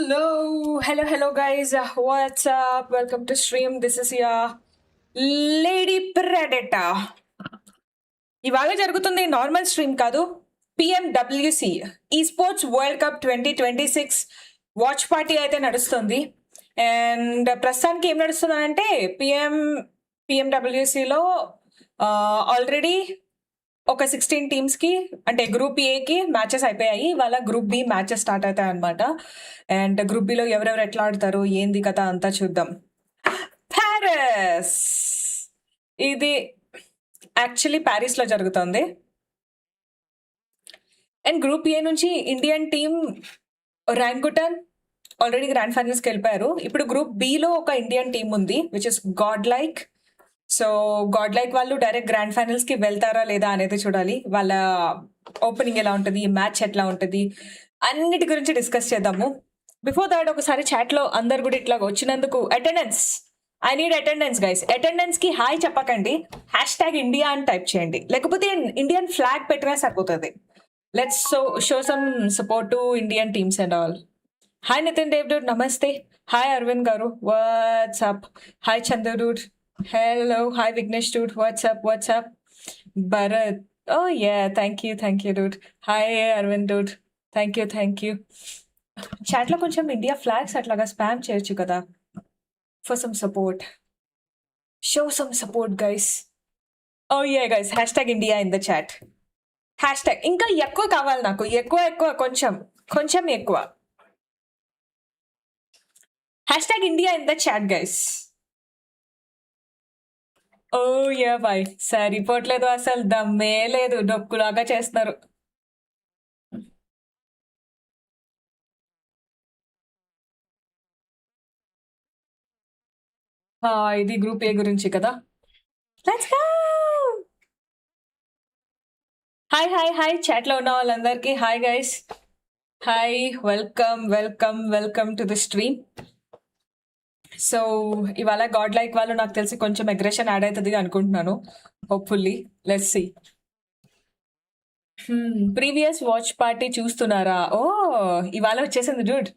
Hello, guys. What's up? Welcome to stream. This is your Lady Predator. ఇవాళ జరుగుతుంది normal stream కాదు, PMWC Esports World Cup 2026 watch party అయితే నడుస్తుంది. And ప్రస్తుతానికి ఏం నడుస్తుందంటే PMWCలో ఆల్రెడీ ఒక 16 టీమ్స్కి అంటే గ్రూప్ ఏకి మ్యాచెస్ అయిపోయాయి. ఇవాళ గ్రూప్ బి మ్యాచెస్ స్టార్ట్ అవుతాయి అనమాట. అండ్ గ్రూప్ బిలో ఎవరెవరు ఎట్లా ఆడతారు, ఏంది కథ అంతా చూద్దాం. ప్యారిస్, ఇది యాక్చువల్లీ ప్యారిస్లో జరుగుతుంది. అండ్ గ్రూప్ ఏ నుంచి ఇండియన్ టీమ్ ర్యాంగుటన్ ఆల్రెడీ గ్రాండ్ ఫైనల్స్కి వెళ్ళిపోయారు. ఇప్పుడు గ్రూప్ బిలో ఒక ఇండియన్ టీమ్ ఉంది, which is god like. So God like వాళ్ళు డైరెక్ట్ గ్రాండ్ ఫైనల్స్ కి వెళ్తారా లేదా అనేది చూడాలి. వాళ్ళ ఓపెనింగ్ ఎలా ఉంటుంది, మ్యాచ్ ఎట్లా ఉంటుంది, అన్నిటి గురించి డిస్కస్ చేద్దాము. బిఫోర్ దాట్ ఒకసారి చాట్ లో అందరు కూడా ఇట్లా వచ్చినందుకు attendance, I need attendance guys. Attendance కి హాయ్ చెప్పకండి, #India అని టైప్ చేయండి, లేకపోతే ఇండియన్ ఫ్లాగ్ పెట్టినా సరిపోతుంది. Let's show some support to Indian teams and all. Hi Nitin Dev dude, నమస్తే. హాయ్ అరవింద్ గారు, what's up. Hi Chandu dude, hello. Hi Vignesh dude, what's up Bharat, oh yeah, thank you dude. Hi Arvind dude, thank you. Chat lo koncham India flags atlaga spam cheyochu kada for some support. Show some support guys. Oh yeah guys, #India in the chat. Hashtag ఇంకా ఎక్కువ కావాలి నాకు, ఎక్కువ కొంచెం ఎక్కువ. #India in the chat guys. Oh yeah boy, సరిపోవట్లేదు అసలు, దమ్మే లేదు, డొక్కులాగా చేస్తున్నారు. ఇది గ్రూప్ ఏ గురించి కదా. Let's go. హాయ్ చాట్ లో ఉన్న వాళ్ళందరికీ hi guys. Hi, welcome to the stream. So ఇవాళ గాడ్ లైక్ వాళ్ళు నాకు తెలిసి కొంచెం అగ్రెషన్ యాడ్ అవుతుంది అనుకుంటున్నాను. Hopefully let's see. Previous watch party చూస్తున్నారా? ఓ ఇవాళ వచ్చేసింది డూడ్.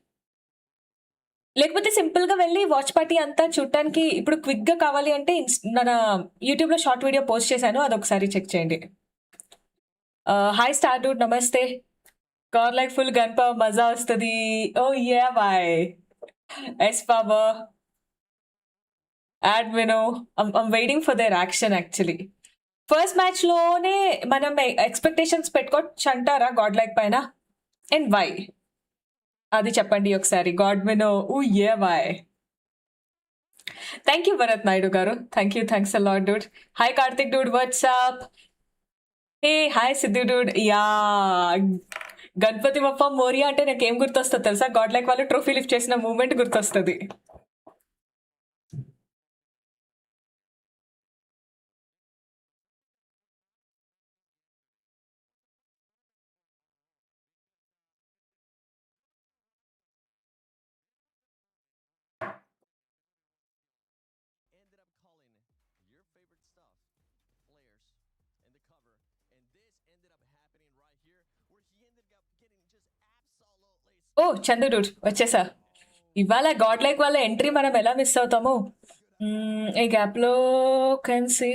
లేకపోతే సింపుల్ గా వెళ్ళి వాచ్ పార్టీ అంతా చూడటానికి ఇప్పుడు క్విక్ గా కావాలి అంటే మన యూట్యూబ్ లో షార్ట్ వీడియో పోస్ట్ చేశాను, అదొకసారి చెక్ చేయండి. హాయ్ స్టార్ డూడ్, నమస్తే. Godlike full gun power మజా వస్తుంది. Oh yeah boy, yes power. Admino, I'm waiting for their action actually. First match లోనే మనం ఎక్స్పెక్టేషన్స్ పెట్టుకోవచ్చు అంటారా గాడ్ లైక్ పైన, అండ్ వై అది చెప్పండి ఒకసారి. Godmino, oh yeah why. Thank you Bharat Naidu garu, thanks a lot dude. Hi Karthik dude, what's up. Hey hi Siddhu dude. Yeah, Ganapati Bappa Morya అంటే నాకు ఏం గుర్తొస్తుంది తెలుసా? గాడ్ లైక్ వాళ్ళు ట్రోఫీ లిఫ్ట్ చేసిన మూమెంట్ గుర్తొస్తుంది. ఓ చందు డూడ్ వచ్చేసా. ఇవాళ గాడ్ లైక్ వాళ్ళ ఎంట్రీ మనం ఎలా మిస్ అవుతాము. ఈ గ్యాప్ లో కెన్ సీ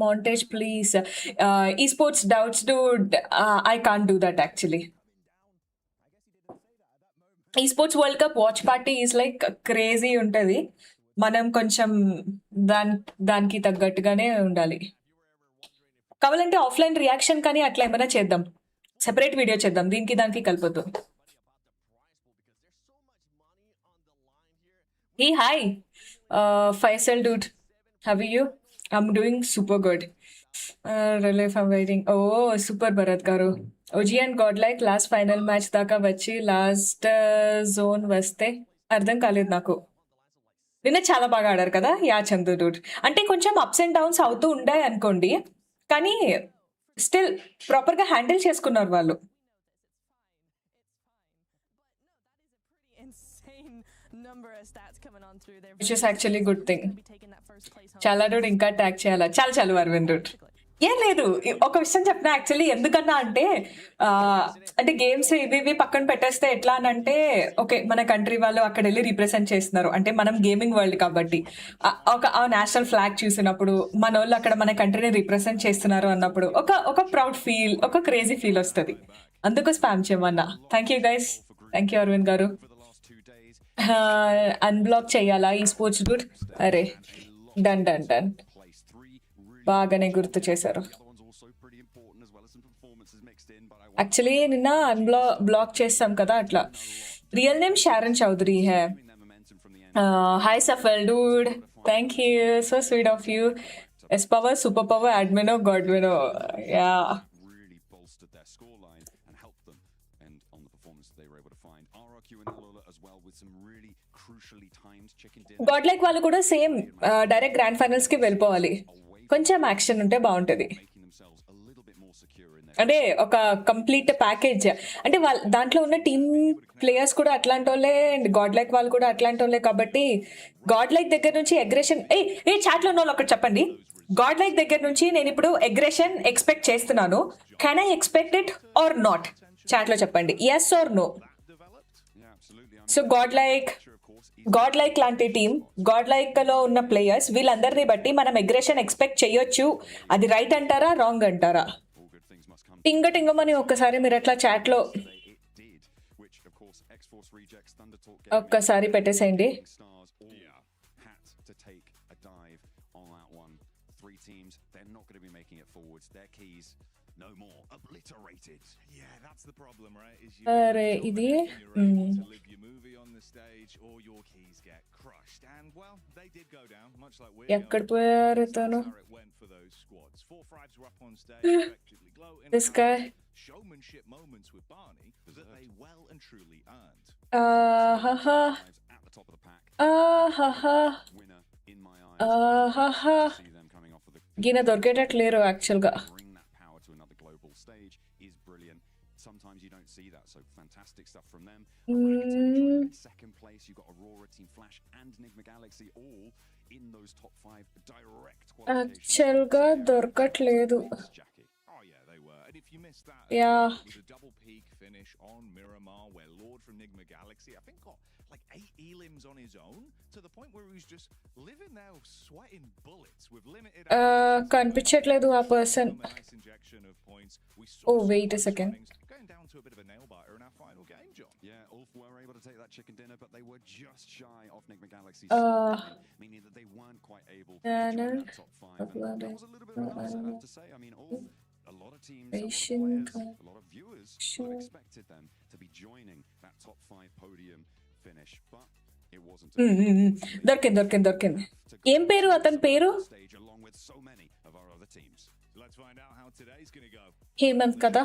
మాంటేజ్ ప్లీజ్. ఈ sports doubts dude, I can't do that actually. ఈ sports world cup watch party is like crazy ఉంటుంది. మనం కొంచెం దానికి తగ్గట్టుగానే ఉండాలి. కావాలంటే ఆఫ్లైన్ రియాక్షన్ కానీ అట్లా ఏమైనా చేద్దాం, సెపరేట్ వీడియో చేద్దాం, దీనికి దానికి కలపొద్దు. Hey, hi, Faisal dude. How are you? I'm doing super good. Relief, I'm waiting. Oh, super Bharat garu. OG and Godlike last final match దాకా వచ్చి లాస్ట్ జోన్ వస్తే అర్థం కాలేదు నాకు. నిన్న చాలా బాగా ఆడారు కదా. యా చందు డూడ్, అంటే కొంచెం అప్స్ అండ్ డౌన్స్ అవుతూ ఉండాయి అనుకోండి, కానీ స్టిల్ ప్రాపర్గా హ్యాండిల్ చేసుకున్నారు వాళ్ళు. Which is actually good thing. చాలా డూడ్ ఇంకా ట్యాగ్ చేయాలా? చాలు అరవింద్ డూడ్, ఏం లేదు. ఒక విషయం చెప్పిన యాక్చువల్లీ ఎందుకన్నా అంటే అంటే గేమ్స్ ఇవి పక్కన పెట్టేస్తే ఎట్లా అనంటే ఓకే. మన కంట్రీ వాళ్ళు అక్కడెళ్లి రిప్రజెంట్ చేస్తున్నారు. అంటే మనం గేమింగ్ వరల్డ్ కాబట్టి ఆ నేషనల్ ఫ్లాగ్ చూసినప్పుడు మనోళ్ళు అక్కడ మన కంట్రీని రిప్రజెంట్ చేస్తున్నారు అన్నప్పుడు ఒక ప్రౌడ్ ఫీల్, ఒక క్రేజీ ఫీల్ వస్తది. అందుకు స్పామ్ చేయమన్నా. Thank you guys. Thank you Aravind garu. Unblock చేయాలా ఈ స్పోర్ట్స్ గుడ్? అరే డన్ డన్ డన్. బాగానే గుర్తు చేశారు. యాక్చువల్లీ నిన్న బ్లాక్ చేస్తాం కదా అట్లా. Real name Sharon Chowdary hey. Hi Safal dude. Thank you. So sweet of you. Yes power super power Admino Godmino. Yeah. God like వాళ్ళు కూడా సేమ్ డైరెక్ట్ గ్రాండ్ ఫైనల్స్ కి వెళ్ళిపోవాలి. కొంచెం యాక్షన్ ఉంటే బాగుంటుంది. అంటే ఒక కంప్లీట్ ప్యాకేజ్. అంటే వాళ్ళ దాంట్లో ఉన్న టీమ్ ప్లేయర్స్ కూడా అట్లాంటి వాళ్ళే అండ్ గాడ్ లైక్ వాళ్ళు కూడా అట్లాంటి వాళ్ళే కాబట్టి గాడ్ లైక్ దగ్గర నుంచి అగ్రెషన్ ఏ చాట్ లో ఉన్న వాళ్ళు ఒకటి చెప్పండి. గాడ్ లైక్ దగ్గర నుంచి నేను ఇప్పుడు అగ్రెషన్ ఎక్స్పెక్ట్ చేస్తున్నాను. Can I expect it or not? Chat లో చెప్పండి, yes or no. So God like లాంటి టీం, గాడ్ లైక్ లో ఉన్న ప్లేయర్స్ వీళ్ళందరినీ బట్టి మనం అగ్రెషన్ ఎక్స్పెక్ట్ చేయొచ్చు. అది రైట్ అంటారా రాంగ్ అంటారా? టింగమని ఒక్కసారి మీరు అట్లా చాట్ లో ఒక్కసారి పెట్టేసేయండి. అరే ఇది ఎక్కడ పోయారు తను? This guy. ఈయన దొరికేటట్లేరు యాక్చువల్గా. యాక్చువల్గా దొరకట్లేదు. Yeah. It was a double peak finish on Miramar where Lord from Nigma Galaxy I think got like 8 elims on his own to the point where he was just living there sweating bullets with limited కనిపించట్లేదు ఆ person. Oh wait a second. Going down to a bit of a nail biter in our final game, John. Yeah, Ulf were able to take that chicken dinner but they were just shy of Nigma Galaxy, meaning that they weren't quite able to join that top 5. That was a little bit of an upset, I have to say. I mean, Ulf, a lot of teams, a lot of viewers would have expected them to be joining that top 5 podium finish, but it wasn't. దొరికింది. ఏం పేరు అతని పేరు? హేమంత్ కదా.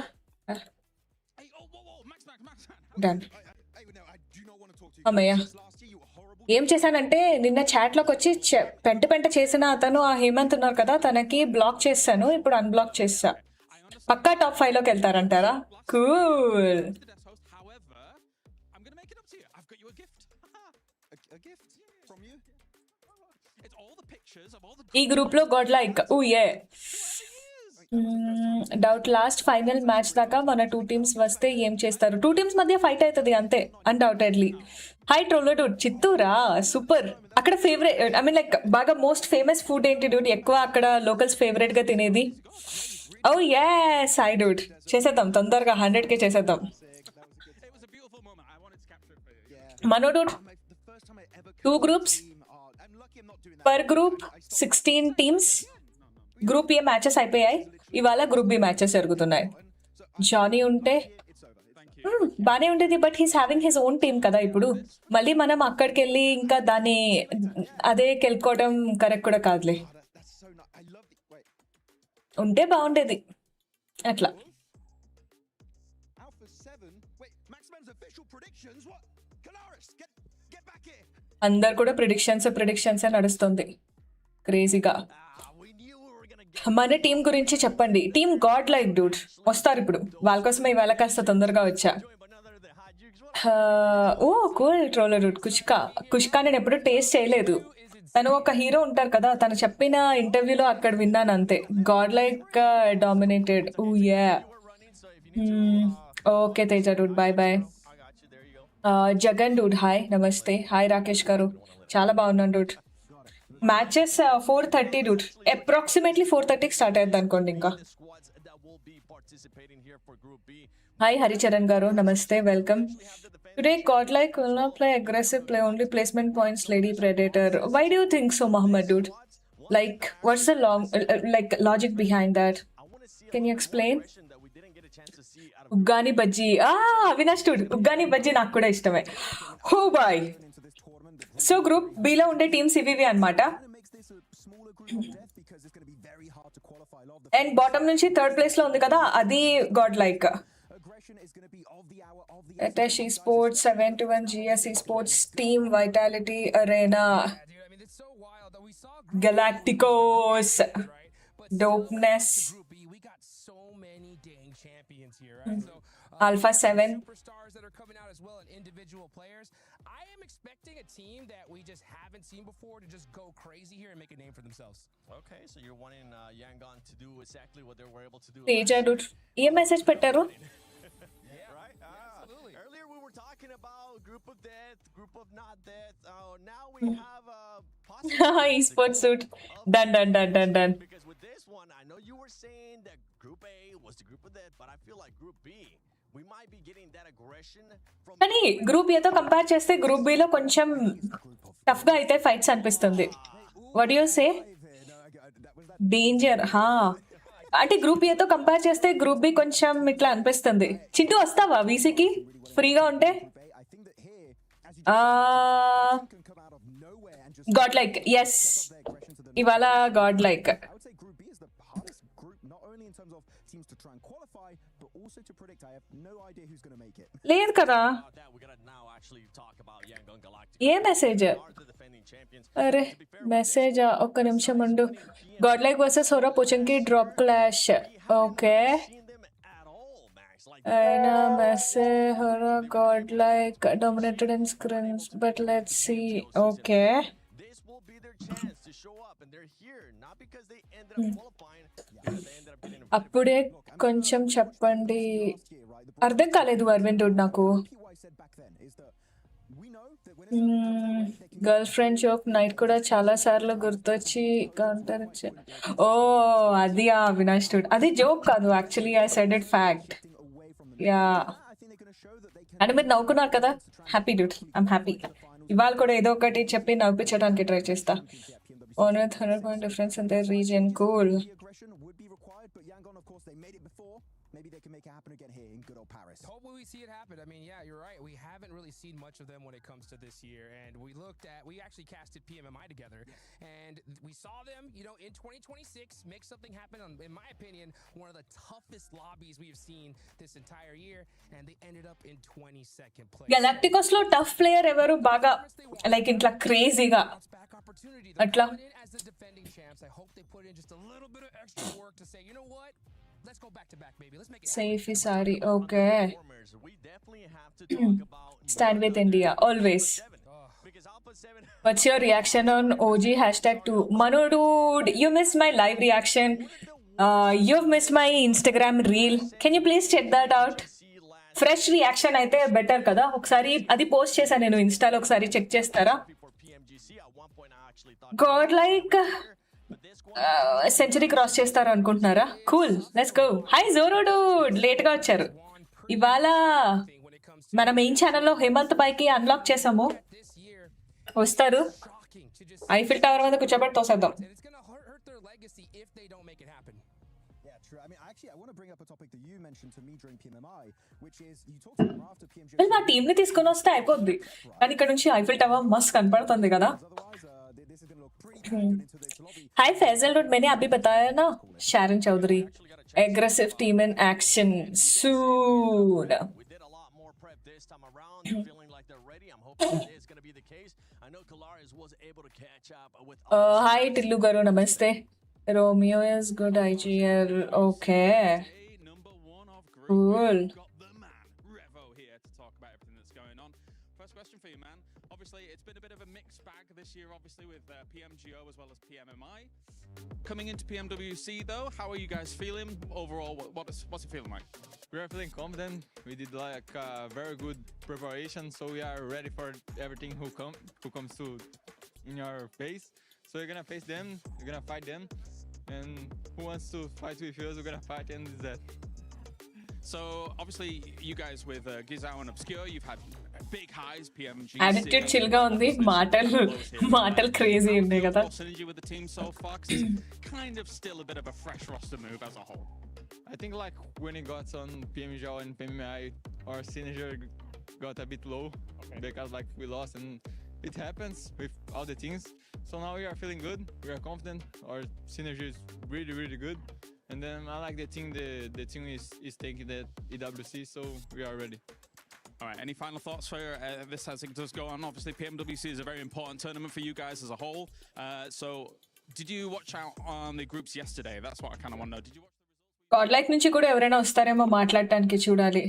Done. అమ్మయ్య. ఏం చేశానంటే నిన్న చాట్లోకి వచ్చి పెంట చేసిన అతను ఆ హేమంత్ ఉన్నారు కదా, తనకి బ్లాక్ చేశాను. ఇప్పుడు అన్బ్లాక్ చేస్తా. పక్కా టాప్ 5 లోకి వెళ్తారంటారా? కూల్. ఈ గ్రూప్ లో గాడ్ లైక్ ఏ డౌట్. లాస్ట్ ఫైనల్ మ్యాచ్ దాకా మన 2 టీమ్స్ వస్తే ఏం చేస్తారు? 2 టీమ్స్ మధ్య ఫైట్ అవుతుంది అంతే, అన్డౌటెడ్లీ. హై ట్రోలర్ డూడ్, చిత్తూరా? సూపర్. అక్కడ ఫేవరెట్ ఐ మీన్ లైక్ బాగా మోస్ట్ ఫేమస్ ఫుడ్ ఏంటి డూడ్? ఎక్కువ అక్కడ లోకల్స్ ఫేవరెట్ గా తినేది? Oh yes I dude. చేసేద్దాం తొందరగా, 100K చేసేద్దాం. Mano dude 2 groups per group 16 teams. Group A matches అయిపోయాయి, ఇవాళ గ్రూప్ బి మ్యాచెస్ జరుగుతున్నాయి. జానీ ఉంటే బానే ఉండేది but he's having his own team కదా ఇప్పుడు. మళ్ళీ మనం అక్కడికి వెళ్ళి ఇంకా దాన్ని అదే గెలుపుకోవడం కరెక్ట్ కూడా కాదులే. ఉంటే బాగుండేది అట్లా. అందరు కూడా ప్రిడిక్షన్స్ నడుస్తుంది క్రేజీగా. మన టీం గురించి చెప్పండి. టీం గాడ్ లైక్ డూడ్ వస్తారు ఇప్పుడు. వాళ్ళ కోసమే ఇవాళ కాస్త తొందరగా వచ్చా. ఓ కూల్ ట్రోలర్ డూడ్. కుష్కా నేను ఎప్పుడు టేస్ట్ చేయలేదు. తను ఒక హీరో ఉంటారు కదా, తను చెప్పిన ఇంటర్వ్యూలో అక్కడ విన్నాను అంతే. Godlike dominated. Oh yeah. Okay Teja dude, bye bye. Jagan dude hi, నమస్తే. హాయ్ రాకేష్ గారు, చాలా బాగున్నాను డూడ్. మ్యాచెస్ 4:30 డూడ్, అప్రాక్సిమేట్లీ 4:30కి స్టార్ట్ అయ్యింది అనుకోండి. ఇంకా హాయ్ హరిచరణ్ గారు, నమస్తే, welcome. Today Godlike will not play aggressive play, only placement points, lady predator. Why do you think so, Mohammed dude? Like, what's the like logic behind that? Can you explain? Uggani bajji. Avinash dude, uggani bajji నాకు కూడా ఇష్టమే. హో bye. So group below ఉండే teams ఇవి అనమాట. And bottom నుంచి third place లో ఉంది కదా, అది God like. Etesh Esports, 7-1, GS Esports, Team Vitality Arena, Galacticos, Dopeness, Alpha 7. I am expecting a team that we just haven't seen before to just go crazy here and make a name for themselves. Okay, so you're wanting Yangon to do exactly what they were able to do. Teja dude, A message పెట్టారు? Earlier we were talking about group of death, group of not death. Now we have Esports suit. Done. Because with this one, I know you were saying that group A was the group of death, but I feel like group B, we might be getting that aggression from. కానీ group ఏతో compare చేస్తే group below కొంచెం tough గా అయితే fights అనిపిస్తుంది. What you say? Danger. అంటే group ఏతో compare చేస్తే గ్రూప్ బి కొంచెం ఇట్లా అనిపిస్తుంది. చింటూ వస్తావా వీసీకి ఫ్రీగా ఉంటే? గాడ్ లైక్, ఎస్, ఇవాళ గాడ్ లైక్. లేదు కదా, ఏ మెసేజ్? అరే మెసేజ్, ఒక్క నిమిషం ఉండు. God like versus Hora Pochinki drop clash. Okay, అయినా message Hora Godlike dominated in screens, but let's see. Okay, అప్పుడే కొంచెం చెప్పండి. అర్థం కాలేదు అరవింద్ నాకు. గర్ల్ ఫ్రెండ్ జోక్ నైట్ కూడా చాలా సార్లు గుర్తొచ్చి కౌంటర్. ఓ అది అవినాష్ డూడ్, అది జోక్ కాదు actually, I said it fact. Yeah, అంటే మీరు నవ్వుకున్నారు కదా, హ్యాపీ డూడ్, ఐమ్ హ్యాపీ. ఇవాళ కూడా ఏదో ఒకటి చెప్పి నవ్వించడానికి ట్రై చేస్తా. Own with 100 point difference in their region. Cool. Maybe they can make it happen again here in good old Paris. Hopefully we see it happen. I mean, yeah, you're right. We haven't really seen much of them when it comes to this year. And we actually casted PMMI together. And we saw them, in 2026 make something happen on, in my opinion, one of the toughest lobbies we've seen this entire year. And they ended up in 22nd place. Galacticos lo tough player evaru baga like intla crazy ga atla. As the defending champs, I hope they put in just a little bit of extra work to say, you know what? Let's go back to back, baby. Let's make it Safe Isari. Okay. Stand with India always. What's your reaction on OG #2? Manu dude, you missed my live reaction. You've missed my Instagram reel. Can you please check that out? Fresh reaction అయితే better కదా. ఒకసారి అది post చేశాను నేను ఇన్స్టాలో, ఒకసారి check చేస్తారా? God like century cross చేస్తారు అనుకుంటున్నారా? Cool, let's go. Hi Zoro Dude, late గా వచ్చారు. ఇవాళ మన మెయిన్ ఛానల్లో హేమంత్ పైకి అన్లాక్ చేసాము, వస్తారు. ఐఫిల్ టవర్ మీద కూర్చోబెట్టి తోసేద్దాం. మా టీమ్ ని తీసుకొని వస్తే అయిపోద్ది, కానీ ఇక్కడ నుంచి ఐఫిల్ టవర్ మస్త్ కనపడుతుంది కదా. हाय फैजल डूड, मैंने अभी बताया ना, शारन Chaudhary aggressive team in action soon. Hi Tillu garu, namaste. Romeo is good IGL. Okay, cool. obviously it's been a bit of a mixed bag this year, obviously with PMGO as well as PMMI. Coming into PMWC though, how are you guys feeling overall? What's it feeling like? We are feeling confident. We did like a very good preparation, so we are ready for everything who comes to in our face. So we're gonna face them. We're gonna fight them, and who wants to fight with us? We're gonna fight, and is that. So obviously you guys with Gizao and Obscure, you've had big highs, PMGC. Attitude chill గా ఉంది, మాటలు crazy ఉన్నాయి కదా. Synergy with the team so far, 'cause it's kind of still a bit of a fresh roster move as a whole. I think like when it got on PMGO and PMI, our synergy got a bit low because like we lost, and it happens with all the teams. So now we are feeling good. We are confident. Our synergy is really good. And then I like the team. The team is taking the EWC, so we are ready. All right. Any final thoughts for this as it does go on? Obviously, PMWC is a very important tournament for you guys as a whole. So, did you watch out on the groups yesterday? That's what I kind of want to know. Did you watch the results? గాడ్లైక్ నుంచి కూడా ఎవరైనా వస్తారేమో మాట్లాడటానికి, చూడాలి.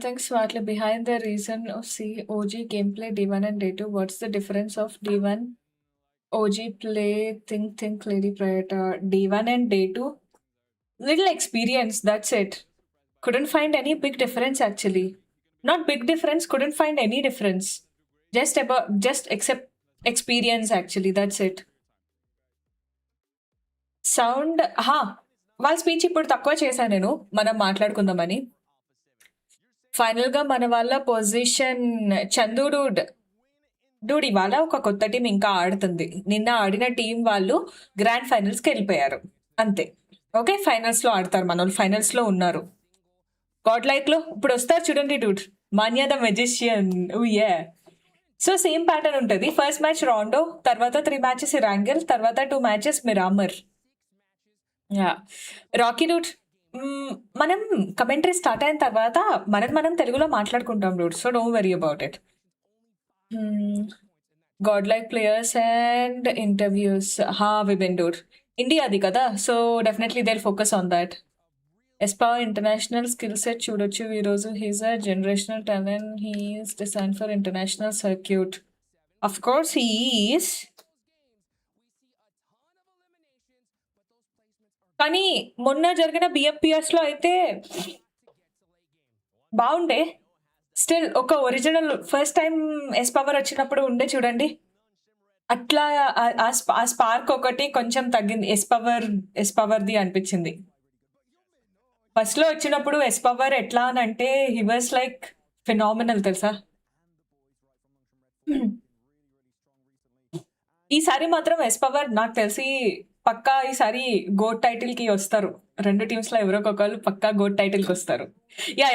Thanks smartly. Behind the reason of OG gameplay D1 and D2, what's the difference of D1 OG play? Think lady priority. D1 and D2, little experience, that's it. Couldn't find any big difference actually. Not big difference, couldn't find any difference. Just except experience actually, that's it. Sound వాళ్ళ speech ఇప్పుడు తక్కువ చేశాను నేను, మనం మాట్లాడుకుందామని. ఫైనల్గా మన వాళ్ళ position Chandu Dude ఇవాళ ఒక కొత్త టీం ఇంకా ఆడుతుంది. నిన్న ఆడిన టీం వాళ్ళు గ్రాండ్ ఫైనల్స్కి వెళ్ళిపోయారు అంతే. ఓకే, ఫైనల్స్లో ఆడతారు, మన వాళ్ళు ఫైనల్స్లో ఉన్నారు. గాడ్లైక్లో ఇప్పుడు వస్తారు చూడండి dude, Manya the magician. Yeah, so same pattern ఉంటుంది. ఫస్ట్ మ్యాచ్ రౌండో, తర్వాత 3 మ్యాచెస్ ఇరాంగల్, తర్వాత 2 matches Miramar. Yeah, Rocky dude, మనం కమెంటరీ స్టార్ట్ అయిన తర్వాత మనం తెలుగులో మాట్లాడుకుంటాం dude, so don't worry about it. Godlike players and interviews, Vibin dude ఇండియాది కదా, so definitely they focus on that. ఎస్పా ఇంటర్నేషనల్ స్కిల్ సెట్ చూడొచ్చు ఈరోజు. He's a generational talent, he's design for international circuit. Of course he's, కానీ మొన్న జరిగిన BFPS లో అయితే బాగుండే. స్టిల్ ఒక original first time S power వచ్చినప్పుడు ఉండే చూడండి, అట్లా ఆ స్పార్క్ ఒకటి కొంచెం తగ్గింది. ఎస్ పవర్ది అనిపించింది. ఫస్ట్ లో వచ్చినప్పుడు ఎస్ పవర్ ఎట్లా అని అంటే హీ వాస్ లైక్ ఫినామినల్, తెలుసా. ఈసారి మాత్రం ఎస్ పవర్ నాకు తెలిసి పక్కా ఈసారి గోట్ టైటిల్ కి వస్తారు. 2 టీమ్స్ లో ఎవరో ఒకళ్ళు పక్కా గోట్ టైటిల్ కి వస్తారు. యా,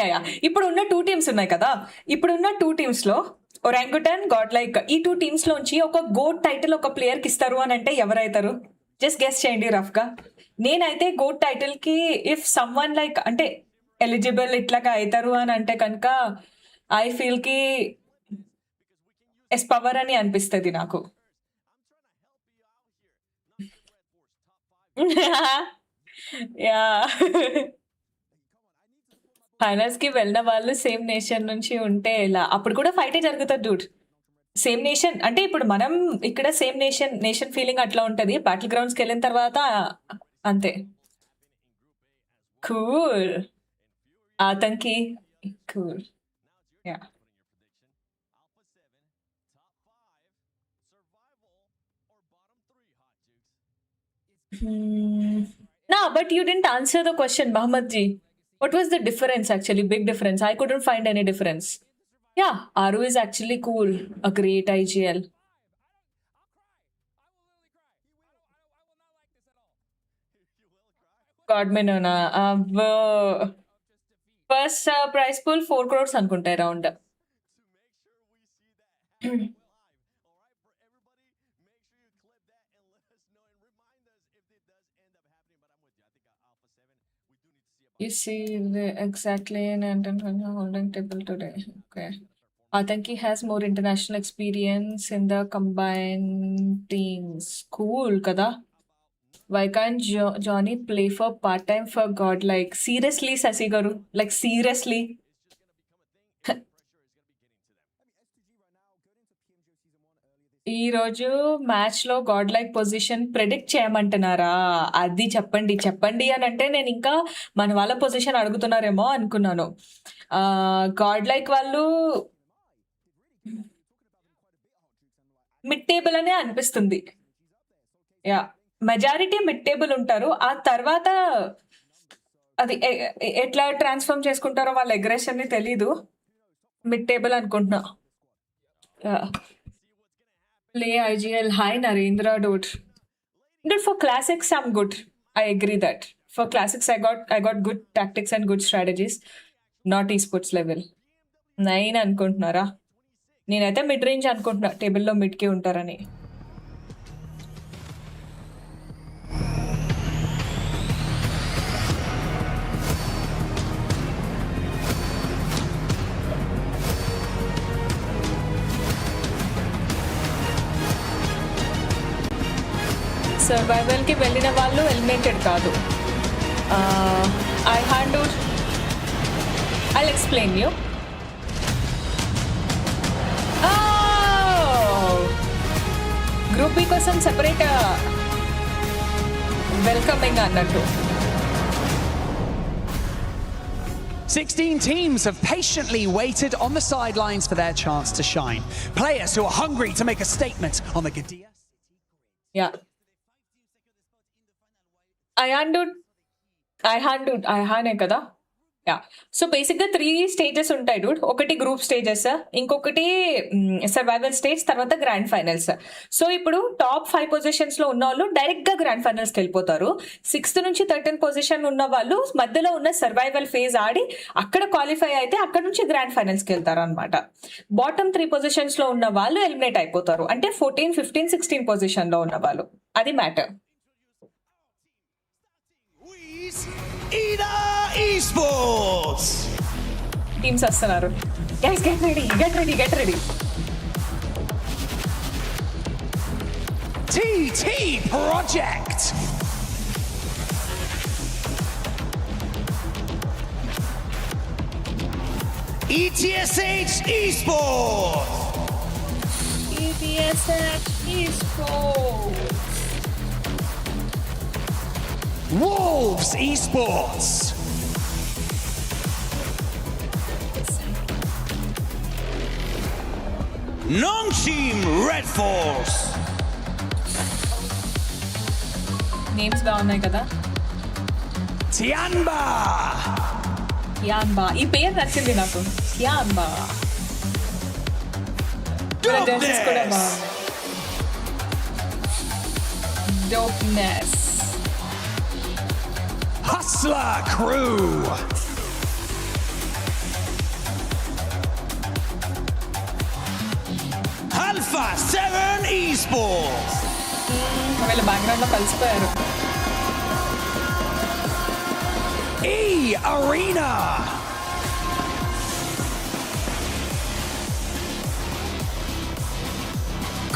ఇప్పుడు ఉన్న 2 టీమ్స్ ఉన్నాయి కదా, ఇప్పుడున్న 2 టీమ్స్ లో ఒరాంగుటన్, గాడ్లైక్, ఈ 2 టీమ్స్ లోంచి ఒక గోట్ టైటిల్ ఒక ప్లేయర్ కి ఇస్తారు అని అంటే ఎవరైతారు? జస్ట్ గెస్ చేయండి రఫ్ గా. నేనైతే గోట్ టైటిల్ కి ఇఫ్ సమ్ వన్ లైక్ అంటే ఎలిజిబుల్ ఇట్లాగా అవుతారు అని అంటే కనుక ఐ ఫీల్ కి ఎస్ పవర్ అని అనిపిస్తుంది నాకు. యా, ఫైనల్స్ కి వెళ్ళిన వాళ్ళు సేమ్ నేషన్ నుంచి ఉంటే ఎలా? అప్పుడు కూడా ఫైటే జరుగుతుంది డూడ్. సేమ్ నేషన్ అంటే ఇప్పుడు మనం ఇక్కడ సేమ్ నేషన్ ఫీలింగ్ అట్లా ఉంటుంది. బ్యాటిల్ గ్రౌండ్స్కి వెళ్ళిన తర్వాత అంతే. కూల్, ఆతంకి cool. Yeah, no, but you didn't answer the question, Mohammed ji. What was the difference actually? Big difference. I couldn't find any difference. Yeah, Aru is actually cool. A great IGL. Godmanona. First prize pool 4 crores అనుకుంటా around. You see exactly and holding table today. Okay. Atanki has more international experience in the combined teams. Cool, kada. Why can't Johnny play for part-time for God? Like, seriously, Sasi Garu? Like, seriously? ఈ రోజు match లో God like position predict చేయమంటున్నారా? అది చెప్పండి చెప్పండి అని అంటే నేను ఇంకా మన వాళ్ళ పొజిషన్ అడుగుతున్నారేమో అనుకున్నాను. గాడ్ లైక్ వాళ్ళు మిడ్ టేబుల్ అనే అనిపిస్తుంది. యా, మెజారిటీ మిడ్ టేబుల్ ఉంటారు. ఆ తర్వాత అది ఎట్లా ట్రాన్స్ఫార్మ్ చేసుకుంటారో వాళ్ళ అగ్రెషన్ ని తెలీదు. మిడ్ టేబుల్ అనుకుంటున్నా. Play IGL. Hi, Narendra, dude. Dude, for classics, I'm good. I agree that. For classics, I got good tactics and good strategies. Not esports level. 9 అనుకుంటున్నారా? నేనైతే మిడ్ రేంజ్ అనుకుంటున్నా. టేబుల్లో మిడ్కి ఉంటారని. సర్వైవల్కి వెళ్ళిన వాళ్ళు ఎలిమినేటెడ్ కాదు. I'll explain you. Group B కోసం separate welcoming అన్నట్టు. 16 teams have patiently waited on the sidelines for their chance to shine. Players who are hungry to make a statement on the Gadia. Yeah. ఐహానే కదా. Yeah, so బేసిక్గా 3 stages ఉంటాయి Dude. ఒకటి group stages, ఇంకొకటి survival stage, తర్వాత grand finals. So ఇప్పుడు top 5 positions లో ఉన్న వాళ్ళు డైరెక్ట్ గా గ్రాండ్ ఫైనల్స్కి వెళ్ళిపోతారు. 6th నుంచి 13th పొజిషన్ ఉన్న వాళ్ళు మధ్యలో ఉన్న సర్వైవల్ ఫేజ్ ఆడి అక్కడ క్వాలిఫై అయితే అక్కడ నుంచి గ్రాండ్ ఫైనల్స్కి వెళ్తారు అనమాట. బాటమ్ 3 పొజిషన్స్ లో ఉన్న వాళ్ళు ఎలిమినేట్ అయిపోతారు. అంటే 14, 15, 16 పొజిషన్ లో ఉన్న వాళ్ళు. అది మ్యాటర్. Ida Esports. టీమ్స్ వస్తున్నారు. Guys get ready. TT Project. ETSH Esports. Wolves Esports. Non-Team Red Force. Names బాగున్నాయి కదా. Tianba. ఈ పేరు నచ్చింది నాకు. టియాన్బా. జెర్సీస్ కూడా బాగున్నాయి. డోప్నెస్. Hustler Crew. Alpha 7 Esports. వీళ్ళ బ్యాక్గ్రౌండ్ లో కలిసిపోయారు. E Arena.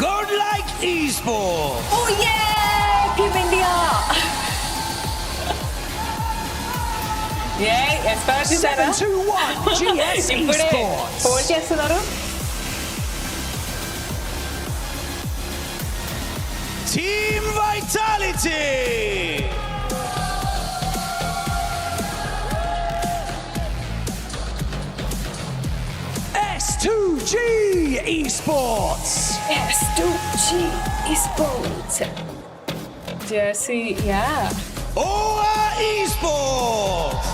Good like Esports. Oh yeah, Team India. Aspire చేశారా? 7-1 GS ఇప్పుడే Esports. హోల్డ్ చేస్తున్నారు. Team Vitality. S2G Esports. S2G Esports. Jersey, yeah. OA Esports.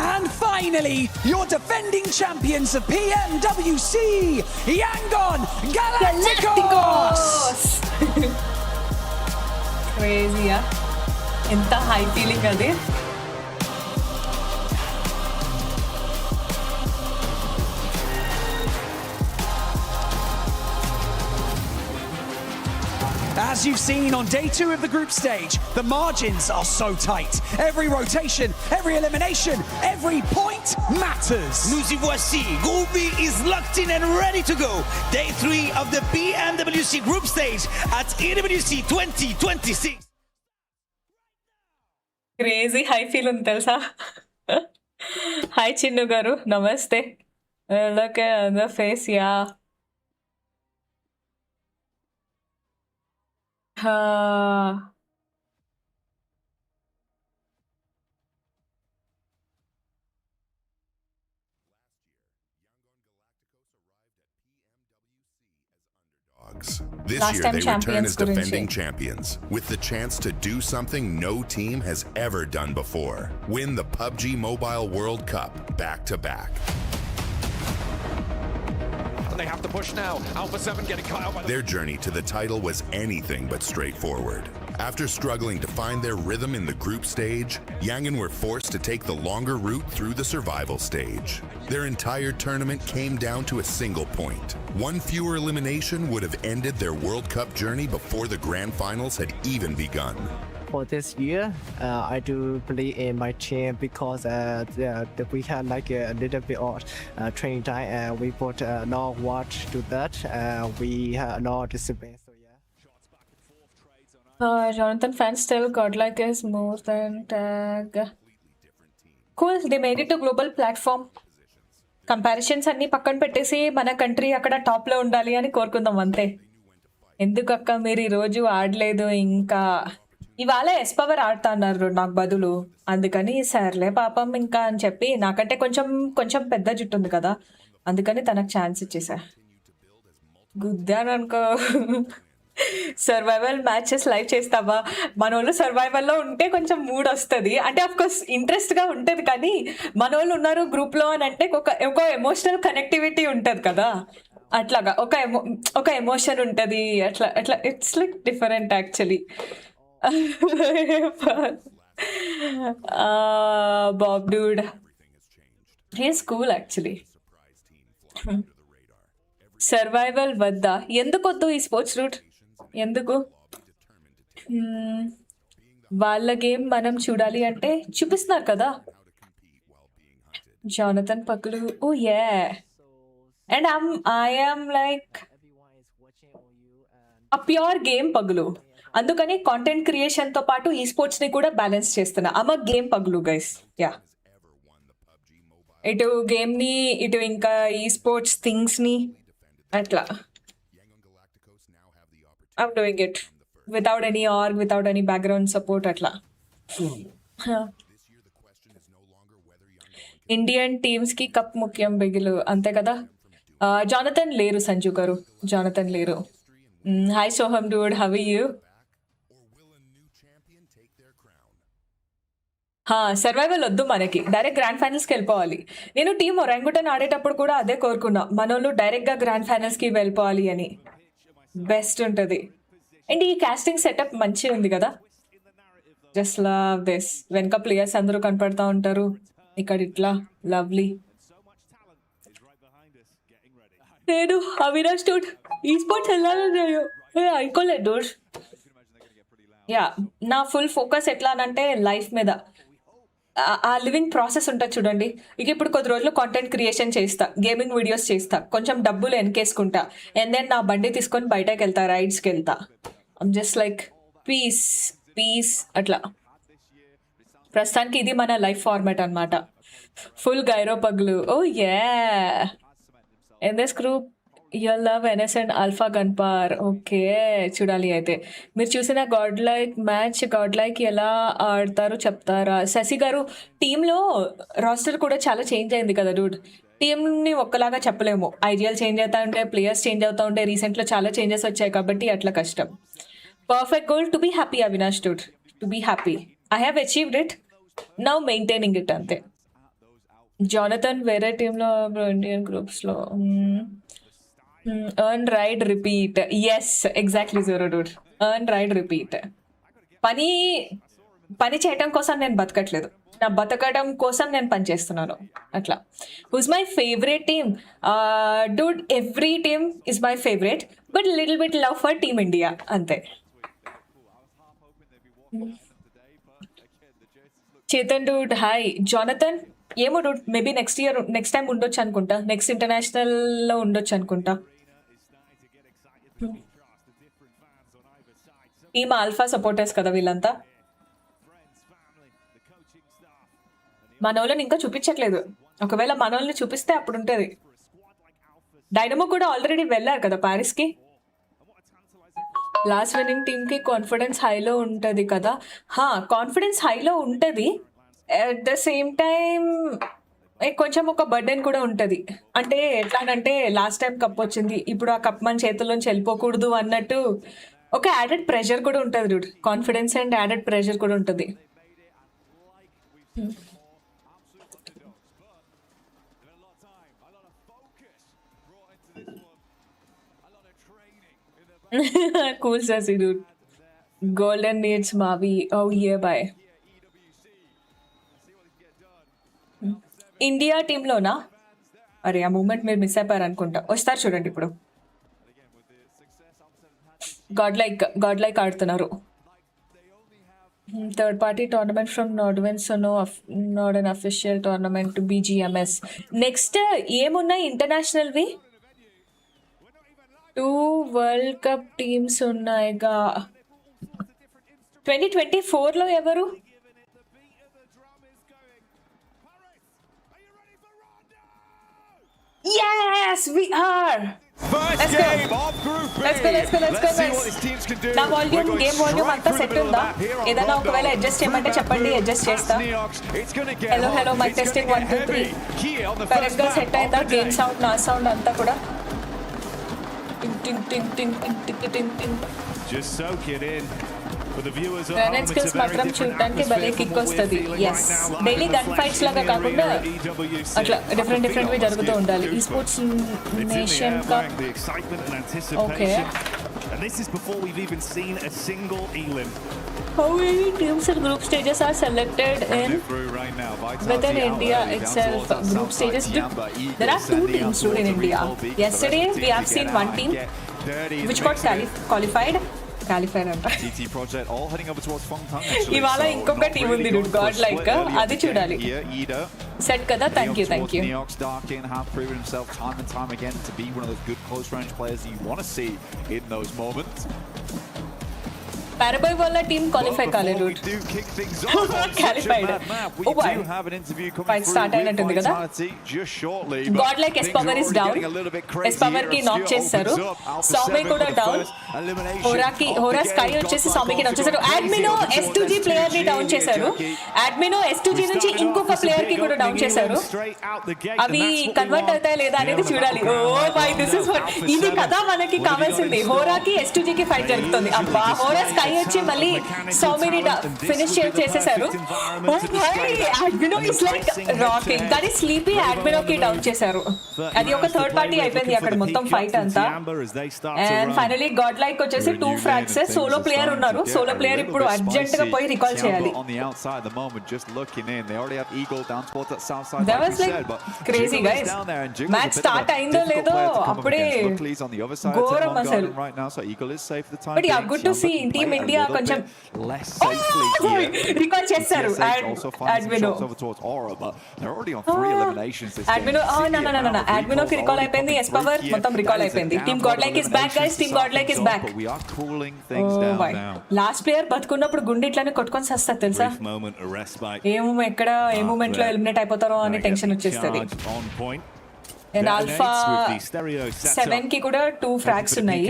And finally, your defending champions of PMWC, Yangon Galacticos. క్రేజీయా, ఎంత high feeling అది. As As you've seen on day 2 of the group stage, the margins are so tight. Every rotation, every elimination, every point matters. Nous y voici. Group B is locked in and ready to go. Day 3 of the PMWC group stage at EWC 2026. Crazy high feel ఉంది తెలుసా. Hi Chinnu గారు, నమస్తే. Look at the face, yeah. This Last year time they return champions as defending couldn't she? champions with the chance to do something no team has ever done before. Win the PUBG MOBILE World Cup back to back. They have to push now. Alpha 7 getting caught out by Their journey to the title was anything but straightforward. After struggling to find their rhythm in the group stage, Yangon were forced to take the longer route through the survival stage. Their entire tournament came down to a single point. One fewer elimination would have ended their World Cup journey before the grand finals had even begun. For this year, I do play in my team because we had like a little bit of training time and we put no watch to that. We have no discipline. So yeah. Jonathan fans still godlike is more than tag. Cool, they made it to global platform. Comparisons అన్ని పక్కన పెట్టేసి మన country అక్కడ టాప్లో ఉండాలి అని కోరుకుందాం అంతే. ఎందుకక్క మీరు ఈరోజు ఆడలేదు? ఇంకా ఇవాళ ఎస్పవర్ ఆడుతా అన్నారు నాకు బదులు, అందుకని సర్లే పాపం ఇంకా అని చెప్పి, నాకంటే కొంచెం పెద్ద జుట్టు ఉంది కదా, అందుకని తనకు ఛాన్స్ ఇచ్చేసా. గుద్దాను అనుకో. సర్వైవల్ మ్యాచెస్ లైవ్ చేస్తావా? మన వాళ్ళు సర్వైవల్లో ఉంటే కొంచెం మూడ్ వస్తుంది, అంటే అఫ్కోర్స్ ఇంట్రెస్ట్గా ఉంటుంది, కానీ మన వాళ్ళు ఉన్నారు గ్రూప్లో అని అంటే ఒక ఎమోషనల్ కనెక్టివిటీ ఉంటుంది కదా, అట్లాగా ఒక ఎమోషన్ ఉంటుంది, అట్లా it's like different actually. Bob Dude, he's cool actually. Survival వద్దా? ఎందుకు వద్దు ఈ స్పోర్ట్స్ రూట్? ఎందుకు? వాళ్ళ గేమ్ మనం చూడాలి అంటే చూపిస్తున్నారు కదా. జానథన్ పక్కులు, oh yeah, and I am like a pure game పగులు, అందుకని కాంటెంట్ క్రియేషన్తో పాటు ఈ స్పోర్ట్స్ని కూడా బ్యాలెన్స్ చేస్తున్నా. అమ్మ గేమ్ పగులు గైస్, యా. ఇటు గేమ్ని, ఇటు ఇంకా ఈ స్పోర్ట్స్ థింగ్స్ని, అట్లా. I'm doing it without any org, without any background support, atla. Indian teams కి కప్ ముఖ్యం బిగిలు, అంతే కదా. జానథన్ లేరు, సంజు గారు జానథన్ లేరు. Hi Soham dude, how are you? Survival వద్దు మనకి, డైరెక్ట్ గ్రాండ్ ఫైనల్స్కి వెళ్ళిపోవాలి. నేను టీమ్ ఒరాంగుటన్ ఆడేటప్పుడు కూడా అదే కోరుకున్నా, మనోళ్ళు డైరెక్ట్గా గ్రాండ్ ఫైనల్స్కి వెళ్ళిపోవాలి అని. బెస్ట్ ఉంటుంది. అండ్ ఈ కాస్టింగ్ సెటప్ మంచిగా ఉంది కదా, జస్ట్ లవ్ దిస్. వెనక ప్లేయర్స్ అందరూ కనపడతా ఉంటారు, ఇక్కడ ఇట్లా లవ్లీ. నేను అవినాష్ డూడ్ ఈ స్పోర్ట్స్ వెళ్ళాలన్నాయో అనుకోలేదు డూడ్. యా, నా ఫుల్ ఫోకస్ ఎట్లా అంటే లైఫ్ మీద, ఆ లివింగ్ ప్రాసెస్ ఉంటుంది చూడండి. ఇక ఇప్పుడు కొద్ది రోజులు కాంటెంట్ క్రియేషన్ చేస్తా, గేమింగ్ వీడియోస్ చేస్తా, కొంచెం డబ్బులు వెనకేసుకుంటా, అండ్ దెన్ నా బండి తీసుకొని బయటకు వెళ్తా, రైడ్స్కి వెళ్తా. ఐమ్ జస్ట్ లైక్ పీస్ అట్లా. ప్రస్తుతానికి ఇది మన లైఫ్ ఫార్మాట్ అనమాట. ఫుల్ గైరో పగ్లు, oh yeah. In this group your love NS and alpha గన్పార్. ఓకే, చూడాలి అయితే. మీరు చూసిన Godlike match, Godlike ఎలా ఆడతారో చెప్తారా? శశి గారు, టీంలో రాస్టర్ కూడా చాలా చేంజ్ అయింది కదా డూడ్. టీంని ఒక్కలాగా చెప్పలేము, ఐడియల్ చేంజ్ అవుతా ఉంటే, ప్లేయర్స్ చేంజ్ అవుతూ ఉంటే, రీసెంట్లో చాలా చేంజెస్ వచ్చాయి కాబట్టి అట్లా కష్టం. Perfect goal to be happy Avinash dude, to be happy. I have achieved it, now maintaining it, అంతే. జానథన్ వేరే టీంలో, ఇండియన్ గ్రూప్స్లో. Earn ride repeat, yes exactly zero dude. Earn ride repeat. పని చేయటం కోసం నేను బతకట్లేదు, నా బతకడం కోసం నేను పని చేస్తున్నాను, అట్లా. Who's my favourite team? Dude every team is my favourite, but little bit love for team India, అంతే. Chetan dude hi. జానథన్ ఏమో డూడ్ మేబీ నెక్స్ట్ టైం ఉండొచ్చు అనుకుంటా. నెక్స్ట్ ఇంటర్నేషనల్ లో ఉండొచ్చు అనుకుంటా. టీమ్ ఆల్ఫా సపోర్టర్స్ కదా వీళ్ళంతా. మనోళ్ళని ఇంకా చూపించట్లేదు. ఒకవేళ మనోళ్ళని చూపిస్తే అప్పుడు ఉంటుంది. డైనమో కూడా ఆల్రెడీ వెళ్ళారు కదా ప్యారిస్కి. లాస్ట్ విన్నింగ్ టీమ్కి కాన్ఫిడెన్స్ హైలో ఉంటుంది కదా. కాన్ఫిడెన్స్ హైలో ఉంటుంది. అట్ ద సేమ్ టైం కొంచెం ఒక బర్డెన్ కూడా ఉంటుంది. అంటే ఎట్లానంటే లాస్ట్ టైం కప్ వచ్చింది, ఇప్పుడు ఆ కప్ మన చేతుల్లోంచి వెళ్ళిపోకూడదు అన్నట్టు ఒక యాడెడ్ ప్రెషర్ కూడా ఉంటుంది Dude. Confidence and added pressure కూడా ఉంటుంది. Cool sassy dude. Golden needs Mavi. Oh yeah, bye. India టీంలోనా? అరే ఆ మూమెంట్ మీరు మిస్ అయిపోయారు అనుకుంటా. వస్తారు చూడండి ఇప్పుడు. గాడ్ లైక్ ఆడుతున్నారు. Third party tournament from Nodwin, so not an official tournament BGMS. Next ఏమున్నాయి ఇంటర్నేషనల్వి? 2 వరల్డ్ కప్ టీమ్స్ ఉన్నాయిగా. 2024లో ఎవరు? Yes, we are. Let's go. నా వాల్యూమ్ గేమ్ వాల్యూమ్ అంతా సెట్ ఉందా? ఏదైనా ఒకవేళ అడ్జస్ట్ చేయమంటే చెప్పండి, అడ్జస్ట్ చేస్తా. Hello mic testing 1 2 3. కరెక్ట్గా సెట్ అయిందా? గేమ్ సౌండ్, నా సౌండ్ అంతా కూడా. గ్రెనేడ్ స్కిల్స్ మాత్రం చూడటానికి భలే కిక్ వస్తుంది. ఎస్, డైలీ గన్ ఫైట్స్ లాగా కాకుండా అట్లా డిఫరెంట్వి జరుగుతూ ఉండాలి. ఈ sports nation cup. Okay, how many teams and group stages are selected in within India itself? Group stages, there are 2 teams in India. Yesterday we have seen 1 team which got qualified అంట. ఇవాళ ఇంకొక team ఉంది God like, అది చూడాలి. Set కదా. Thank you. పారాబాయ్ వాళ్ళ team qualify కాలేదు. క్వాలిఫైడ్. ఫైట్ స్టార్ట్ అయినట్టుంది కదా. Godlike Spower is down. Spower కి నాక్ చేస్తారు. సౌమి కూడా డౌన్. హోరా స్కై వచ్చేసి సౌమికి నాక్ చేశారు. అడ్మినో S2G ప్లేయర్ ని డౌన్ చేశారు. అడ్మినో S2G నుంచి ఇంకొక ప్లేయర్ కి కూడా డౌన్ చేశారు. అవి కన్వర్ట్ అవుతాయా లేదా అనేది చూడాలి. Oh my this is what, ఇది కదా మనకి కావాల్సింది. హోరాకి S2G కి ఫైట్ జరుగుతుంది. అబ్బా, హోరా స్కై వచ్చి మళ్ళీ సౌమిని ఫినిష్ చేసేసారు. అడ్మినో ఇస్ లైక్ రాకింగ్, కానీ స్లీపీ అడ్మినో కి డౌన్ చేశారు. అది ఒక థర్డ్ పార్టీ అయిపోయింది అక్కడ మొత్తం ఫైట్ అంతా. అండ్ ఫైనలీ గాడ్ లైక్ వచ్చేసి 2 ఫ్రాగ్స్. సోలో ప్లేయర్ ఉన్నారు. సోలో ప్లేయర్ ఇప్పుడు అర్జెంట్ గా పోయి రికాల్ చేయాలి. That was like crazy guys. Match start అయిందో లేదో అప్పుడే ఘోరం అసలు. But yeah, good to see team India కొంచెం రికాల్ చేస్తారు. అడ్మినోకి రికాల్ అయిపోయింది. ఎస్పవర్ మొత్తం రికాల్ అయిపోయింది. Team God like is back guys. Team God like is back. Last player బతుకున్నప్పుడు గుండె ఇట్లానే కొట్టుకొని వస్తారు తెలుసా. ఏ మూమెంట్ లో ఎలిమినేట్ అయిపోతారో అని టెన్షన్ వచ్చేస్తుంది. అండ్ ఆల్ఫా 7 కి కూడా 2 ఫ్రాగ్స్ ఉన్నాయి.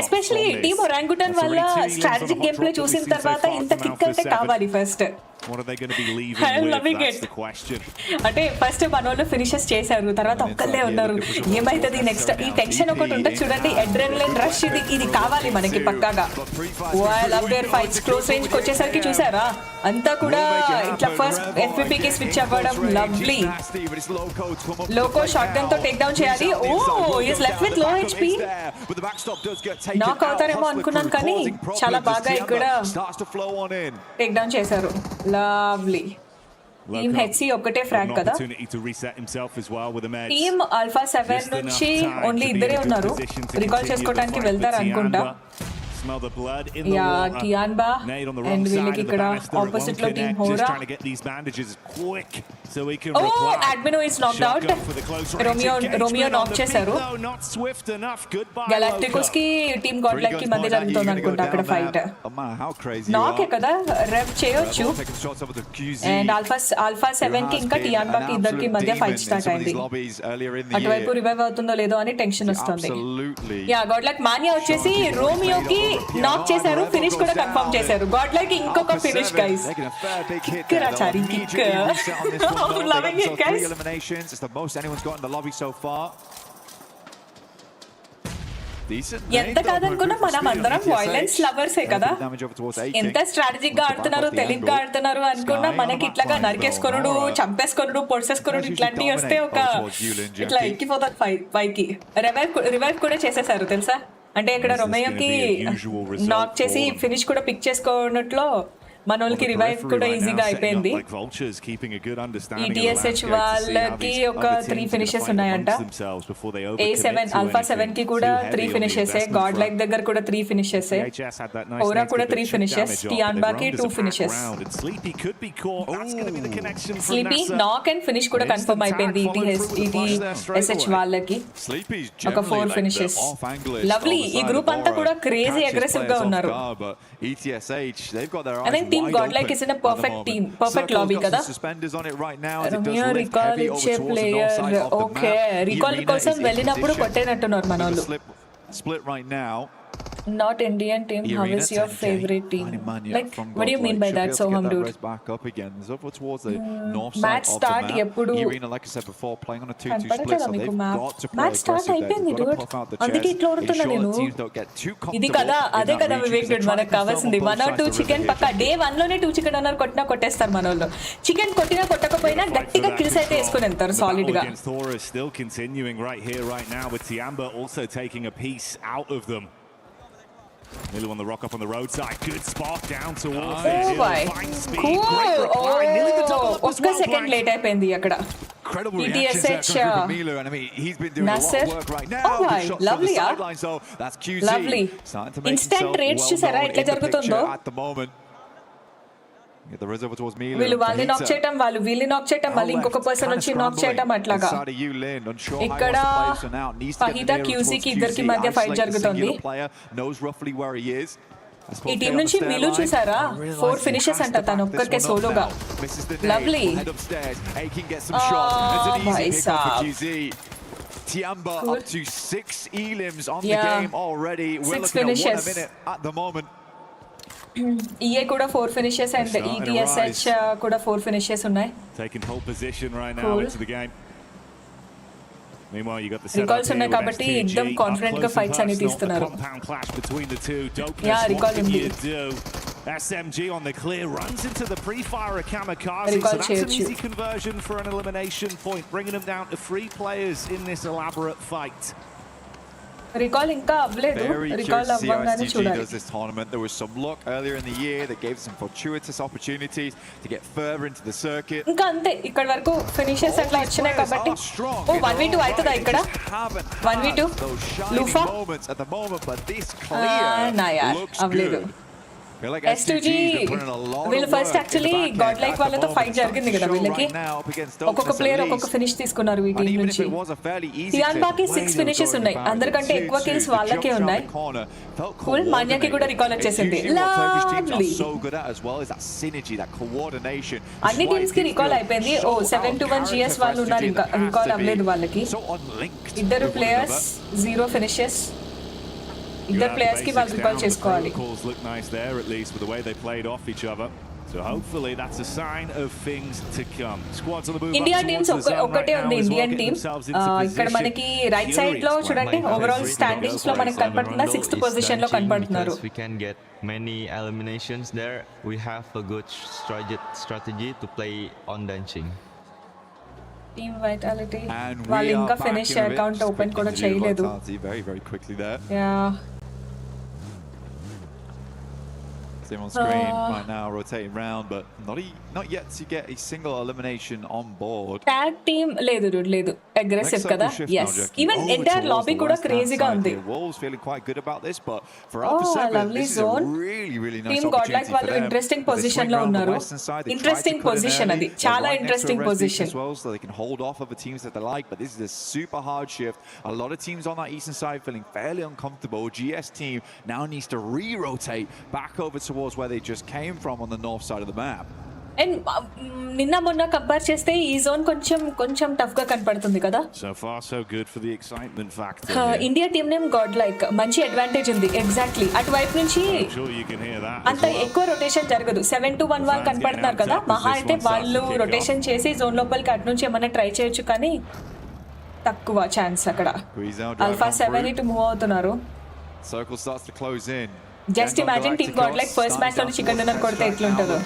ఎస్పెషలీ టీమ్ ఒరాంగుటన్ వల్ల స్ట్రాటజిక్ గేమ్ ప్లే చూసిన తర్వాత ఇంత కిక్ అంటే కావాలి ఫస్ట్. అంటే ఫస్ట్ మనోళ్ళు ఫినిషెస్ చేశారు, తర్వాత ఒక్కళ్ళే ఉన్నారు. ఏమైతుంది నెక్స్ట్? ఈ టెన్షన్ ఒకటి ఉంటుంది చూడండి, అడ్రెనలిన్ రష్. ఇది కావాలి మనకి పక్కాగా. Love their fights. Close range కి వచ్చేసరికి చూసారా అంతా కూడా ఇట్లా ఫస్ట్ FPP కి స్విచ్ అవ్వడం. లవ్లీ. లోకో షాట్ గన్ తో టేక్ డౌన్ చేయాలి. Oh is left with low HP. Knock అవుతారేమో అనుకున్నాను, కానీ చాలా బాగా ఇక్కడ టేక్ డౌన్ చేశారు. లవ్లీ. టీమ్ HC ఒకటే ఫ్రాగ్ కదా. టీమ్ ఆల్ఫా 7 నుంచి ఓన్లీ ఇద్దరే ఉన్నారు. రికాల్ చేసుకోవడానికి వెళ్తారు అనుకుంటా. smell the blood in the Yeah, water. Tianba Nade on the and wrong side వీళ్ళకి of the ఇక్కడ banister. It won't opposite లో team connect. Just Hora. trying to get these bandages quick so we can Oh, reply. Admino is knocked out. Shotgun for the close range Romeo engagement knock on the చేశారు. peak, though, not swift enough. Goodbye, Galacticos Loco. కి team గాడ్లైక్ కి మధ్య జరుగుతుంది అనుకుంటా అక్కడ fight. నాకే కదా rev చేయొచ్చు. అండ్ ఆల్ఫా 7 కి ఇంకా టియాన్బా కి ఇద్దరికి మధ్య ఫైట్ స్టార్ట్ అయింది. అటువైపు రివైవ్ అవుతుందో లేదో అని టెన్షన్ వస్తుంది. యా గాడ్లైక్ మానియా వచ్చేసి రోమియోకి నాక్ చేశారు, ఫినిష్ కూడా కన్ఫర్మ్ చేశారు. గాడ్లైక్ ఇంకొక ఫినిష్ గైస్. కిక్ రాచారి kick. Loving it guys. It's the most anyone's got in the lobby so far. ఎంత కాదనుకున్నా మనం అందరం వైలెన్స్ లవర్సే కదా. ఎంత స్ట్రాటజిక్ గా ఆడుతున్నారు, తెలివిగా ఆడుతున్నారు అనుకున్నా మనకి ఇట్లాగా నరికేసుకొనుడు, చంపేసుకొనుడు, పొడిసేసుకొనుడు ఇట్లాంటివి వస్తే ఒక ఇట్లా ఎక్కిపోతుంది పైకి. రివైవ్ కూడా చేసేసారు తెలుసా. అంటే ఇక్కడ రొమేయోకి నాక్ చేసి ఫినిష్ కూడా పిక్ చేసుకోనట్లో మనోళ్ళకి రివైవ్ కూడా ఈజీగా అయిపోయింది. ఈటీఎస్హెచ్ వాళ్ళకి ఒక 3 ఫినిషెస్ ఉన్నాయంట. A7 ఆల్ఫా 7 కి కూడా 3 ఫినిషెస్, గాడ్ లైక్ దగ్గర కూడా 3 ఫినిషెస్, ఓరా కూడా 3 ఫినిషెస్, టియాన్బా కి 2 ఫినిషెస్. స్లీపీ నాక్ అండ్ ఫినిష్ కూడా కన్ఫర్మ్ అయిపోయింది ఈటీఎస్హెచ్ వాళ్ళకి. ఒక 4 ఫినిషెస్. లవ్లీ. ఈ గ్రూప్ అంతా కూడా క్రేజీ అగ్రెసివ్ గా ఉన్నారు. I think Team Godlike is in a perfect team, perfect lobby kada. Romeo recall iche player. Okay, recall kosam vellinappudu kottenattunaru manollu. Split right now. Not Indian team. How is your favorite team? Like, what do you mean by that, Soham dude? Match start eppudu కనపడట్లేదా మీకు match start అయిపోయింది dude. అందుకే ఇట్లా ఓడుతున్నా నేను. ఇది కదా అదే కదా Vivek dude మనకు కావాల్సింది. 1 or 2 చికెన్ పక్కా. డే 1 లోనే 2 చికెన్ అన్నారు కొట్టినా కొట్టేస్తారు మన వాళ్ళు. చికెన్ కొట్టినా కొట్టకపోయినా గట్టిగా కిల్స్ అయితే వేసుకొని వెళ్తారు సాలిడ్ గా. Still continuing right here right now with Tiamba also taking a piece out of them. Nearly on the rock up on the roadside. Good spot down towards it. Oh my. Cool. Oh, ఒక్క second late అయిపోయింది అక్కడ. ETSH Nasser. Oh my, lovely. Lovely. Instant trades చూసారా ఎట్లా జరుగుతుందో. వీళ్ళు వాళ్ళని నాక్ చేయటం, వాళ్ళు వీళ్ళని నాక్ చేయటం, మళ్ళీ ఇంకొక పర్సన్ వచ్చి నాక్ చేయటం అట్లాగా. ఇక్కడ ఫహీదా క్యూసీకి ఇద్దరికి మధ్య ఫైట్ జరుగుతుంది. ఈ టీం నుంచి మిలు చూసారా 4 ఫినిషెస్ అంట తను ఒక్కరికే సోలోగా. Lovely. Tiamba cool. up to 6 elims on Yeah. the game already. We're 6 looking finishes. at 1 minute at the moment. EA కూడా 4 ఫినిషెస్ అండ్ ETSH కూడా 4 ఫినిషెస్ ఉన్నాయి. Taking pole position right now into the game. Meanwhile, you got the రికాల్స్ ఉన్నాయి కాబట్టి एकदम confident గా fights అని తీస్తున్నారు. Yeah recall ఉంది. SMG on the clear runs into the pre-fire of Kamikaze. So that's an easy conversion for an elimination point, bringing them down to 3 players in this elaborate fight. Recall ఇంకా అవ్వలేదు. Recall అవ్వగానే చూడాలి. This tournament there was some luck earlier in the year that gave some fortuitous opportunities to get further into the circuit. ఇంకా అంతే ఇక్కడ వరకు finishes అట్లా వచ్చినాయి కాబట్టి. ఓ 1v2 అవుతుందా ఇక్కడ? 1v2 లూఫా నా యార్ అవ్వలేదు. S2G వీళ్ళు ఫస్ట్ యాక్చువల్లీ గాడ్ లైక్ వాళ్ళతో ఫైట్ జరిగింది కదా వీళ్ళకి. ఒక్కొక్క ప్లేయర్ ఒక్కొక్క ఫినిష్ తీసుకున్నారు ఈ టీం నుంచి. టియాన్బాకి 6 ఫినిషెస్ ఉన్నాయి, అందరికంటే ఎక్కువ కిల్స్ వాళ్ళకే ఉన్నాయి. ఫుల్ మాన్యాకి కూడా రికాల్ వచ్చేసింది. లవ్లీ. అన్ని టీమ్స్ కి రికాల్ అయిపోయింది. ఓ 7-1 GS వాళ్ళు ఉన్నారు, ఇంకా రికాల్ అవ్వలేదు వాళ్ళకి. ఇద్దరు ప్లేయర్స్ 0 ఫినిషెస్. ఇద్దరు ప్లేయర్స్ కి వాళ్ళు రికాల్ చేసుకోవాలి. So hopefully that's a sign of things to come. Squads on the move. India teams ఒకటే ఉంది ఇండియన్ టీమ్. ఇక్కడ మనకి రైట్ సైడ్ లో చూడండి ఓవరాల్ స్టాండింగ్స్ లో మనకి కనపడుతున్న 6th పొజిషన్ లో కనపడుతున్నారు. We can get many eliminations there. We have a good strategy to play on dancing. Team vitality వాళ్ళు ఇంకా ఫినిష్ అకౌంట్ ఓపెన్ కూడా చేయలేదు. Very quickly there. Yeah see him on screen right now, rotating round, but not yet to get a single elimination on board. Tag team లేదు aggressive కదా. Yes, even entire lobby కూడా crazy గా ఉంది. Wolves feeling quite good about this, but for Alpha 7 this is a really nice team godlike opportunity for వాళ్ళు them. interesting position లో ఉన్నారు. Interesting position అది, చాలా interesting position as well, so they can hold off other teams that they like, but this is a super hard shift. A lot of teams on that eastern side feeling fairly uncomfortable. GS team now needs to re-rotate back over towards where they just came from on the north side of the map. And నిన్న మొన్న compare చేస్తే ఈ zone కొంచెం tough గా కనపడుతుంది కదా. So far so good for the excitement factor. India team name God like మంచి advantage ఉంది. ఎగ్జాక్ట్లీ అటువైపు నుంచి అంత ఎక్కువ రొటేషన్ జరగదు. 7-1 వాళ్ళు కనపడుతున్నారు కదా, మహా అయితే వాళ్ళు రొటేషన్ చేసి జోన్ లోపలికి అటు నుంచి ఏమన్నా ట్రై చేయొచ్చు, కానీ తక్కువ ఛాన్స్ అక్కడ. ఆల్ఫా 7 ఇటు మూవ్ అవుతున్నారు. Circle starts to close in. Just imagine team godlike first match lo chicken dinner kodte etluntaru.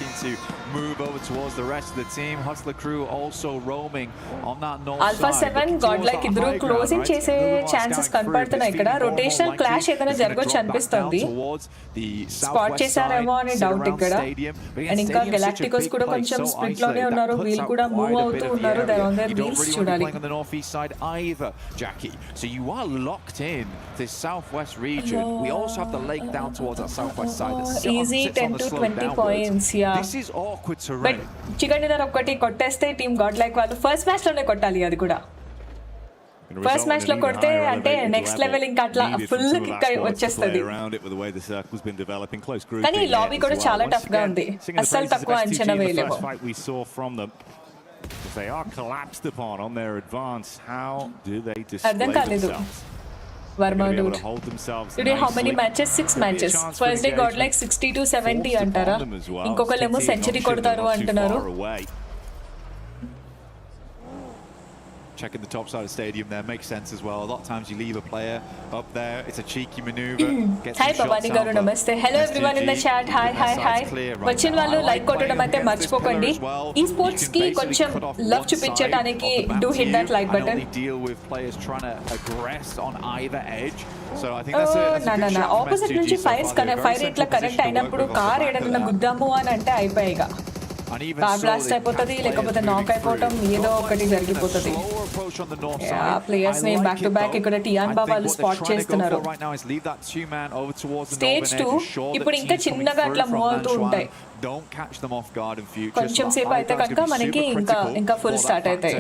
Move over towards the rest of the team. Hustler crew also roaming on that north Alpha side. 7 godlike idru closing chese chances kanpadutunnayi ikkada. Rotational clash edana jaragochu anpistundi. Spot chesaremo ani doubt ikkada. And inka Galacticos kuda koncham split lone unnaru. Wheel kuda move avutu unnaru. They are on their wheels chudali. On the northeast side either, Jackie. So you are locked in this southwest region. We also have the lake down towards that southwest side. Easy 10 to 20 points. Yeah. This is awkward terrain. But chicken dinner ఒక్కటి కొట్టేస్తే team godlike వాళ్ళు first match లోనే కొట్టాలి. అది కూడా first match లో కొడితే అంటే నెక్స్ట్ లెవెల్ ఇంకా అట్లా ఫుల్ కిక్ వచ్చేస్తుంది. కానీ లాబీ కూడా చాలా టఫ్ గా ఉంది, అస్సలు తక్కువ అంచనా వేయలేము. They are collapsed upon on their advance. How do they అర్థం display కాలేదు. themselves? Verma dude. Today how many matches? 6 matches. First day got like 60 to 70 antara. Inkokalemo century కొడతారు అంటున్నారు. Checking the top side of the stadium there makes sense as well. A lot of times you leave a player up there. It's a cheeky maneuver. Hi Bhavani garu, namaste. Hello everyone in the chat. Hi. వచ్చిన వాళ్ళు like కొట్టడం అయితే మర్చిపోకండి. ఈ sports కి కొంచెం love చూపించడానికి do hit that like button. Deal with players trying to aggress on either edge. So I think that's a నా ఆపోజిట్ నుంచి ఫైర్ ఇట్లా కనెక్ట్ అయినప్పుడు కార్ ఏడన్నా గుద్దాము అని అంటే అయిపోయిగా కార్ బ్లాస్ట్ అయిపోతుంది, లేకపోతే నాక్ అయిపోవటం ఏదో ఒకటి జరిగిపోతుంది. ప్లేయర్స్ ని బ్యాక్ టు బ్యాక్ ఇక్కడ టియాన్ బాబాలు స్పాట్ చేస్తున్నారు. స్టేజ్ 2 ఇప్పుడు ఇంకా చిన్నగా అట్లా మూవ్ అవుతూ ఉంటాయి. కొంచెం సేపు అయితే కనుక మనకి ఇంకా ఫుల్ స్టార్ట్ అవుతాయి.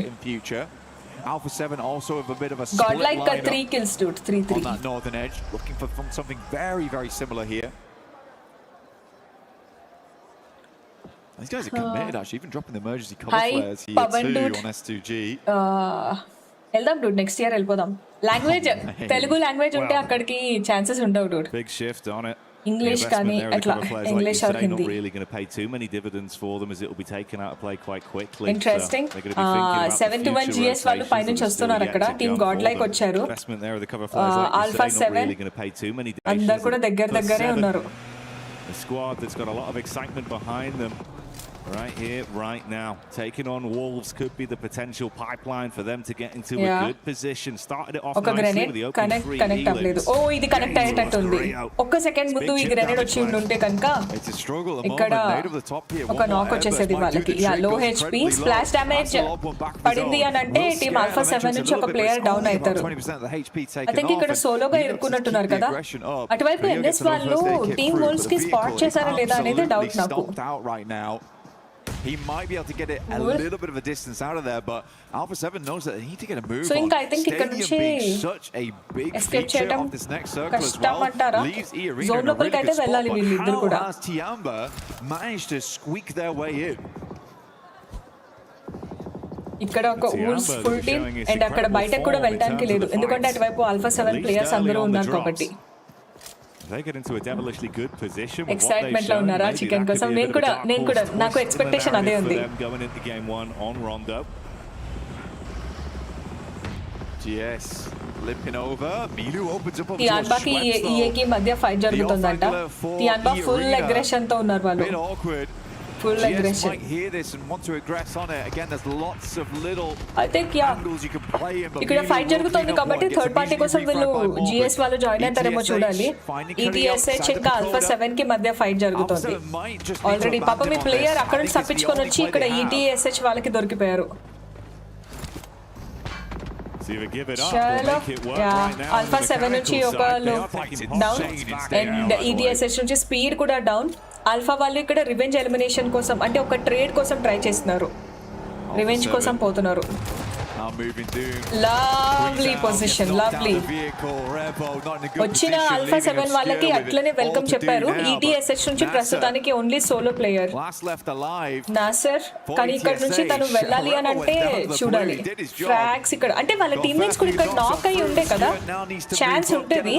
Alpha 7 also with a bit of a godlike 3 kills dude, 3-3 on that northern edge, looking for something very similar here. These guys are committed actually, even dropping the emergency cover flares here too on S2G. వెళ్దాం dude, next year వెళ్ళిపోదాం. Language Telugu language ఉంటే అక్కడికి chances ఉండవు dude. Big shift on it. English కానీ అట్లా English are Hindi. Not really going to pay too many dividends for them as it will be taken out of play quite quickly. Interesting. 7-1 GS వాళ్ళు పై నుంచి వస్తున్నారు అక్కడ. Team godlike వచ్చారు. Alpha 7 అందరూ కూడా దగ్గరే ఉన్నారు. A squad that's got a lot of excitement behind them. Right here, right now. Taking on Wolves could be the potential pipeline for them to get into a good position. Started it off nicely with the open free healings. Oh, ఇది connect అయ్యేటట్టుంది. ఒక్క second ముందు ఈ grenade వచ్చి ఉంటే కనుక ఇక్కడ ఒక నాక్ వచ్చేసేది వాళ్ళకి. లో హెచ్పి స్ప్లాష్ డ్యామేజ్ పడింది అని అంటే టీమ్ ఆల్ఫా 7 నుంచి ఒక ప్లేయర్ డౌన్ అవుతారు. ఐ థింక్ ఇక్కడ సోలోగా ఇరుక్కున్నట్టున్నారు కదా. అటువైపు ఎన్ఎస్ వాళ్ళు టీమ్ వోల్స్ కి స్పాట్ చేశారా లేదా అనేది డౌట్ నాకు. He might be able to get it a little bit of a distance out of there, but Alpha 7 knows that they need to get a move so on. I think Stadium being such a big feature of this next circle as well leaves E Arena in a really good spot, but how has Tiamba managed to squeak their way in? ఇక్కడ ఒక వూల్స్ full team and అక్కడ బయటకు కూడా వెళ్ళడానికి లేదు, ఎందుకంటే అటువైపు alpha 7 players అందరూ ఉన్నారు కాబట్టి. They get into a devilishly good position. Excitement లో ఉన్నారా చికెన్ కోసం? నేను కూడా నాకు ఎక్స్పెక్టేషన్ అదే ఉంది. Going into game 1 on Rondo. GS flipping over. Milu opens up. టియాన్బా కి ఈఏ కి మధ్య ఫైట్ జరుగుతుందంట. టియాన్బా ఫుల్ అగ్రెషన్ తో ఉన్నారు వాళ్ళు. Full aggression. might hear this and want to aggress on it. Again, there's lots of little I think angles you can play in. But ఇక్కడ fight జరుగుతుంది కాబట్టి థర్డ్ పార్టీ కోసం వీళ్ళు జిఎస్ వాళ్ళు జాయిన్ అవుతారేమో చూడాలి. ETSH ఇంకా ఆల్ఫా 7 కి మధ్య ఫైట్ జరుగుతుంది. ఆల్రెడీ పాపం మీ ప్లేయర్ అక్కడ నుంచి తప్పించుకొని వచ్చి ఇక్కడ ETSH వాళ్ళకి దొరికిపోయారు. చలో ఆల్ఫా 7 నుంచి ఒక డౌన్ అండ్ ETSH నుంచి స్పీడ్ కూడా డౌన్. ఆల్ఫా వాళ్ళు ఇక్కడ రివెంజ్ ఎలిమినేషన్ కోసం అంటే ఒక ట్రేడ్ కోసం ట్రై చేస్తున్నారు. రివెంజ్ కోసం పోతున్నారు. Lovely position, lovely. వచ్చిన ఆల్ఫా 7 వాళ్ళకి అట్లనే వెల్కమ్ చెప్పారు. ETSH నుంచి ప్రస్తుతానికి ఓన్లీ సోలో ప్లేయర్ నాసర్, కానీ ఇక్కడ నుంచి తను వెళ్ళాలి అని అంటే చూడాలి. ఫ్రాక్స్ ఇక్కడ అంటే వాళ్ళ టీమ్మేట్స్ కూడా ఇక్కడ నాక్ అయ్యి ఉండే కదా, ఛాన్స్ ఉంటుంది.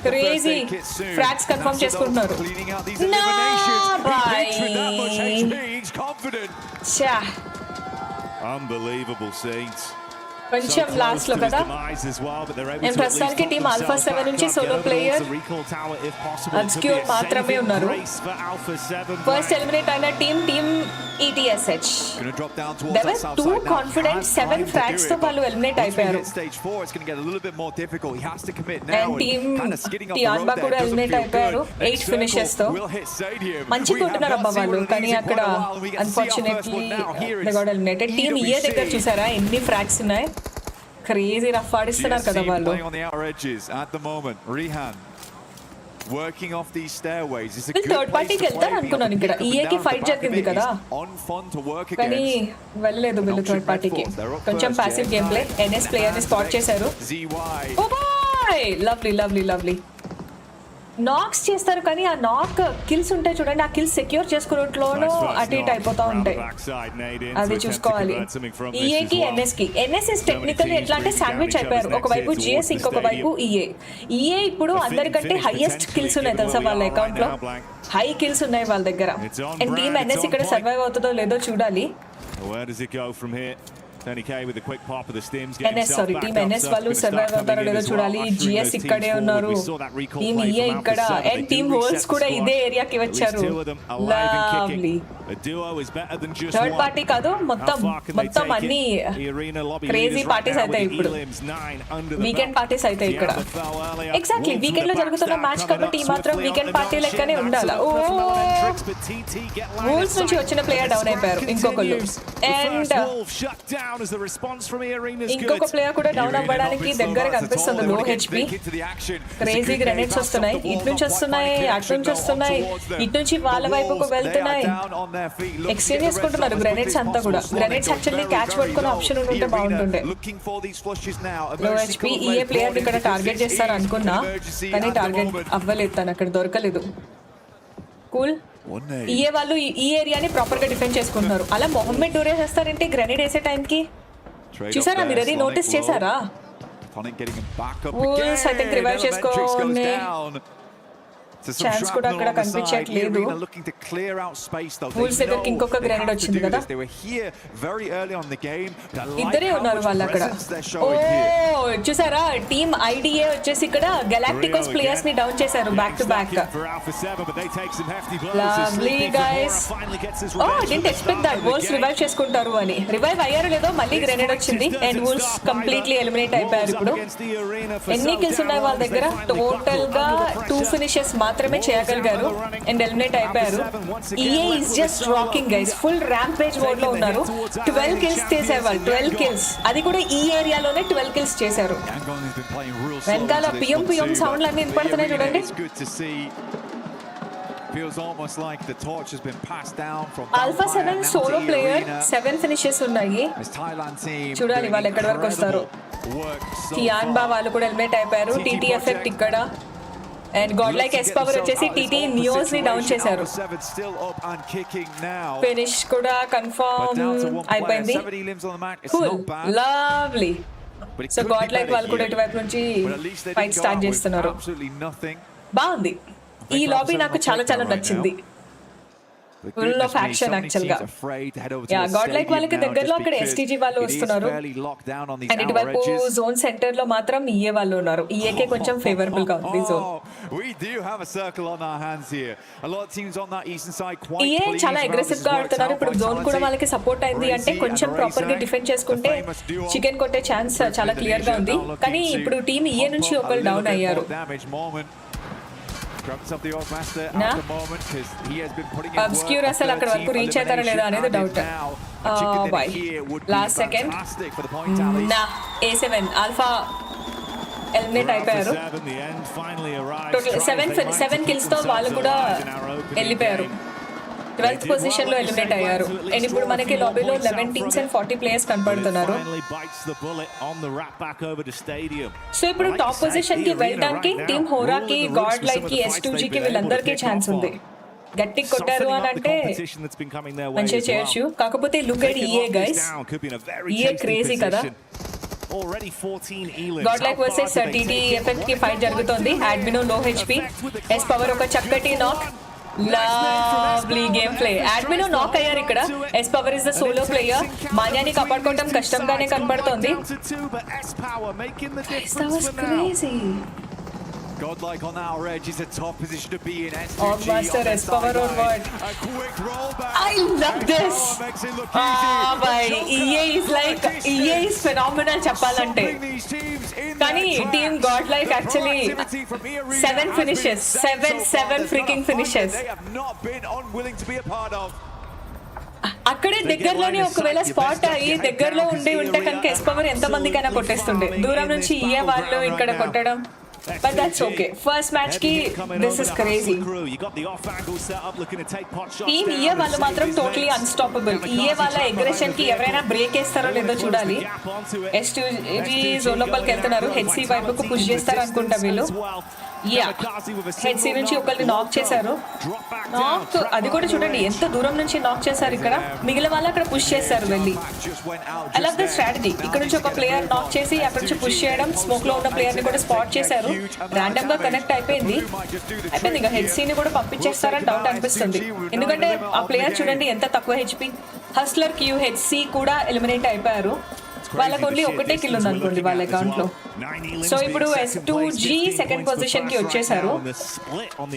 క్రేజీ ఫ్రాక్స్ కన్ఫర్మ్ చేసుకుంటున్నారు. Unbelievable scenes. కొంచెం లాస్ట్ లో కదా. అండ్ ప్రస్తుతానికి టీం ఆల్ఫా 7 నుంచి సోలో ప్లేయర్ అబ్స్క్యూర్ మాత్రమే ఉన్నారు. ఫస్ట్ ఎలిమినేట్ అయిన team ETSH. They were too confident. 7 frags తో వాళ్ళు ఎలిమినేట్ అయిపోయారు. అండ్ టీం టియాన్బా కూడా ఎలిమినేట్ అయిపోయారు 8 ఫినిషెస్ తో. మంచి కొట్టున్నారు అబ్బా వాళ్ళు, కానీ అక్కడ unfortunately they got eliminated. Team EA దగ్గర చూసారా ఎన్ని ఫ్రాగ్స్ ఉన్నాయి. క్రేజీ రఫ్ ఆడిస్తున్నారు కదా వాళ్ళు. థర్డ్ పార్టీకి వెళ్తారు అనుకున్నాను. ఇక్కడ EAకి ఫైట్ జరిగింది కదా, కానీ వెళ్ళలేదు వీళ్ళు థర్డ్ పార్టీకి. కొంచెం passive game play. NS player ని స్పాట్ చేశారు. ఓ బాయ్, లవ్లీ లవ్లీ లవ్లీ. నాక్స్ చేస్తారు కానీ ఆ నాక్ కిల్స్ ఉంటాయి చూడండి, ఆ కిల్స్ సెక్యూర్ చేసుకున్నట్లోనూ అటు ఇటు అయిపోతా ఉంటాయి. అది చూసుకోవాలి. EAకి NSకి. NS ఇస్ టెక్నికల్లీ ఎట్లా అంటే శాండ్విచ్ అయిపోయారు. ఒకవైపు GS, ఇంకొక వైపు EA ఇప్పుడు అందరికంటే హైయెస్ట్ కిల్స్ ఉన్నాయి తెలుసా వాళ్ళ అకౌంట్ లో. హై కిల్స్ ఉన్నాయి వాళ్ళ దగ్గర. అండ్ టీమ్ NS ఇక్కడ సర్వైవ్ అవుతుందో లేదో చూడాలి. టీమ్ NS వాళ్ళు సర్వైవ్ అవుతారో లేదో చూడాలి. GS ఇక్కడే ఉన్నారు, టీమ్ EA ఇక్కడ, అండ్ టీమ్ హోల్స్ కూడా ఇదే ఏరియాకి వచ్చారు. లవ్లీ. థర్డ్ పార్టీ కాదు, మొత్తం అన్ని క్రేజీ పార్టీస్ అవుతాయి ఇప్పుడు. వీకెండ్ పార్టీస్ అవుతాయి ఇక్కడ. ఎగ్జాక్ట్లీ వీకెండ్ లో జరుగుతున్న మ్యాచ్ కాబట్టి ఈ మాత్రం వీకెండ్ పార్టీ లెక్కనే ఉండాలి. ఓ రూల్స్ నుంచి వచ్చిన ప్లేయర్ డౌన్ అయిపోయారు ఇంకొకళ్ళు. అండ్ ఇంకొక ప్లేయర్ కూడా డౌన్ అవ్వడానికి దగ్గర కనిపిస్తుంది. లో HP. క్రేజీ గ్రెనేడ్స్ వస్తున్నాయి, ఇటు నుంచి వస్తున్నాయి, అటు నుంచి వస్తున్నాయి, ఇటు నుంచి వాళ్ళ వైపుకు వెళ్తున్నాయి. ఎక్స్చేంజ్ చేసుకుంటున్నారు గ్రెనేడ్స్ అంతా కూడా. గ్రెనేడ్స్ యాక్చువల్లీ క్యాచ్ పట్టుకునే ఆప్షన్ ఉంటే బాగుంటుండే. లో HP EA ప్లేయర్ ఇక్కడ టార్గెట్ చేస్తారు అనుకున్నా, కానీ టార్గెట్ అవ్వలేదు, తను అక్కడ దొరకలేదు. కూల్. EA వాళ్ళు ఈ ఏరియాని ప్రాపర్ గా డిఫెండ్ చేసుకుంటున్నారు. అలా మొహమ్మద్ డోరే చేస్తారంటే గ్రెనేడ్ వేసే టైంకి చూసారా మీరు, అది నోటీస్ చేశారా? వూల్స్ ఐ థింక్ రివైవ్ చేసుకోనే ఛాన్స్ కూడా అక్కడ కనిపించట్లేదు. వూల్స్ దగ్గరికి ఇంకొక గ్రెనేడ్ వచ్చింది కదా. ఇద్దరే ఉన్నారు వాళ్ళు అక్కడ. ఓ చూసారా, టీమ్ IDA వచ్చేసి ఇక్కడ గెలాక్టికోస్ ప్లేయర్స్ ని డౌన్ చేశారు back to back. Lovely guys. Oh didn't expect that Wolves revive చేసుకుంటారు అని. రివైవ్ అయ్యారు లేదో మళ్ళీ గ్రెనేడ్ వచ్చింది అండ్ వూల్స్ కంప్లీట్లీ ఎలిమినేట్ అయిపోయారు. ఇప్పుడు ఎన్ని కిల్స్ ఉన్నాయి వాళ్ళ దగ్గర? టోటల్ గా 2 ఫినిషెస్ మాత్రమే చేయగలిగారు అండ్ ఎలిమినేట్ అయిపోయారు. EA is just rocking guys. Full rampage mode లో ఉన్నారు. 12 కిల్స్ చేశారు వాళ్ళు. 12 కిల్స్, అది కూడా ఈ ఏరియాలోనే 12 కిల్స్ చేశారు. వెనకాల పియం సౌండ్లు అన్ని వినపడుతున్నాయి చూడండి. ఆల్ఫా 7 సోలో ప్లేయర్ 7 ఫినిషెస్ ఉన్నాయి. చూడాలి వాళ్ళు ఎక్కడి వరకు వస్తారు. టియాన్బా వాళ్ళు కూడా ఎలిమినేట్ అయిపోయారు. TT ఎఫెక్ట్ ఇక్కడ. And God like S power వచ్చేసి TT నియోస్ ని డౌన్ చేశారు. ఫినిష్ కూడా కన్ఫర్మ్ అయిపోయింది. Cool, lovely. So God like వాళ్ళు కూడా ఇటువైపు నుంచి ఫైట్ స్టార్ట్ చేస్తున్నారు. బాగుంది ఈ లాబీ, నాకు చాలా చాలా నచ్చింది. ఫుల్ ఆఫ్ యాక్షన్ యాక్చువల్ గా. గాడ్ లైక్ వాళ్ళకి దగ్గరలో అక్కడ ఎస్టీజీ వాళ్ళు వస్తున్నారు అండ్ ఇటువైపు జోన్ సెంటర్ లో మాత్రం ఈఏ వాళ్ళు ఉన్నారు. ఈఏకే కొంచెం ఫేవరబుల్ గా ఉంది జోన్. ఈఏ చాలా అగ్రెసివ్ గా ఆడుతున్నారు. ఇప్పుడు జోన్ కూడా వాళ్ళకి సపోర్ట్ అయింది అంటే కొంచెం ప్రాపర్ గా డిఫెండ్ చేసుకుంటే చికెన్ కొట్టే ఛాన్స్ చాలా క్లియర్ గా ఉంది. కానీ ఇప్పుడు టీం ఈఏ నుంచి ఒకరు డౌన్ అయ్యారు. అబ్స్క్యూర్ అసలు అక్కడ వరకు రీచ్ అవుతారా లేదా అనేది doubt. Last second A7 alpha eliminate అయిపోయారు. టోటల్ 7 కిల్స్ తో వాళ్ళు కూడా వెళ్ళిపోయారు. 12th పొజిషన్ లో ఎలిమినేట్ అయ్యారు. అండ్ ఇప్పుడు మనకి లాబీలో 11 టీమ్స్ అండ్ 40 ప్లేయర్స్ కనపడుతున్నారు. సో ఇప్పుడు టాప్ పొజిషన్ కి వెళ్ళడానికి టీమ్ హోరాకి, గాడ్ లైక్ కి, S2G కి వీళ్ళందరికీ ఛాన్స్ ఉంది. గట్టి కొట్టారు అని అంటే మంచిగా చేయొచ్చు. కాకపోతే look at EA guys, EA crazy కదా. గాడ్ లైక్ వర్సెస్ TTFF కి ఫైట్ జరుగుతోంది. అడ్మినో లో HP, ఎస్ పవర్ ఒక చక్కటి నాక్. Lovely game play. అడ్మినో నాక్ అయ్యారు ఇక్కడ. Yes power is the solo player. మాన్యాని కాపాడుకోవడం కష్టంగానే కనపడుతోంది. Godlike on our edge is a tough position to be in. Ogmaster S power on what? I love this. Bhai, EA is phenomenal చెప్పాలంటే. కానీ team గాడ్లైక్ actually 7 finishes, 7 freaking finishes. అక్కడే దగ్గరలోనే ఒకవేళ spot అయ్యి దగ్గరలో ఉంటే కనుక ఎస్ పవర్ ఎంత మందికైనా కొట్టేస్తుండే. దూరం నుంచి ఈఏ వాళ్ళు ఇక్కడ కొట్టడం. But that's okay. First match ki this is crazy. Team EA వాళ్ళు మాత్రం totally unstoppable. EA వాళ్ళ aggression కి ఎవరైనా బ్రేక్ వేస్తారో లేదో చూడాలి. S2G జోన్ లోపలికి వెళ్తున్నారు. HC వైపుకు పుష్ చేస్తారు అనుకుంటా వీళ్ళు. HC నుంచి ఒకరిని నాక్ చేశారు. నాక్ అది కూడా చూడండి ఎంత దూరం నుంచి నాక్ చేశారు. ఇక్కడ మిగిలిన వాళ్ళు అక్కడ పుష్ చేశారు వెళ్ళి. I love the strategy. ఇక్కడ నుంచి ఒక ప్లేయర్ నాక్ చేసి అక్కడ నుంచి పుష్ చేయడం, స్మోక్ లో ఉన్న ప్లేయర్ ని కూడా స్పాట్ చేశారు. ర్యాండమ్ గా కనెక్ట్ అయిపోయింది. ఇక హెచ్సీని కూడా పంపించేస్తారని డౌట్ అనిపిస్తుంది. ఎందుకంటే ఆ ప్లేయర్ చూడండి ఎంత తక్కువ HP. హస్లర్ క్యూ HC కూడా ఎలిమినేట్ అయిపోయారు. వాళ్ళకి ఓన్లీ ఒకటే కిల్ ఉంది అనుకోండి వాళ్ళ అకౌంట్ లో. సో ఇప్పుడు S2G సెకండ్ పొజిషన్ కి వచ్చేసారు.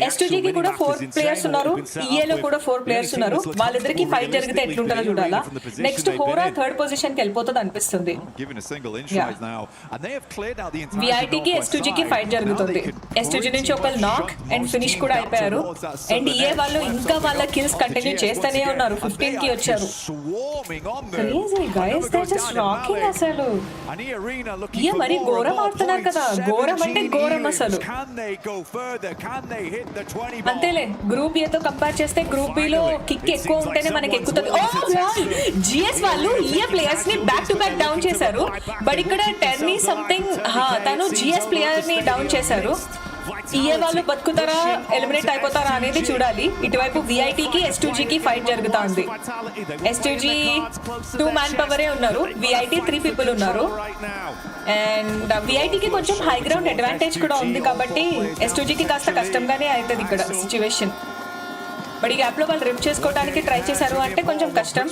S2G కి కూడా 4 ప్లేయర్స్ ఉన్నారు. EA లో కూడా 4 ప్లేయర్స్ ఉన్నారు. వాళ్ళిద్దరికి ఫైట్ జరిగితే ఎట్లుంటుందో చూడాలా. నెక్స్ట్ హోరా థర్డ్ పొజిషన్ కి వెళ్ళిపోతుంది అనిపిస్తుంది. VIT కి S2G కి ఫైట్ జరుగుతుంది. S2G నుంచి ఒక నాక్ అండ్ ఫినిష్ కూడా అయిపోయారు. అండ్ EA వాళ్ళు ఇంకా వాళ్ళ కిల్స్ కంటిన్యూ చేస్తూనే ఉన్నారు. 15 కి వచ్చారు. Crazy guys, they're just rocking అసలు. EA మరి ఘోరం ఆడుతున్నారు కదా. ఘోరం అంటే ఘోరం అసలు. అంతేలే, గ్రూప్ ఏ తో కంపేర్ చేస్తే గ్రూప్ బి లో కిక్ ఎక్కువ ఉంటేనే మనకి ఎక్కుతుంది. GS వాళ్ళు EA ప్లేయర్స్ ని బ్యాక్ టు బ్యాక్ డౌన్ చేశారు. బట్ ఇక్కడ 10 సంథింగ్ తను GS ప్లేయర్ ని డౌన్ చేశారు. EA వాళ్ళు బతుకుతారా ఎలిమినేట్ అయిపోతారా అనేది చూడాలి. ఇటువైపు VIT కి S2G కి ఫైట్ జరుగుతా ఉంది. S2G 2 మ్యాన్ పవరే ఉన్నారు. VIT 3 పీపుల్ ఉన్నారు. అండ్ VIT కి కొంచెం హై గ్రౌండ్ అడ్వాంటేజ్ కూడా ఉంది కాబట్టి S2G కి కాస్త కష్టంగానే అవుతుంది ఇక్కడ సిచ్యువేషన్. బట్ ఈ గ్యాప్ లో వాళ్ళు రివ్ చేసుకోవడానికి ట్రై చేశారు అంటే కొంచెం కష్టం.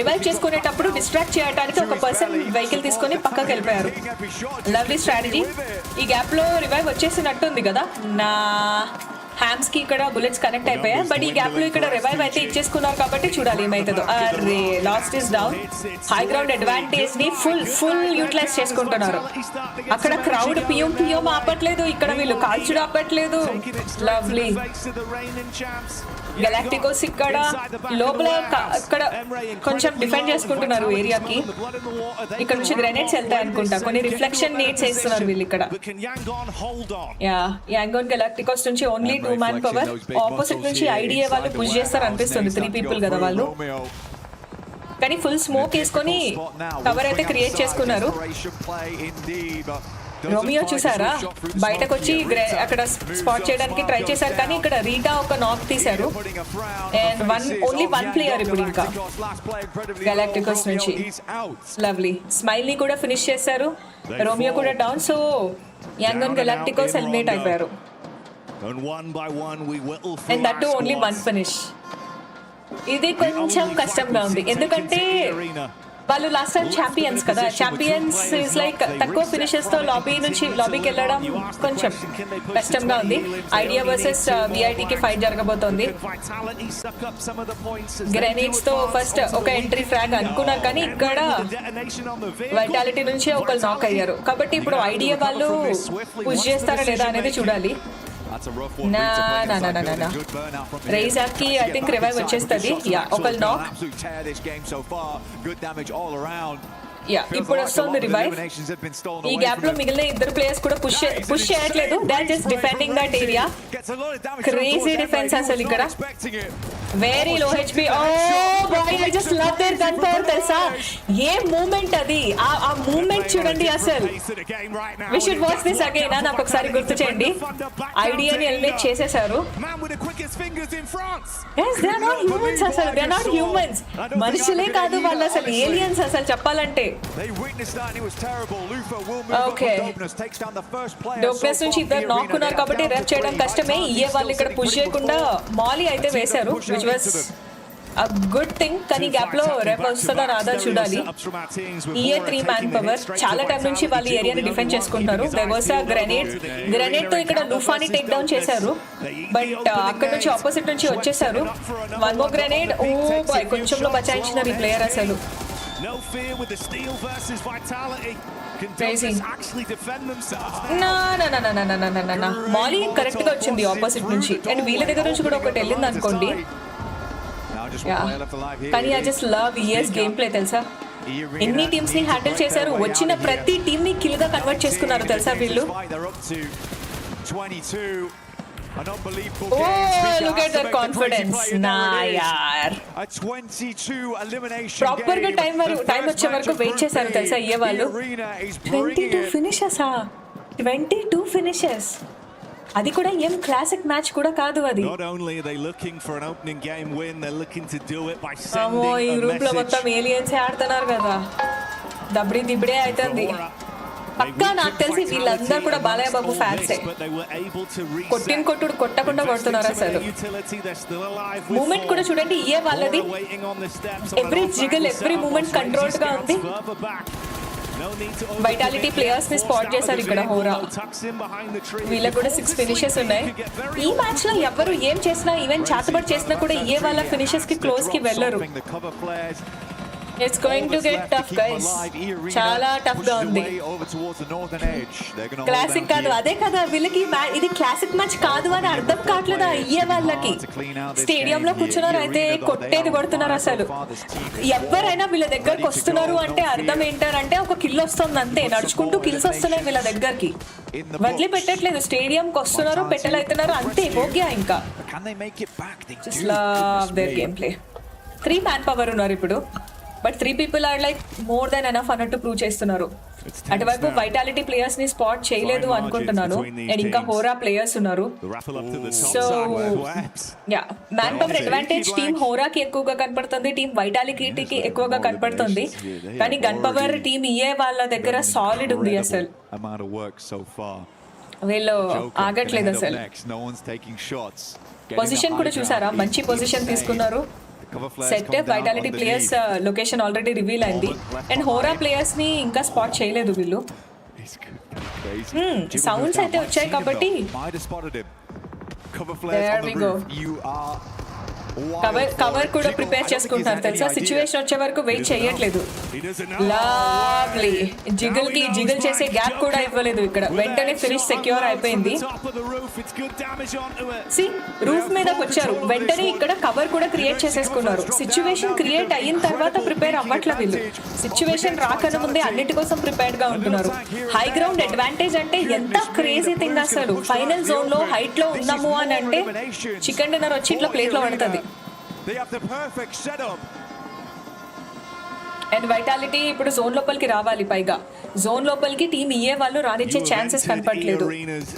రివైవ్ చేసుకునేటప్పుడు డిస్ట్రాక్ట్ చేయడానికి ఒక పర్సన్ వెహికల్ తీసుకొని పక్కకి వెళ్ళిపోయారు. Lovely strategy. ఈ గ్యాప్ లో రివైవ్ వచ్చేసినట్టుంది కదా. నా హ్యామ్స్ కి ఇక్కడ బుల్లెట్స్ కనెక్ట్ అయిపోయాయి. బట్ ఈ గ్యాప్ లో ఇక్కడ రివైవ్ అయితే ఇచ్చేసుకున్నారు కాబట్టి చూడాలి ఏమైతుందో. అరే last is down. High ground advantage ని ఫుల్ యూటిలైజ్ చేసుకుంటున్నారు. అక్కడ క్రౌడ్ పియం ఆపట్లేదు. ఇక్కడ వీళ్ళు కాల్చుడు ఆపట్లేదు. లవ్లీ. గెలాక్టికోస్ ఇక్కడ లోపల అక్కడ కొంచెం డిఫెండ్ చేసుకుంటున్నారు ఏరియాకి. ఇక్కడ నుంచి గ్రెనేడ్స్ వెళ్తాయి అనుకుంటా. కొన్ని రిఫ్లెక్షన్ నీడ్స్ వేస్తున్నారు వీళ్ళు ఇక్కడ. యాంగోన్ గెలాక్టికోస్ నుంచి ఓన్లీ 2 మ్యాన్ పవర్. ఆపోజిట్ నుంచి IDA వాళ్ళు పుష్ చేస్తారు అనిపిస్తుంది. 3 పీపుల్ కదా వాళ్ళు. కానీ ఫుల్ స్మోక్ వేసుకొని కవర్ అయితే క్రియేట్ చేసుకున్నారు. రోమియో చూసారా బయటకు వచ్చి అక్కడ స్పాట్ చేయడానికి ట్రై చేశారు. కానీ ఇక్కడ రీటా ఒక నాక్ తీశారు. అండ్ ఓన్లీ 1 ప్లేయర్ ఇప్పుడు ఇంకా గెలాక్టికోస్ నుంచి. లవ్లీ. స్మైల్ ని కూడా ఫినిష్ చేశారు. రోమియో కూడా డౌన్. సో యాంగన్ గెలాక్టికోస్ ఎలిమినేట్ అయిపోయారు. And that too only 1 finish. ఇది కొంచెం కష్టంగా ఉంది ఎందుకంటే వాళ్ళు లాస్ట్ టైం ఛాంపియన్స్ కదా. ఛాంపియన్స్ ఇస్ లైక్ తక్కువ ఫినిషెస్ తో లాబీకి వెళ్ళడం కొంచెం కష్టంగా ఉంది. ఐడియా వర్సెస్ విఐటీకి ఫైట్ జరగబోతోంది. గ్రెనేడ్స్ తో ఫస్ట్ ఒక ఎంట్రీ ఫ్రాగ్ అనుకున్నారు కానీ ఇక్కడ వైటాలిటీ నుంచి ఒకరు నాక్ అయ్యారు. కాబట్టి ఇప్పుడు ఐడియా వాళ్ళు పుష్ చేస్తారా లేదా అనేది చూడాలి. రైజాక్ కి ఐ థింక్ రివైవ్ వచ్చేస్తుంది. యా ఒక నాక్. యా ఇప్పుడు వస్తుంది రివైవ్. ఈ గ్యాప్ లో మిగిలిన ఇద్దరు ప్లేయర్స్ కూడా పుష్ చేయట్లేదు. They are just defending that area. Crazy defence అసలు ఇక్కడ. Very low HP. Oh boy I just love their gun power. తెలుసా ఏ మూమెంట్ అది, ఆ మూమెంట్ చూడండి అసలు. We should watch this again. నాకు ఒకసారి గుర్తు చేయండి. ఐడియాని ఎలిమినేట్ చేసేసారు. yes they are not humans అసలు. they are not humans. మనుషులే కాదు వాళ్ళు అసలు ఏలియన్స్ అసలు చెప్పాలంటే. ఓకే డోప్నెస్ నుంచి ఇద్దరు నాక్ ఉన్నారు కాబట్టి రెఫ్ చేయడం కష్టమే. ఇయే వాళ్ళు ఇక్కడ పుష్ చేయకుండా మాలీ అయితే వేశారు which was a good thing. కానీ గ్యాప్ లో రెఫ్ వస్తుందా రాదా చూడాలి. EA 3 man power. చాలా టైం నుంచి వాళ్ళు ఏరియాని డిఫెండ్ చేసుకుంటున్నారు. దేర్ వాస్ అ గ్రెనేడ్ తో ఇక్కడ లూఫాని టేక్ డౌన్ చేశారు. బట్ అక్కడ నుంచి ఆపోజిట్ నుంచి వచ్చేసారు. One more grenade. Oh boy కొంచెంలో బచాయించినారు ఈ ప్లేయర్ అసలు. మాలీ కరెక్ట్ గా వచ్చింది ఆపోజిట్ నుంచి. అండ్ వీళ్ళ దగ్గర నుంచి కూడా ఒకటి వెళ్ళింది అనుకోండి. కానీ I just love ES game play. తెలుసా ఎన్ని టీమ్స్ ని హ్యాండిల్ చేశారు. వచ్చిన ప్రతి టీమ్ ని కిల్ గా కన్వర్ట్ చేసుకున్నారు తెలుసా వీళ్ళు. look at their confidence. Proper గా టైం వచ్చే వరకు వెయిట్ చేశారు తెలుసా ఏ వాళ్ళు. 22 ఫినిషెస్. 22 ఫినిషెస్. అది కూడా ఏం క్లాసిక్ మ్యాచ్ కూడా కాదు అది. ఈ గ్రూప్ లో మొత్తం ఏలియన్స్ ఆడుతున్నారు కదా. దబ్బడి దిబ్బడే అవుతుంది పక్కా. నాకు తెలిసి వీళ్ళందరూ కూడా బాలయ్య బాబు ఫ్యాన్సే. కొట్టుడు కొట్టకుండా కొడుతున్నారు అసలు. మూమెంట్ కూడా చూడండి ఏ వాళ్ళది. ఎవ్రీ జిగల్ ఎవ్రీ మూమెంట్ కంట్రోల్డ్ గా ఉంది. వైటాలిటీ ప్లేయర్స్ ని స్పాట్ చేశారు ఇక్కడ హోరా. వీళ్ళకి కూడా 6 ఫినిషెస్ ఉన్నాయి. ఈ మ్యాచ్ లో ఎవరు ఏం చేసినా ఈవెన్ చాతబడి చేసినా కూడా ఏ వాళ్ళ ఫినిషెస్ కి క్లోజ్ కి వెళ్ళరు. It's going to get tough guys. చాలా టఫ్ గా ఉంది. క్లాసిక్ కాదు అదే కదా వీళ్ళకి. ఇది క్లాసిక్ మ్యాచ్ కాదు అని అర్థం కావట్లేదా అయ్యే వాళ్ళకి. స్టేడియం లో కూర్చున్నారు అయితే కొట్టేది కొడుతున్నారు అసలు. ఎవరైనా వీళ్ళ దగ్గరకు వస్తున్నారు అంటే అర్థం ఏంటారంటే ఒక కిల్ వస్తుంది అంతే. నడుచుకుంటూ కిల్స్ వస్తున్నాయి వీళ్ళ దగ్గరికి. వదిలి పెట్టట్లేదు. స్టేడియంకి వస్తున్నారు పెట్టలవుతున్నారు అంతే. ఓకే ఇంకా just love their gameplay. 3 man power ఉన్నారు ఇప్పుడు. But 3 people are like more than enough అన్నట్టు ప్రూవ్ చేస్తున్నారు. అటువైపు వైటాలిటీ ప్లేయర్స్ ని స్పాట్ చేయలేదు అనుకుంటున్నాను. అండ్ ఇంకా హోరా ప్లేయర్స్ ఉన్నారు. So yeah man power advantage team హోరాకి ఎక్కువగా కనపడుతుంది. టీమ్ వైటాలిటీకి ఎక్కువగా కనపడుతుంది. కానీ గన్ పవర్ టీమ్ ఇయే వాళ్ళ దగ్గర సాలిడ్ ఉంది అసలు. వీళ్ళు ఆగట్లేదు అసలు. పొజిషన్ కూడా చూసారా మంచి పొజిషన్ తీసుకున్నారు. Set vitality players location already reveal అయింది. అండ్ హోరా ప్లేయర్స్ ని ఇంకా స్పాట్ చేయలేదు వీళ్ళు. సౌండ్స్ అయితే వచ్చాయి కాబట్టి there we go. కవర్ కూడా ప్రిపేర్ చేసుకుంటారు తెలుసా. సిచ్యువేషన్ వచ్చే వరకు వెయిట్ చేయట్లేదు. లవ్లీ జిగిల్ చేసే గ్యాప్ కూడా ఇవ్వలేదు ఇక్కడ. వెంటనే ఫినిష్ సెక్యూర్ అయిపోయింది. రూఫ్ మీదకి వచ్చారు వెంటనే ఇక్కడ కవర్ కూడా క్రియేట్ చేసేసుకున్నారు. సిచ్యువేషన్ క్రియేట్ అయిన తర్వాత ప్రిపేర్ అవ్వట్లేదు వీళ్ళు. సిచ్యువేషన్ రాకనే ముందే అన్నిటి కోసం ప్రిపేర్డ్ గా ఉంటున్నారు. హై గ్రౌండ్ అడ్వాంటేజ్ అంటే ఎంత క్రేజీ థింగ్ అసలు. ఫైనల్ జోన్ లో హైట్ లో ఉన్నాము అని అంటే చికెన్ డిన్నర్ వచ్చి ఇట్లా ప్లేట్ లో పడుతుంది. అండ్ వైటాలిటీ ఇప్పుడు జోన్ లోపలికి రావాలి. పైగా జోన్ లోపలికి టీమ్ ఇయే వాళ్ళు రానిచ్చే ఛాన్సెస్ కనపడలేదు.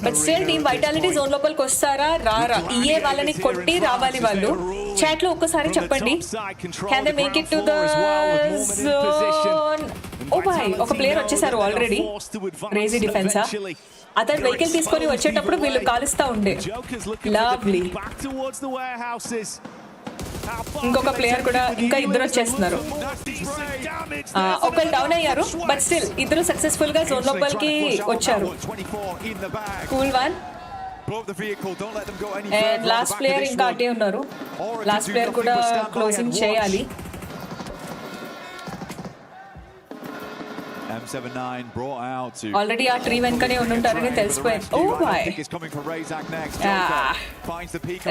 But still team vitality zone లోపలికి వస్తారా రారా ఇయే వాళ్ళని కొట్టి రావాలి వాళ్ళు. చాట్ లో ఒక్కసారి చెప్పండి can they make it to the zone. Oh boy ఒక ప్లేయర్ వచ్చేసారు ఆల్రెడీ. క్రేజీ డిఫెన్సా. అతను వెహికల్ తీసుకొని వచ్చేటప్పుడు వీళ్ళు కాలుస్తా ఉండే. లవ్లీ. ఇంకొక ప్లేయర్ కూడా ఇంకా ఇద్దరు వచ్చేస్తున్నారు. ఒకరు డౌన్ అయ్యారు బట్ స్టిల్ ఇద్దరు సక్సెస్ఫుల్ గా జోన్ లోపలికి వచ్చారు. Cool one. And last player ఇంకా అటే ఉన్నారు. లాస్ట్ ప్లేయర్ కూడా క్లోజింగ్ చేయాలి. ఆల్రెడీ ఆ ట్రీ వెనకనే ఉండుంటారని తెలిసిపోయింది. ఓ boy,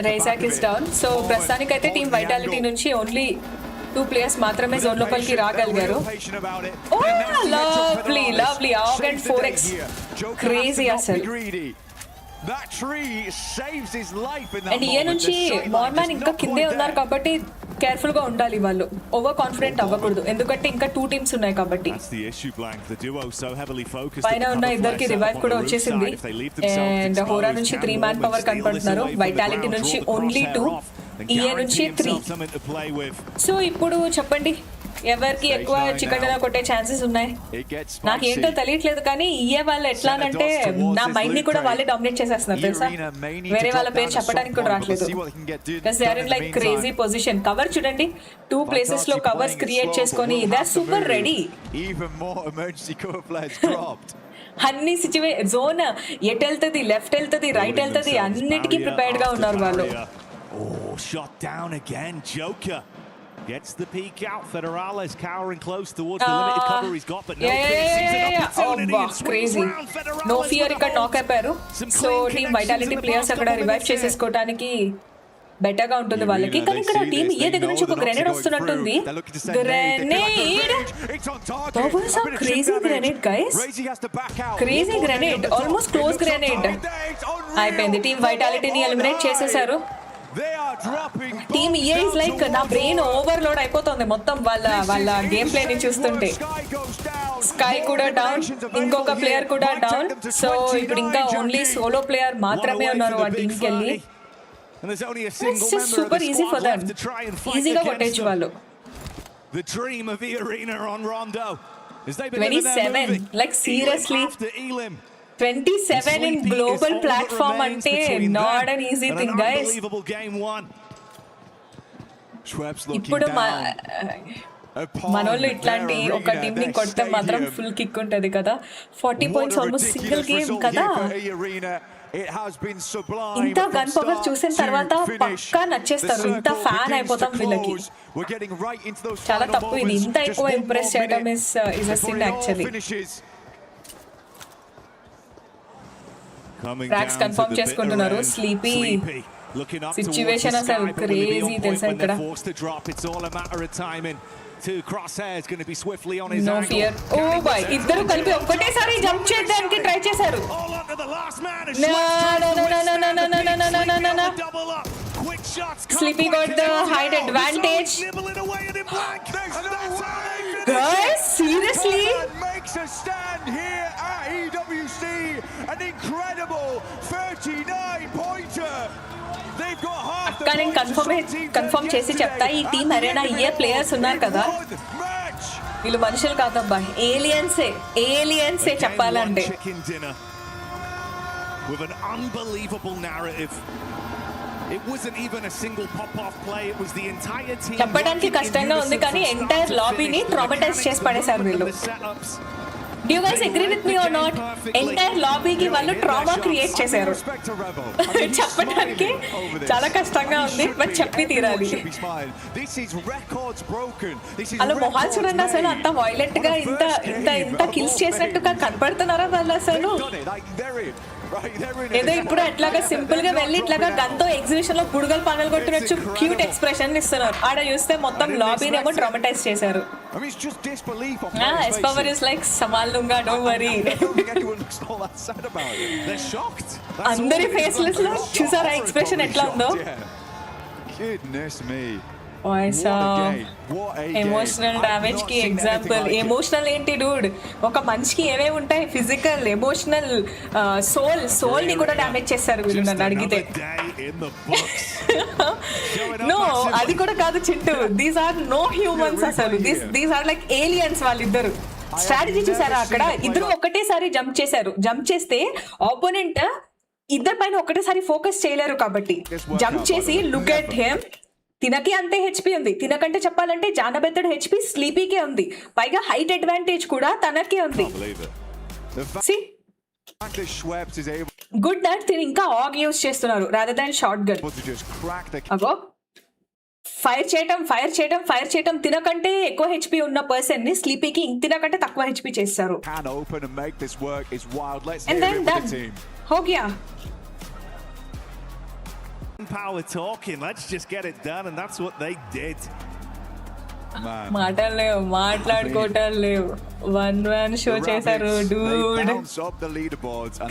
Rezak is down. So ప్రస్తుతానికైతే టీమ్ వైటాలిటీ నుంచి ఓన్లీ 2 ప్లేయర్స్ మాత్రమే జోన్ లోపలికి రాగలిగారు. Oh lovely lovely ఆగండ్ 4x crazy అసలు. అండ్ ఏ నుంచి మార్మాన్ ఇంకా కిందే ఉన్నారు కాబట్టి కేర్ఫుల్ గా ఉండాలి. వాళ్ళు ఓవర్ కాన్ఫిడెంట్ అవ్వకూడదు, ఎందుకంటే ఇంకా 2 టీమ్స్ ఉన్నాయి కాబట్టి. పైన ఉన్న ఇద్దరికి రివైవ్ కూడా వచ్చేసింది. అండ్ హోరా నుంచి 3 మ్యాన్ పవర్ కనపడుతున్నారు. వైటాలిటీ నుంచి ఓన్లీ 2, ఈఏ నుంచి 3. సో ఇప్పుడు చెప్పండి ఎవరికి ఎక్కువ చికెన్ కొట్టే ఛాన్సెస్ ఉన్నాయి? నాకేంటో తెలియట్లేదు, కానీ ఈఏ వాళ్ళు ఎట్లానంటే నా మైండ్ ని కూడా వాళ్ళే డామినేట్ చేసేస్తున్నారు తెలుసా. వేరే వాళ్ళ పేరు చెప్పడానికి కూడా రావట్లేదు. Because they are in like crazy position. Cover చూడండి, 2 ప్లేసెస్ లో కవర్స్ క్రియేట్ చేసుకొని దే ఆర్ సూపర్ రెడీ. అన్ని జోన్ ఎటు వెళ్తుంది, లెఫ్ట్ వెళ్తుంది, రైట్ వెళ్తుంది, అన్నిటికీ ప్రిపేర్డ్ గా ఉన్నారు వాళ్ళు. Gets the peek out. Federales cowering close towards the limited cover he's got, but no sees an opportunity. Oh, crazy. No fear ఇక్కడ నాక్ అయిపోయారు. సో టీమ్ వైటాలిటీ ప్లేయర్స్ అక్కడ రివైవ్ చేసేసుకోవడానికి బెటర్ గా ఉంటుంది వాళ్ళకి. కానీ ఇక్కడ టీమ్ ఏ దగ్గర నుంచి ఒక గ్రెనేడ్ వస్తున్నట్టుంది. Grenade, that was a crazy grenade guys. Crazy grenade, almost close grenade. అయిపోయింది, టీమ్ వైటాలిటీని ఎలిమినేట్ చేసేసారు. టీమ్ ఏ ఇస్ లైక్ నా బ్రెయిన్ ఓవర్లోడ్ అయిపోతుంది మొత్తం వాళ్ళ గేమ్ ప్లే ని చూస్తుంటే. స్కై కూడా డౌన్, ఇంకొక ప్లేయర్ కూడా డౌన్. సో ఇప్పుడు ఇంకా ఓన్లీ సోలో ప్లేయర్ మాత్రమే ఉన్నారు ఆ టీమ్ కి వెళ్ళి. సూపర్ ఈజీ ఫర్ దెమ్, ఈజీగా కొట్టేచ్చు వాళ్ళు. 27 like seriously 27 in global platform ante not an easy thing guys. ఇప్పుడు మనోళ్ళు ఇట్లాంటి ఒక టీమ్ ని కొడితే మాత్రం ఫుల్ కిక్ ఉంటది కదా. 40 points ఆల్మోస్ట్ సింగిల్ గేమ్ కదా. ఇంత గన్ పవర్ చూసిన తర్వాత పక్కా నచ్చేస్తారు, ఇంత ఫ్యాన్ అయిపోతాం వీళ్ళకి. చాలా తప్పు ఇది, ఇంత ఎక్కువ ఇంప్రెస్ చేయడం is a sin actually. Tracks confirm చేసుకుంటున్నారు. స్లీపీ సిచ్యువేషన్ అసలు క్రేజీ తెలుసా ఇక్కడ. No fear. ఓ బాయ్, ఇద్దరు కలిపి ఒక్కటేసారి జంప్ చేయడానికి ట్రై చేశారు. Sleepy got the height advantage. Guys, seriously? Makes a stand here at EWC. An incredible 39-pointer. They've got half the కానీ కన్ఫర్మ్ చేసి చెప్తా, ఈ టీమ్ అరేనా ఏ ప్లేయర్స్ ఉన్నారు కదా, వీళ్ళు మనుషులు కాదబ్బా, ఏలియన్సే చెప్పాలంటే. With an unbelievable narrative. It wasn't even a single pop-off play. It was the entire team. చెప్పడానికి కష్టంగా ఉంది కానీ ఎంటైర్ లాబీని ట్రామటైజ్ చేసి పడేశారు వీళ్ళు. Do you guys agree with me or not? Entire లాబీకి వాళ్ళు ట్రామా క్రియేట్ చేశారు. చెప్పడానికి చాలా కష్టంగా ఉంది బట్ చెప్పి తీరాలి. అలా మొహాలు చూడండి అసలు, అంత వైలెంట్ గా ఇంత కిల్స్ చేసినట్టుగా కనపడుతున్నారా వాళ్ళు అసలు. ఏదో ఇప్పుడు అట్లాగా సింపుల్ గా వెళ్ళి ఇట్లాగా గన్తో ఎగ్జిబిషన్ లో బుడగలు పగలు కొట్టినట్టు క్యూట్ ఎక్స్ప్రెషన్ ఇస్తున్నారు. ఆడ చూస్తే మొత్తం లాబీనేమో ట్రామటైజ్ చేశారు. ఎస్పవర్ ఇస్ లైక్ సమాల్లుంగా, డోంట్ వరీ. అందరి ఫేస్లెస్ లో చూసారా ఎక్స్ప్రెషన్ ఎట్లా ఉందో. ఎమోషనల్ డ్యామేజ్ కి ఎగ్జాంపుల్. ఎమోషనల్ ఏంటి డూడ్, ఒక మనిషికి ఏమేమి ఉంటాయి, ఫిజికల్, ఎమోషనల్, సోల్ ని కూడా డ్యామేజ్ చేస్తారు వీళ్ళు నన్ను అడిగితే. నో, అది కూడా కాదు Chintu, these are no humans అసలు. దీస్ ఆర్ లైక్ ఏలియన్స్ వాళ్ళిద్దరు. స్ట్రాటజీ చూసారా, అక్కడ ఇద్దరు ఒకటేసారి జంప్ చేశారు. జంప్ చేస్తే ఆపోనెంట్ ఇద్దరు పైన ఒకటేసారి ఫోకస్ చేయలేరు కాబట్టి జంప్ చేసి లుక్ ఎట్ హిమ్, తినకి అంతే హెచ్పి ఉంది. తినకంటే చెప్పాలంటే జానబెత్తడు హెచ్పి స్లీపీకే ఉంది. పైగా హైట్ అడ్వాంటేజ్ కూడా తనకే ఉంది. గుడ్ దట్ తిని ఇంకా ఆగ్ యూస్ చేస్తున్నారు రాదర్ దాన్ షార్ట్ గన్. అగో ఫైర్ చేయటం తినకంటే ఎక్కువ హెచ్పి ఉన్న పర్సన్ ని స్లీపీకి తినకంటే తక్కువ హెచ్పి చేస్తారు. And then done. हो गया. Power talking, let's just get it done, and that's what they did. మాటలు లేవు, మాట్లాడుకోవటాలు లేవు. 1-1 షో చేశారు డూడ్.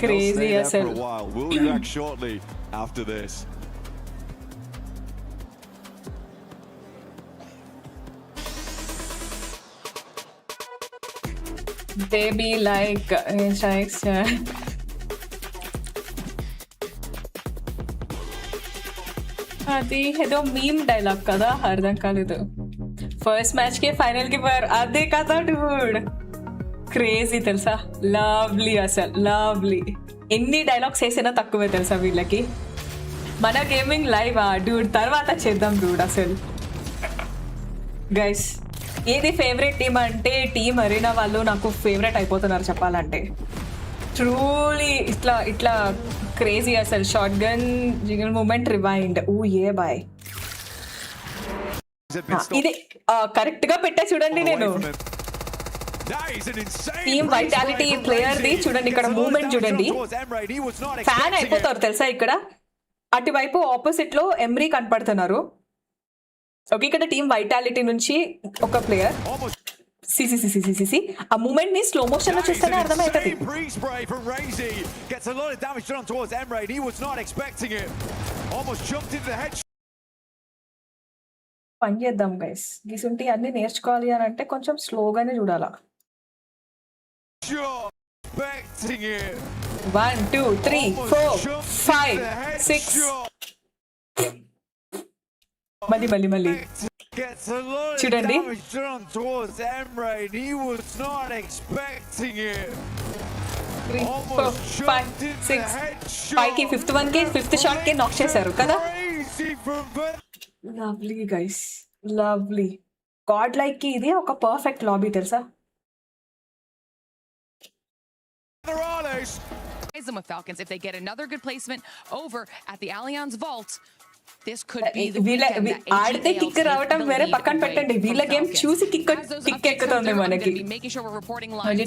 క్రేజీ అసలు. We'll be back shortly after this. They be like strikes. అది ఏదో మీమ్ డైలాగ్ కదా, అర్థం కాలేదు. ఫస్ట్ మ్యాచ్ కి ఫైనల్ కి పోయారు, అదే కదా డూడ్. క్రేజీ తెలుసా, లవ్లీ అసలు లవ్లీ. ఎన్ని డైలాగ్స్ వేసినా తక్కువే తెలుసా వీళ్ళకి. మన గేమింగ్ లైవ్ డూడ్ తర్వాత చేద్దాం డూడ్. అసలు గైస్ ఏది ఫేవరెట్ టీమ్ అంటే టీమ్ అరీనా వాళ్ళు నాకు ఫేవరెట్ అయిపోతున్నారు చెప్పాలంటే. ట్రూలీ ఇట్లా క్రేజీ అసలు. Shotgun jiggle moment rewind. Oh a boy, ఇది కరెక్ట్ గా పెట్టా చూడండి. నేను టీమ్ వైటాలిటీ ప్లేయర్ ది చూడండి, ఇక్కడ మూమెంట్ చూడండి. ఫ్యాన్ అయిపోతారు తెలుసా ఇక్కడ. అటువైపు ఆపోజిట్ లో ఎమ్రీ కనపడుతున్నారు. ఓకే, ఇక్కడ టీమ్ వైటాలిటీ నుంచి ఒక ప్లేయర్. సిసి ఆ మూమెంట్ ని స్లో మోషన్ లో చూస్తేనే అర్థమవుతుంది. పని చేద్దాం గైస్, గిసుంటి అన్ని నేర్చుకోవాలి అని అంటే కొంచెం స్లోగానే చూడాలా. 1 2 3 4 5 6 మళ్ళీ చూడండి. 3 4 5 6 పైకి ఫిఫ్త్ వన్ కి ఫిఫ్త్ షాట్ కి నాక్ చేశారు కదా. Lovely guys, lovely. God like కి ఇది ఒక పర్ఫెక్ట్ లాబీ తెలుసా. With Falcons, if they get another good placement over at the Allianz Vault, this could be ఆడితే కిక్ రావటం వేరే పక్కన పెట్టండి, వీళ్ళ గేమ్ చూసి కిక్ ఎక్కుతుంది మనకి.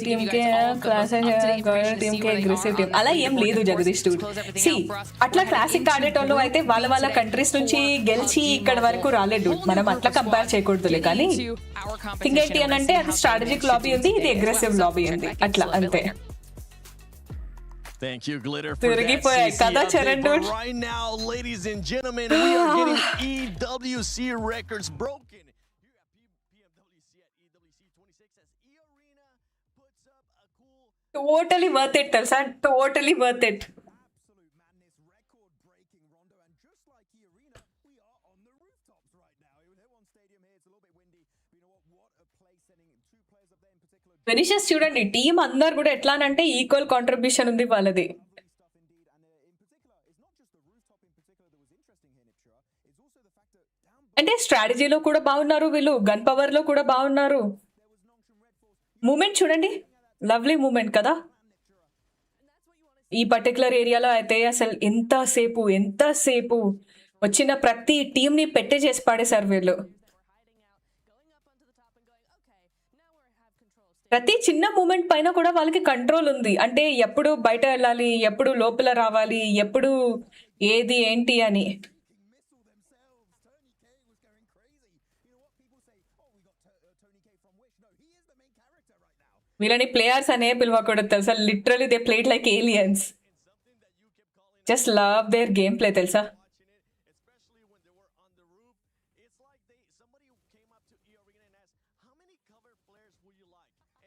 టీమ్ కే క్లాస్ టీమ్ కే అగ్రెసివ్ టీమ్ అలా ఏం లేదు జగదీష్ డూడ్. సి అట్లా క్లాసిక్ ఆడేటోళ్ళు అయితే వాళ్ళ కంట్రీస్ నుంచి గెలిచి ఇక్కడ వరకు రాలేదు. మనం అట్లా కంపేర్ చేయకూడదులే. కానీ థింగ్ ఏంటి అని అంటే అది స్ట్రాటజిక్ లాబీ ఉంది, ఇది అగ్రెసివ్ లాబీ ఉంది, అట్లా అంతే. Thank you, Glitter, for that. But right now, ladies and gentlemen, we are getting EWC records broken. Here at PMWC at EWC 26 as E-Arena puts up a cool... Totally worth it, Telsa. Totally worth it. Absolute madness, record-breaking rondo, and just like E-Arena, we are on the rooftops right now. Even though on stadium here, it's a little bit windy. But you know what a place sending two players up there in particular. Finishes చూడండి, team అందరు కూడా ఎట్లా అంటే equal contribution ఉంది వాళ్ళది. అంటే స్ట్రాటజీలో కూడా బాగున్నారు వీళ్ళు, గన్ పవర్ లో కూడా బాగున్నారు. మూమెంట్ చూడండి, లవ్లీ మూమెంట్ కదా. ఈ పర్టికులర్ ఏరియాలో అయితే అసలు ఎంతసేపు వచ్చిన ప్రతి టీం ని పెట్టే చేసి పాడేశారు వీళ్ళు. ప్రతి చిన్న మూమెంట్ పైన కూడా వాళ్ళకి కంట్రోల్ ఉంది. అంటే ఎప్పుడు బయట వెళ్ళాలి, ఎప్పుడు లోపల రావాలి, ఎప్పుడు ఏది ఏంటి అని. వీళ్ళని ప్లేయర్స్ అనే పిలవకూడదు తెలుసా. Literally they played like aliens. Just love their game play తెలుసా.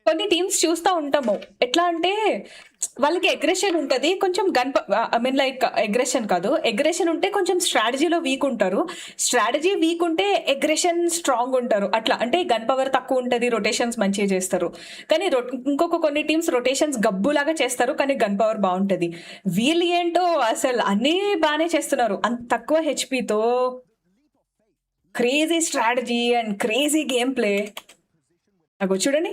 కొన్ని టీమ్స్ చూస్తూ ఉంటాము, ఎట్లా అంటే వాళ్ళకి అగ్రెషన్ ఉంటుంది కొంచెం. అగ్రెషన్ కాదు, అగ్రెషన్ ఉంటే కొంచెం స్ట్రాటజీలో వీక్ ఉంటారు, స్ట్రాటజీ వీక్ ఉంటే అగ్రెషన్ స్ట్రాంగ్ ఉంటారు. అట్లా అంటే గన్ పవర్ తక్కువ ఉంటుంది, రొటేషన్స్ మంచిగా చేస్తారు. కానీ కొన్ని టీమ్స్ రొటేషన్స్ గబ్బులాగా చేస్తారు, కానీ గన్ పవర్ బాగుంటుంది. వీళ్ళు ఏంటో అసలు అన్నీ బాగానే చేస్తున్నారు అంత తక్కువ హెచ్పితో. Crazy strategy and crazy game play. నాకు చూడండి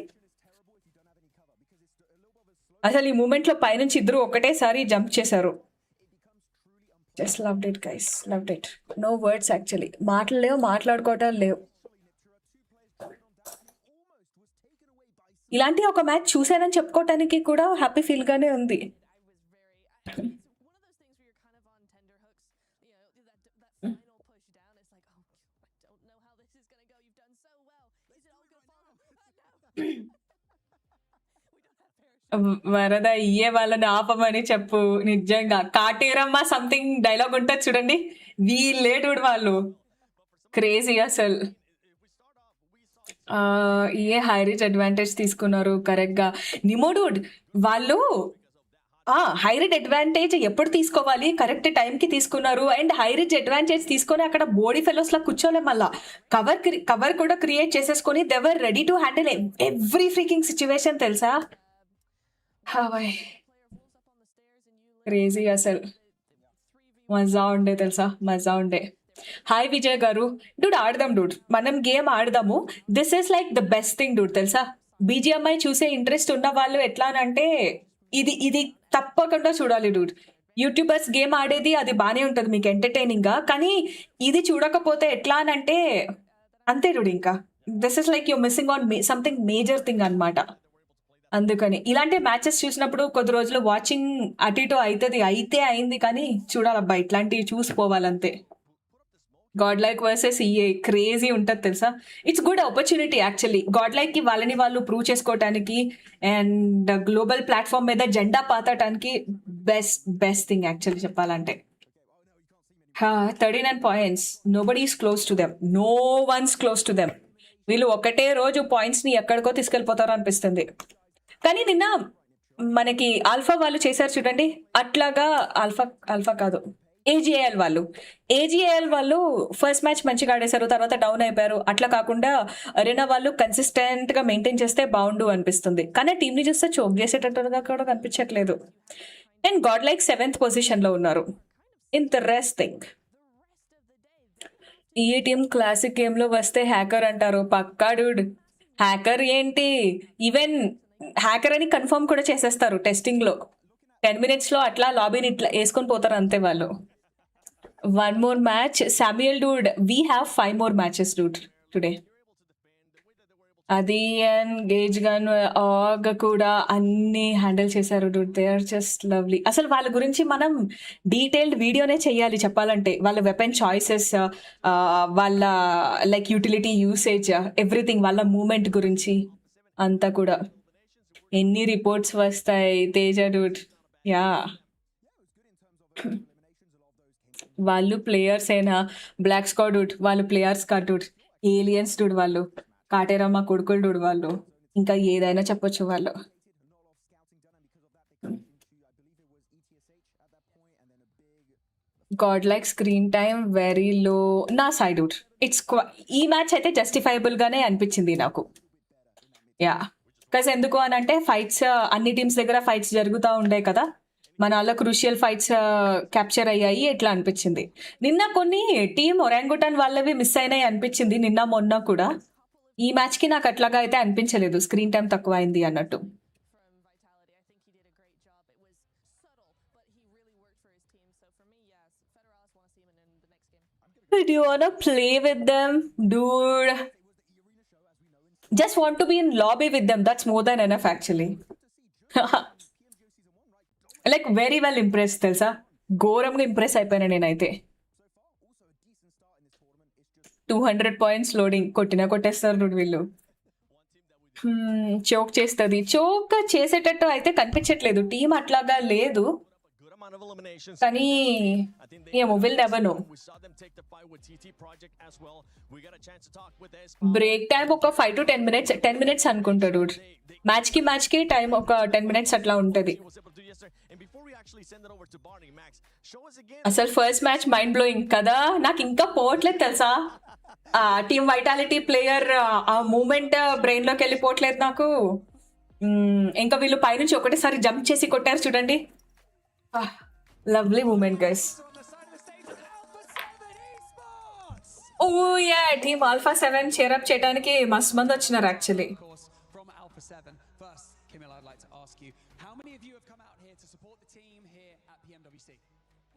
అసలు ఈ మూమెంట్లో పైనుంచి ఇద్దరు ఒకటేసారి జంప్ చేశారు. Just loved it guys, loved it. No words actually. మాటలు లేవు, మాట్లాడుకోవటాలు లేవు. ఇలాంటి ఒక మ్యాచ్ చూశానని చెప్పుకోవటానికి కూడా హ్యాపీ ఫీల్ గానే ఉంది. వరద ఇయ్యే వాళ్ళని ఆపమని చెప్పు. నిజంగా కాటేరమ్మ సంథింగ్ డైలాగ్ ఉంటుంది చూడండి, వీళ్ళేటుడు వాళ్ళు క్రేజీ అసలు. ఏ హై రీచ్ అడ్వాంటేజ్ తీసుకున్నారు కరెక్ట్గా. నిమోడూడ్ వాళ్ళు హై రీచ్ అడ్వాంటేజ్ ఎప్పుడు తీసుకోవాలి, కరెక్ట్ టైంకి తీసుకున్నారు. అండ్ హై రీచ్ అడ్వాంటేజ్ తీసుకొని అక్కడ బోడీ ఫెలోస్ లా కూర్చోలే, మళ్ళా కవర్ కూడా క్రియేట్ చేసేసుకొని they're ready to handle every freaking situation తెలుసా. క్రేజీ అసలు, మజా ఉండే తెలుసా, మజా ఉండే. హాయ్ విజయ్ గారు. డూడ్ ఆడదాం డూడ్, మనం గేమ్ ఆడదాము. This is like the best thing dude తెలుసా. బీజిఎంఐ చూసే ఇంట్రెస్ట్ ఉన్న వాళ్ళు ఎట్లా అంటే ఇది తప్పకుండా చూడాలి డూడ్. యూట్యూబర్స్ గేమ్ ఆడేది అది బాగానే ఉంటుంది మీకు ఎంటర్టైనింగ్గా, కానీ ఇది చూడకపోతే ఎట్లా అంటే అంతే డూడ్. ఇంకా this is like you missing on something major thing అనమాట. అందుకని ఇలాంటి మ్యాచెస్ చూసినప్పుడు కొద్ది రోజులు వాచింగ్ అటు ఇటు అవుతుంది, అయితే అయింది, కానీ చూడాలబ్బా ఇట్లాంటివి చూసిపోవాలంతే. Godlike versus EA crazy ఉంటుంది తెలుసా. ఇట్స్ గుడ్ ఆపర్చునిటీ యాక్చువల్లీ గాడ్ లైక్కి వాళ్ళని వాళ్ళు ప్రూవ్ చేసుకోవటానికి అండ్ గ్లోబల్ ప్లాట్ఫామ్ మీద జెండా పాతటానికి బెస్ట్ థింగ్ యాక్చువల్లీ చెప్పాలంటే. 39 points, nobody is close to them, no one's close to them. వీళ్ళు ఒకటే రోజు పాయింట్స్ని ఎక్కడికో తీసుకెళ్ళిపోతారో అనిపిస్తుంది. కానీ నిన్న మనకి ఆల్ఫా వాళ్ళు చేశారు చూడండి, అట్లాగా ఆల్ఫా కాదు ఏజీఏఎల్ వాళ్ళు ఫస్ట్ మ్యాచ్ మంచిగా ఆడేశారు, తర్వాత డౌన్ అయిపోయారు. అట్లా కాకుండా అరేనా వాళ్ళు కన్సిస్టెంట్గా మెయింటైన్ చేస్తే బాగుండు అనిపిస్తుంది. కానీ టీంని చూస్తే చోక్ చేసేటట్టుగా కూడా కనిపించట్లేదు. అండ్ గాడ్ లైక్ 7th పొజిషన్లో ఉన్నారు. ఇంట్రెస్టింగ్. ఈ టీం క్లాసిక్ గేమ్లో వస్తే హ్యాకర్ అంటారు. పక్కా డూడ్, హ్యాకర్ ఏంటి, ఈవెన్ హ్యాకర్ అని కన్ఫర్మ్ కూడా చేసేస్తారు టెస్టింగ్లో. 10 minutesలో అట్లా లాబీని ఇట్లా వేసుకొని పోతారు అంతే వాళ్ళు. 1 more match, Samuel dude. We have 5 more matches dude today. అది అండ్ గేజ్ గన్ ఆగ్ కూడా అన్ని హ్యాండిల్ చేశారు dude. They are just lovely. అసలు వాళ్ళ గురించి మనం డీటెయిల్డ్ వీడియోనే చెయ్యాలి చెప్పాలంటే. వాళ్ళ వెపన్ చాయిసెస్, వాళ్ళ లైక్ యూటిలిటీ యూసేజ్, ఎవ్రీథింగ్, వాళ్ళ మూమెంట్ గురించి అంతా కూడా. ఎన్ని రిపోర్ట్స్ వస్తాయి తేజ డూడ్. యా వాళ్ళు ప్లేయర్స్ అయినా బ్లాక్ స్క్వాడ్ డూడ్, వాళ్ళు ప్లేయర్స్ కా డూడ్. ఏలియన్స్ డూడ్ వాళ్ళు, కాటేరమ్మ కొడుకులు డూడ్ వాళ్ళు, ఇంకా ఏదైనా చెప్పొచ్చు వాళ్ళు. God like screen time very low నా సైడ్ డూడ్. ఇట్స్ ఈ మ్యాచ్ అయితే జస్టిఫైబుల్ గానే అనిపించింది నాకు. యా బికాస్ ఎందుకు అని అంటే ఫైట్స్ అన్ని టీమ్స్ దగ్గర ఫైట్స్ జరుగుతూ ఉండే కదా, మన వాళ్ళ క్రూషియల్ ఫైట్స్ క్యాప్చర్ అయ్యాయి, ఎట్లా అనిపించింది. నిన్న కొన్ని టీమ్ ఒరాంగుటాన్ వాళ్ళవి మిస్ అయినాయి అనిపించింది నిన్న మొన్న కూడా. ఈ మ్యాచ్కి నాకు అట్లాగా అయితే అనిపించలేదు, స్క్రీన్ టైం తక్కువ అయింది అన్నట్టు. Do you wanna play with them, dude? Just want to be in lobby with them. That's more than enough actually. Like very well impressed తెలుసా. ఘోరంగా ఇంప్రెస్ అయిపోయాను నేనైతే. 200 points లోడింగ్ కొట్టేస్తారు వీళ్ళు. చోక్ చేస్తుంది. చోక్ చేసేటట్టు అయితే కనిపించట్లేదు, టీం అట్లాగా లేదు. కానీ ఏమో will never know. Break time ఒక 5 to 10 minutes, 10 minutes అనుకుంటాడు. మ్యాచ్ కి టైం ఒక 10 minutes అట్లా ఉంటది. అసలు ఫస్ట్ మ్యాచ్ మైండ్ బ్లోయింగ్ కదా, నాకు ఇంకా పోవట్లేదు తెలుసా. టీమ్ వైటాలిటీ ప్లేయర్ ఆ మూమెంట్ బ్రెయిన్ లోకి వెళ్ళిపోవట్లేదు నాకు. ఇంకా వీళ్ళు పైనుంచి ఒకటేసారి జంప్ చేసి కొట్టారు చూడండి. Lovely moment guys. Oh yeah team Alpha 7 చేరప్ చేయడానికి మస్తు మంది వచ్చినారు actually. Of course, from Alpha 7. First, Camilla, I'd like to ask you, how many of you have come out here to support the team here at PMWC?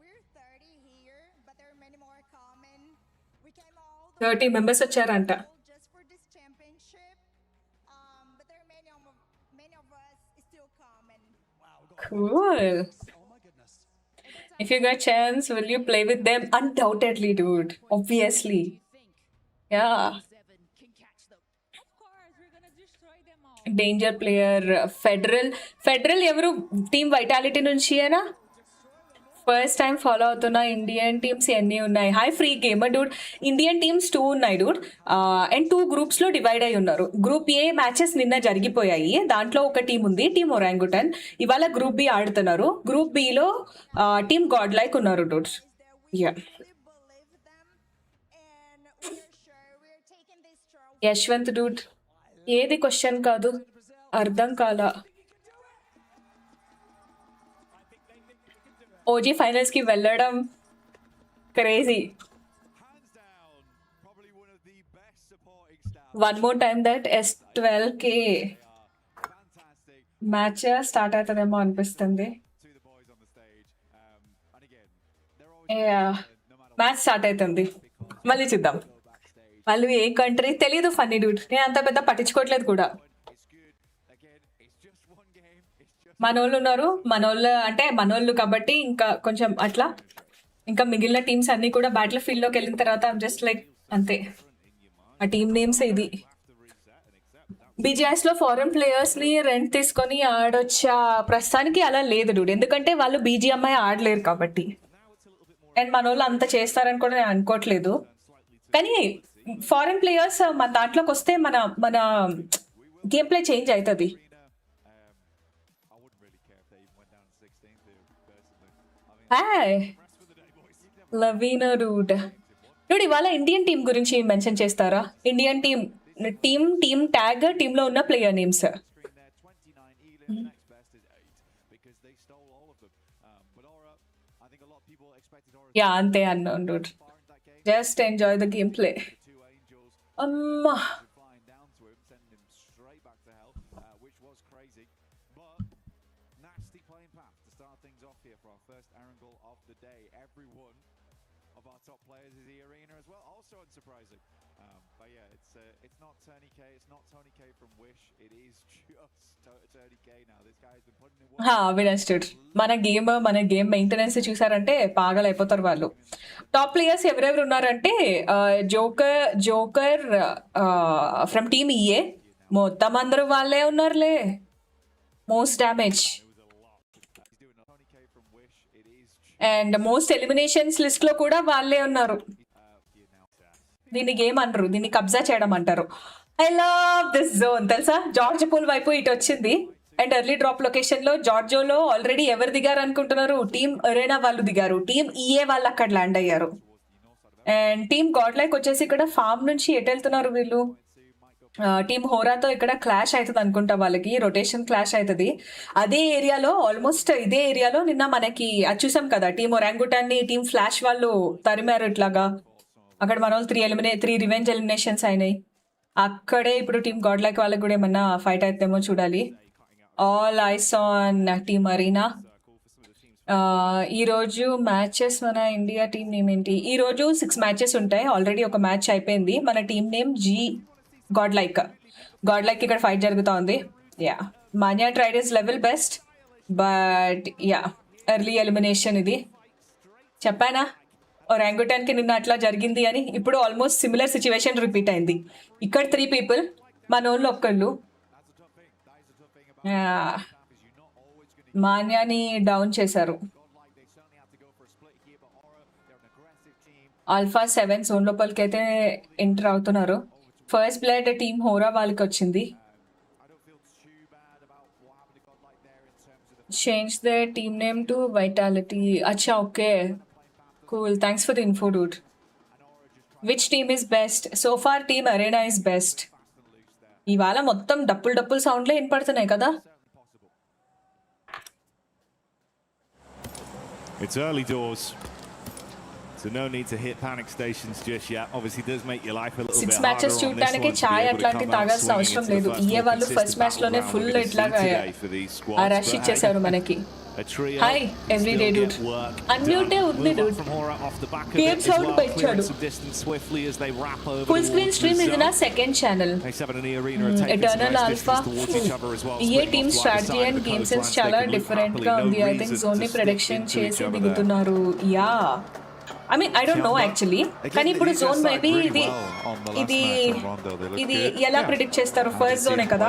We're 30 here, but there are many more coming. We came all the 30 members వచ్చారంట. just for this championship. But there are many of us still coming. Cool. Oh my goodness. If you get chance, will you play with them? Undoubtedly, dude. Obviously. Yeah. Danger player federal ఎవరు team vitality నుంచి అయినా first time follow అవుతున్న Indian teams ఎన్ని ఉన్నాయి? High free gamer Dude. Indian teams 2 ఉన్నాయి Dude, and 2 గ్రూప్స్లో divide అయి ఉన్నారు. గ్రూప్ ఏ మ్యాచెస్ నిన్న జరిగిపోయాయి, దాంట్లో ఒక టీం ఉంది టీమ్ ఒరాంగుటన్. ఇవాళ గ్రూప్ బి ఆడుతున్నారు. Group below team God like ఉన్నారు డూడ్. యా యశ్వంత్ డూడ్, ఏది క్వశ్చన్ కాదు, అర్థం కాలా. ఓజీ ఫైనల్స్ కి వెళ్ళడం crazy. One more time that S12K match start అవుతుందేమో అనిపిస్తుంది. మ్యాచ్ స్టార్ట్ అవుతుంది, మళ్ళీ చూద్దాం. వాళ్ళు ఏ కంట్రీ తెలీదు. ఫన్నీ డూడ్, నేను అంత పెద్ద పట్టించుకోవట్లేదు కూడా. మనోళ్ళు ఉన్నారు, మనోళ్ళు కాబట్టి ఇంకా కొంచెం అట్లా. ఇంకా మిగిలిన టీమ్స్ అన్ని కూడా బ్యాటిల్ ఫీల్డ్లోకి వెళ్ళిన తర్వాత జస్ట్ లైక్ అంతే. ఆ టీమ్ నేమ్స్ ఇది. బీజీఎస్లో ఫారెన్ ప్లేయర్స్ని రెంట్ తీసుకొని ఆడొచ్చా? ప్రస్తుతానికి అలా లేదు డూడ్, ఎందుకంటే వాళ్ళు BGMI ఆడలేరు కాబట్టి. అండ్ మనోళ్ళు అంత చేస్తారని కూడా నేను అనుకోవట్లేదు. కానీ ఫారెన్ ప్లేయర్స్ మన దాంట్లోకి వస్తే మన గేమ్ ప్లే చేంజ్ అవుతుంది. Hi Lavina dude. ఇవాళ ఇండియన్ టీం గురించి మెన్షన్ చేస్తారా? ఇండియన్ టీమ్ ట్యాగ్, టీంలో ఉన్న ప్లేయర్ నేమ్స్. యా అంతే అన్నాను dude. Just enjoy the game play. అమ్మా వినస్టూడ్. మన గేమ్ మెయింటెనెన్స్ చూసారంటే పాగల్ అయిపోతారు వాళ్ళు. టాప్ ప్లేయర్స్ ఎవరెవరు ఉన్నారంటే జోకర్ ఫ్రమ్ టీమ్ EA, మొత్తం అందరూ వాళ్ళే ఉన్నారులే. Most damage and most eliminations list లో కూడా వాళ్ళే ఉన్నారు. దీన్ని గేమ్ అనరు, దీన్ని కబ్జా చేయడం అంటారు. I love this zone. తెలుసా, జార్జ్ పూల్ వైపు ఇటు వచ్చింది. అండ్ ఎర్లీ డ్రాప్ లొకేషన్ లో జార్జోలో ఆల్రెడీ ఎవరు దిగారు అనుకుంటున్నారు? టీమ్ అరేనా వాళ్ళు దిగారు. టీమ్ EA వాళ్ళు అక్కడ ల్యాండ్ అయ్యారు. అండ్ టీమ్ గాడ్ లైక్ వచ్చేసి ఇక్కడ ఫామ్ నుంచి ఎటు వెళ్తున్నారు వీళ్ళు? టీమ్ హోరాతో ఇక్కడ క్లాష్ అవుతుంది అనుకుంటా, వాళ్ళకి రొటేషన్ క్లాష్ అవుతుంది. అదే ఏరియాలో, ఆల్మోస్ట్ ఇదే ఏరియాలో నిన్న మనకి అది చూసాం కదా, టీమ్ ఒరాంగుటాన్ని టీమ్ ఫ్లాష్ వాళ్ళు తరిమారు ఇట్లాగా. అక్కడ మన వాళ్ళు 3 రివెంజ్ ఎలిమినేషన్స్ అయినాయి. అక్కడే ఇప్పుడు టీమ్ గాడ్ లైక్ వాళ్ళకి కూడా ఏమన్నా ఫైట్ అవుతుందేమో చూడాలి. All eyes on team Arena. ఈరోజు మ్యాచెస్ మన ఇండియా టీం నేమ్ ఏంటి? ఈరోజు 6 మ్యాచెస్ ఉంటాయి. ఆల్రెడీ ఒక మ్యాచ్ అయిపోయింది. మన టీం నేమ్ గాడ్ లైక్ ఇక్కడ ఫైట్ జరుగుతూ ఉంది. Yeah Manya tried is level best, but yeah early elimination ఇది. చెప్పానా ఒరాంగుటాన్కి నిన్న అట్లా జరిగింది అని. ఇప్పుడు ఆల్మోస్ట్ సిమిలర్ సిచ్యువేషన్ రిపీట్ అయింది. ఇక్కడ 3 పీపుల్, మన వాళ్ళు ఒక్కళ్ళు. మాన్యాని డౌన్ చేశారు. ఆల్ఫా 7 జోన్ లోపలికి అయితే ఎంటర్ అవుతున్నారు. ఫస్ట్ బ్లడ్ టీమ్ హోరా వాళ్ళకి వచ్చింది. Change the team name to Vitality. అచ్చా okay cool, thanks for the info dude. Which team is best? So far team Arena is best. ఇవాళ మొత్తం డప్పులు సౌండ్లే వినపడుతున్నాయి కదా. It's early doors. So no need to hit panic stations just yet. Obviously does make your life a little 6 bit matches harder on this చూడడానికి one to be chai able to అట్లాంటి come out తాగాల్సిన swinging అవసరం into the లేదు. first ఇయే more వాళ్ళు first consistent match లోనే battleground full we're gonna ఇట్లాగా see today for these squads. ఆ rush But ఇచ్చేసారు hey, మనకి. a trio hi can everyday still Dude get work అన్మ్యూటే done. ఉంది Move on Dude. from Hora off the back of Game it as sound well, పెంచాడు. clearing some distance swiftly as they wrap over full screen towards stream the ఇది నా zone. Second channel. A7 and E Arena are taking some eternal nice alpha distance towards each other as well. A splitting team off to either strategy side of and the game coastline sense so చాలా they can loop different happily. గా No ఉంది. I think reason zone to ని stick prediction into చేసి each other there. దిగుతున్నారు. Yeah I mean I don't no actually, కానీ ఇప్పుడు zone maybe ఇది ఇది ఎలా ప్రిడిక్ట్ చేస్తారు? ఫస్ట్ జోనే కదా.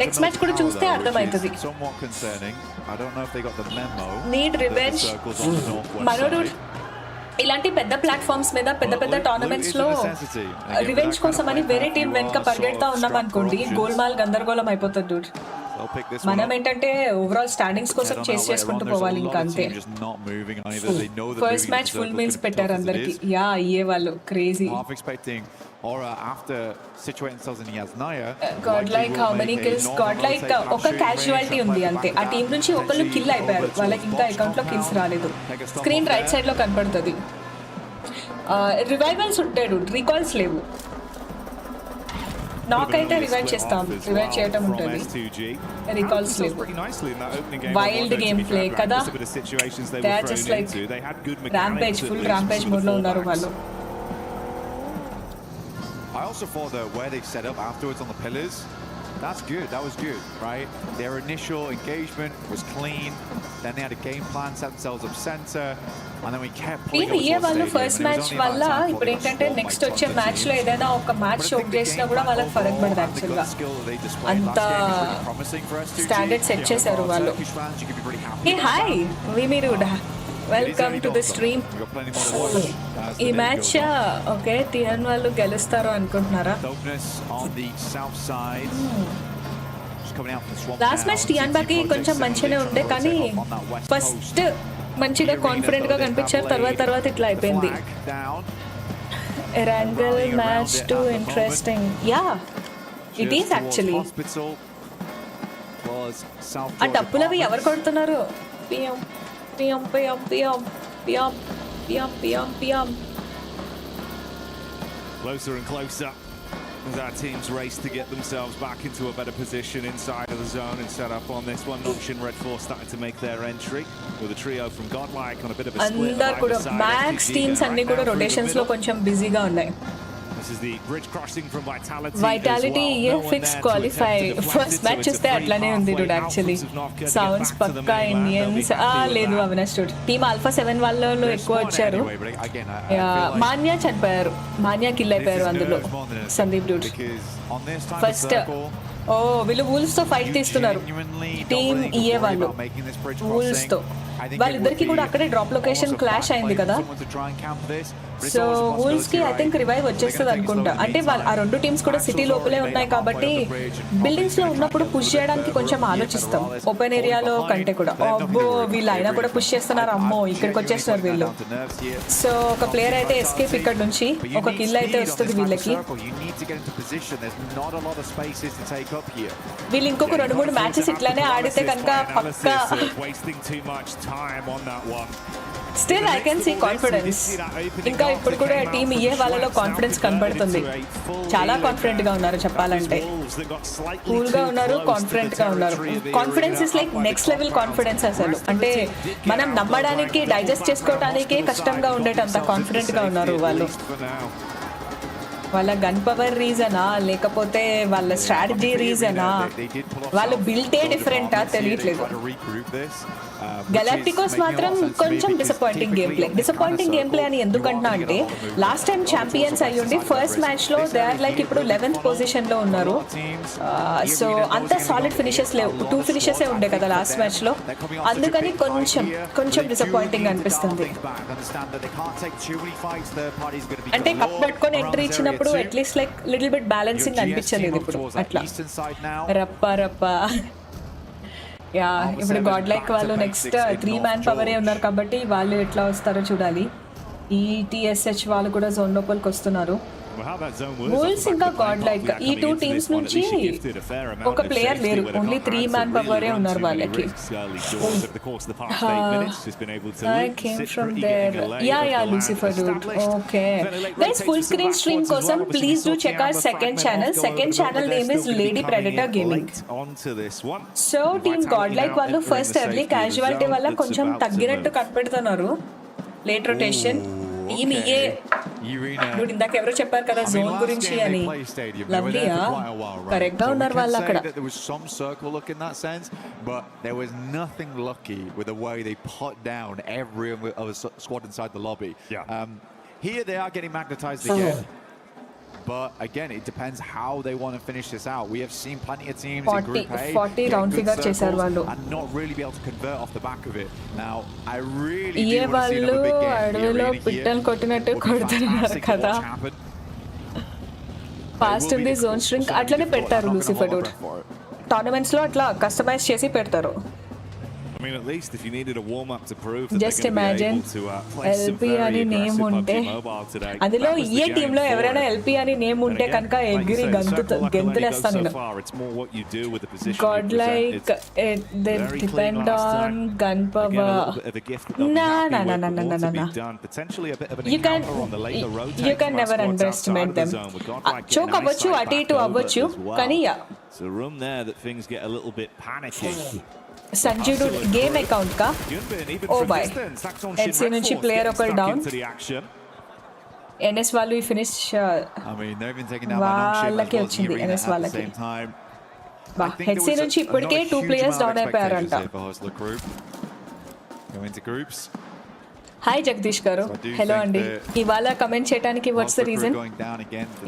నెక్స్ట్ మ్యాచ్ కూడా చూస్తే అర్థమవుతుంది. నీడ్ రివెంజ్ మనోడు ఇలాంటి పెద్ద ప్లాట్ఫామ్స్ మీద పెద్ద పెద్ద టోర్నమెంట్స్ లో రివెంజ్ కోసం అని వేరే టీం వెనుక పరిగెడతా ఉన్నాం అనుకోండి, గోల్మాల్ గందరగోళం అయిపోతుంది డూడ్. మనం ఏంటంటే ఓవరాల్ స్టాండింగ్స్ కోసం చేసి చేసుకుంటూ పోవాలి ఇంకా అంతే. ఫస్ట్ మ్యాచ్ ఫుల్ మీల్స్ పెట్టారు అందరికి. యా అయ్యే వాళ్ళు crazy. God like how many kills, God like ఒక క్యాజువాలిటీ ఉంది అంతే. ఆ టీం నుంచి ఒకళ్ళు కిల్ అయిపోయారు, వాళ్ళకి ఇంకా అకౌంట్ లో కిల్స్ రాలేదు. స్క్రీన్ రైట్ సైడ్ లో కనపడుతుంది. రివైవల్స్ ఉంటాడు, రీకాల్స్ లేవు. నాకైతే రివైవ్ చేస్తాం, రివైవ్ చేయటం ఉంటుంది, రికాల్స్ లేవు. వైల్డ్ గేమ్ ప్లే కదా, they are just like rampage, full rampage mode లో ఉన్నారు వాళ్ళు. I also thought that where they set up afterwards on the pillars, that's good. That was good, right? Their initial engagement was clean. Then they had a game plan, set themselves up center, and then we kept pulling ఇయే వాళ్ళు first match వల్ల ఇప్పుడు ఏంటంటే next వచ్చే match లో ఏదైనా ఒక match షోక్ చేసినా కూడా వాళ్ళకి ఫరక్ పడదు. యాక్చువల్ గా అంత స్టాండర్డ్ సెట్ చేశారు వాళ్ళు. ఏ హాయ్ విమీరుడ్, వెల్కమ్ టు ది స్ట్రీమ్. ఈ మ్యాచ్ ఓకే టిఎన్ వాళ్ళు గెలుస్తారు అనుకుంటున్నారా? లాస్ట్ మ్యాచ్ టియాన్ బాకి కొంచెం మంచిగానే ఉండే, కానీ ఫస్ట్ మంచిగా కాన్ఫిడెంట్ గా కనిపించారు, తర్వాత ఇట్లా అయిపోయింది. Erangel match too interesting. Yeah it is actually. ఆ డబ్బులవి ఎవరు కొడుతున్నారు? PM PM PM PM PM PM PM PM. Closer and closer as our teams race to get themselves back into a better position inside of the zone and set up on this one. Noxian Red Force starting to make their entry with a trio from Godlike on a bit of a split. అందరు కూడా max teams అన్ని కూడా rotations లో కొంచెం బిజీగా ఉన్నాయి. This is the bridge crossing from Vitality fix qualify. First match చూస్తే అట్లానే ఉంది డూడ్. యాక్చువల్లీ సౌండ్స్ పక్కా ఇండియన్స్. లేదు అవినాష్ డూడ్, టీమ్ ఆల్ఫా 7 వాళ్ళు ఎక్కువ వచ్చారు. మాన్యా చనిపోయారు, మాన్యా కిల్ అయిపోయారు అందులో. Sandeep Dude first. ఓ వీళ్ళు వూల్స్ తో ఫైట్ తీస్తున్నారు టీమ్ ఇయే వాళ్ళు. వూల్స్ తో వాళ్ళిద్దరికి కూడా అక్కడే డ్రాప్ లొకేషన్ క్లాష్ అయింది కదా. సో వూల్స్ కి ఐ థింక్ రివైవ్ వచ్చేస్తుంది అనుకుంటా. అంటే వాళ్ళు ఆ రెండు టీమ్స్ కూడా సిటీ లోపలే ఉన్నాయి కాబట్టి బిల్డింగ్స్ లో ఉన్నప్పుడు పుష్ చేయడానికి కొంచెం ఆలోచిస్తాం ఓపెన్ ఏరియాలో కంటే కూడా. అబ్బో వీళ్ళు అయినా కూడా పుష్ చేస్తున్నారు, అమ్మో ఇక్కడికి వచ్చేస్తున్నారు వీళ్ళు. సో ఒక ప్లేయర్ అయితే ఎస్కేప్ ఇక్కడ నుంచి, ఒక కిల్ అయితే వస్తుంది వీళ్ళకి. వీళ్ళు ఇంకొక 2-3 మ్యాచెస్ ఇట్లానే ఆడితే కనుక పక్కా. Still I can see confidence. ఇంకా ఇప్పుడు కూడా టీమ్ ఇయే వాళ్ళలో కాన్ఫిడెన్స్ కనబడుతుంది. చాలా కాన్ఫిడెంట్ గా ఉన్నారు చెప్పాలంటే. కూల్ గా ఉన్నారు, కాన్ఫిడెంట్ గా ఉన్నారు. Confidence is like next level confidence అసలు. అంటే మనం నమ్మడానికి, డైజెస్ట్ చేసుకోవడానికి కష్టంగా ఉండేటంత కాన్ఫిడెంట్ గా ఉన్నారు వాళ్ళు. వాళ్ళ గన్ పవర్ రీజనా లేకపోతే వాళ్ళ స్ట్రాటజీ రీజనా, వాళ్ళ బిల్టే డిఫరెంటా తెలియట్లేదు. గెలాక్టికోస్ మాత్రం కొంచెం డిసప్పాయింటింగ్ గేమ్ ప్లే అని ఎందుకంటున్నా అంటే లాస్ట్ టైం ఛాంపియన్స్ అయ్యుండి ఫస్ట్ మ్యాచ్ లో దే ఆర్ లైక్ ఇప్పుడు 11th పొజిషన్ లో ఉన్నారు. సో అంత సాలిడ్ ఫినిషెస్ లేవు, 2 ఫినిషెస్ ఉండే కదా లాస్ట్ మ్యాచ్ లో. అందుకని కొంచెం డిసప్పాయింటింగ్ అనిపిస్తుంది. అంటే కప్ పెట్టుకొని ఎంట్రీ ఇచ్చినప్పుడు at least like little bit balancing అనిపించలేదు ఇప్పుడు అట్లా రప్ప. యా ఇప్పుడు గాడ్ లైక్ వాళ్ళు నెక్స్ట్ 3 మ్యాన్ పవరే ఉన్నారు కాబట్టి వాళ్ళు ఎట్లా వస్తారో చూడాలి. ఈ టీఎస్హెచ్ వాళ్ళు కూడా జోన్ లోపలికి వస్తున్నారు. Wolves ఇంకా గాడ్ లైక్ ఈ 2 టీమ్స్ నుంచి ఒక ప్లేయర్ లేరు, ఓన్లీ 3 మ్యాన్ పవరే ఉన్నారు వాళ్ళకి. I came from there. Yeah, Lucifer dude. Okay. Guys, full screen stream కోసం please do check our second channel. Second channel name is Lady Predator Gaming. So team godlike వాళ్ళు first early casualty వల్ల కొంచెం తగ్గినట్టు కనపెడుతున్నారు. Late rotation team ఏ dude ఇందాక ఎవరో చెప్పారు కదా zone గురించి అని. లవ్లీయా కరెక్ట్ గా ఉన్నారు వాళ్ళు అక్కడ. There was some circle look in that sense, but there was nothing lucky with the way they put down every other squad inside the lobby. Here they are getting magnetized again. But again, it depends how they want to finish this out. We have seen plenty of teams in Group A 40 round figure చేశారు వాళ్ళు and not really be able to convert off the back of it. Now, I really do want to see another big game అడవిలో పిట్టలు కొట్టినట్టు కొడుతున్నారు కదా. Fast ఉంది zone string అట్లనే పెడతారు లూసిఫర్ డూడ్. టోర్నమెంట్స్ లో అట్లా కస్టమైజ్ చేసి పెడతారు. I mean, at least if you needed a warm up to prove that Just they're going to be imagine able to play some LP very అని name aggressive ఉంటే PUBG Mobile today. అందులో That was A the team లో game ఎవరైనా forward. LP అని name ఉంటే And కనుక again, like you ఎగిరి say, circle luck only గెంతులేస్తాను goes నేను. so far. It's more what you do with the position God you present. like It's they very depend clean last on time. gun Again, a power. little bit of a gift that they'll be happy with, but more to be done. Potentially a bit of an You can encounter on the later rotate you can from our never squads underestimate outside of the them. zone. With God like Choke getting అవ్వచ్చు eyesight అటు back ఇటు over అవ్వచ్చు as well. కానీ It's a room there that things get a little bit panicky. సంజయుడు game account కా ఓ bye HC నుంచి player ఒకరు down. NS వాళ్ళు ఈ ఫినిష్ వాళ్ళకి వచ్చింది ఎన్ఎస్ వాళ్ళకి. బా హెచ్సి నుంచి ఇప్పటికే 2 ప్లేయర్స్ డౌన్ అయిపోయారంట. హాయ్ జగదీష్ గారు, హలో అండి. ఇవాళ కమెంట్ చేయడానికి వాట్స్ ద రీజన్?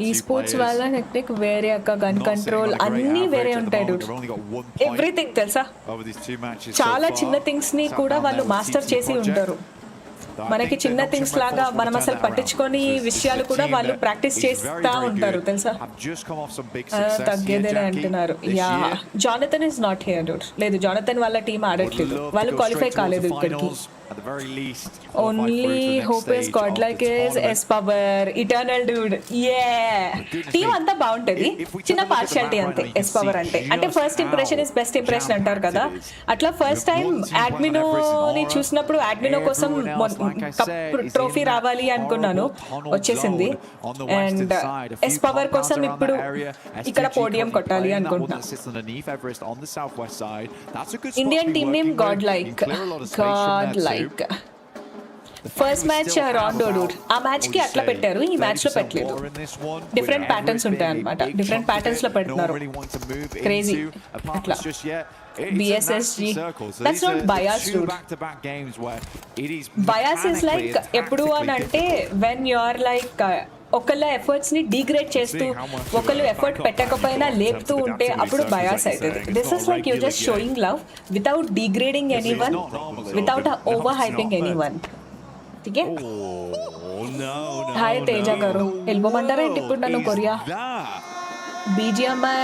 ఈ స్పోర్ట్స్ వాళ్ళ టెక్నిక్ వేరే అక్క, గన్ కంట్రోల్ అన్నీ వేరే ఉంటాయి డూడ్. ఎవ్రీథింగ్ తెలుసా, చాలా చిన్న థింగ్స్ ని కూడా వాళ్ళు మాస్టర్ చేసి ఉంటారు. మనకి చిన్న థింగ్స్ లాగా మనం అసలు పట్టించుకొని విషయాలు కూడా వాళ్ళు ప్రాక్టీస్ చేస్తా ఉంటారు తెలుసా. తగ్గేదేలే అంటున్నారు. Yeah Jonathan is not here dude. లేదు, జానథన్ వాళ్ళ టీం ఆడట్లేదు, వాళ్ళు క్వాలిఫై కాలేదు ఇక్కడికి. Only hope is god like is S power eternal dude. యే టీం అంతా బాగుంటది, చిన్న పార్షియాలిటీ అంతే. ఎస్ పవర్ అంటే first impression is best impression అంటారు కదా. అట్లా ఫస్ట్ టైం అడ్మినోని చూసినప్పుడు అడ్మినో కోసం ట్రోఫీ రావాలి అనుకున్నాను, వచ్చేసింది. అండ్ ఎస్ పవర్ కోసం ఇప్పుడు ఇక్కడ పోడియం కొట్టాలి అనుకుంటున్నా. Indian team name God like. First match రాండో Dude, ఆ మ్యాచ్ కి అట్లా పెట్టారు, ఈ మ్యాచ్ లో పెట్టలేదు. డిఫరెంట్ ప్యాటర్న్స్ ఉంటాయి అన్నమాట, డిఫరెంట్ ప్యాటర్న్స్ లో పెడుతున్నారు. క్రేజీ అట్లా. BSSG, that's not bias dude. Bias is like ఎప్పుడు అని అంటే when you are like ఒకళ్ళ ఎఫర్ట్స్ ని డిగ్రేడ్ చేస్తూ ఒకళ్ళు ఎఫర్ట్ పెట్టకపోయినా లేపుతూ ఉంటే అప్పుడు బయాస్ అవుతుంది. This is like you just showing love without degrading anyone, without over hyping anyone. Okay, hi Teja గారు, వెళ్ళిపోమంటారా ఏంటి ఇప్పుడు నన్ను కొరియా? BGMI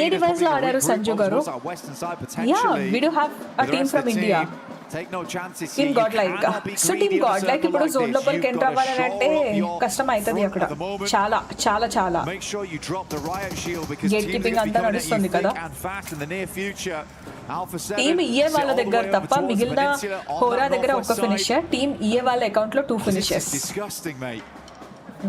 ఏ డివైస్ లో ఆడారు సంజు గారు? Yeah we do have a team from India, team God like. So team God like ఇప్పుడు zone లోపలికి enter అవ్వాలని అంటే కష్టం అవుతుంది అక్కడ, చాలా చాలా చాలా. గేట్ కీపింగ్ అంతా నడుస్తుంది కదా. టీమ్ ఈఏ వాళ్ళ దగ్గర తప్ప మిగిలిన హోరా దగ్గర ఒక ఫినిషర్, టీమ్ ఈఏ వాళ్ళ అకౌంట్ లో 2 finishers.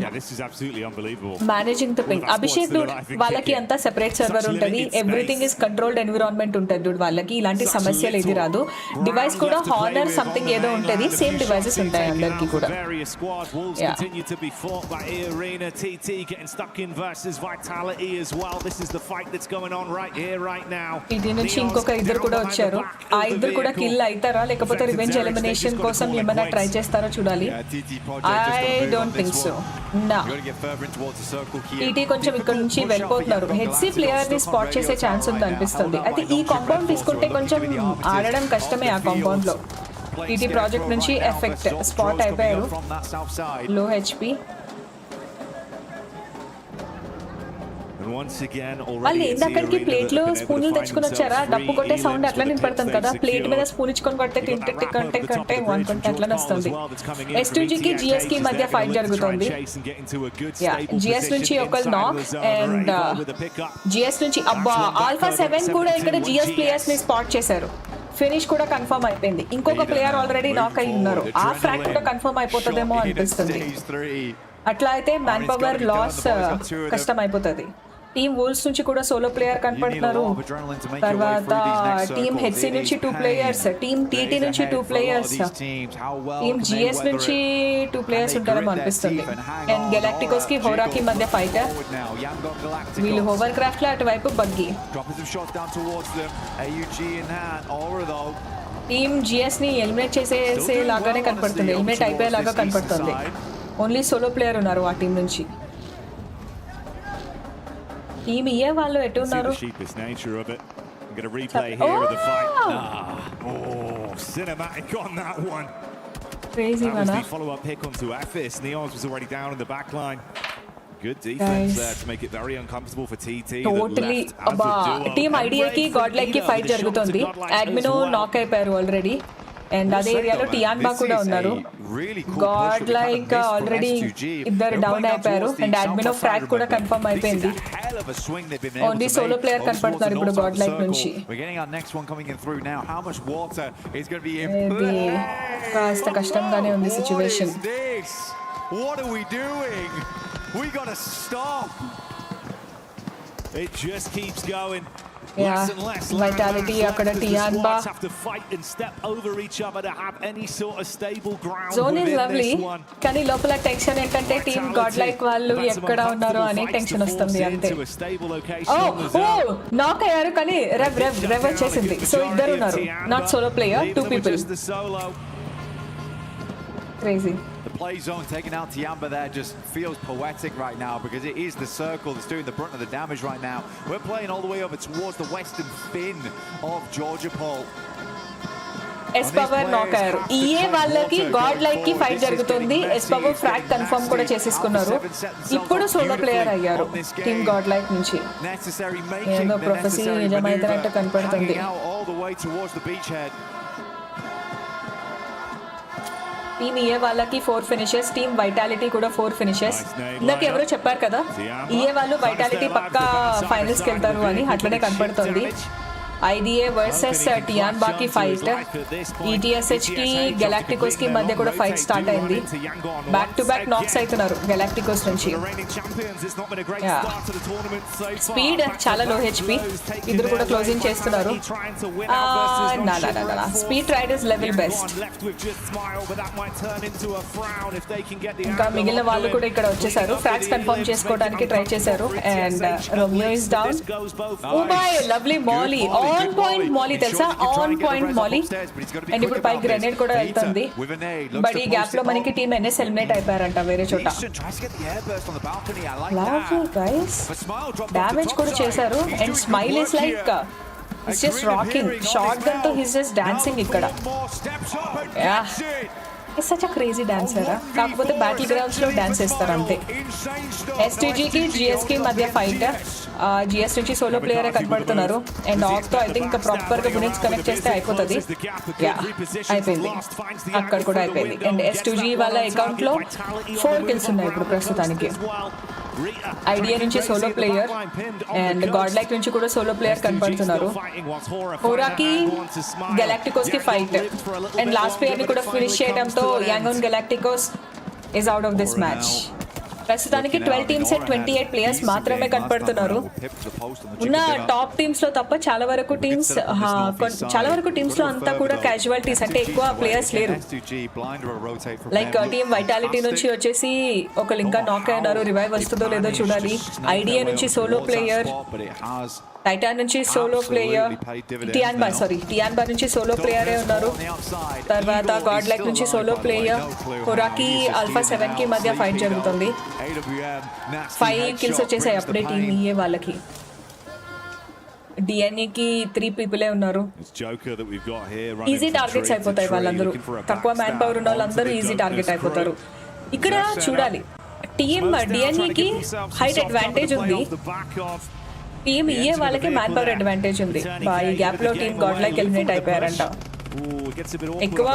Yeah, this is absolutely unbelievable. Managing the ping. Abhishek dude, వాళ్ళకి అంతా సెపరేట్ సర్వర్ ఉంటుంది, ఎవ్రీథింగ్ ఇస్ కంట్రోల్డ్ ఎన్విరాన్మెంట్ ఉంటుంది dude. వాళ్ళకి ఇలాంటి సమస్యలు ఏది రాదు. డివైస్ కూడా హానర్ సంథింగ్ ఏదో ఉంటుంది, సేమ్ డివైసెస్ ఉంటాయి అందరికి కూడా. ఇది నుంచి ఇంకొక ఇద్దరు కూడా వచ్చారు, ఆ ఇద్దరు కూడా కిల్ అవుతారా లేకపోతే రివెంజ్ ఎలిమినేషన్ కోసం ఏమైనా ట్రై చేస్తారో చూడాలి. I don't think so. TT కొంచెం ఇక్కడ నుంచి వెళ్ళిపోతున్నారు. హెచ్సి ప్లేయర్ ని స్పాట్ చేసే ఛాన్స్ ఉంది అనిపిస్తుంది. అయితే ఈ కాంపౌండ్ తీసుకుంటే కొంచెం ఆడడం కష్టమే ఆ కాంపౌండ్ లో. టీటీ ప్రాజెక్ట్ నుంచి ఎఫెక్ట్ స్పాట్ అయిపోయారు, లో హెచ్పి. వాళ్ళు ఏందక్కడికి ప్లేట్లో స్పూన్లు తెచ్చుకుని వచ్చారా? డప్పు కొట్టే సౌండ్ అట్లా వినపడుతుంది కదా, ప్లేట్ మీద స్పూన్ ఇచ్చుకొని కొడితే కంటే అనుకుంటే అట్లనే వస్తుంది. S2Gకి GSకి మధ్య ఫైట్ జరుగుతుంది. GS నుంచి ఒకళ్ళు నాక్ అండ్ GS నుంచి అబ్బా ఆల్ఫా 7 కూడా ఇక్కడ GS ప్లేయర్స్ ని స్పాట్ చేశారు. ఫినిష్ కూడా కన్ఫర్మ్ అయిపోయింది. ఇంకొక ప్లేయర్ ఆల్రెడీ నాక్ అయి ఉన్నారు. ఆ ఫ్రాగ్ కూడా కన్ఫర్మ్ అయిపోతుందేమో అనిపిస్తుంది. అట్లా అయితే మ్యాన్ పవర్ లాస్ కష్టం అయిపోతుంది. టీమ్ వూల్స్ నుంచి కూడా సోలో ప్లేయర్ కనపడుతున్నారు. తర్వాత టీమ్ హెచ్సి నుంచి 2 ప్లేయర్స్, టీమ్ టీటీ నుంచి 2 ప్లేయర్స్, టీమ్ జిఎస్ నుంచి 2 ప్లేయర్స్ ఉంటారేమో అనిపిస్తుంది. అండ్ గెలాక్టికోస్ కి హోరాకి మధ్య ఫైట్. వీళ్ళు హోవర్ క్రాఫ్ట్ లో అటువైపు బగ్గి. టీమ్ జిఎస్ ని ఎలిమినేట్ చేసే లాగానే కనపడుతుంది, ఎలిమినేట్ అయిపోయేలాగా కనపడుతుంది. ఓన్లీ సోలో ప్లేయర్ ఉన్నారు ఆ టీం నుంచి. టీమ్ ఏ వాళ్ళు ఎటు ఉన్నారు? Crazy one. Follow up pick onto Athis. Neons was already down in the back line. Good defense there to make it very uncomfortable for TT. Totally. Team idea కి God like కి fight జరుగుతుంది. అడ్మినో నాక్ అయిపోయారు already. And అదే ఏరియాలో టియాన్బా కూడా ఉన్నారు. God like already ఇద్దరు డౌన్ అయిపోయారు. అండ్ అడ్మినో ఫ్రాగ్ కూడా కన్ఫర్మ్ అయిపోయింది. ఓన్లీ సోలో ప్లేయర్ కనపడుతున్నారు ఇప్పుడు గాడ్ లైక్ నుంచి. కాస్త కష్టంగానే ఉంది situation. It just keeps going. Vitality అక్కడ టియాన్బా. జోన్ ఇస్ లవ్లీ కానీ లోపల టెన్షన్ ఏంటంటే టీమ్ గాడ్ లైక్ వాళ్ళు ఎక్కడ ఉన్నారు అని టెన్షన్ వస్తుంది అంతే. నాక్ అయ్యారు కానీ రెవ్ వచ్చేసింది. సో ఇద్దరు ఉన్నారు, not solo player, 2 people. Crazy. The play zone taking out Tiamba there just feels poetic right now because it is the circle that's doing the brunt of the damage right now. We're playing all the way over towards the western fin of Georgia Paul. S power knock అయ్యారు. EA వాళ్ళకి god like కి fight జరుగుతుంది. S power frag confirm కూడా చేసేసుకున్నారు. ఇప్పుడు solo player అయ్యారు team God like నుంచి. ఏదో ప్రొఫెసీ నిజమైతేనట్టు కనపడుతుంది. టీమ్ ఈఏ వాళ్ళకి 4 ఫినిషెస్, టీమ్ వైటాలిటీ కూడా 4 ఫినిషెస్. ఇందాక ఎవరో చెప్పారు కదా ఈఏ వాళ్ళు వైటాలిటీ పక్కా ఫైనల్స్కి వెళ్తారు అని, అట్లనే కనపడుతుంది. ఐడిఏ వర్సెస్ టియాన్బా కి ఫైట్. ఈటీఎస్హెచ్ కి గెలాక్టికోస్ కి మధ్య కూడా ఫైట్ స్టార్ట్ అయింది. బ్యాక్ టు బ్యాక్ నాక్స్ అవుతున్నారు గెలాక్టికోస్ నుంచి. స్పీడ్ చాలా లో హెచ్పి, ఇద్దరు కూడా క్లోజింగ్ చేస్తున్నారు. Speed riders level best. ఇంకా మిగిలిన వాళ్ళు కూడా ఇక్కడ వచ్చేసారు. ఫ్రాగ్స్ కన్ఫర్మ్ చేసుకోవడానికి ట్రై చేశారు. And Romeo is down. Oh my lovely మాలీ, ఆన్ పాయింట్ మాలీ తెలుసా, ఆన్ పాయింట్ మాలీ. అండ్ ఇప్పుడు పై గ్రెనేడ్ కూడా వెళ్తుంది. బట్ ఈ గ్యాప్ లో మనకి టీమ్ ఎన్ఎస్ ఎలిమినేట్ అయిపోయారంట వేరే చోట. డ్యామేజ్ కూడా చేశారు. And smile is like it's just rocking. Short gun తో హిస్ జస్ట్ డాన్సింగ్ ఇక్కడ. Such a crazy dancer. కాకపోతే బ్యాటిల్ గ్రౌండ్స్ లో డాన్స్ చేస్తారు అంతే. S2Gకి GSకి మధ్య ఫైట్. GS నుంచి సోలో ప్లేయర్ కనపడుతున్నారు. అండ్ ఆఫ్ తో ఐ థింక్ ప్రాపర్ గా బునెట్స్ కనెక్ట్ చేస్తే అయిపోతుంది. అయిపోయింది, అక్కడ కూడా అయిపోయింది. అండ్ S2G వాళ్ళ అకౌంట్ లో 4 kills ఉన్నాయి ఇప్పుడు ప్రస్తుతానికి. ఐడియా నుంచి solo player and God like నుంచి కూడా సోలో ప్లేయర్ కనపడుతున్నారు. హోరాకి గెలాక్టికోస్ కి ఫైట్. అండ్ లాస్ట్ ప్లేయర్ ని కూడా ఫినిష్ చేయడంతో Yangon Galacticos is out of this match. ప్రస్తుతానికి 12 teams అండ్ 28 players మాత్రమే కనపడుతున్నారు. ఉన్న టాప్ టీమ్స్ లో తప్ప చాలా వరకు టీమ్స్ లో అంతా కూడా క్యాజువాలిటీస్, అంటే ఎక్కువ ప్లేయర్స్ లేరు. లైక్ టీమ్ వైటాలిటీ నుంచి వచ్చేసి ఒకళ్ళు ఇంకా నాక్ అయినారు. రివైవ్ వస్తుందో లేదో చూడాలి. ఐడియా నుంచి సోలో ప్లేయర్, టైటాన్ నుంచి సోలో ప్లేయర్, టియాన్బా నుంచి సోలో ప్లేయరే ఉన్నారు. తర్వాత గాడ్ లైక్ నుంచి సోలో ప్లేయర్. హోరాకి ఆల్ఫా 7 కి మధ్య ఫైట్ జరుగుతుంది. 5 kills వచ్చేసాయి అప్పుడే టీమ్ ఈఏ వాళ్ళకి. డిఎన్ఏకి 3 people ఉన్నారు. ఈజీ టార్గెట్స్ అయిపోతాయి వాళ్ళందరూ. తక్కువ మ్యాన్ పవర్ ఉన్న వాళ్ళందరూ ఈజీ టార్గెట్ అయిపోతారు. ఇక్కడ చూడాలి టీమ్ డిఎన్ఈకి హైట్ అడ్వాంటేజ్ ఉంది, టీమ్ ఈఏ వాళ్ళకి మ్యాన్ పవర్ అడ్వాంటేజ్ ఉంది. ఈ గ్యాప్ లో టీమ్ గాడ్ లైక్ ఎలిమినేట్ అయిపోయారంట. ఎక్కువ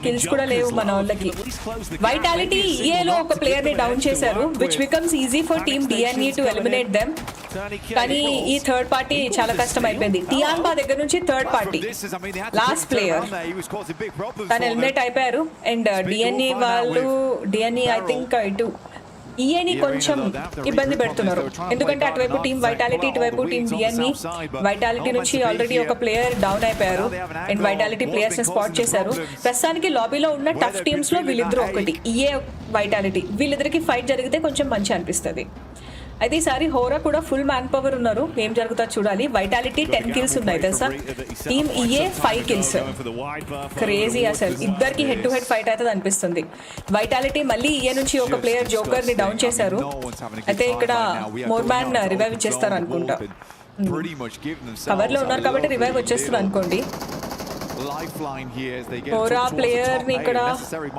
కిల్స్ కూడా లేవు మన వాళ్ళకి. వైటాలిటీ ఈఏలో ఒక ప్లేయర్ ని డౌన్ చేశారు, which becomes easy for team DNE to eliminate them. కానీ ఈ థర్డ్ పార్టీ చాలా కష్టం అయిపోయింది. టియాన్బా దగ్గర నుంచి థర్డ్ పార్టీ లాస్ట్ ప్లేయర్ తను ఎలిమినేట్ అయిపోయారు. అండ్ డిఎన్ఈ ఐ థింక్ ఇటు ఈఏని కొంచెం ఇబ్బంది పెడుతున్నారు, ఎందుకంటే అటువైపు టీమ్ వైటాలిటీ, ఇటువైపు టీమ్ డిఎన్ఈ. వైటాలిటీ నుంచి ఆల్రెడీ ఒక ప్లేయర్ డౌన్ అయిపోయారు అండ్ వైటాలిటీ ప్లేయర్స్ ని స్పాట్ చేశారు. ప్రస్తుతానికి లాబీలో ఉన్న టఫ్ టీమ్స్ లో వీళ్ళిద్దరు ఒకటి, ఈఏ వైటాలిటీ, వీళ్ళిద్దరికి ఫైట్ జరిగితే కొంచెం మంచి అనిపిస్తుంది. అయితే ఈసారి హోరా కూడా ఫుల్ మ్యాన్ పవర్ ఉన్నారు, ఏం జరుగుతుందో చూడాలి. వైటాలిటీ 10 kills ఉన్నాయి తెలుసా, టీమ్ ఈఏ 5 kills. క్రేజీ అసలు, ఇద్దరికి హెడ్ టు హెడ్ ఫైట్ అవుతుంది అనిపిస్తుంది. వైటాలిటీ మళ్ళీ ఈఏ నుంచి ఒక ప్లేయర్ జోకర్ ని డౌన్ చేశారు. అయితే ఇక్కడ మోర్ మ్యాన్ రివైవ్ ఇచ్చేస్తారు అనుకుంటా, కవర్ లో ఉన్నారు కాబట్టి రివైవ్ వచ్చేస్తుంది అనుకోండి. హోరా ప్లేయర్ ని ఇక్కడ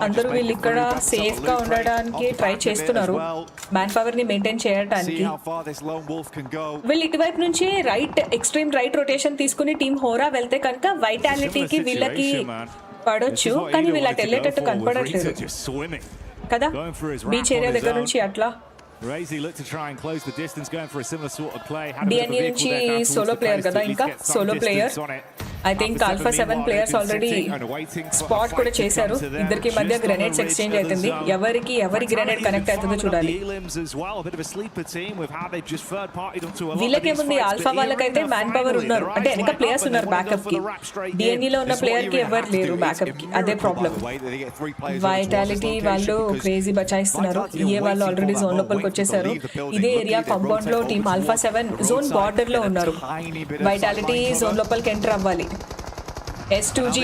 అందరూ వీళ్ళు ఇక్కడ సేఫ్ గా ఉండడానికి ట్రై చేస్తున్నారు, మ్యాన్ పవర్ ని మెయింటైన్ చేయడానికి. వీళ్ళు ఇటువైపు నుంచి ఎక్స్ట్రీమ్ రైట్ రొటేషన్ తీసుకుని టీమ్ హోరా వెళ్తే కనుక వైటాలిటీకి వీళ్ళకి పడొచ్చు, కానీ వీళ్ళు అటు వెళ్ళేటట్టు కనపడట్లేదు కదా. బీచ్ ఏరియా దగ్గర నుంచి అట్లా డిఎన్ఈ నుంచి సోలో ప్లేయర్ కదా, ఇంకా solo player. I think alpha 7 players already spot కూడా చేశారు. ఇద్దరికి మధ్య గ్రెనేడ్స్ ఎక్స్చేంజ్ అవుతుంది, ఎవరి గ్రెనేడ్ కనెక్ట్ అవుతుందో చూడాలి. వీళ్ళకేముంది, ఆల్ఫా వాళ్ళకైతే మ్యాన్ పవర్ ఉన్నారు, అంటే వెనక ప్లేయర్స్ ఉన్నారు బ్యాకప్ కి. డిఎన్ఈలో ఉన్న ప్లేయర్ కి ఎవరు లేరు బ్యాకప్ కి, అదే ప్రాబ్లం. వైటాలిటీ వాళ్ళు క్రేజీ బచాయిస్తున్నారు, ఈఏ వాళ్ళు ఆల్రెడీ జోన్ లోపలికి వచ్చేసారు. ఇదే ఏరియా కాంపౌండ్ లో టీమ్ ఆల్ఫా 7 జోన్ బార్డర్ లో ఉన్నారు. వైటాలిటీ జోన్ లోపలికి ఎంటర్ అవ్వాలి. S2G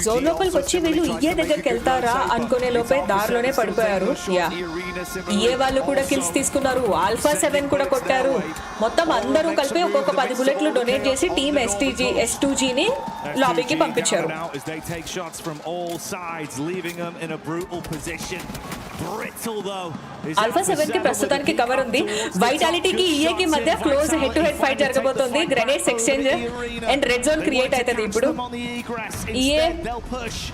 జోన్ లోపలికి వచ్చి వీళ్ళు ఈఏ దగ్గరికి వెళ్తారా అనుకునే లోపే దారిలోనే పడిపోయారు. ఈఏ వాళ్ళు కూడా కిల్స్ తీసుకున్నారు, ఆల్ఫా 7 కూడా కొట్టారు. మొత్తం అందరూ కలిపి ఒక్కొక్క 10 బుల్లెట్లు డొనేట్ చేసి టీమ్ S2G ని లాబీకి పంపించారు. ఆల్ఫా 7 కి ప్రస్తుతానికి కవర్ ఉంది. వైటాలిటీకి ఈఏకి మధ్య close head to head fight జరగబోతోంది. Grenades exchange and red zone create అవుతుంది. ఇప్పుడు EA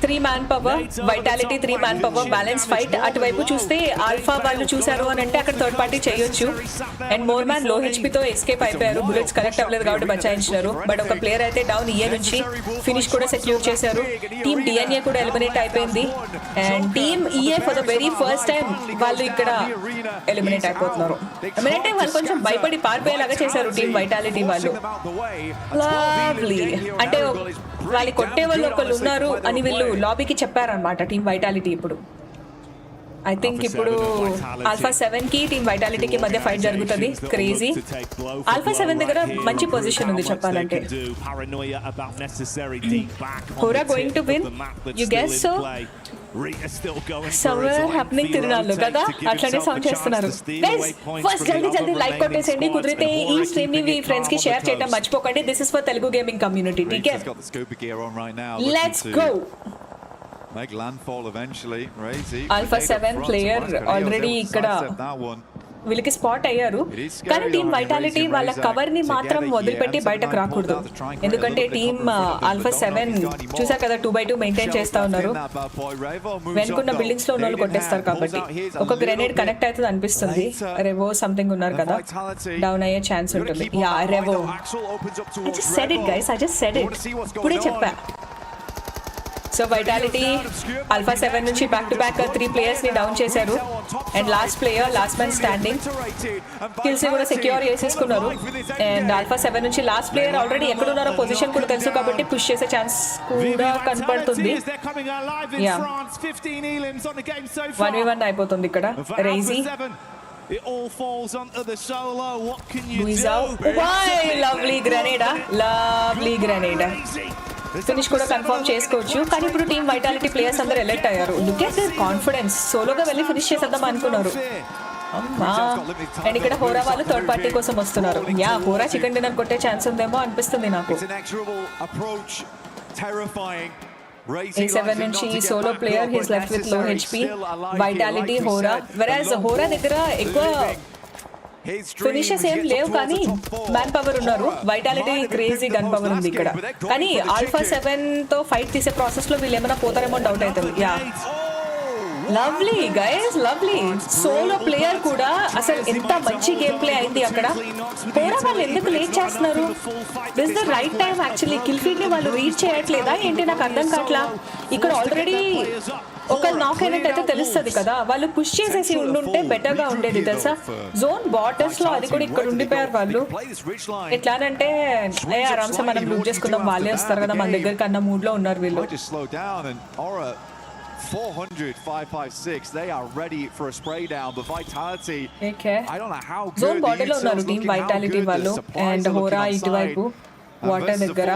3 man power, Vitality 3 man power, balance fight. అటువైపు చూస్తే ఆల్ఫా వాళ్ళు చూసారు అని అంటే అక్కడ థర్డ్ పార్టీ చేయొచ్చు. And more man low HP తో ఎస్కేప్ అయిపోయారు, బుల్లెట్స్ కనెక్ట్ అవ్వలేదు కాబట్టి బచాయించినారు. బట్ ఒక ప్లేయర్ అయితే డౌన్ ఈఏ నుంచి, ఫినిష్ కూడా సెక్యూర్ చేశారు. టీమ్ డిఎన్ఏ కూడా ఎలిమినేట్ అయిపోయింది. And team EA for the very first time వాళ్ళు ఇక్కడ ఎలిమినేట్ అయిపోతున్నారు. ఎలిమినేట్ వాళ్ళు కొంచెం భయపడి పారిపోయేలాగా చేశారు టీమ్ వైటాలిటీ వాళ్ళు. లవ్లీ, అంటే వాళ్ళు కొట్టే వాళ్ళు ఒకళ్ళు ఉన్నారు అని వీళ్ళు లాబీకి చెప్పారనమాట టీమ్ వైటాలిటీ. ఇప్పుడు ఐ థింక్ ఇప్పుడు ఆల్ఫా 7 కి టీమ్ వైటాలిటీకి మధ్య ఫైట్ జరుగుతుంది. క్రేజీ. ఆల్ఫా 7 దగ్గర మంచి పొజిషన్ ఉంది చెప్పాలంటే. Horaa going to win, you guess so? Somewhere happening తిరునాళ్ళు కదా, అట్లనే సౌండ్ చేస్తున్నారు. ఫస్ట్ జల్దీ లైక్ కొట్టేసేయండి, కుదిరితే ఈ స్ట్రీమ్ ని మీ ఫ్రెండ్స్ కి షేర్ చేయడం మర్చిపోకండి. This is for Telugu gaming community. TK, let's go. Alpha 7 player already ఇక్కడ వీళ్ళకి స్పాట్ అయ్యారు, కానీ టీమ్ వైటాలిటీ వాళ్ళ కవర్ ని మాత్రం వదిలిపెట్టి బయటకు రాకూడదు. ఎందుకంటే టీమ్ ఆల్ఫా 7 చూసారు కదా 2x2 మెయింటైన్ చేస్తా ఉన్నారు. వెనుకున్న బిల్డింగ్స్ లో ఉన్న వాళ్ళు కొట్టేస్తారు కాబట్టి ఒక గ్రెనేడ్ కనెక్ట్ అవుతుంది అనిపిస్తుంది. రెవో సంథింగ్ ఉన్నారు కదా, డౌన్ అయ్యే ఛాన్స్ ఉంటుంది. Yeah, రెవో. I just said it guys, I just said it. ఇప్పుడే చెప్పా. సో వైటాలిటీ ఆల్ఫా 7 నుంచి బ్యాక్ టు బ్యాక్ 3 ప్లేయర్స్ ని డౌన్ చేశారు. And last man standing, kills కూడా సెక్యూర్ చేసేసుకున్నారు. అండ్ ఆల్ఫా 7 నుంచి లాస్ట్ ప్లేయర్ ఆల్రెడీ ఎక్కడ ఉన్నారో పొజిషన్ కూడా తెలుసు కాబట్టి పుష్ చేసే ఛాన్స్ కూడా కనపడుతుంది. 1v1 అయిపోతుంది ఇక్కడ. రైజీ లవ్లీ గ్రెనేడా, ఫినిష్ కూడా కన్ఫర్మ్ చేసుకోవచ్చు. కానీ ఇప్పుడు టీమ్ వైటాలిటీ ప్లేయర్స్ అందరూ ఎలర్ట్ అయ్యారు. లుక్ ఎట్ దేర్ కాన్ఫిడెన్స్, సోలోగా వెళ్ళి ఫినిష్ చేసేద్దాం అనుకున్నారు. అండ్ ఇక్కడ హోరా వాళ్ళు థర్డ్ పార్టీ కోసం వస్తున్నారు. యా, హోరా చికెన్ డిన్నర్ కొట్టే ఛాన్స్ ఉందేమో అనిపిస్తుంది నాకు. A7 నుంచి solo player his left with low HP Vitality Horaa వెరాజ్ హోరా దగ్గర ఎక్కువ ఫినిషెస్ ఏం లేవు కానీ మ్యాన్ పవర్ ఉన్నారు. వైటాలిటీ క్రేజీ గన్ పవర్ ఉంది ఇక్కడ. కానీ ఆల్ఫా 7 తో ఫైట్ తీసే ప్రాసెస్ లో వీళ్ళు ఏమైనా పోతారేమో డౌట్ అవుతుంది. Yeah lovely guys, lovely solo player కూడా అసలు ఎంత మంచి గేమ్ ప్లే అయింది అక్కడ. హోరా వాళ్ళు ఎందుకు లేట్ చేస్తున్నారు? This the right time actually. Kill feed ని వాళ్ళు రీచ్ చేయట్లేదా ఏంటి నాకు అర్థం కావట్లా. ఇక్కడ ఆల్రెడీ ఒక నాక్ అయినట్టు అయితే తెలుస్తుంది కదా, వాళ్ళు పుష్ చేసేసి ఉండుంటే బెటర్ గా ఉండేది తెలుసా. జోన్ బార్డర్స్ లో అది కూడా ఇక్కడ ఉండిపోయారు వాళ్ళు. ఎట్లానంటే ఆరామ్సే మనం లూట్ చేసుకుందాం, వాళ్ళే వస్తారు కదా మన దగ్గర కన్నా మూడ్ లో ఉన్నారు వీళ్ళు. 400, 556. They are ready for a spray down, but Vitality. Okay. I don't know how good. Zone border lo unnaru team Vitality vallu and Hora ఇటువైపు వాటర్ దగ్గర.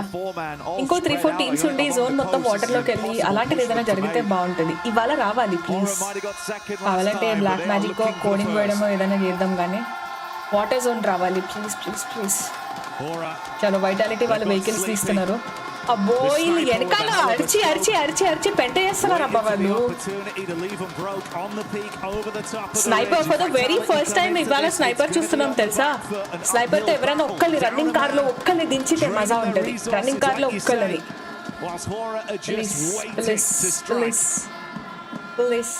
ఇంకో 3-4 టీమ్స్ ఉండి జోన్ మొత్తం వాటర్ లోకి వెళ్ళి అలాంటిది ఏదైనా జరిగితే బాగుంటుంది. ఇవాళ రావాలి ప్లీజ్. కావాలంటే బ్లాక్ మ్యాజిక్ కోడింగ్ వేయడమో ఏదైనా చేద్దాం కానీ వాటర్ జోన్ రావాలి ప్లీజ్ ప్లీజ్ ప్లీజ్. చలో వైటాలిటీ వాళ్ళు వెహికల్స్ తీస్తున్నారు. అబ్బో వీళ్ళు వెనకాల అరిచి అరిచి అరిచి అరిచి పెంట చేస్తున్నారు అబ్బా వాళ్ళు. Sniper for the very first time ఇవాళ స్నైపర్ చూస్తున్నాం తెలుసా. స్నైపర్ తో ఎవరైనా ఒక్కరిని రన్నింగ్ కార్ లో ఒక్కరిని దించితే మజా ఉంటది. రన్నింగ్ కార్ లో ఒక్కరిని ప్లీజ్ ప్లీజ్ ప్లీజ్ ప్లీజ్.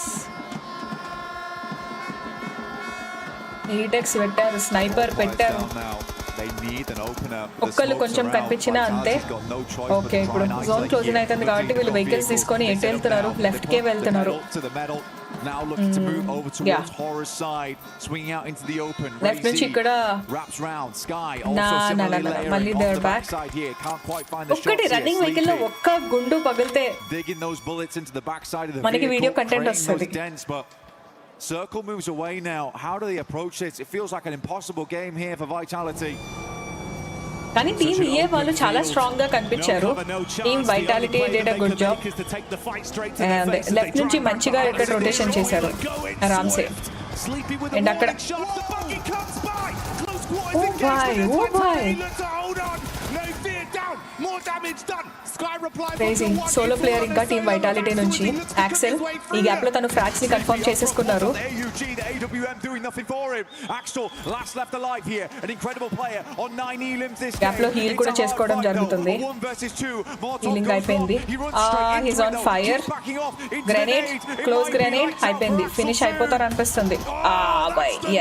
ఈటెక్స్ పెట్టారు, స్నైపర్ పెట్టారు, ఒక్కళ్ళు కొంచెం కనిపించినా అంతే. ఓకే ఇప్పుడు జోన్ క్లోజింగ్ అవుతుంది కాబట్టి వీళ్ళు వెహికల్స్ తీసుకొని ఎటు వెళ్తున్నారు, లెఫ్ట్ కే వెళ్తున్నారు. లెఫ్ట్ నుంచి ఇక్కడ మళ్ళీ దేర్ బ్యాక్. ఒక్కటి రన్నింగ్ వెహికల్ లో ఒక్క గుండు పగిలితే మనకి వీడియో కంటెంట్ వస్తుంది. Circle moves away now. How do they approach this? It feels like an impossible game here for Vitality. కానీ టీమ్ ఈఏ వాళ్ళు చాలా స్ట్రాంగ్ గా కనిపించారు. Team vitality did a good job. And left నుంచి మంచిగా ఇక్కడ rotation చేశారు ఆరామ్సే. అండ్ అక్కడ ఓ బాయ్ ఓ బాయ్ క్రేజీ సోలో ప్లేయర్ ఇంకా టీమ్ వైటాలిటీ నుంచి యాక్సెల్ ఈ గ్యాప్ లో తను ఫ్రాగ్స్ ని కన్ఫర్మ్ చేసేసుకున్నారు. గ్యాప్ లో హీల్ కూడా చేసుకోవడం జరుగుతుంది. హీలింగ్ అయిపోయింది. His on fire. Grenade close grenade అయిపోయింది. ఫినిష్ అయిపోతారు అనిపిస్తుంది.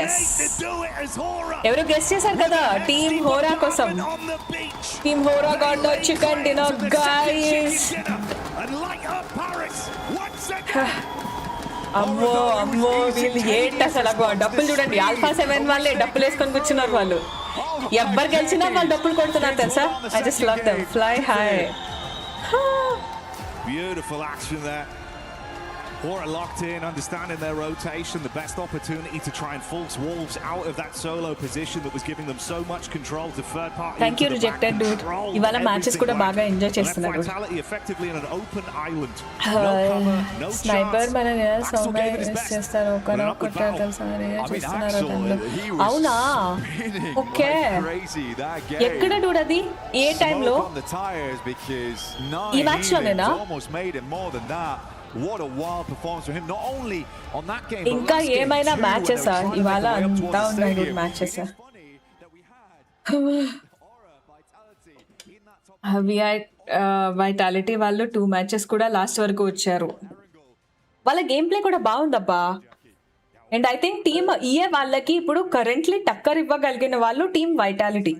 ఎస్ ఎవరు గెస్ చేశారు కదా టీమ్ హోరా కోసం. Team Horaa got the chicken dinner guys. అమ్మో అమ్మో వీళ్ళు ఏంటి అసలు. డబ్బులు చూడండి, ఆల్ఫా 7 వాళ్ళే డబ్బులు వేసుకొని కూర్చున్నారు వాళ్ళు. ఎవ్వరు గెలిచినా వాళ్ళు డబ్బులు కొడుతున్నారు తెలుసా. I just love them. Fly high. Beautiful action there. Hora locked in, understanding their rotation, the best opportunity to try and force Wolves out of that solo position that was giving them so much control to third party. Thank you rejected dude. ఇవాళ matches కూడా బాగా enjoy చేస్తున్నారు. Vitality effectively in an open island. No cover, no sniper మన sound చేస్తారు. ఒకరొకటి తెలుసా చేస్తున్నారు. అవునా okay. ఎక్కడ డూడ్ అది ఏ టైంలో ఈ match లోనేనా? What a wild performance for him, not only on that game ఇంకా ఏమైనా మ్యాచెస్ ఇవాళ అంతా ఉన్నాయి గుడ్ మ్యాచెస్. వైటాలిటీ వాళ్ళు 2 మ్యాచెస్ కూడా లాస్ట్ వరకు వచ్చారు. వాళ్ళ గేమ్ ప్లే కూడా బాగుందబ్బా. And I think team EA వాళ్ళకి ఇప్పుడు కరెంట్లీ టక్కర్ ఇవ్వగలిగిన వాళ్ళు టీమ్ వైటాలిటీ.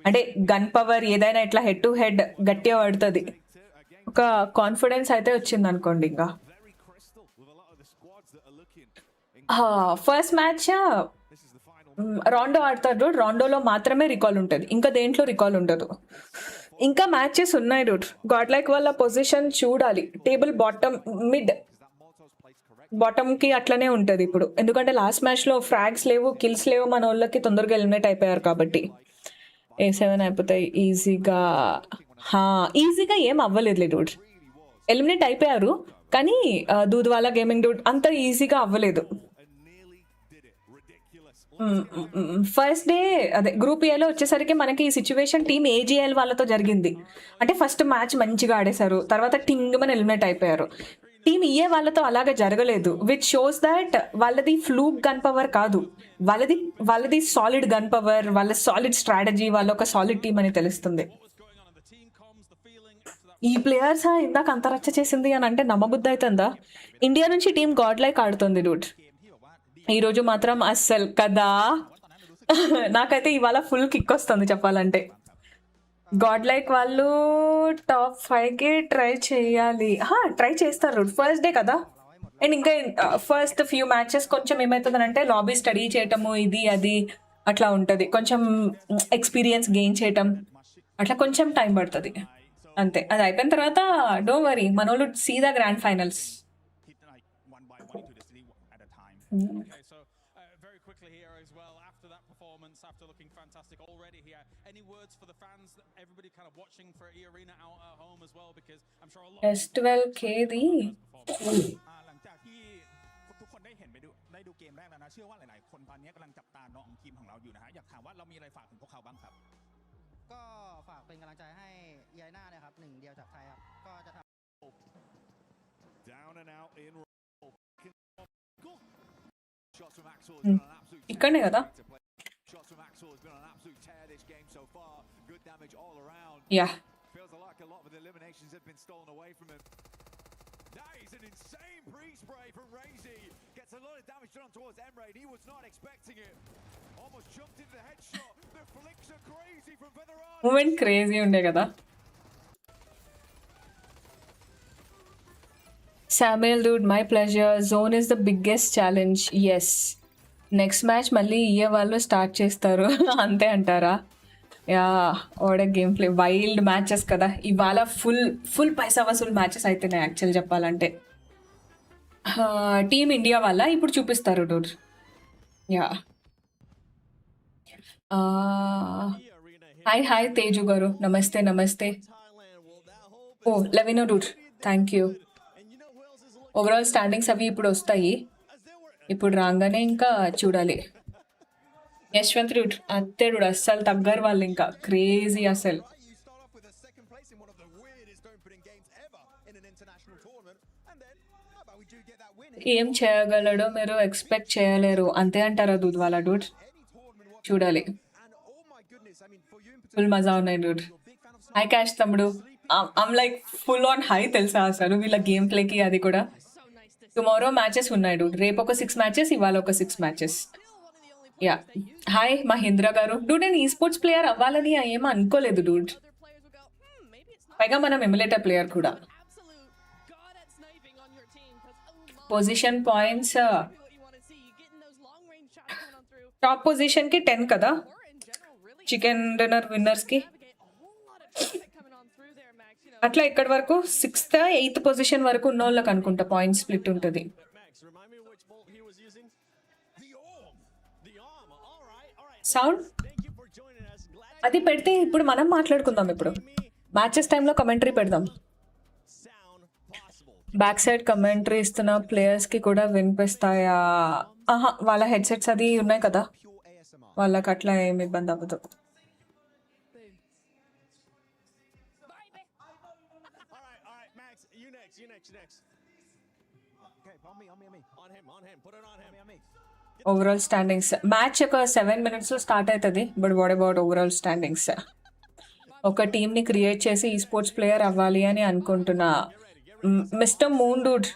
అంటే గన్ పవర్ ఏదైనా ఇట్లా హెడ్ టు హెడ్ గట్టిగా పడుతుంది. ఒక కాన్ఫిడెన్స్ అయితే వచ్చింది అనుకోండి. ఇంకా ఫస్ట్ మ్యాచ్ రాండో ఆడతాడు. రాండోలో మాత్రమే రికాల్ ఉంటుంది, ఇంకా దేంట్లో రికాల్ ఉండదు. ఇంకా మ్యాచెస్ ఉన్నాయి డూడ్. గాడ్ లైక్ వాళ్ళ పొజిషన్ చూడాలి. టేబుల్ మిడ్ బాటమ్ కి అట్లనే ఉంటుంది ఇప్పుడు. ఎందుకంటే లాస్ట్ మ్యాచ్ లో ఫ్రాగ్స్ లేవు, కిల్స్ లేవు, మన వాళ్ళకి తొందరగా ఎలిమినేట్ అయిపోయారు కాబట్టి. A7 అయిపోతాయి ఈజీగా. ఈజీగా ఏం అవ్వలేదు డూడ్. ఎలిమినేట్ అయిపోయారు కానీ దూద్వాలా గేమింగ్ డూడ్ అంత ఈజీగా అవ్వలేదు. ఫస్ట్ డే అదే గ్రూప్ ఏలో వచ్చేసరికి మనకి ఈ సిచ్యువేషన్ టీమ్ ఏజీఎల్ వాళ్ళతో జరిగింది. అంటే ఫస్ట్ మ్యాచ్ మంచిగా ఆడేశారు, తర్వాత టింగ్మని ఎలిమినేట్ అయిపోయారు. టీమ్ ఈఏ వాళ్ళతో అలాగే జరగలేదు, విచ్ షోస్ దట్ వాళ్ళది ఫ్లూక్ గన్ పవర్ కాదు, వాళ్ళది సాలిడ్ గన్ పవర్, వాళ్ళ సాలిడ్ స్ట్రాటజీ, వాళ్ళ ఒక సాలిడ్ టీమ్ అని తెలుస్తుంది. ఈ ప్లేయర్స్ ఇందాక అంత రచ్చ చేసింది అని అంటే నమ్మబుద్ధి అవుతుందా? ఇండియా నుంచి టీం గాడ్ లైక్ ఆడుతుంది డూడ్. ఈరోజు మాత్రం అస్సలు కదా, నాకైతే ఇవాళ ఫుల్ కిక్ వస్తుంది చెప్పాలంటే. గాడ్ లైక్ వాళ్ళు టాప్ 5కి ట్రై చేయాలి, ట్రై చేస్తారు ఫస్ట్ డే కదా. అండ్ ఇంకా ఫస్ట్ ఫ్యూ మ్యాచెస్ కొంచెం ఏమవుతుంది అంటే లాబీ స్టడీ చేయటము, ఇది అది అట్లా ఉంటుంది, కొంచెం ఎక్స్పీరియన్స్ గెయిన్ చేయటం, అట్లా కొంచెం టైం పడుతుంది అంతే. అది అయిపోయిన తర్వాత డోంట్ వరీ, మనోళ్ళు see the grand finals. Okay, so very quickly here as well, after that performance, after looking fantastic already here, any words for the fans, everybody kind of watching for E Arena out at home as well, because I'm sure a lot S12K หลังจากที่ทุกคนได้เห็นได้ดูเกมแรกแล้วนะเชื่อว่าหลายๆคนตอนนี้กำลังจับตามองทีมของเราอยู่นะฮะอยากถามว่าเรามีอะไรฝากถึงพวกเขาบ้างครับก็ฝากเป็นกำลังใจให้เอียน่านะครับหนึ่งเดียวจากไทยครับก็จะทำ Down and out in shots from Axel has been an absolute ఇక్కడనే కదా. shots from Axel has been an absolute tear this game so far. Good damage all around. Yeah. Feels like a lot of the eliminations have been stolen away from him. That is an insane pre-spray from Razy. Gets a lot of damage done towards Emre, and he was not expecting it. Almost jumped into the headshot. The flicks are crazy from Venerano. Moment crazy ఉండే కదా. Samuel dude, my pleasure. Zone is the biggest challenge. Yes. Next match మళ్ళీ ఇయే వాళ్ళు start చేస్తారు అంతే అంటారా? Yeah, ఓడ game play wild matches కదా ఇవాళ. ఫుల్ పైసా వసూల్ మ్యాచెస్ అయితేనే యాక్చువల్ చెప్పాలంటే. టీమ్ ఇండియా వల్ల ఇప్పుడు చూపిస్తారు డూడ్. యా, హాయ్ తేజు గారు, నమస్తే. ఓ లెవినో dude, thank you. Overall standings అవి ఇప్పుడు వస్తాయి, ఇప్పుడు రాగానే ఇంకా చూడాలి. యశ్వంత్ రూట్ అంతే డూడ్, అస్సలు తగ్గరు వాళ్ళు, ఇంకా క్రేజీ అసలు. ఏం చేయగలడో మీరు ఎక్స్పెక్ట్ చేయలేరు అంతే అంటారా దూద్ వాళ్ళ డూడ్? చూడాలి, ఫుల్ మజా ఉన్నాయి డూడ్. హై క్యాష్ తమ్ముడు, I'm like full on high తెలుసా అసలు వీళ్ళ గేమ్ ప్లేకి. అది కూడా టుమారో మ్యాచెస్ ఉన్నాయి డూడ్, రేపు ఒక 6 మ్యాచెస్, ఇవాళ ఒక 6 మ్యాచెస్. యా, హాయ్ మహేంద్ర గారు. డూడ్ నేను ఈ స్పోర్ట్స్ ప్లేయర్ అవ్వాలని ఏమో అనుకోలేదు డూడ్, పైగా మనం ఎమ్యులేటర్ ప్లేయర్ కూడా. పొజిషన్ పాయింట్స్ టాప్ పొజిషన్కి 10 కదా చికెన్ డిన్నర్ విన్నర్స్కి. అట్లా ఇక్కడి వరకు 6th 8th పొజిషన్ వరకు ఉన్న వాళ్ళకి అనుకుంటా పాయింట్ స్ప్లిట్ ఉంటుంది. సౌండ్ అది పెడితే ఇప్పుడు మనం మాట్లాడుకుందాం. ఇప్పుడు మ్యాచెస్ టైంలో కమెంటరీ పెడదాం. బ్యాక్ సైడ్ కమెంటరీ ఇస్తున్న ప్లేయర్స్కి కూడా వినిపిస్తాయా? వాళ్ళ హెడ్సెట్స్ అది ఉన్నాయి కదా, వాళ్ళకి అట్లా ఏమి ఇబ్బంది అవ్వదు. ఓవరాల్ స్టాండింగ్స్ మ్యాచ్ ఒక 7 minutesలో స్టార్ట్ అవుతుంది. But what about overall standings? ఒక టీమ్ని క్రియేట్ చేసి ఈ స్పోర్ట్స్ ప్లేయర్ అవ్వాలి అని అనుకుంటున్నా. మిస్టర్ మూన్ డూడ్,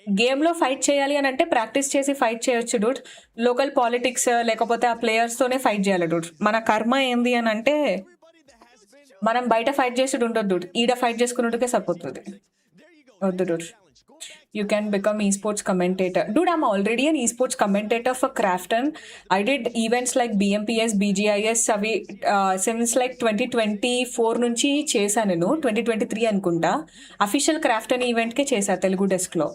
గేమ్లో ఫైట్ చేయాలి అని అంటే ప్రాక్టీస్ చేసి ఫైట్ చేయొచ్చు డూడ్. లోకల్ పాలిటిక్స్ లేకపోతే ఆ ప్లేయర్స్తోనే ఫైట్ చేయాలి డూడ్. మన కర్మ ఏంది అని అంటే మనం బయట ఫైట్ చేసి ఉండొద్దు డూడ్, ఈడ ఫైట్ చేసుకున్నట్టుకే సరిపోతుంది. వద్దు Dude. You can become esports commentator. Dude, I'm already an esports commentator for Krafton. I did events like BMPS, BGIS అవి since like 2024 నుంచి చేశాను నేను. 2023 అనుకుంటా అఫీషియల్ క్రాఫ్టన్ ఈవెంట్కే చేశా తెలుగు డెస్క్లో.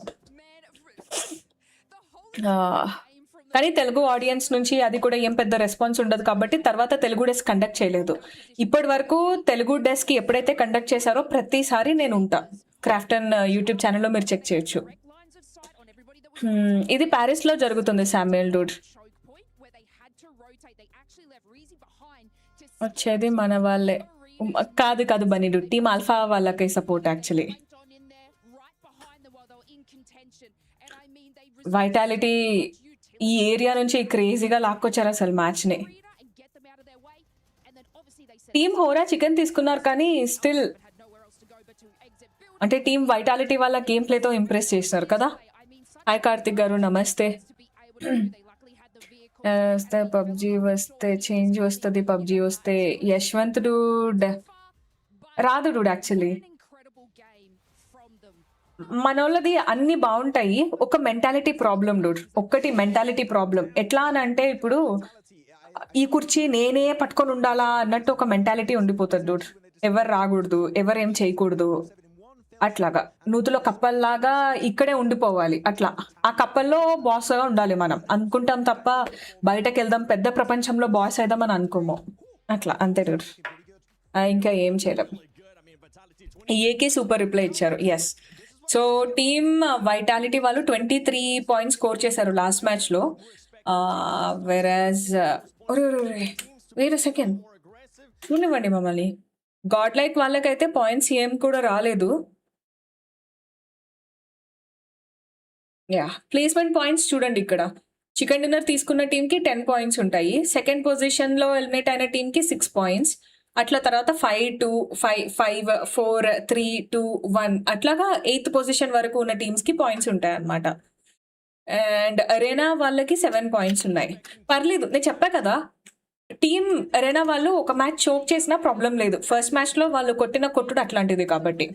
కానీ తెలుగు ఆడియన్స్ నుంచి అది కూడా ఏం పెద్ద రెస్పాన్స్ ఉండదు కాబట్టి తర్వాత తెలుగు డెస్క్ కండక్ట్ చేయలేదు. ఇప్పటి వరకు తెలుగు డెస్క్ ఎప్పుడైతే కండక్ట్ చేశారో ప్రతిసారి నేను ఉంటా. క్రాఫ్టన్ యూట్యూబ్ ఛానల్లో మీరు చెక్ చేయొచ్చు. ఇది ప్యారిస్లో జరుగుతుంది శామ్యుయల్ డూడ్. వచ్చేది మన వాళ్ళే. కాదు కాదు బనీడు, టీమ్ ఆల్ఫా వాళ్ళకి సపోర్ట్ యాక్చువల్లీ. వైటాలిటీ ఈ ఏరియా నుంచి క్రేజీగా లాక్కొచ్చారు అసలు మ్యాచ్ని. టీమ్ హోరా చికెన్ తీసుకున్నారు కానీ స్టిల్ అంటే టీమ్ వైటాలిటీ వాళ్ళ గేమ్ ప్లేతో ఇంప్రెస్ చేస్తున్నారు కదా. హాయ్ కార్తిక్ గారు, నమస్తే. వస్తే పబ్జీ వస్తే చేంజ్ వస్తుంది, పబ్జీ వస్తే యశ్వంత్ డూడ్ రాదు డూడ్. యాక్చువల్లీ మనోళ్ళది అన్ని బాగుంటాయి, ఒక మెంటాలిటీ ప్రాబ్లం డూడ్. ఒక్కటి మెంటాలిటీ ప్రాబ్లం. ఎట్లా అని అంటే ఇప్పుడు ఈ కుర్చీ నేనే పట్టుకొని ఉండాలా అన్నట్టు ఒక మెంటాలిటీ ఉండిపోతుంది డూడ్. ఎవరు రాకూడదు, ఎవరేం చేయకూడదు, అట్లాగా నూతులో కప్పల్లాగా ఇక్కడే ఉండిపోవాలి. అట్లా ఆ కప్పల్లో బాస్గా ఉండాలి మనం అనుకుంటాం తప్ప బయటకు వెళ్దాం పెద్ద ప్రపంచంలో బాస్ అయిదాం అని అనుకోము. అట్లా అంతే డూడ్, ఇంకా ఏం చేయలేం. ఏకే సూపర్ రిప్లై ఇచ్చారు. ఎస్, సో టీమ్ వైటాలిటీ వాళ్ళు 23 పాయింట్స్ స్కోర్ చేశారు లాస్ట్ మ్యాచ్లో. వెరాజ్ వేరే సెకండ్ చూనివ్వండి మమ్మల్ని. గాడ్ లైక్ వాళ్ళకైతే పాయింట్స్ ఏం కూడా రాలేదు. యా, ప్లేస్మెంట్ పాయింట్స్ చూడండి ఇక్కడ. చికెన్ డిన్నర్ తీసుకున్న టీంకి 10 పాయింట్స్ ఉంటాయి. సెకండ్ పొజిషన్లో ఎలిమినేట్ అయిన టీంకి 6 పాయింట్స్. అట్లా తర్వాత 5-2, 5, 4, 3, 2, 1 అట్లాగా 8th పొజిషన్ వరకు ఉన్న టీమ్స్కి పాయింట్స్ ఉంటాయి అన్నమాట. అండ్ అరేనా వాళ్ళకి 7 పాయింట్స్ ఉన్నాయి. పర్లేదు, నేను చెప్పా కదా, టీమ్ అరేనా వాళ్ళు ఒక మ్యాచ్ చోక్ చేసినా ప్రాబ్లం లేదు. ఫస్ట్ మ్యాచ్లో వాళ్ళు కొట్టిన కొట్టుడు అట్లాంటిది కాబట్టి.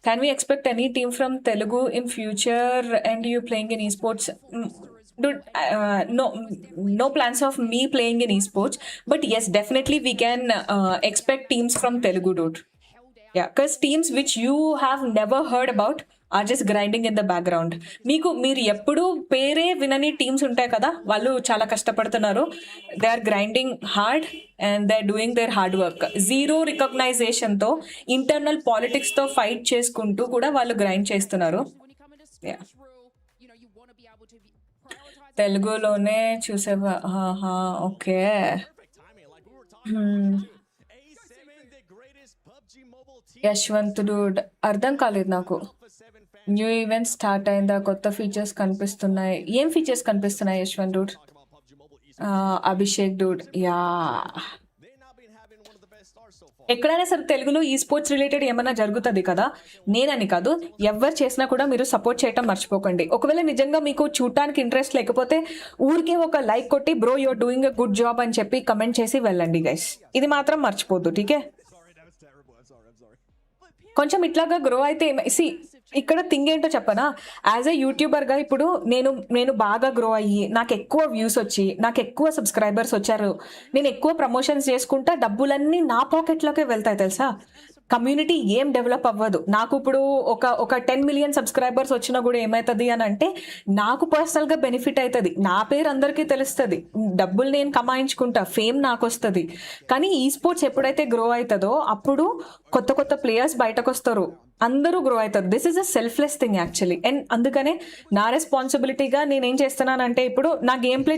Can we expect any team from Telugu in future and you playing in esports? Dude, no plans of me playing in esports, but yes, definitely we can expect teams from Telugu, dude. Yeah, because teams which you have never heard about are just grinding in the background. మీరు ఎప్పుడు పేరే వినని teams ఉంటాయి కదా, వాళ్ళు చాలా కష్టపడుతున్నారు. They are grinding hard and they are doing their hard work. Zero రికగ్నైజేషన్తో ఇంటర్నల్ పాలిటిక్స్తో ఫైట్ చేసుకుంటూ కూడా వాళ్ళు గ్రైండ్ చేస్తున్నారు. Yeah. తెలుగులోనే చూసేవా? ఓకే. యశ్వంత్ డూడ్ అర్థం కాలేదు నాకు. న్యూ ఈవెంట్ స్టార్ట్ అయిందా? కొత్త ఫీచర్స్ కనిపిస్తున్నాయి. ఏం ఫీచర్స్ కనిపిస్తున్నాయి Yashwant Dude? Abhishek Dude, yeah. ఎక్కడైనా సరే తెలుగులో ఈ స్పోర్ట్స్ రిలేటెడ్ ఏమైనా జరుగుతుంది కదా, నేనని కాదు, ఎవరు చేసినా కూడా మీరు సపోర్ట్ చేయటం మర్చిపోకండి. ఒకవేళ నిజంగా మీకు చూడటానికి ఇంట్రెస్ట్ లేకపోతే ఊరికే ఒక లైక్ కొట్టి bro you're doing a good job అని చెప్పి కమెంట్ చేసి వెళ్ళండి గైస్. ఇది మాత్రం మర్చిపోద్దు, ఠీకే? కొంచెం ఇట్లాగా గ్రో అయితే ఇక్కడ థింగ్ ఏంటో చెప్పనా, యాజ్ ఎ యూట్యూబర్గా ఇప్పుడు నేను బాగా గ్రో అయ్యి నాకు ఎక్కువ వ్యూస్ వచ్చి నాకు ఎక్కువ సబ్స్క్రైబర్స్ వచ్చారు, నేను ఎక్కువ ప్రమోషన్స్ చేసుకుంటా, డబ్బులన్నీ నా పాకెట్లోకే వెళ్తాయి తెలుసా. కమ్యూనిటీ ఏం డెవలప్ అవ్వదు. నాకు ఇప్పుడు ఒక 10 మిలియన్ సబ్స్క్రైబర్స్ వచ్చినా కూడా ఏమవుతుంది అని అంటే నాకు పర్సనల్గా బెనిఫిట్ అవుతుంది, నా పేరు అందరికీ తెలుస్తుంది, డబ్బులు నేను కమాయించుకుంటా, ఫేమ్ నాకు వస్తుంది. కానీ ఈ స్పోర్ట్స్ ఎప్పుడైతే గ్రో అవుతుందో అప్పుడు కొత్త కొత్త ప్లేయర్స్ బయటకు వస్తారు, అందరూ గ్రో అవుతారు. This is a selfless thing actually. And అందుకనే నా రెస్పాన్సిబిలిటీగా నేనేం చేస్తున్నానంటే ఇప్పుడు నా గేమ్ ప్లే